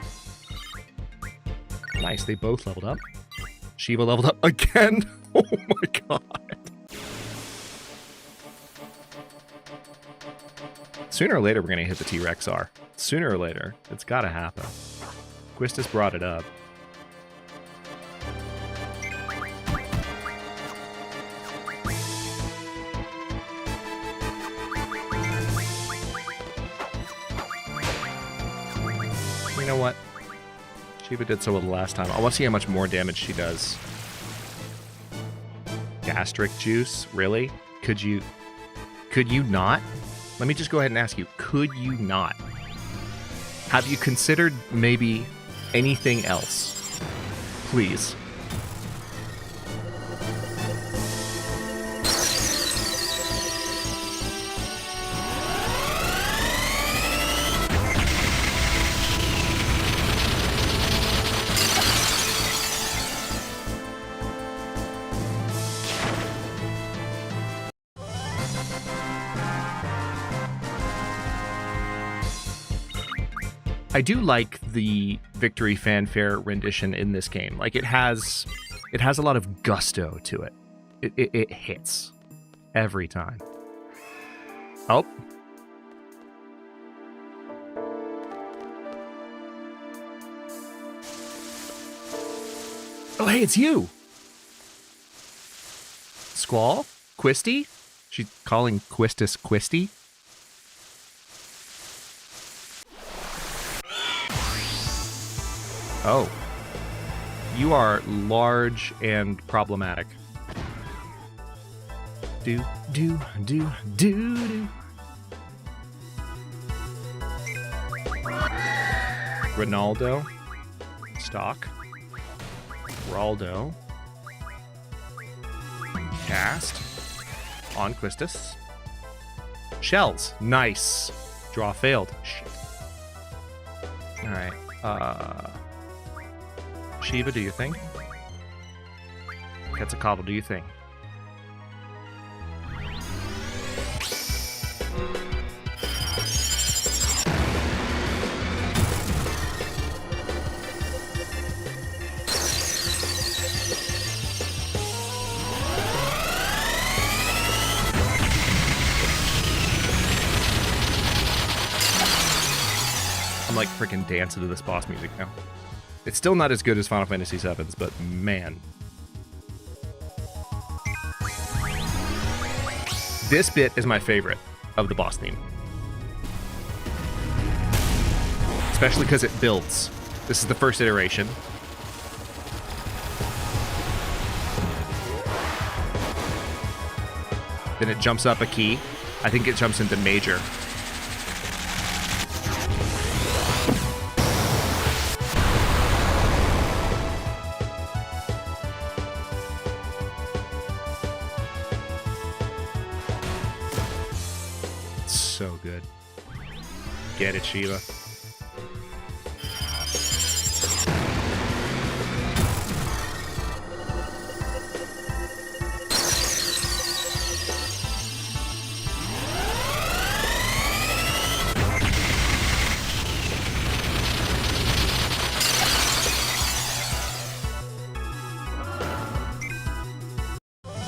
Nice, they both leveled up. Shiva leveled up again. Oh my god. Sooner or later, we're going to hit the T-Rex R. Sooner or later. It's got to happen. Quistis brought it up. You know what? Shiva did so well the last time. I want to see how much more damage she does. Gastric juice? Really? Could you not? Let me just go ahead and ask you, could you not? Have you considered maybe anything else? Please. I do like the victory fanfare rendition in this game. Like it has a lot of gusto to it. It hits every time. Oh. Oh, hey, it's you. Squall? Quisty? She's calling Quistis Quisty? Oh. You are large and problematic. Do. Ronaldo. Stock. Raldo. Cast. On Quistis. Shells. Nice. Draw failed. Shit. Alright. Shiva, do you think? Quetzalcoatl, do you think? I'm like freaking dancing to this boss music now. It's still not as good as Final Fantasy VII's, but man. This bit is my favorite of the boss theme. Especially because it builds. This is the first iteration. Then it jumps up a key. I think it jumps into major. So good. Get it, Shiva.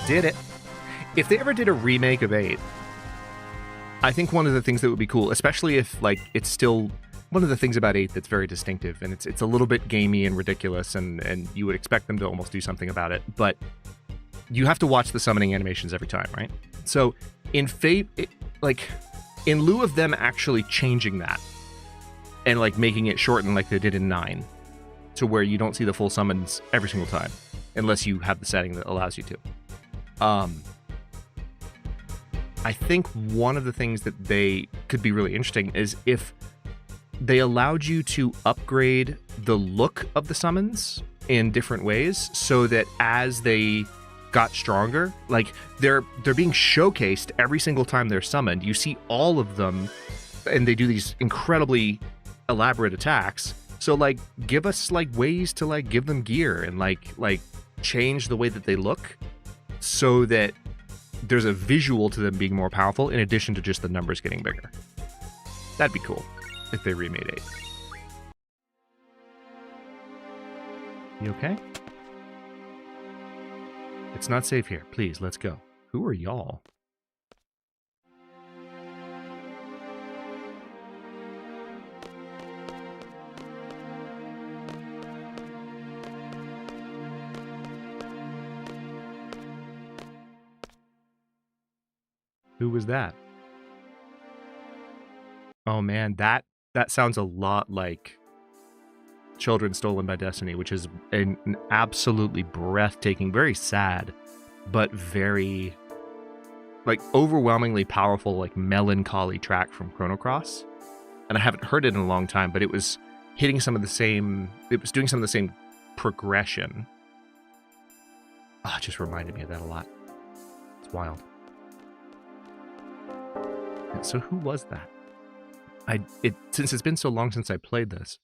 Did it. If they ever did a remake of 8, I think one of the things that would be cool, especially if like it's still one of the things about 8 that's very distinctive, and it's a little bit gamey and ridiculous, and you would expect them to almost do something about it, but you have to watch the summoning animations every time, right? So in Fate, like in lieu of them actually changing that and like making it shorten like they did in 9, to where you don't see the full summons every single time unless you have the setting that allows you to. I think one of the things that they could be really interesting is if they allowed you to upgrade the look of the summons in different ways, so that as they got stronger, like they're being showcased every single time they're summoned. You see all of them, and they do these incredibly elaborate attacks. So like give us like ways to like give them gear and like change the way that they look, so that there's a visual to them being more powerful in addition to just the numbers getting bigger. That'd be cool if they remade 8. You okay? It's not safe here. Please, let's go. Who are y'all? Who was that? Oh man, that sounds a lot like Children Stolen by Destiny, which is an absolutely breathtaking, very sad, but very, like, overwhelmingly powerful, like, melancholy track from Chrono Cross. And I haven't heard it in a long time, but it was hitting some of the same, it was doing some of the same progression. It just reminded me of that a lot. It's wild. Yeah, so who was that? Since it's been so long since I played this,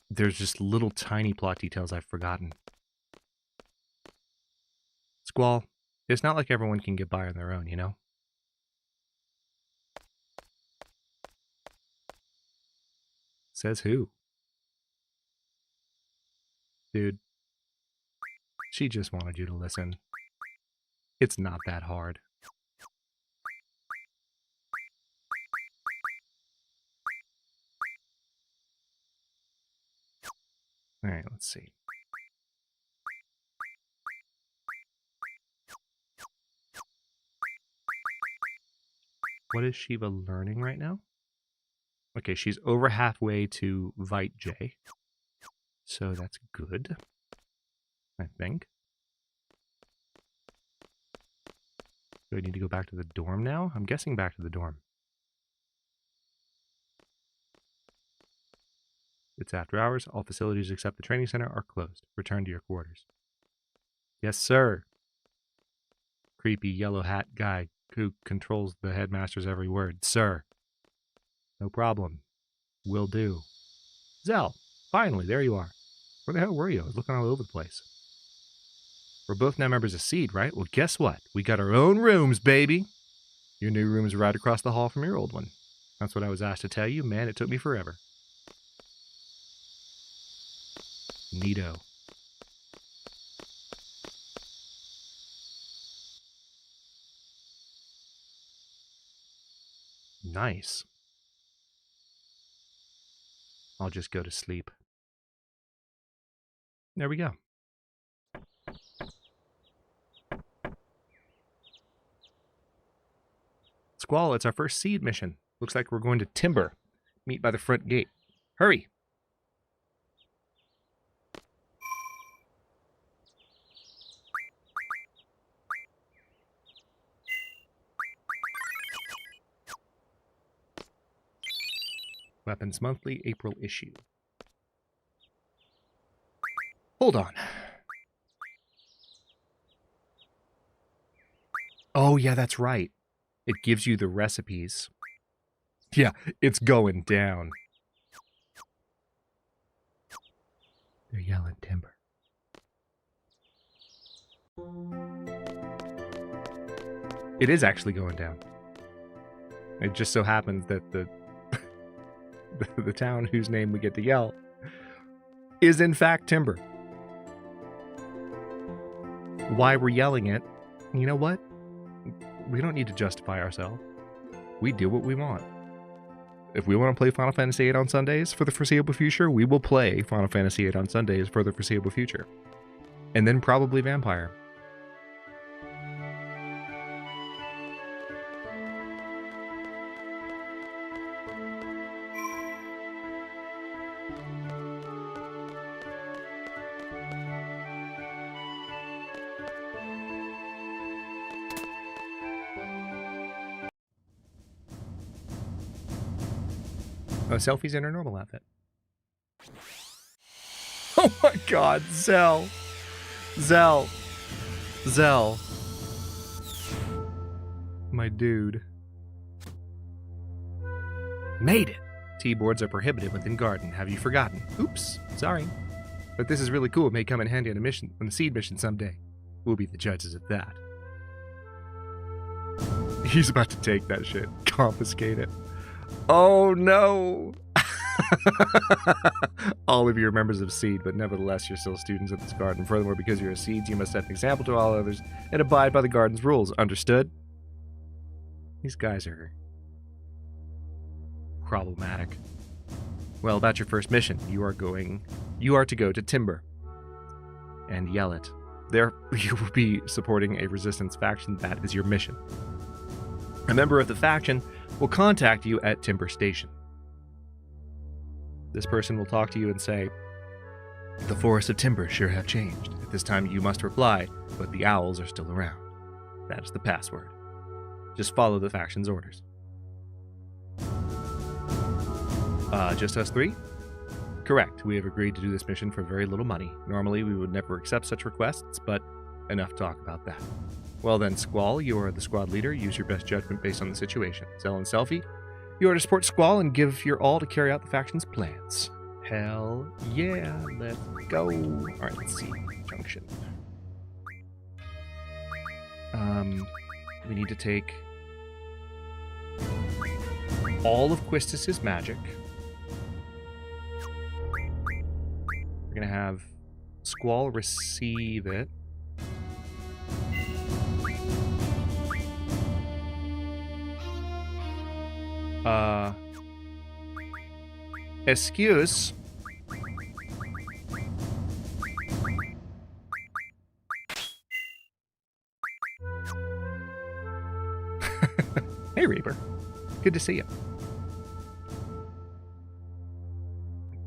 there's just little tiny plot details I've forgotten. Squall, it's not like everyone can get by on their own, you know? Says who? Dude, she just wanted you to listen. It's not that hard. All right, let's see. What is Shiva learning right now? Okay, she's over halfway to VIII J. So that's good, I think. Do I need to go back to the dorm now? I'm guessing back to the dorm. It's after hours. All facilities except the training center are closed. Return to your quarters. Yes, sir. Creepy yellow hat guy who controls the headmaster's every word. Sir. No problem. Will do. Zell, finally, there you are. Where the hell were you? I was looking all over the place. We're both now members of Seed, right? Well, guess what? We got our own rooms, baby. Your new room is right across the hall from your old one. That's what I was asked to tell you. Man, it took me forever. Neato. Nice. I'll just go to sleep. There we go. Squall, it's our first Seed mission. Looks like we're going to Timber. Meet by the front gate. Hurry! Weapons Monthly, April issue. Hold on. Oh, yeah, that's right. It gives you the recipes. Yeah, it's going down. They're yelling timber. It is actually going down. It just so happens that the town whose name we get to yell is in fact Timber. Why we're yelling it, you know what? We don't need to justify ourselves. We do what we want. If we want to play Final Fantasy VIII on Sundays for the foreseeable future, we will play Final Fantasy VIII on Sundays for the foreseeable future. And then probably Vampire. Oh, Selfie's in her normal outfit. Oh my god, Zell. Zell. Zell. My dude. Made it! T-boards are prohibited within Garden. Have you forgotten? Oops, sorry. But this is really cool. It may come in handy on a Seed mission someday. We'll be the judges of that. He's about to take that shit. Confiscate it. Oh no! All of you are members of Seed, but nevertheless you're still students of this garden. Furthermore, because you're a Seed, you must set an example to all others and abide by the garden's rules. Understood? These guys are problematic. Well, about your first mission, you are to go to Timber and yell it. There, you will be supporting a resistance faction. That is your mission. A member of the faction will contact you at Timber Station. This person will talk to you and say, "The forests of timber sure have changed. At this time you must reply, but the owls are still around." That is the password. Just follow the faction's orders. Just us three? Correct. We have agreed to do this mission for very little money. Normally we would never accept such requests, but enough talk about that. Well then, Squall, you are the squad leader. Use your best judgment based on the situation. Zell and Selfie, you are to support Squall and give your all to carry out the faction's plans. Hell yeah, let's go. Alright, let's see. Junction. We need to take all of Quistis's magic. We're gonna have Squall receive it. Excuse. Hey, Reaper. Good to see you.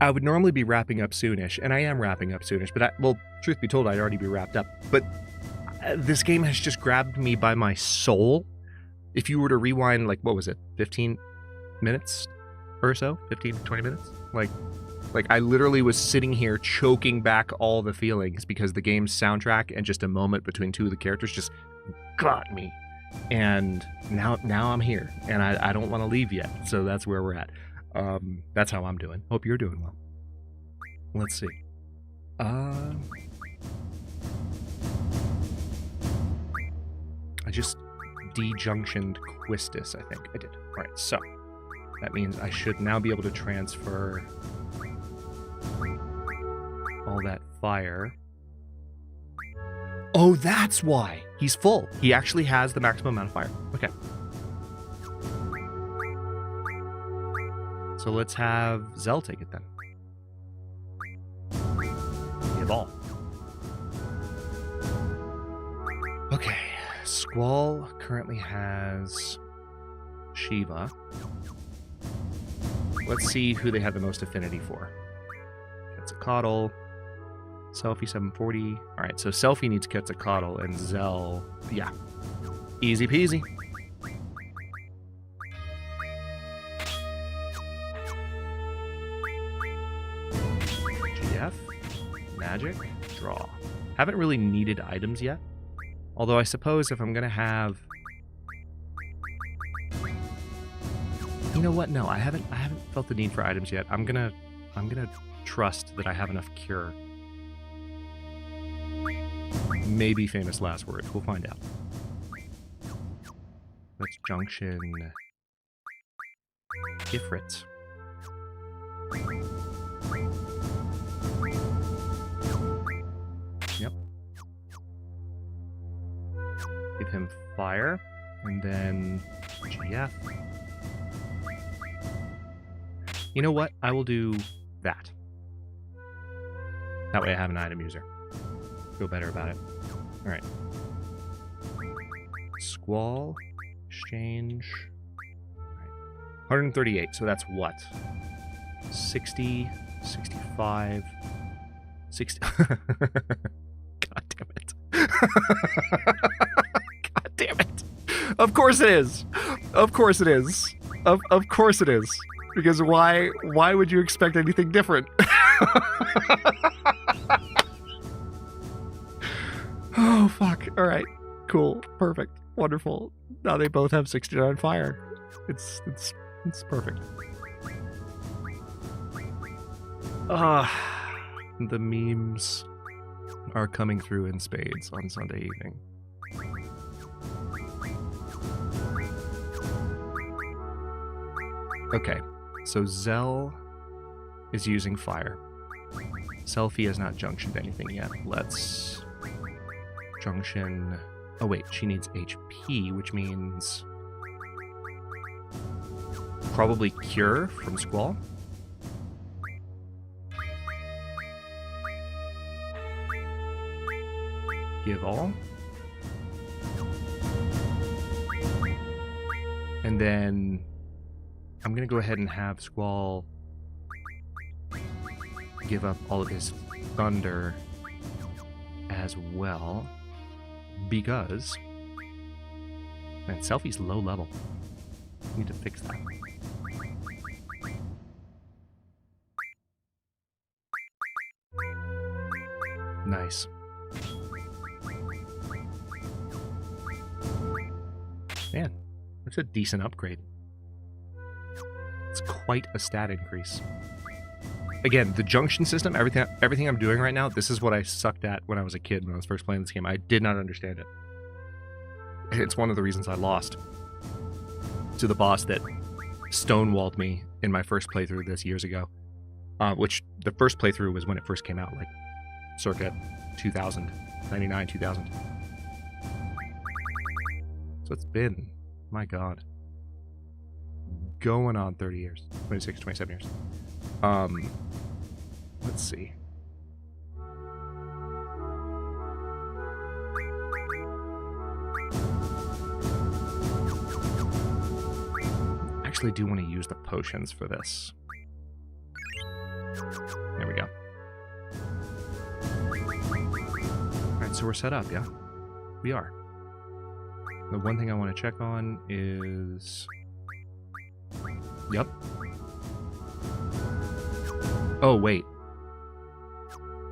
I would normally be wrapping up soonish, and I am wrapping up soonish, but well, truth be told, I'd already be wrapped up. But this game has just grabbed me by my soul. If you were to rewind, like, what was it, 15 minutes or so? 15, 20 minutes? Like I literally was sitting here choking back all the feelings because the game's soundtrack and just a moment between two of the characters just got me. And now I'm here, and I don't want to leave yet, so that's where we're at. That's how I'm doing. Hope you're doing well. Let's see. I just dejunctioned Quistis, I think I did. Alright, so that means I should now be able to transfer all that fire. Oh, that's why! He's full. He actually has the maximum amount of fire. Okay. So let's have Zell take it then. Give all. Okay. Squall currently has Shiva. Let's see who they have the most affinity for. Quetzalcoatl. Selfie 740. Alright, so Selfie needs Quetzalcoatl and Zell. Yeah. Easy peasy. GF. Magic. Draw. Haven't really needed items yet. Although I suppose if I'm gonna have... You know what? No, I haven't felt the need for items yet. I'm gonna trust that I have enough cure. Maybe famous last words. We'll find out. Let's junction Ifrit. Yep. Give him fire, and then GF. You know what? I will do that. That way I have an item user. Feel better about it. Alright. Squall. Exchange. Right. 138, so that's what? 60, 65, 60. God damn it. God damn it. Of course it is. Of course it is. Of course it is. Because why would you expect anything different? Oh, fuck. All right. Cool. Perfect. Wonderful. Now they both have 69 fire. It's perfect. The memes are coming through in spades on Sunday evening. Okay. So Zell is using fire. Selfie has not junctioned anything yet. Let's junction... Oh wait, she needs HP, which means probably Cure from Squall. Give all. And then I'm going to go ahead and have Squall give up all of his thunder as well, because man, Selfie's low level. Need to fix that. Nice. Man, that's a decent upgrade. It's quite a stat increase. Again, the junction system, everything I'm doing right now, this is what I sucked at when I was a kid, when I was first playing this game. I did not understand it. It's one of the reasons I lost to the boss that stonewalled me in my first playthrough this years ago. Which, the first playthrough was when it first came out, like, circa 2000, 99, 2000. So it's been, my god, going on 30 years, 26, 27 years. Let's see. I actually do want to use the potions for this. There we go. Alright, so we're set up, yeah? We are. The one thing I want to check on is... Yep. Oh, wait.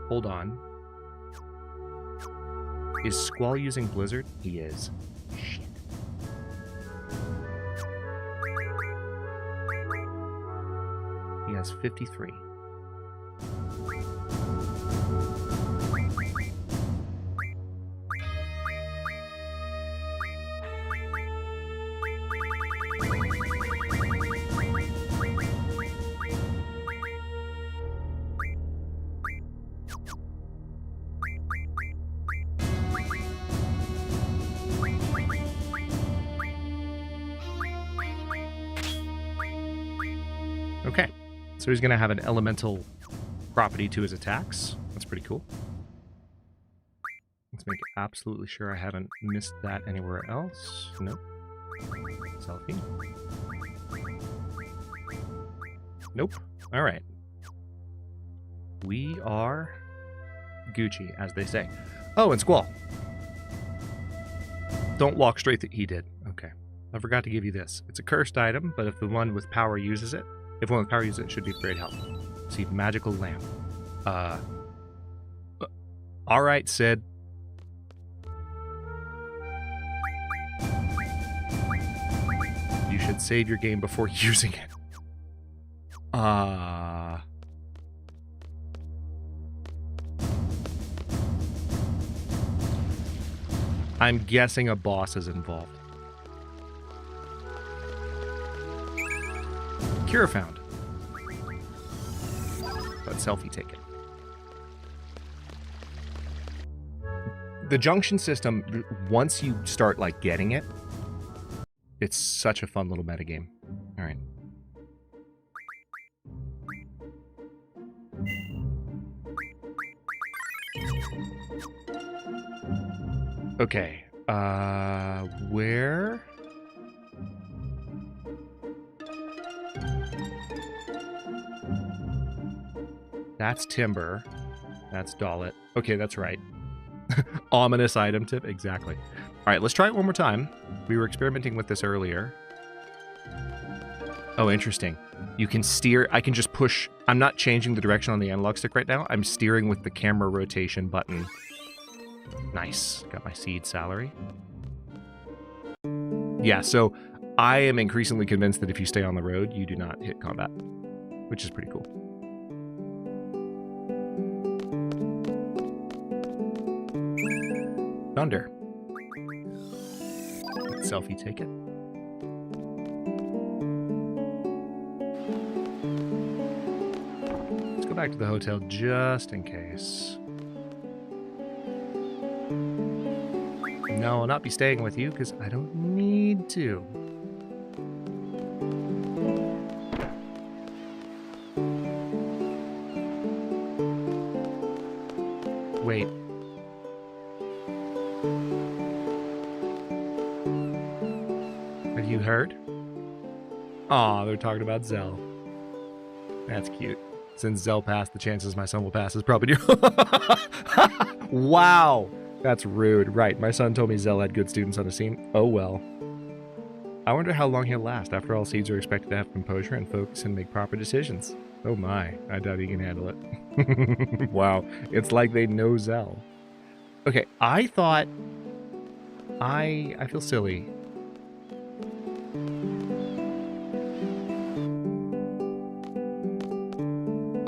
Hold on. Is Squall using Blizzard? He is. Shit. He has 53. Okay, so he's going to have an elemental property to his attacks. That's pretty cool. Let's make absolutely sure I haven't missed that anywhere else. Nope. Selfie. Nope. All right. We are Gucci, as they say. Oh, and Squall. Don't walk straight through. He did. Okay. I forgot to give you this. It's a cursed item, but if the one with power uses it, if one with power uses it, it should be of great help. See, magical lamp. Alright, Sid. You should save your game before using it. I'm guessing a boss is involved. Cure found. But Selfie take it. The junction system, once you start like getting it, it's such a fun little metagame. Alright. Okay. Where? That's timber. That's Dalit. Okay, that's right. Ominous item tip. Exactly. All right, let's try it one more time. We were experimenting with this earlier. Oh, interesting. You can steer. I can just push. I'm not changing the direction on the analog stick right now. I'm steering with the camera rotation button. Nice. Got my seed salary. Yeah, so I am increasingly convinced that if you stay on the road, you do not hit combat, which is pretty cool. Thunder. Selfie take it. Let's go back to the hotel just in case. No, I'll not be staying with you because I don't need to. Wait. Have you heard? Aw, they're talking about Zell. That's cute. Since Zell passed, the chances my son will pass is probably Wow, that's rude. Right, my son told me Zell had good students on his team. Oh well. I wonder how long he'll last. After all, seeds are expected to have composure and focus and make proper decisions. Oh my, I doubt he can handle it. Wow, it's like they know Zell. Okay, I thought... I feel silly.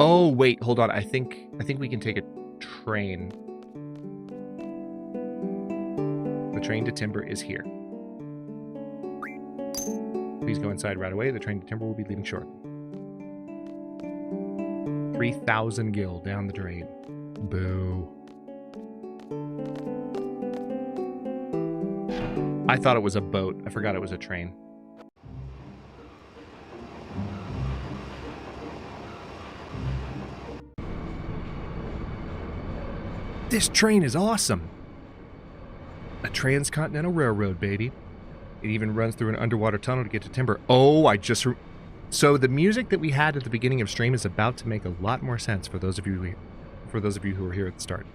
Oh, wait, hold on. I think we can take a train. The train to Timber is here. Please go inside right away. The train to Timber will be leaving shortly. 3,000 gil down the drain. Boo. I thought it was a boat. I forgot it was a train. This train is awesome. A transcontinental railroad, baby. It even runs through an underwater tunnel to get to Timber. Oh, so the music that we had at the beginning of stream is about to make a lot more sense for those of you who were here at the start.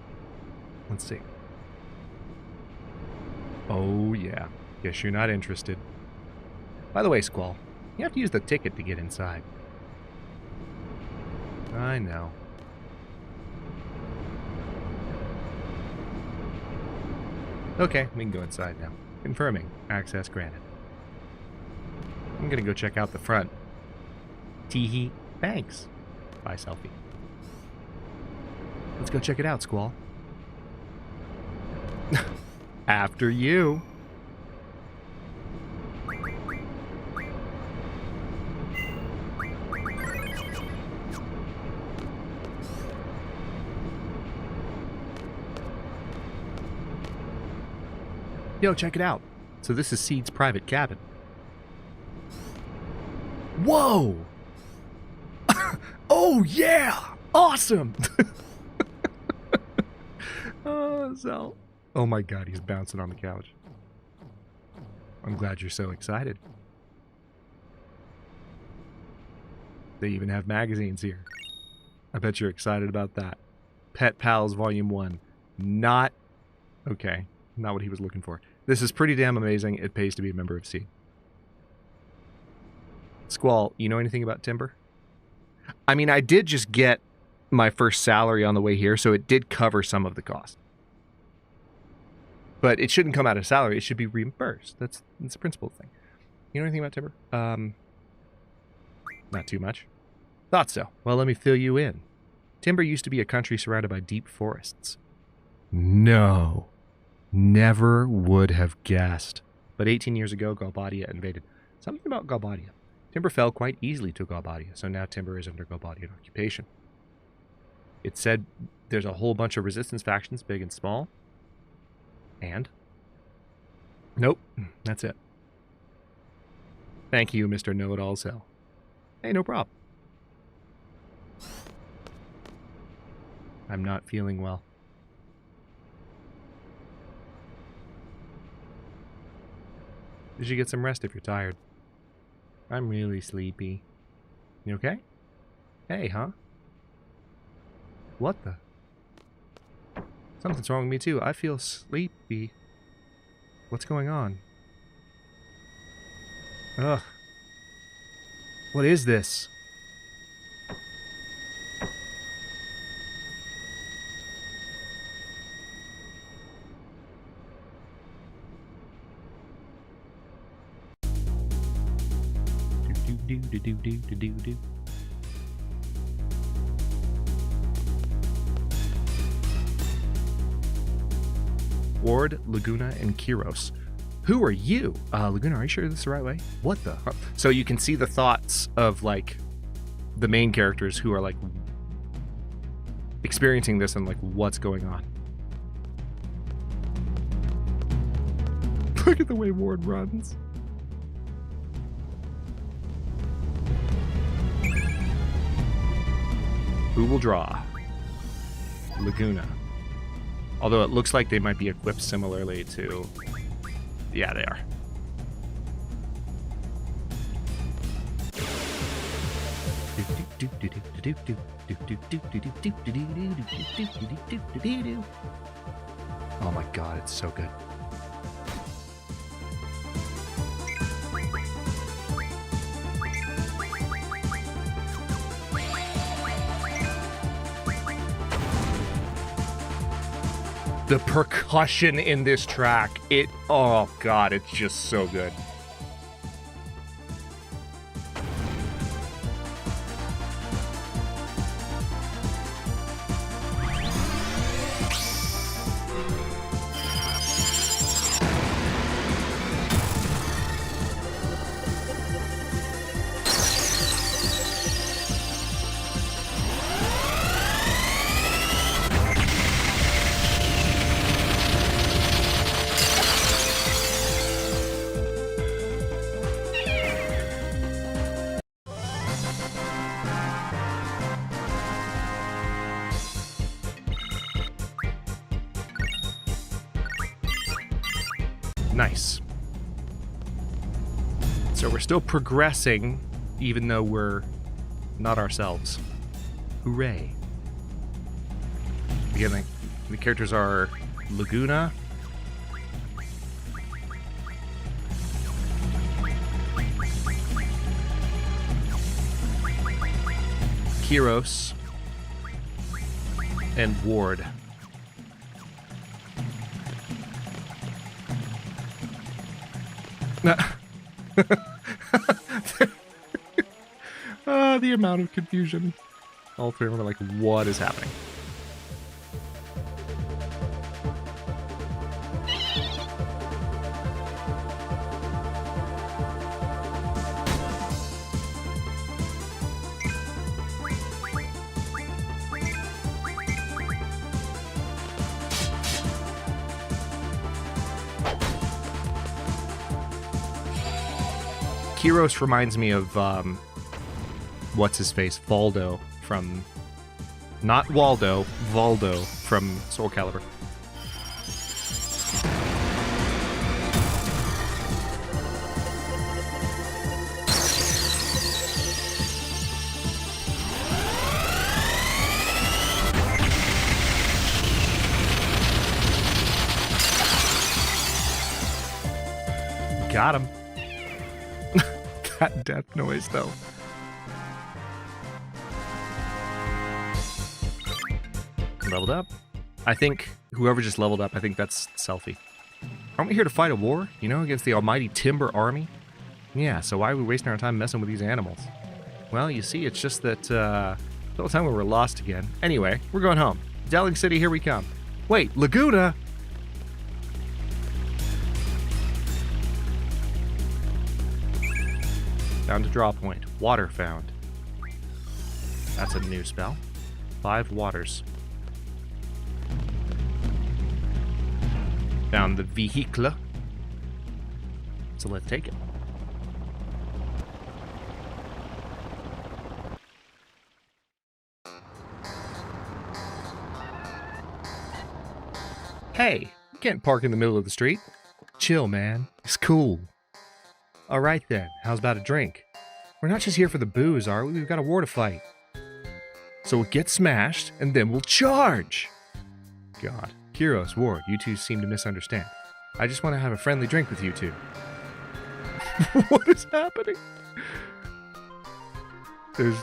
Let's see. Oh yeah. Guess you're not interested. By the way, Squall, you have to use the ticket to get inside. I know. Okay, we can go inside now. Confirming. Access granted. I'm gonna go check out the front. Teehee. Thanks. Bye, selfie. Let's go check it out, Squall. After you. Yo, check it out. So this is Seed's private cabin. Whoa! Oh, yeah! Awesome! Oh, Zell. Oh my god, he's bouncing on the couch. I'm glad you're so excited. They even have magazines here. I bet you're excited about that. Pet Pals Volume 1. Not... Okay. Not what he was looking for. This is pretty damn amazing. It pays to be a member of Seed. Squall, you know anything about Timber? I mean, I did just get my first salary on the way here, so it did cover some of the cost. But it shouldn't come out of salary. It should be reimbursed. That's the principal thing. You know anything about Timber? Not too much. Thought so. Well, let me fill you in. Timber used to be a country surrounded by deep forests. No. Never would have guessed. But 18 years ago, Galbadia invaded. Something about Galbadia. Timber fell quite easily to Galbadia, so now Timber is under Galbadian occupation. It said there's a whole bunch of resistance factions, big and small. And? Nope, that's it. Thank you, Mr. Know-It-All Cell. Hey, no problem. I'm not feeling well. You should get some rest if you're tired. I'm really sleepy. You okay? Hey, huh? What the? Something's wrong with me too. I feel sleepy. What's going on? Ugh. What is this? Do. Ward, Laguna, and Kiros. Who are you? Laguna, are you sure this is the right way? What the? So you can see the thoughts of, like, the main characters who are, like, experiencing this and, like, what's going on. Look at the way Ward runs. Who will draw? Laguna. Although it looks like they might be equipped similarly to... Yeah, they are. Do. Oh my god, it's so good. The percussion in this track, oh god, it's just so good. Nice. So we're still progressing, even though we're not ourselves. Hooray. Again, the characters are Laguna, Kiros, and Ward. The amount of confusion. All three of them are like, what is happening? Kiros reminds me of, what's his face? Valdo from... Not Waldo, Valdo from Soul Calibur. Got him. That death noise, though. Leveled up. I think whoever just leveled up, I think that's Selfie. Aren't we here to fight a war? You know, against the almighty Timber Army? Yeah, so why are we wasting our time messing with these animals? Well, you see, it's just that, the whole time we were lost again. Anyway, we're going home. Delling City, here we come. Wait, Laguna? Down to draw point. Water found. That's a new spell. 5 waters. Found the vehicle. So let's take it. Hey, you can't park in the middle of the street. Chill, man. It's cool. Alright then, how's about a drink? We're not just here for the booze, are we? We've got a war to fight. So we'll get smashed, and then we'll charge! God. Kiros, Ward, you two seem to misunderstand. I just want to have a friendly drink with you two. What is happening? There's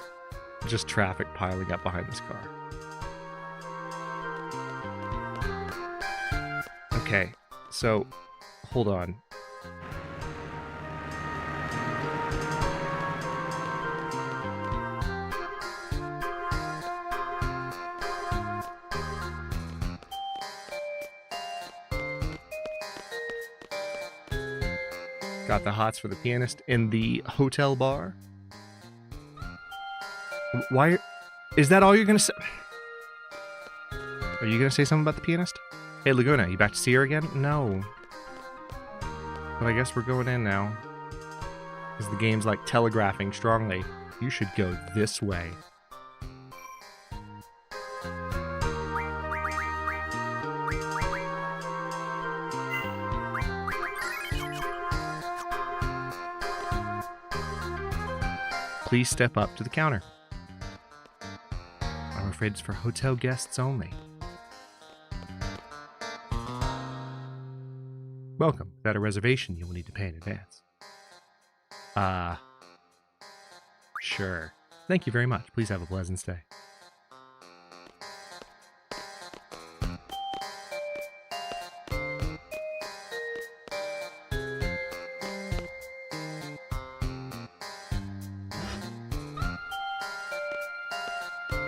just traffic piling up behind this car. Okay, so, hold on. Got the hots for the pianist in the hotel bar. Why? Is that all you're gonna say? Are you gonna say something about the pianist? Hey, Laguna, you back to see her again? No. But I guess we're going in now. Because the game's like telegraphing strongly. You should go this way. Please step up to the counter. afraid it's for hotel guests only. Welcome. Without a reservation, you will need to pay in advance. Sure. Thank you very much. Please have a pleasant stay.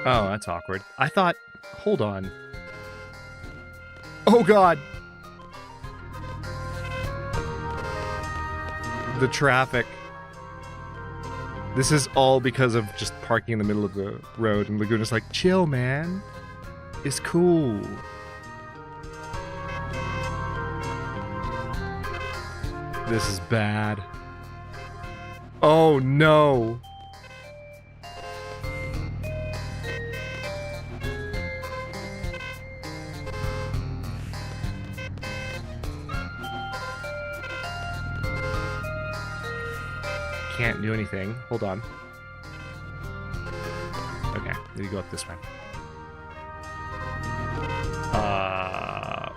Oh, that's awkward. I thought... Hold on. Oh, God! The traffic. This is all because of just parking in the middle of the road, and Laguna's like, chill, man. It's cool. This is bad. Oh, no. Can't do anything. Hold on. Okay, need to go up this way.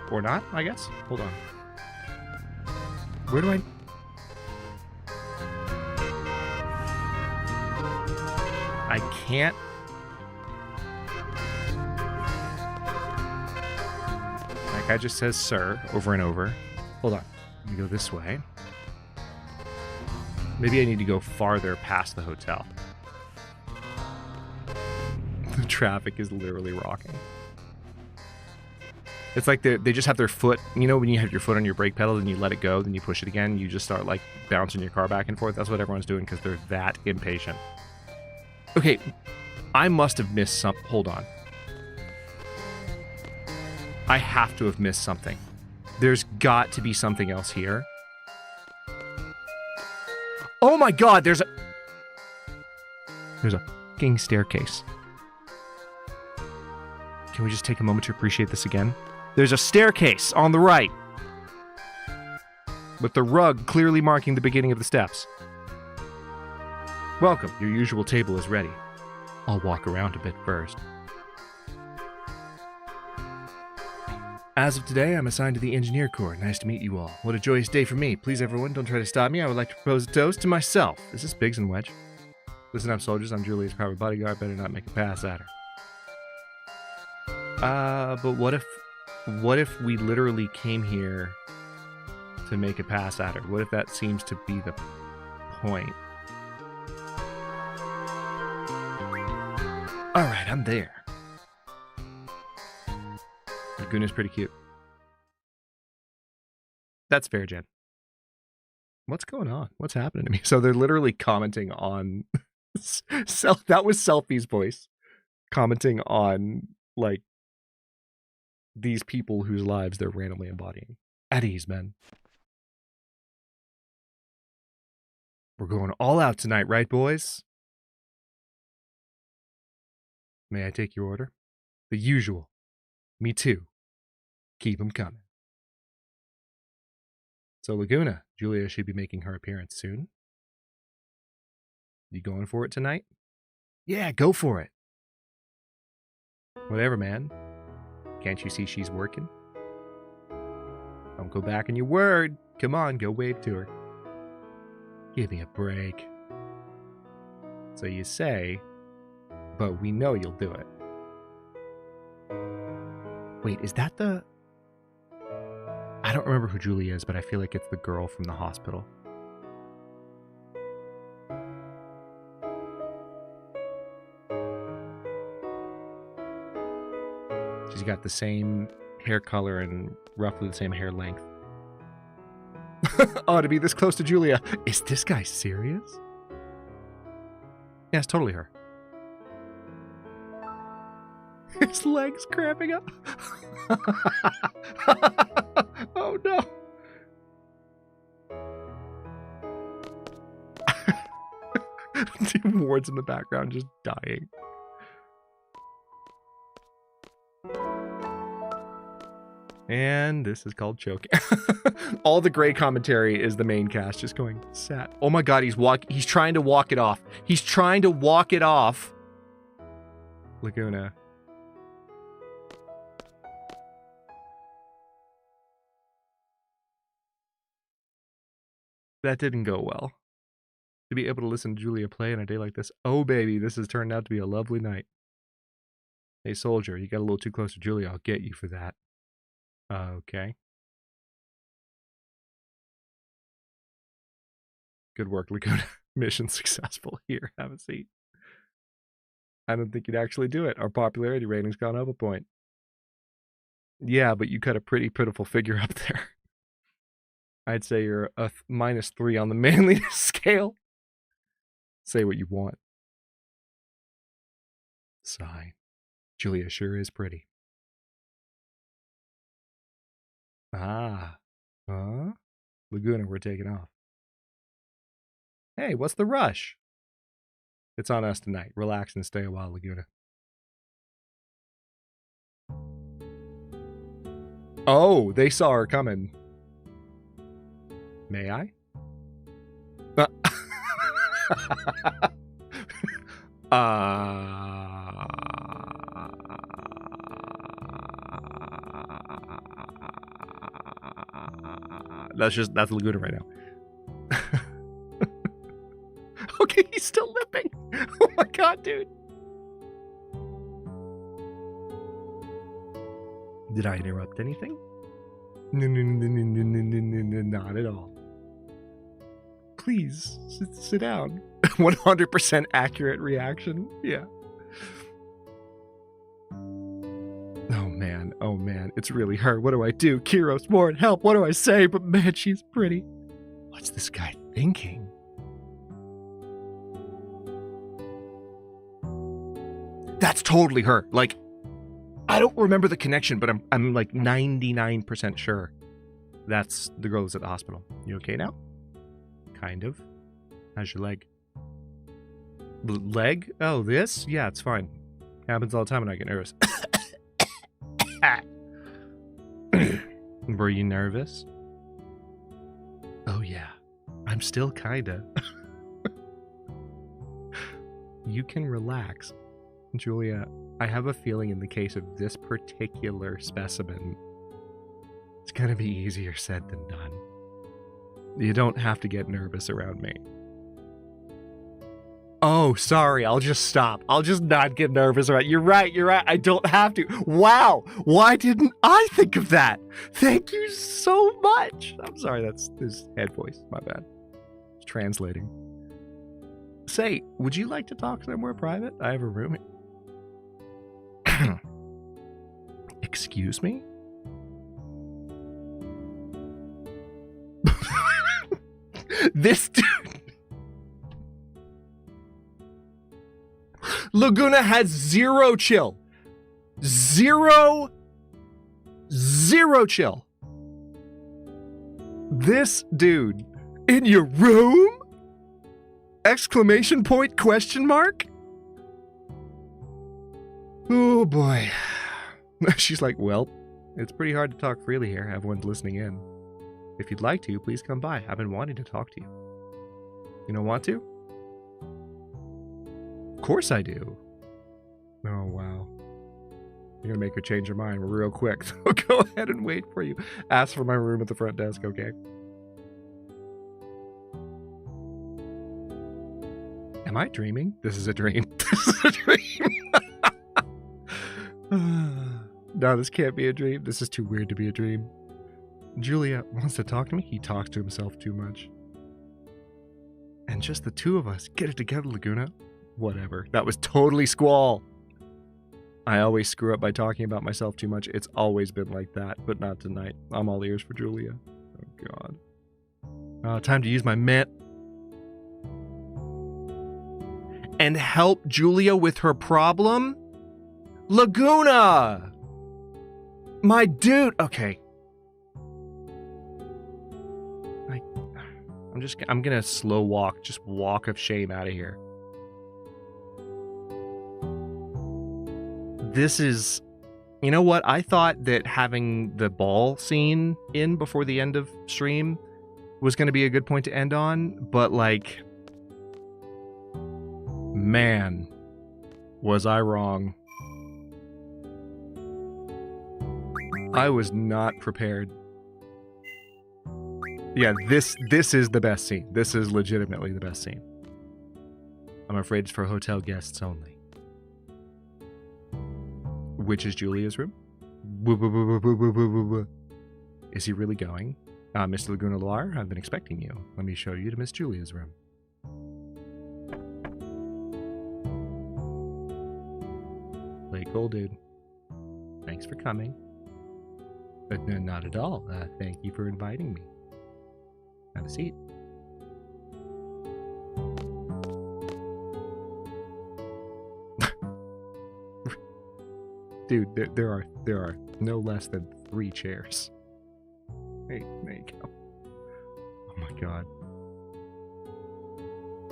Or not, I guess? Hold on. Where do I... I can't... That guy just says sir over and over. Hold on. Let me go this way. Maybe I need to go farther past the hotel. The traffic is literally rocking. It's like they just have their foot, you know, when you have your foot on your brake pedal and you let it go, then you push it again, you just start like bouncing your car back and forth. That's what everyone's doing because they're that impatient. Okay, I must have missed some. Hold on. I have to have missed something. There's got to be something else here. Oh my God, there's a fucking staircase. Can we just take a moment to appreciate this again? There's a staircase on the right, with the rug clearly marking the beginning of the steps. Welcome, your usual table is ready. I'll walk around a bit first. As of today, I'm assigned to the Engineer Corps. Nice to meet you all. What a joyous day for me. Please, everyone, don't try to stop me. I would like to propose a toast to myself. Is this Biggs and Wedge? Listen up, soldiers. I'm Julia's private bodyguard. Better not make a pass at her. But what if we literally came here to make a pass at her? What if that seems to be the point? Alright, I'm there. Laguna's pretty cute. That's fair, Jen. What's going on? What's happening to me? So they're literally commenting on... that was Selfie's voice. Commenting on, like, these people whose lives they're randomly embodying. At ease, men. We're going all out tonight, right, boys? May I take your order? The usual. Me too. Keep 'em coming. So Laguna, Julia should be making her appearance soon. You going for it tonight? Yeah, go for it. Whatever, man. Can't you see she's working? Don't go back on your word. Come on, go wave to her. Give me a break. So you say, but we know you'll do it. Wait, is that the... I don't remember who Julia is, but I feel like it's the girl from the hospital. She's got the same hair color and roughly the same hair length. Oh, to be this close to Julia. Is this guy serious? Yeah, it's totally her. His legs cramping up. Oh no. Two wards in the background just dying. And this is called choking. All the gray commentary is the main cast just going sad. Oh my god, he's trying to walk it off. He's trying to walk it off. Laguna. That didn't go well. To be able to listen to Julia play on a day like this. Oh, baby, this has turned out to be a lovely night. Hey, soldier, you got a little too close to Julia. I'll get you for that. Okay. Good work, Laguna. Mission successful. Here, have a seat. I don't think you'd actually do it. Our popularity rating's gone up a point. Yeah, but you cut a pretty pitiful figure up there. I'd say you're a -3 on the manliness scale. Say what you want. Sigh. Julia sure is pretty. Ah. Huh? Laguna, we're taking off. Hey, what's the rush? It's on us tonight. Relax and stay a while, Laguna. Oh, they saw her coming. May I? That's Laguna right now. Okay, he's still lipping. Oh my god, dude. Did I interrupt anything? No, not at all. Please, sit down. 100% accurate reaction. Yeah. Oh man, it's really her. What do I do? Kiros, Warren, help. What do I say? But man, she's pretty. What's this guy thinking? That's totally her. Like, I don't remember the connection, but I'm like 99% sure that's the girl who's at the hospital. You okay now? Kind of. How's your leg? Leg? Oh, this? Yeah, it's fine. Happens all the time when I get nervous. Were you nervous? Oh yeah. I'm still kinda. You can relax. Julia, I have a feeling in the case of this particular specimen, it's gonna be easier said than done. You don't have to get nervous around me. Oh, sorry, I'll just stop. I'll just not get nervous around. You're right, I don't have to. Wow, why didn't I think of that? Thank you so much. I'm sorry, that's his head voice, my bad. It's translating. Say, would you like to talk somewhere private? I have a room. Excuse me? This dude. Laguna has zero chill. Zero chill. This dude in your room? Exclamation point, question mark? Oh boy. She's like, well, it's pretty hard to talk freely here. Everyone's listening in. If you'd like to, please come by. I've been wanting to talk to you. You don't want to? Of course I do. Oh, wow. You're gonna make her change her mind real quick. So go ahead and wait for you. Ask for my room at the front desk, okay? Am I dreaming? This is a dream. This is a dream. No, this can't be a dream. This is too weird to be a dream. Julia wants to talk to me. He talks to himself too much. And just the two of us. Get it together, Laguna. Whatever. That was totally Squall. I always screw up by talking about myself too much. It's always been like that, but not tonight. I'm all ears for Julia. Oh, God. Time to use my mint. And help Julia with her problem? Laguna! My dude! Okay. I'm gonna slow walk, just walk of shame out of here. This is, you know what? I thought that having the ball scene in before the end of stream was gonna be a good point to end on, but like, man, was I wrong. I was not prepared. Yeah, this is the best scene. This is legitimately the best scene. I'm afraid it's for hotel guests only. Which is Julia's room? Is he really going? Mr. Laguna Loire, I've been expecting you. Let me show you to Miss Julia's room. Play cool, dude. Thanks for coming. But no, not at all. Thank you for inviting me. Have a seat. Dude, there are no less than 3 chairs. Hey, there you go. Oh my god.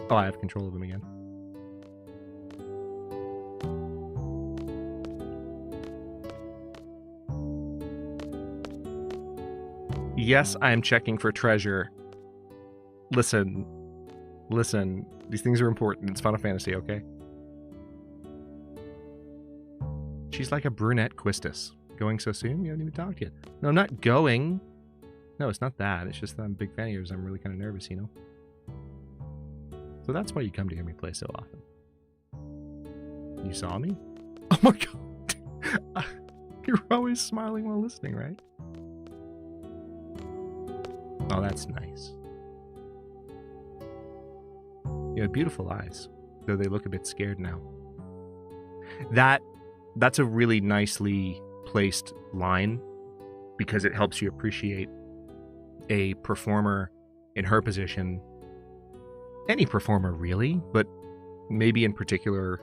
Oh, I have control of them again. Yes, I am checking for treasure. Listen. These things are important. It's Final Fantasy, okay? She's like a brunette Quistis. Going so soon? We haven't even talked yet. No, I'm not going. No, it's not that. It's just that I'm a big fan of yours. I'm really kind of nervous, you know? So that's why you come to hear me play so often. You saw me? Oh my god. You're always smiling while listening, right? Oh, that's nice. You have beautiful eyes, though they look a bit scared now. That's a really nicely placed line because it helps you appreciate a performer in her position. Any performer, really, but maybe in particular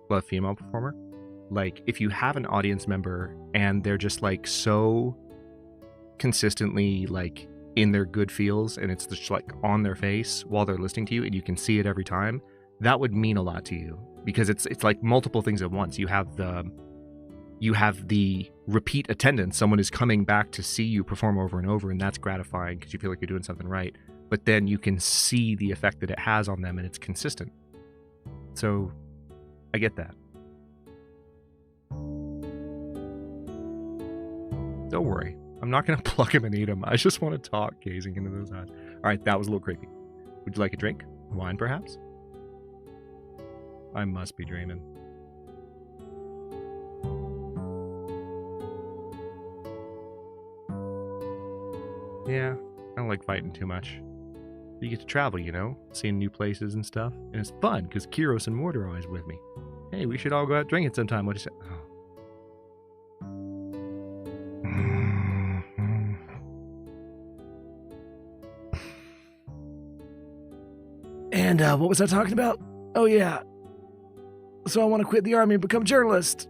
a female performer. Like, if you have an audience member and they're just like so consistently like in their good feels and it's just like on their face while they're listening to you and you can see it every time, that would mean a lot to you because it's like multiple things at once. You have the repeat attendance. Someone is coming back to see you perform over and over, and that's gratifying because you feel like you're doing something right. But then you can see the effect that it has on them, and it's consistent. So, I get that. Don't worry. I'm not going to pluck him and eat him. I just want to talk, gazing into those eyes. All right, that was a little creepy. Would you like a drink? Wine, perhaps? I must be dreaming. Yeah, I don't like fighting too much. You get to travel, you know, seeing new places and stuff. And it's fun, because Kyros and Mort are always with me. Hey, we should all go out drinking sometime. What do you say? Oh. And what was I talking about? Oh, yeah. So I want to quit the army and become a journalist.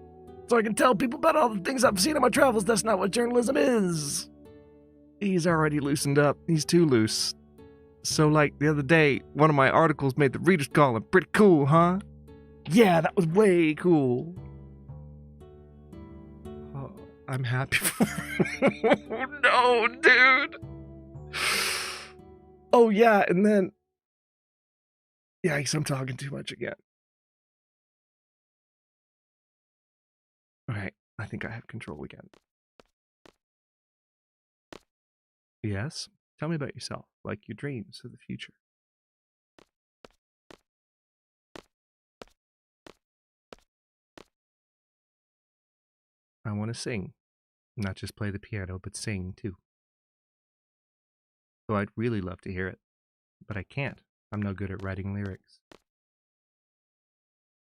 So I can tell people about all the things I've seen on my travels. That's not what journalism is. He's already loosened up. He's too loose. So, like, the other day, one of my articles made the readers column. Pretty cool, huh? Yeah, that was way cool. Oh, I'm happy for No, dude. Oh, yeah, and then... Yikes, I'm talking too much again. Alright, I think I have control again. Yes? Tell me about yourself, like your dreams of the future. I want to sing. Not just play the piano, but sing too. So I'd really love to hear it, but I can't. I'm no good at writing lyrics.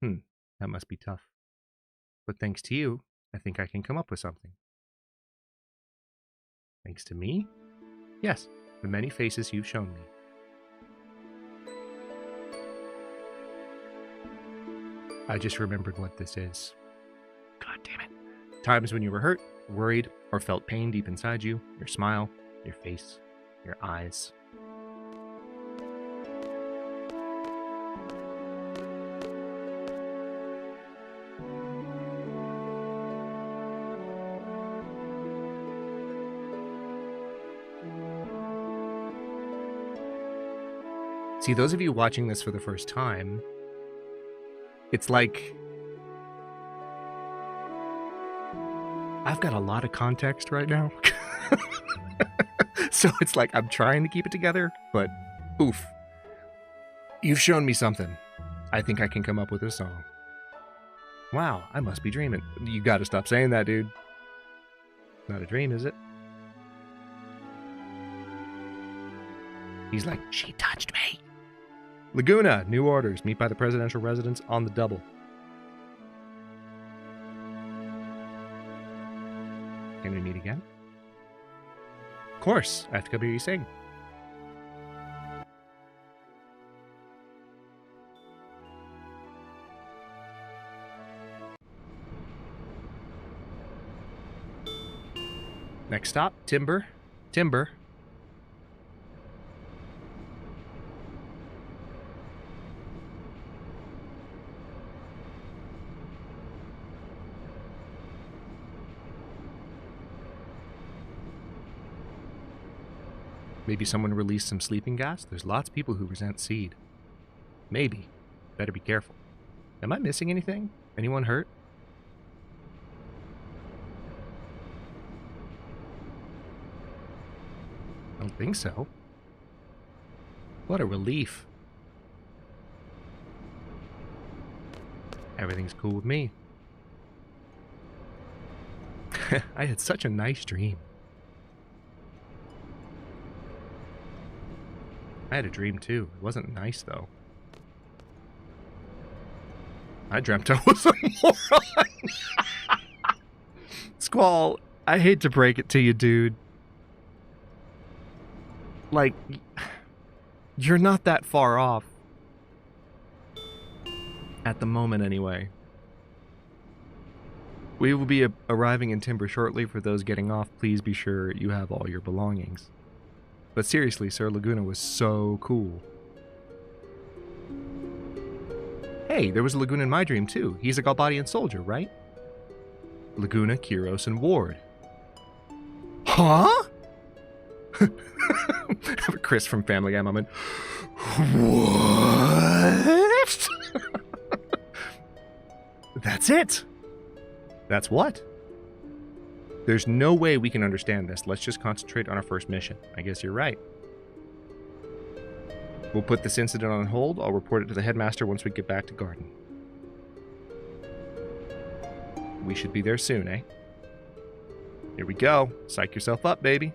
That must be tough. But thanks to you, I think I can come up with something. Thanks to me? Yes, the many faces you've shown me. I just remembered what this is. God damn it. Times when you were hurt, worried, or felt pain deep inside you, your smile, your face, your eyes. See, those of you watching this for the first time, it's like I've got a lot of context right now. So it's like I'm trying to keep it together, but oof. You've shown me something. I think I can come up with a song. Wow, I must be dreaming. You gotta stop saying that, dude. Not a dream, is it? He's like, she touched me. Laguna, new orders. Meet by the presidential residence on the double. Can we meet again? Of course, I have to come hear you sing. Next stop, Timber. Timber. Maybe someone released some sleeping gas? There's lots of people who resent seed. Maybe. Better be careful. Am I missing anything? Anyone hurt? I don't think so. What a relief. Everything's cool with me. I had such a nice dream. I had a dream too. It wasn't nice though. I dreamt I was a moron. Squall, I hate to break it to you, dude. Like, you're not that far off. At the moment, anyway. We will be arriving in Timber shortly. For those getting off, please be sure you have all your belongings. But seriously, Sir Laguna was so cool. Hey, there was a Laguna in my dream too. He's a Galbadian soldier, right? Laguna, Kiros, and Ward. Huh? Have a Chris from Family Guy moment. What? That's it. That's what? There's no way we can understand this. Let's just concentrate on our first mission. I guess you're right. We'll put this incident on hold. I'll report it to the headmaster once we get back to Garden. We should be there soon, eh? Here we go. Psych yourself up, baby.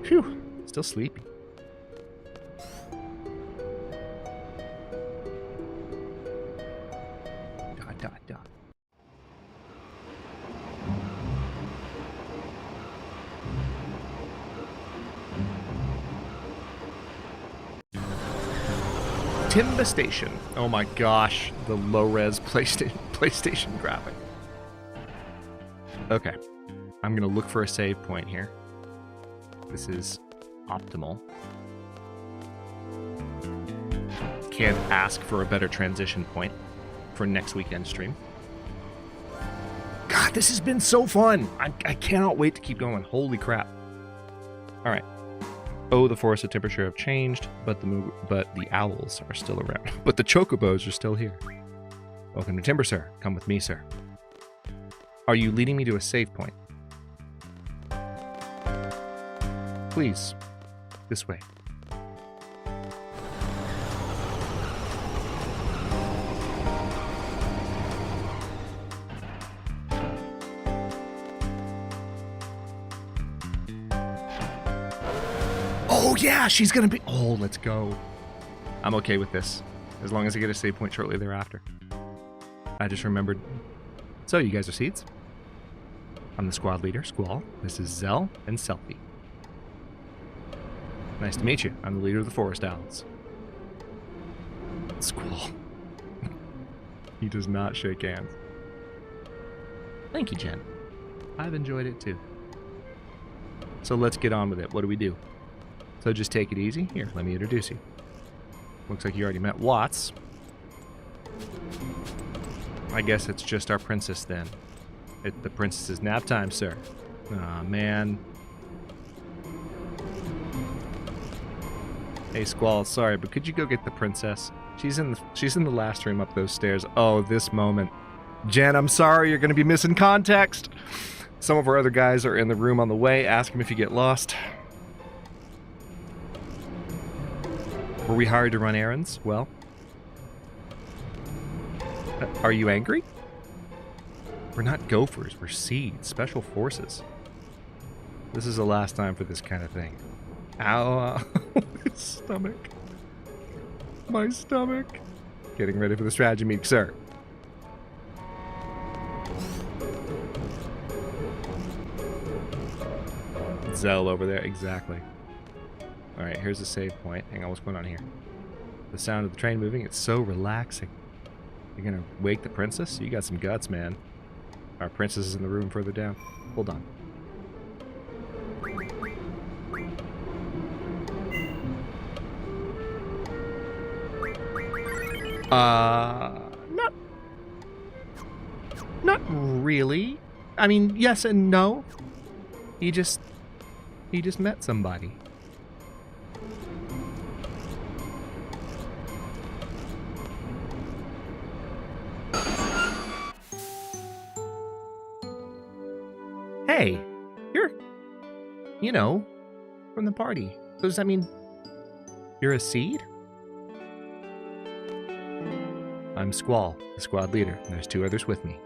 Phew. Still sleepy. Dot, dot, dot. Timber Station. Oh my gosh, the low-res PlayStation graphic. Okay, I'm gonna look for a save point here. This is optimal. Can't ask for a better transition point for next weekend stream. God, this has been so fun. I cannot wait to keep going. Holy crap. All right. Oh, the forests of Timbershire have changed, but the owls are still around. But the chocobos are still here. Welcome to Timber, sir. Come with me, sir. Are you leading me to a save point? Please. This way. Oh yeah, she's gonna be... Oh, let's go. I'm okay with this, as long as I get a save point shortly thereafter. I just remembered. So, you guys are Seeds? I'm the squad leader, Squall. This is Zell and Selfie. Nice to meet you. I'm the leader of the Forest Owls. Squall. He does not shake hands. Thank you, Jen. I've enjoyed it too. So let's get on with it. What do we do? So just take it easy. Here, let me introduce you. Looks like you already met Watts. I guess it's just our princess then. The princess's nap time, sir. Aw, man. Hey, Squall, sorry, but could you go get the princess? She's in the last room up those stairs. Oh, this moment. Jen, I'm sorry, you're gonna be missing context. Some of our other guys are in the room on the way. Ask him if you get lost. Were we hired to run errands? Well. Are you angry? We're not gophers. We're seeds. Special forces. This is the last time for this kind of thing. Ow. My stomach. My stomach. Getting ready for the strategy meeting, sir. Zell over there, exactly. Alright, here's the save point. Hang on, what's going on here? The sound of the train moving, it's so relaxing. You're gonna wake the princess? You got some guts, man. Our princess is in the room further down. Hold on. Not really. I mean, yes and no. He just met somebody. Hey, you're, you know, from the party. So does that mean you're a seed? I'm Squall, the squad leader, and there's 2 others with me.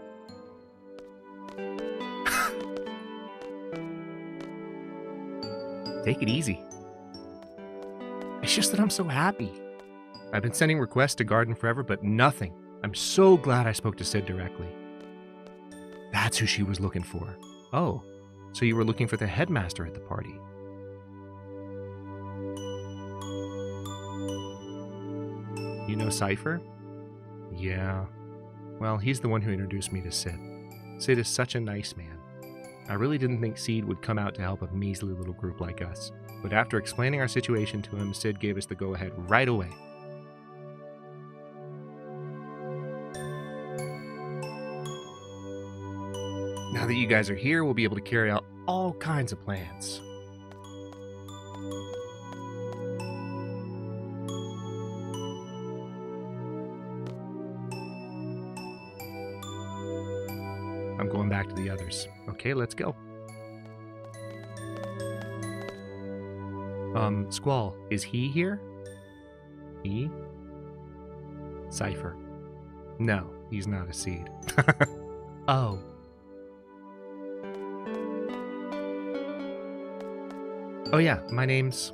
Take it easy. It's just that I'm so happy. I've been sending requests to Garden forever, but nothing. I'm so glad I spoke to Sid directly. That's who she was looking for. Oh, so you were looking for the headmaster at the party. You know Cypher? Yeah. Well, he's the one who introduced me to Sid. Sid is such a nice man. I really didn't think Seed would come out to help a measly little group like us. But after explaining our situation to him, Sid gave us the go-ahead right away. Now that you guys are here, we'll be able to carry out all kinds of plans. I'm going back to the others. Okay, let's go. Squall, is he here? He? Cypher. No, he's not a seed. Oh. Oh yeah, my name's...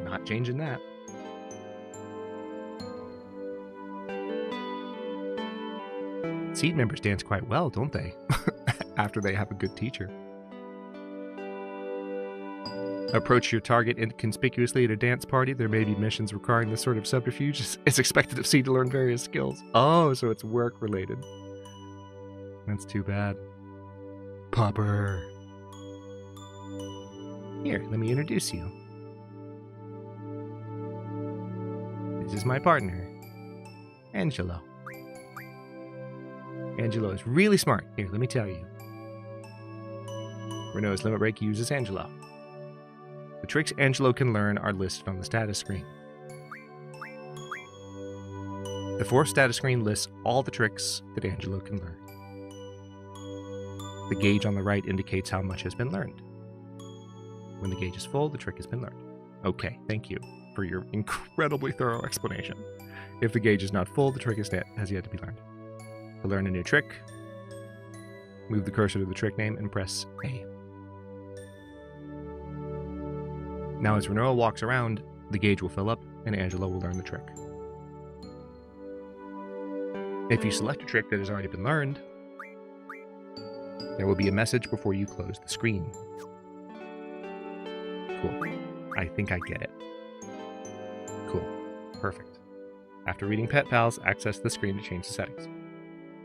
Not changing that. Seed members dance quite well, don't they? After they have a good teacher. Approach your target inconspicuously at a dance party. There may be missions requiring this sort of subterfuge. It's expected of Seed to learn various skills. Oh, so it's work-related. That's too bad. Popper. Here, let me introduce you. This is my partner, Angelo. Angelo is really smart. Here, let me tell you. Renault's limit break uses Angelo. The tricks Angelo can learn are listed on the status screen. The 4th status screen lists all the tricks that Angelo can learn. The gauge on the right indicates how much has been learned. When the gauge is full, the trick has been learned. Okay, thank you for your incredibly thorough explanation. If the gauge is not full, the trick has yet to be learned. To learn a new trick, move the cursor to the trick name and press A. Now as Renault walks around, the gauge will fill up and Angelo will learn the trick. If you select a trick that has already been learned, there will be a message before you close the screen. Cool. I think I get it. Cool. Perfect. After reading Pet Pals, access the screen to change the settings.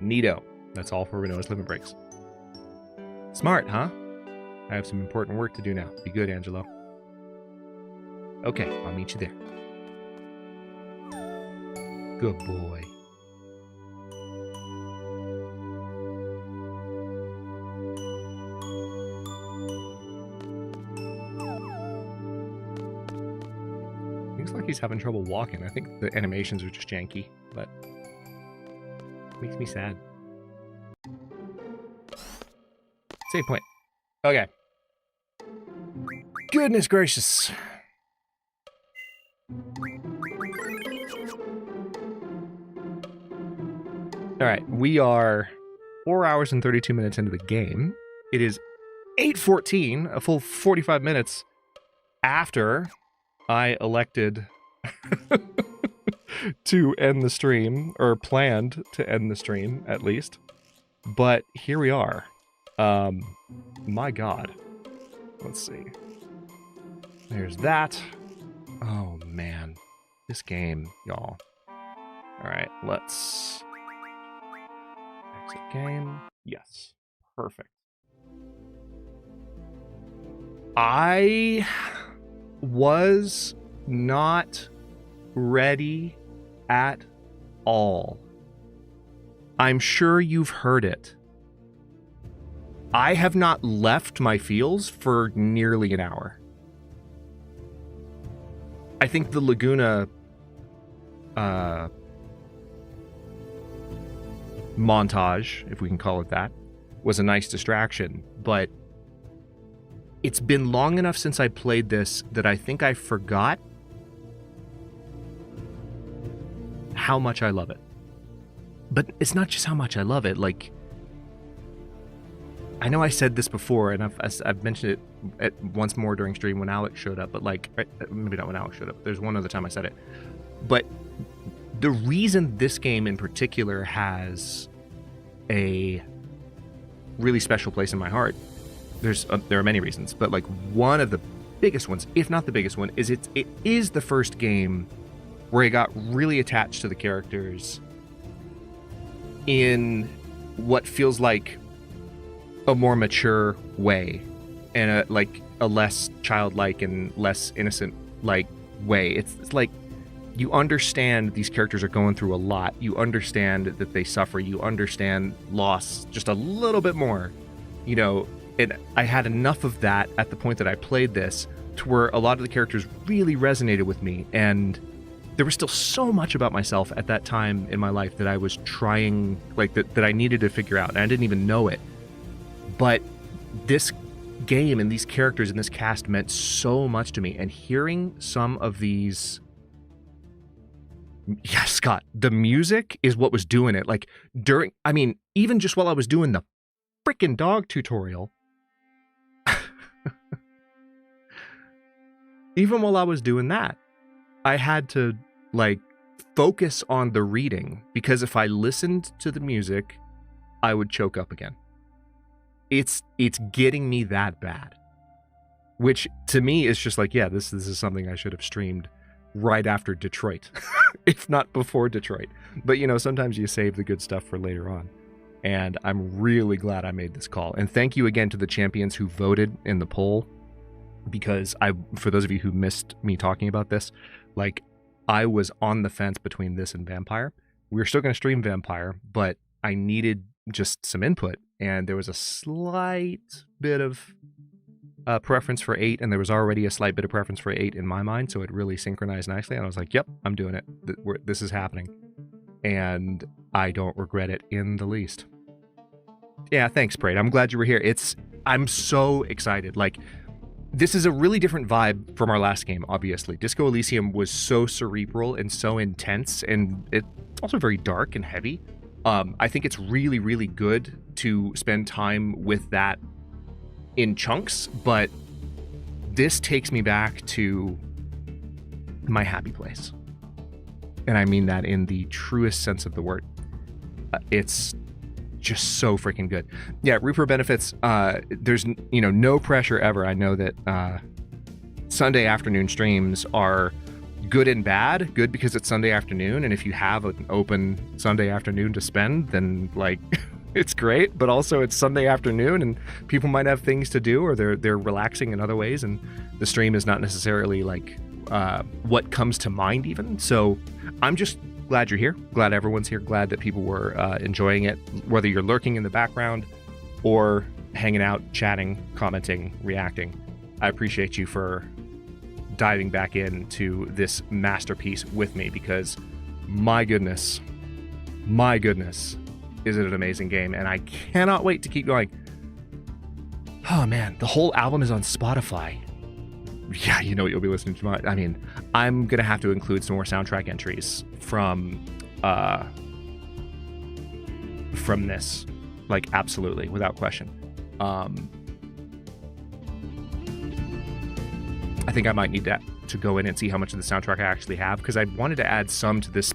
Neato. That's all for Renault's limit breaks. Smart, huh? I have some important work to do now. Be good, Angelo. Okay, I'll meet you there. Good boy. Looks like he's having trouble walking. I think the animations are just janky, but... Makes me sad. Save point. Okay. Goodness gracious. All right, we are 4 hours and 32 minutes into the game. It is 8:14, a full 45 minutes after I elected to end the stream, or planned to end the stream, at least. But here we are. My God. Let's see. There's that. Oh, man. This game, y'all. All right, let's... exit game. Yes. Perfect. I was not ready at all. I'm sure you've heard it. I have not left my feels for nearly an hour. I think the Laguna montage, if we can call it that, was a nice distraction, but it's been long enough since I played this that I think I forgot how much I love it. But it's not just how much I love it. Like, I know I said this before, and I've mentioned it once more during stream when Alex showed up, but like, maybe not when Alex showed up. There's one other time I said it. But the reason this game in particular has a really special place in my heart, there are many reasons, but like one of the biggest ones, if not the biggest one, is it is the first game where I got really attached to the characters in what feels like a more mature way, and a less childlike and less innocent like way. It's like you understand these characters are going through a lot. You understand that they suffer. You understand loss just a little bit more, you know. And I had enough of that at the point that I played this to where a lot of the characters really resonated with me, and there was still so much about myself at that time in my life that I was trying, like, that I needed to figure out, and I didn't even know it. But this game and these characters and this cast meant so much to me, and hearing some of these... Yeah, Scott, the music is what was doing it. Like, even just while I was doing the freaking dog tutorial, even while I was doing that, I had to, like, focus on the reading, because if I listened to the music, I would choke up again. It's getting me that bad, which to me is just like, yeah, this is something I should have streamed right after Detroit, if not before Detroit. But, you know, sometimes you save the good stuff for later on. And I'm really glad I made this call. And thank you again to the champions who voted in the poll, because for those of you who missed me talking about this, like, I was on the fence between this and Vampire. We were still going to stream Vampire, but I needed just some input, and there was a slight bit of preference for 8, and there was already a slight bit of preference for 8 in my mind, so it really synchronized nicely, and I was like, yep, I'm doing it. This is happening. And I don't regret it in the least. Yeah, thanks, Prade. I'm glad you were here. I'm so excited. Like, this is a really different vibe from our last game, obviously. Disco Elysium was so cerebral and so intense, and it's also very dark and heavy. I think it's really, really good to spend time with that in chunks, but this takes me back to my happy place. And I mean that in the truest sense of the word. It's just so freaking good. Yeah, Reaper benefits, there's, you know, no pressure ever. I know that Sunday afternoon streams are good and bad. Good because it's Sunday afternoon, and if you have an open Sunday afternoon to spend, then, like, it's great. But also it's Sunday afternoon, and people might have things to do, or they're relaxing in other ways, and the stream is not necessarily, like, what comes to mind even. So I'm just glad you're here. Glad everyone's here. Glad that people were enjoying it, whether you're lurking in the background or hanging out, chatting, commenting, reacting. I appreciate you for diving back into this masterpiece with me, because my goodness, is it an amazing game, and I cannot wait to keep going. Oh man, the whole album is on Spotify. Yeah, you know what you'll be listening to. I mean, I'm gonna have to include some more soundtrack entries from this, like absolutely, without question. I think I might need to go in and see how much of the soundtrack I actually have, because I wanted to add some to this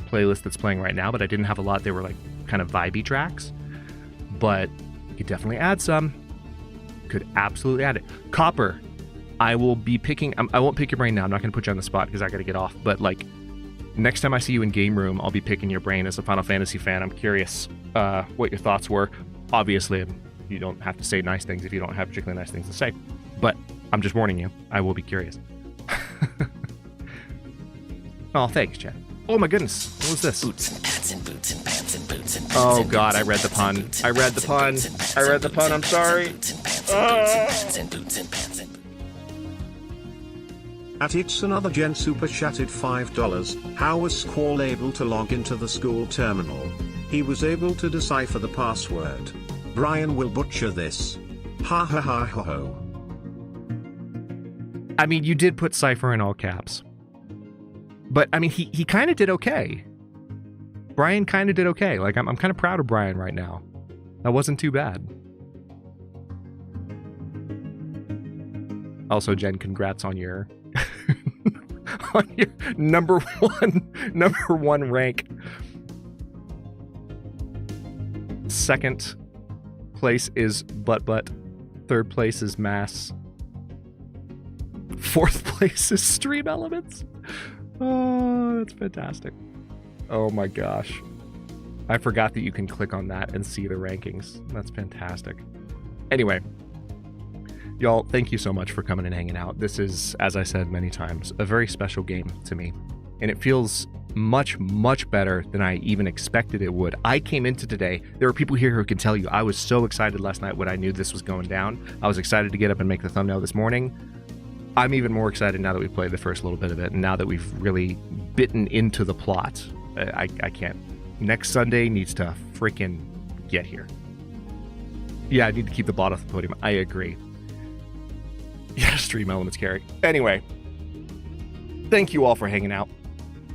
playlist that's playing right now, but I didn't have a lot. They were like kind of vibey tracks, but you could definitely add some. Could absolutely add it. Copper, I will be picking. I won't pick your brain now. I'm not going to put you on the spot because I got to get off. But like next time I see you in Game Room, I'll be picking your brain as a Final Fantasy fan. I'm curious what your thoughts were. Obviously, you don't have to say nice things if you don't have particularly nice things to say. But I'm just warning you. I will be curious. Oh, thanks, Chad. Oh my goodness, what was this? Boots and pants and boots and pants and boots and pants. Oh god, I read the pun. I read the pun. I read the pun, I'm sorry. At It's Another Gen Super Chatted $5. How was Squall able to log into the school terminal? He was able to decipher the password. Brian will butcher this. Ha ha ha ho ho. I mean, you did put Cypher in all caps. But, I mean, he kind of did okay. Brian kind of did okay. Like, I'm kind of proud of Brian right now. That wasn't too bad. Also, Jen, congrats on your on your number one rank. Second place is butt. Third place is mass. Fourth place is stream elements. Oh, that's fantastic. Oh my gosh. I forgot that you can click on that and see the rankings. That's fantastic. Anyway, y'all, thank you so much for coming and hanging out. This is, as I said many times, a very special game to me. And it feels much, much better than I even expected it would. I came into today, there are people here who can tell you I was so excited last night when I knew this was going down. I was excited to get up and make the thumbnail this morning. I'm even more excited now that we've played the first little bit of it, and now that we've really bitten into the plot. I can't. Next Sunday needs to freaking get here. Yeah, I need to keep the bot off the podium. I agree. Yeah, stream elements carry. Anyway, thank you all for hanging out.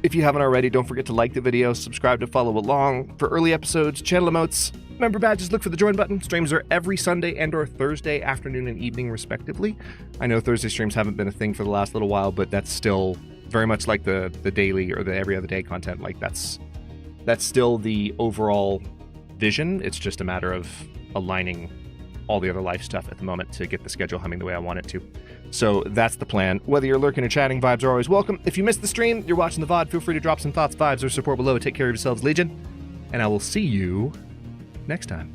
If you haven't already, don't forget to like the video, subscribe to follow along. For early episodes, channel emotes, member badges, look for the join button. Streams are every Sunday and or Thursday afternoon and evening, respectively. I know Thursday streams haven't been a thing for the last little while, but that's still very much like the daily or the every other day content. Like that's still the overall vision. It's just a matter of aligning all the other life stuff at the moment to get the schedule humming the way I want it to. So that's the plan. Whether you're lurking or chatting, vibes are always welcome. If you missed the stream, you're watching the VOD, feel free to drop some thoughts, vibes, or support below. Take care of yourselves, Legion. And I will see you next time.